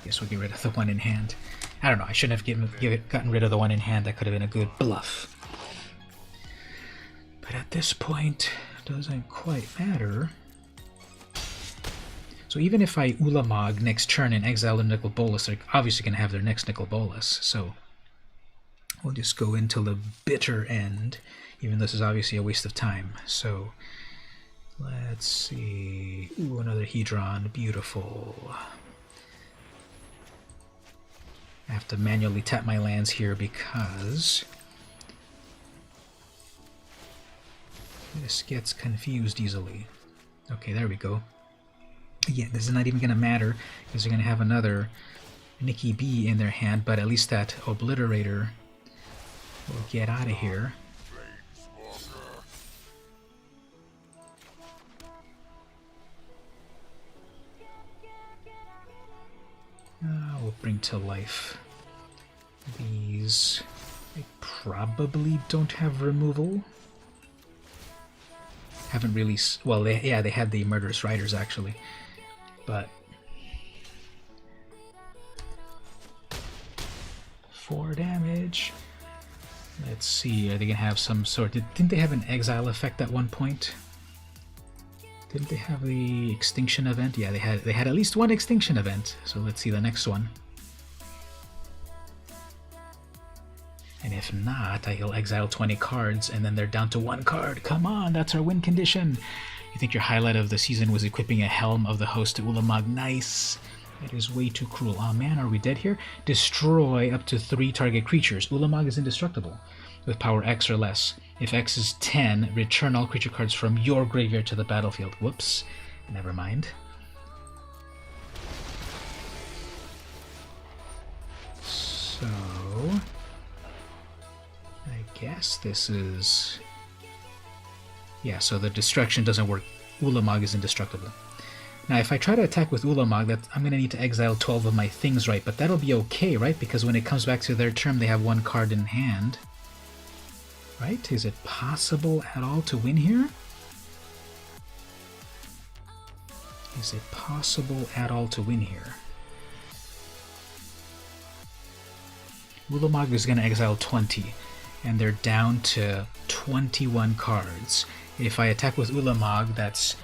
Guess we'll get rid of the one in hand. I don't know, I shouldn't have gotten rid of the one in hand. That could have been a good bluff. But at this point, it doesn't quite matter. So even if I Ulamog next turn and exile a Nicol Bolas, they're obviously going to have their next Nicol Bolas. So we'll just go into the bitter end, even though this is obviously a waste of time. So let's see. Ooh, another Hedron. Beautiful. I have to manually tap my lands here because this gets confused easily. Okay, there we go. Again, this is not even going to matter because they're going to have another Nikki B in their hand, but at least that Obliterator will get out of here. We'll bring to life these. They probably don't have removal. Haven't really. Well, they had the Murderous Riders actually, but 4 damage. Let's see. Are they gonna have some sort? Didn't they have an exile effect at one point? Didn't they have the extinction event? Yeah, they had at least one extinction event. So let's see the next one. And if not, he'll exile 20 cards, and then they're down to 1 card. Come on, that's our win condition. You think your highlight of the season was equipping a Helm of the Host to Ulamog? Nice. That is way too cruel. Oh man, are we dead here? Destroy up to 3 target creatures. Ulamog is indestructible with power X or less. If X is 10, return all creature cards from your graveyard to the battlefield. Whoops. Never mind. So I guess this is... Yeah, so the destruction doesn't work. Ulamog is indestructible. Now, if I try to attack with Ulamog, I'm going to need to exile 12 of my things, right? But that'll be okay, right? Because when it comes back to their turn, they have 1 card in hand. Right? Is it possible at all to win here? Is it possible at all to win here? Ulamog is going to exile 20, and they're down to 21 cards. If I attack with Ulamog, that's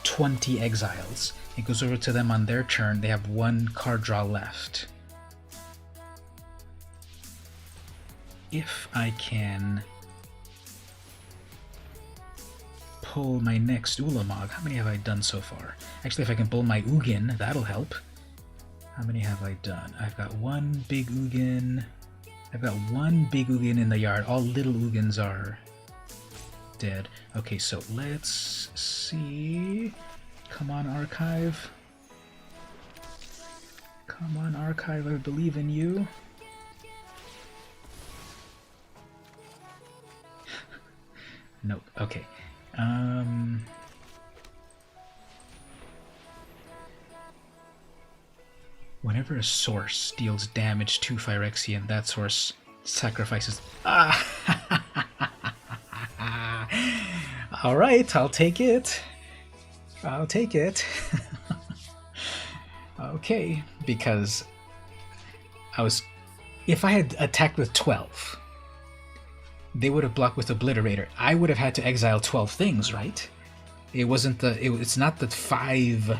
20 exiles. It goes over to them on their turn. They have 1 card draw left. If I can pull my next Ulamog, how many have I done so far? Actually, if I can pull my Ugin, that'll help. How many have I done? I've got 1 big Ugin. I've got 1 big Ugin in the yard. All little Ugins are dead. Okay, so let's see. Come on, Archive. Come on, Archive, I believe in you. Nope, okay. Whenever a source deals damage to Phyrexian, that source sacrifices... Alright, I'll take it. I'll take it. Okay, because if I had attacked with 12, they would have blocked with Obliterator. I would have had to exile 12 things, right? It's not the 5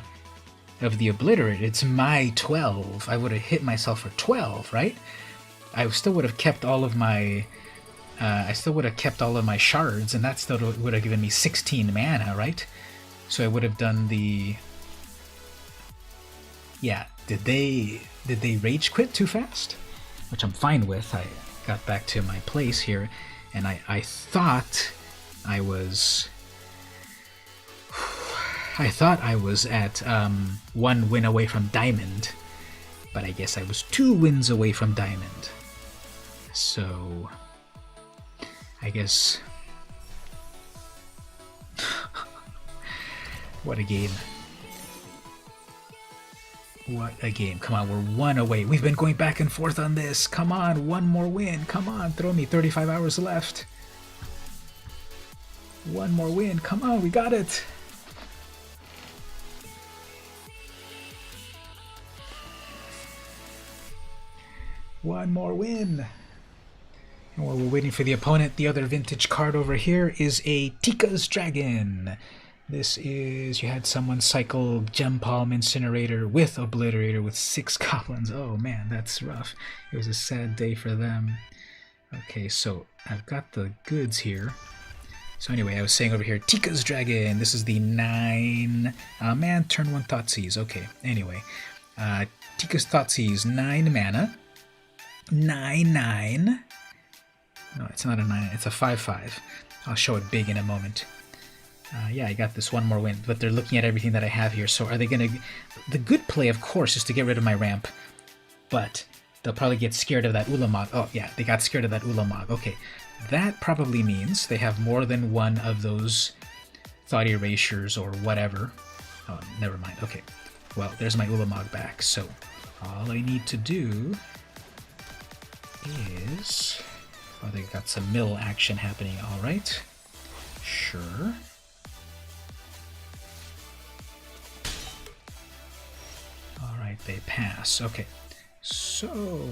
of the Obliterator, it's my 12. I would have hit myself for 12, right? I still would have kept all of my shards, and that still would have given me 16 mana, right? So I would have done the... Yeah, did they rage quit too fast? Which I'm fine with. I got back to my place here, and I thought I was... at 1 win away from Diamond, but I guess I was 2 wins away from Diamond. So... I guess... What a game. What a game. Come on, we're 1 away. We've been going back and forth on this. Come on, 1 more win. Come on, throw me 35 hours left. 1 more win. Come on, we got it. One more win. And while we're waiting for the opponent, the other vintage card over here is a Tika's Dragon. This is, you had someone cycle Gem Palm Incinerator with Obliterator with 6 goblins. Oh man, that's rough. It was a sad day for them. Okay, so I've got the goods here. So anyway, I was saying over here, Tika's Dragon. This is the 9 man turn 1 Thoughtseize. Okay, anyway, Tika's Thoughtseize, 9 mana, 9/9. No, it's not a 9. It's a 5/5. I'll show it big in a moment. Yeah, I got this one more win, but they're looking at everything that I have here. So are they gonna? The good play, of course, is to get rid of my ramp, but they'll probably get scared of that Ulamog. Oh yeah, they got scared of that Ulamog. Okay. That probably means they have more than one of those thought erasures or whatever. Oh, never mind. Okay. Well, there's my Ulamog back. So all I need to do is... Oh, they got some mill action happening. All right. Sure. All right, they pass. Okay. So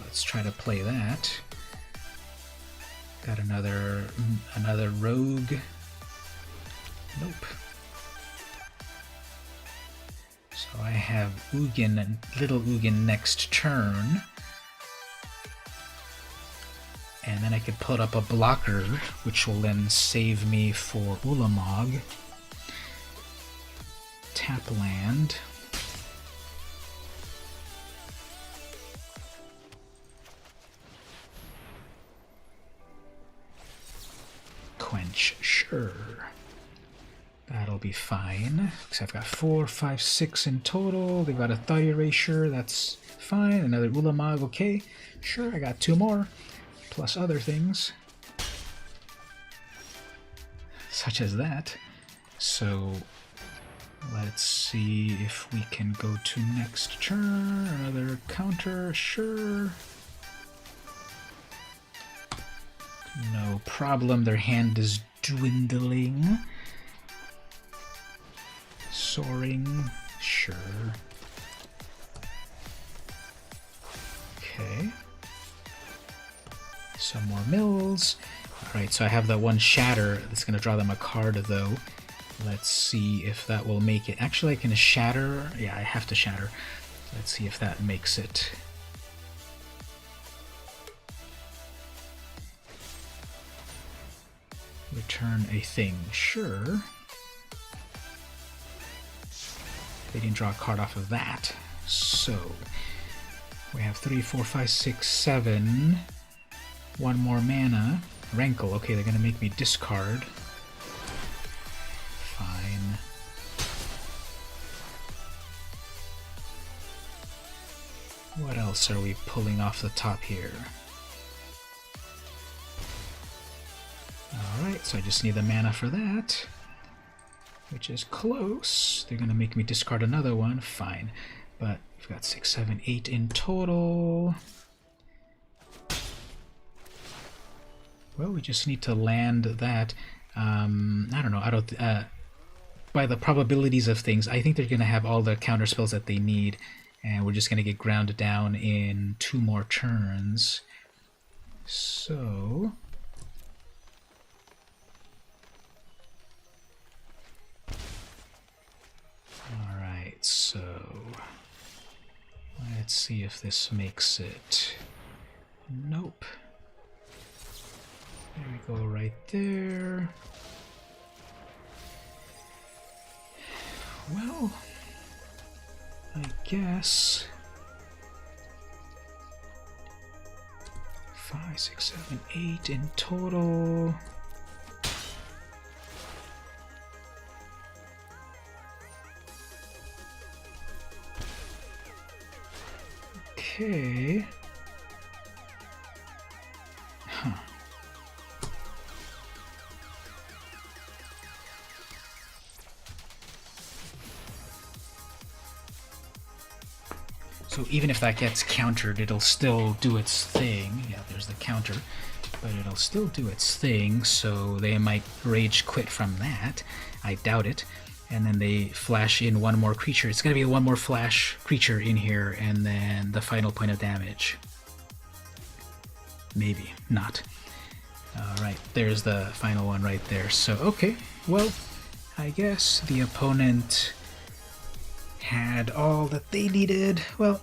let's try to play that. Got another rogue. Nope. So I have Ugin and little Ugin next turn. And then I could put up a blocker, which will then save me for Ulamog. Tap land. Quench, sure. That'll be fine. Because I've got 4, 5, 6 in total. They've got a Thought Erasure, that's fine. Another Ulamog, okay. Sure, I got 2 more. Plus other things. Such as that. So let's see if we can go to next turn. Another counter, sure. No problem, their hand is dwindling. Soaring, sure. Okay. Some more mills. Alright, so I have that one shatter that's going to draw them a card though. Let's see if that will make it. Actually, I can shatter. Yeah, I have to shatter. Let's see if that makes it. Return a thing, sure. They didn't draw a card off of that. So we have 3, 4, 5, 6, 7. 1 more mana. Rankle. Okay, they're gonna make me discard. Fine. What else are we pulling off the top here? Alright, so I just need the mana for that, which is close. They're going to make me discard another one. Fine. But we've got 6, 7, 8 in total. Well, we just need to land that. I don't know. By the probabilities of things, I think they're going to have all the counter spells that they need, and we're just going to get ground down in 2 more turns. So... Alright, so let's see if this makes it. Nope. There we go, right there. Well, I guess 5, 6, 7, 8 in total. Okay. Huh. So even if that gets countered, it'll still do its thing. Yeah, there's the counter. But it'll still do its thing, so they might rage quit from that. I doubt it. And then they flash in 1 more creature. It's going to be 1 more flash creature in here, and then the final point of damage. maybe not. Alright, there's the final one right there. So, okay, well, I guess the opponent had all that they needed. Well,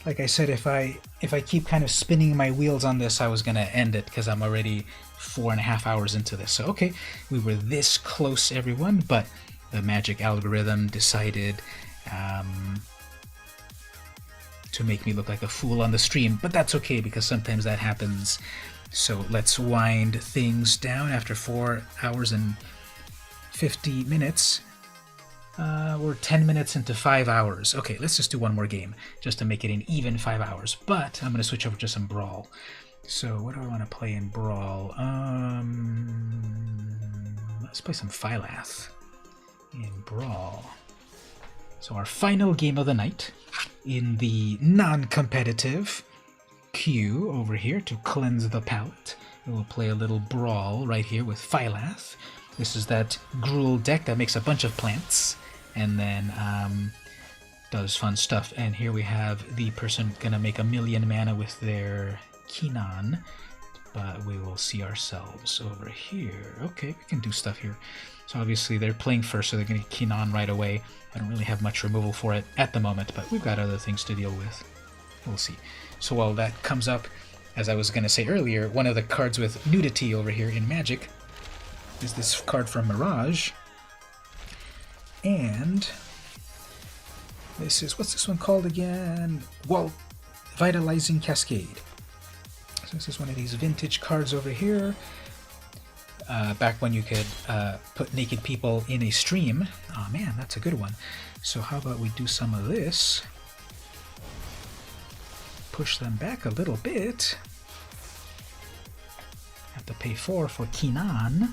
like I said, if I keep kind of spinning my wheels on this, I was going to end it because I'm already 4.5 hours into this. So, okay, we were this close, everyone, but the magic algorithm decided to make me look like a fool on the stream, but that's okay because sometimes that happens. So let's wind things down after 4 hours and 50 minutes. We're 10 minutes into 5 hours. Okay, let's just do one more game just to make it an even 5 hours. But I'm going to switch over to some Brawl. So what do I want to play in Brawl? Let's play some Phylath in Brawl. So our final game of the night in the non-competitive queue over here to cleanse the palate. We'll play a little Brawl right here with Phylath. This is that Gruul deck that makes a bunch of plants and then does fun stuff. And here we have the person gonna make 1,000,000 mana with their Kinan, but we will see ourselves over here. Okay, we can do stuff here. So obviously they're playing first, so they're gonna Kinan right away. I don't really have much removal for it at the moment, but we've got other things to deal with. We'll see. So while that comes up, as I was gonna say earlier, one of the cards with nudity over here in Magic is this card from Mirage. And this is, what's this one called again? Well, Vitalizing Cascade. So this is one of these vintage cards over here. Back when you could put naked people in a stream. Oh man, that's a good one. So how about we do some of this? Push them back a little bit. Have to pay 4 for Kinan.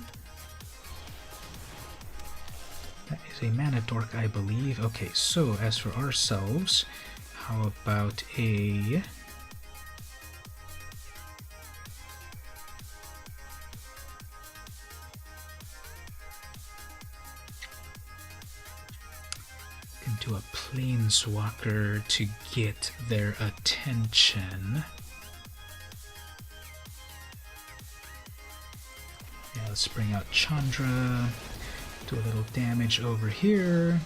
That is a mana dork, I believe. Okay, so as for ourselves, how about a... into a planeswalker to get their attention. Yeah, let's bring out Chandra. Do a little damage over here.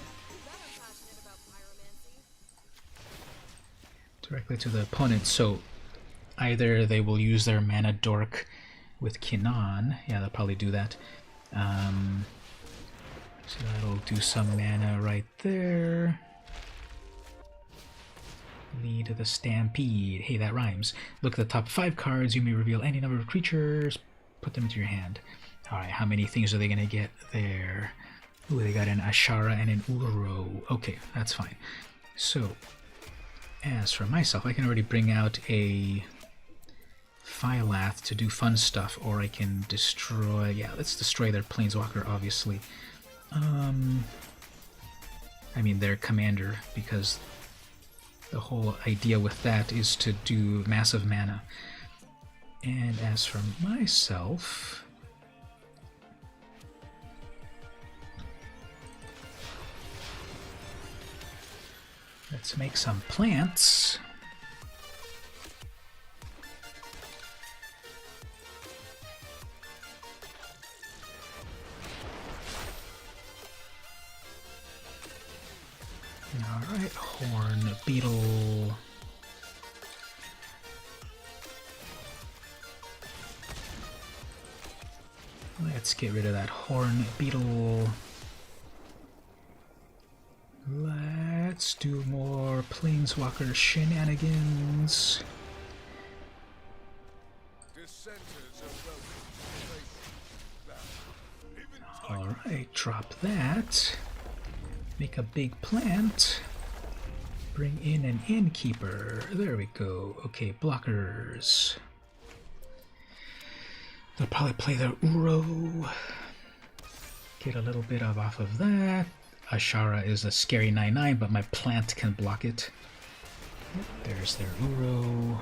Directly to the opponent. So either they will use their mana dork with Kinan. Yeah, they'll probably do that. So that'll do some mana right there. Lead to the Stampede. Hey, that rhymes. Look at the top 5 cards. You may reveal any number of creatures. Put them into your hand. Alright, how many things are they going to get there? Ooh, they got an Ashara and an Uro. Okay, that's fine. So, as for myself, I can already bring out a Phylath to do fun stuff, or I can destroy... Yeah, let's destroy their Planeswalker, obviously. I mean their commander, because the whole idea with that is to do massive mana. And as for myself, let's make some plants. Alright, Horn Beetle. Let's get rid of that Horn Beetle. Let's do more Planeswalker shenanigans. Alright, drop that. Make a big plant. Bring in an innkeeper. There we go. Okay, blockers. They'll probably play their Uro. Get a little bit off of that. Ashara is a scary 9/9, but my plant can block it. There's their Uro.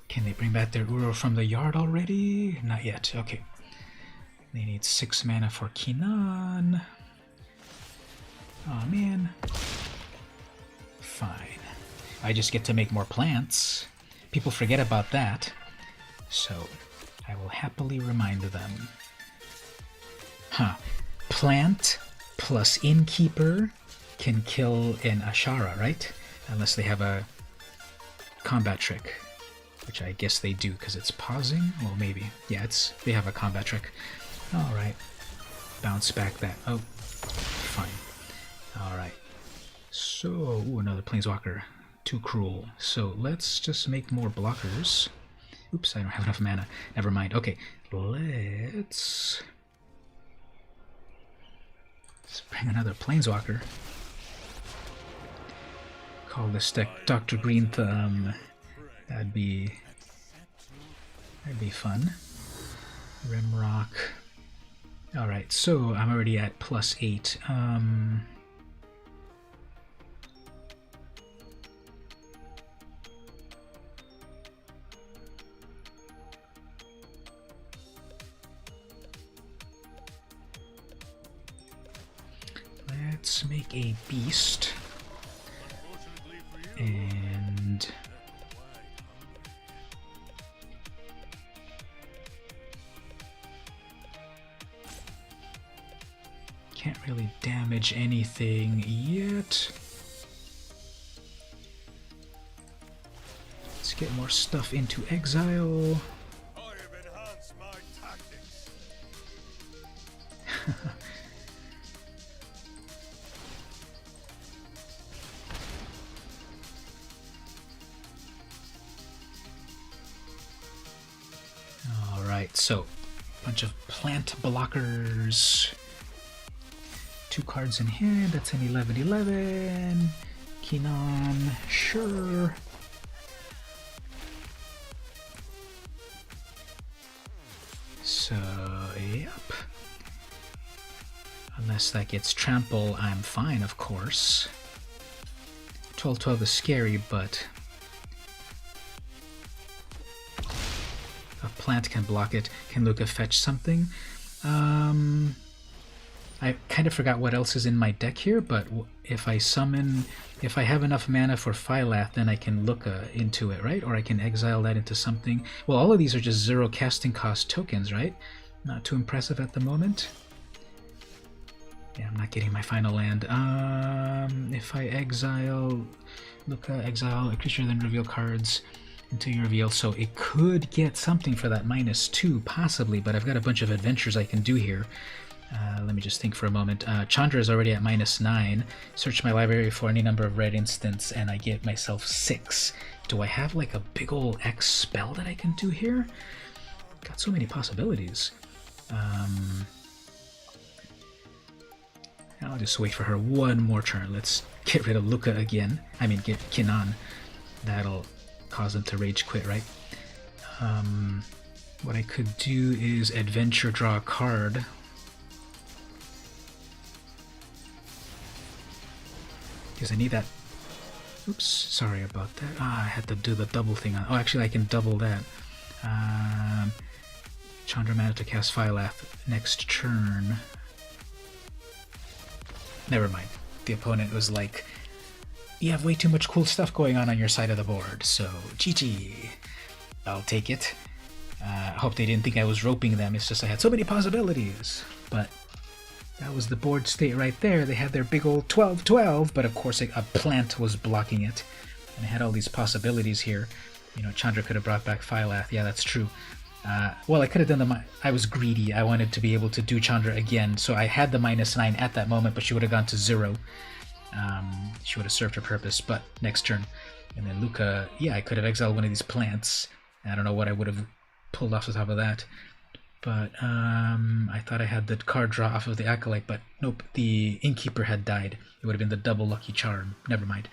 Can they bring back their Uro from the yard already? Not yet. Okay. They need 6 mana for Kinan. Oh man. Fine. I just get to make more plants. People forget about that. So, I will happily remind them. Huh. Plant plus Innkeeper can kill an Ashara, right? Unless they have a combat trick. Which I guess they do, because it's pausing? Well, maybe. Yeah, they have a combat trick. Alright. Bounce back that. Oh, fine. Alright. So, ooh, another Planeswalker. Too cruel. So, let's just make more blockers. Oops, I don't have enough mana. Never mind. Okay, let's bring another Planeswalker. Call this deck Dr. Green Thumb. That'd be fun. Rimrock. Alright, so I'm already at +8. Let's make a beast. And can't really damage anything yet. Let's get more stuff into exile. Alright, so bunch of plant blockers. 2 cards in hand, that's an 11/11. Kinan, sure. So, yep. Unless that gets trample, I'm fine, of course. 12/12 is scary, but a plant can block it. Can Luca fetch something? I kind of forgot what else is in my deck here, but if I have enough mana for Phylath, then I can look into it, right? Or I can exile that into something. Well, all of these are just 0 casting cost tokens, right? Not too impressive at the moment. Yeah, I'm not getting my final land. If I exile, exile a creature, then reveal cards until you reveal. So it could get something for that -2, possibly, but I've got a bunch of adventures I can do here. Let me just think for a moment. Chandra is already at -9. Search my library for any number of red instants, and I get myself 6. Do I have like a big ol' X spell that I can do here? Got so many possibilities. I'll just wait for her one more turn. Let's get rid of Luca again. I mean, get Kinan. That'll cause them to rage quit, right? What I could do is adventure draw a card. Because I need that. Oops, sorry about that. I had to do the double thing on. Oh, actually, I can double that. Chandra mana to cast Phylath next turn. Never mind. The opponent was like, you have way too much cool stuff going on your side of the board, so GG. I'll take it. I hope they didn't think I was roping them. It's just I had so many possibilities. But that was the board state right there. They had their big old 12/12, but of course a plant was blocking it. And I had all these possibilities here. You know, Chandra could have brought back Phylath. Yeah, that's true. Well, I could have done I was greedy. I wanted to be able to do Chandra again, so I had the -9 at that moment, but she would have gone to 0. She would have served her purpose, but next turn. And then Luca, yeah, I could have exiled one of these plants. I don't know what I would have pulled off the top of that. But I thought I had the card draw off of the Acolyte, but nope, the Innkeeper had died. It would have been the double lucky charm. Never mind.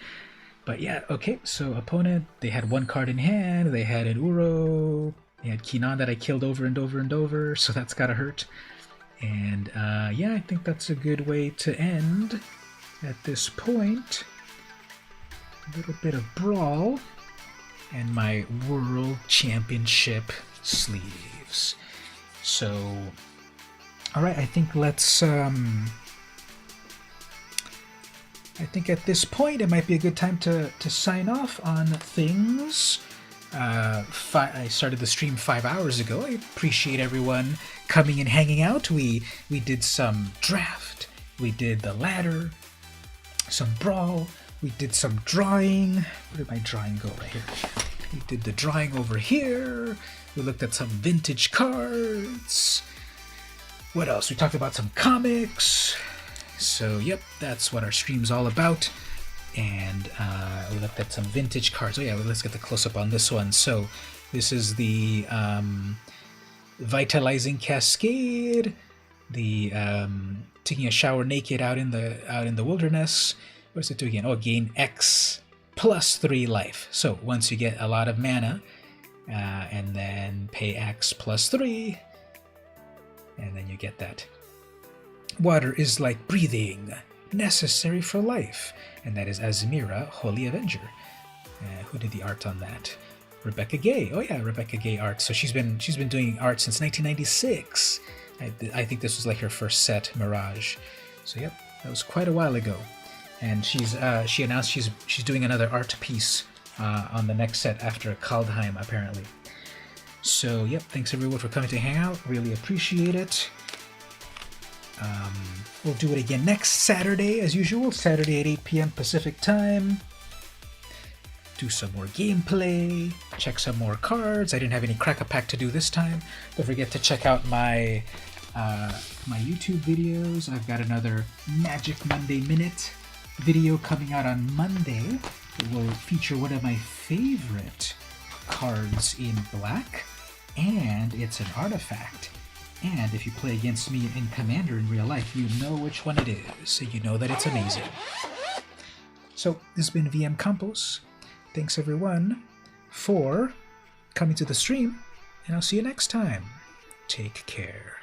But yeah, okay, so opponent, they had 1 card in hand, they had an Uro, they had Kinan that I killed over and over and over, so that's gotta hurt. And yeah, I think that's a good way to end at this point. A little bit of Brawl, and my World Championship sleeves. So Alright, I think let's, I think at this point it might be a good time to sign off on things. I started the stream 5 hours ago. I appreciate everyone coming and hanging out. We did some draft, we did the ladder, some brawl, we did some drawing. Where did my drawing go? Right here. We did the drawing over here. We looked at some vintage cards. What else? We talked about some comics. So, yep, that's what our stream's all about. And we looked at some vintage cards. Oh yeah, well, let's get the close-up on this one. So, this is the Vitalizing Cascade, the taking a shower naked out in the wilderness. What does it do again? Oh, gain X plus 3 life. So, once you get a lot of mana, and then pay X plus 3, and then you get that. Water is like breathing, necessary for life. And that is Azmira, Holy Avenger. Who did the art on that? Rebecca Gay. Oh yeah, Rebecca Gay art. So she's been doing art since 1996. I think this was like her first set, Mirage. So yep, that was quite a while ago. And she announced she's doing another art piece on the next set after Kaldheim, apparently. So yep, thanks everyone for coming to hang out. Really appreciate it. We'll do it again next Saturday, as usual. Saturday at 8 p.m. Pacific time. Do some more gameplay. Check some more cards. I didn't have any Crack-A-Pack to do this time. Don't forget to check out my my YouTube videos. I've got another Magic Monday Minute video coming out on Monday. It will feature one of my favorite cards in black, and it's an artifact. And if you play against me in Commander in real life, you know which one it is, so you know that it's amazing. So, this has been VM Campos. Thanks everyone for coming to the stream, and I'll see you next time. Take care.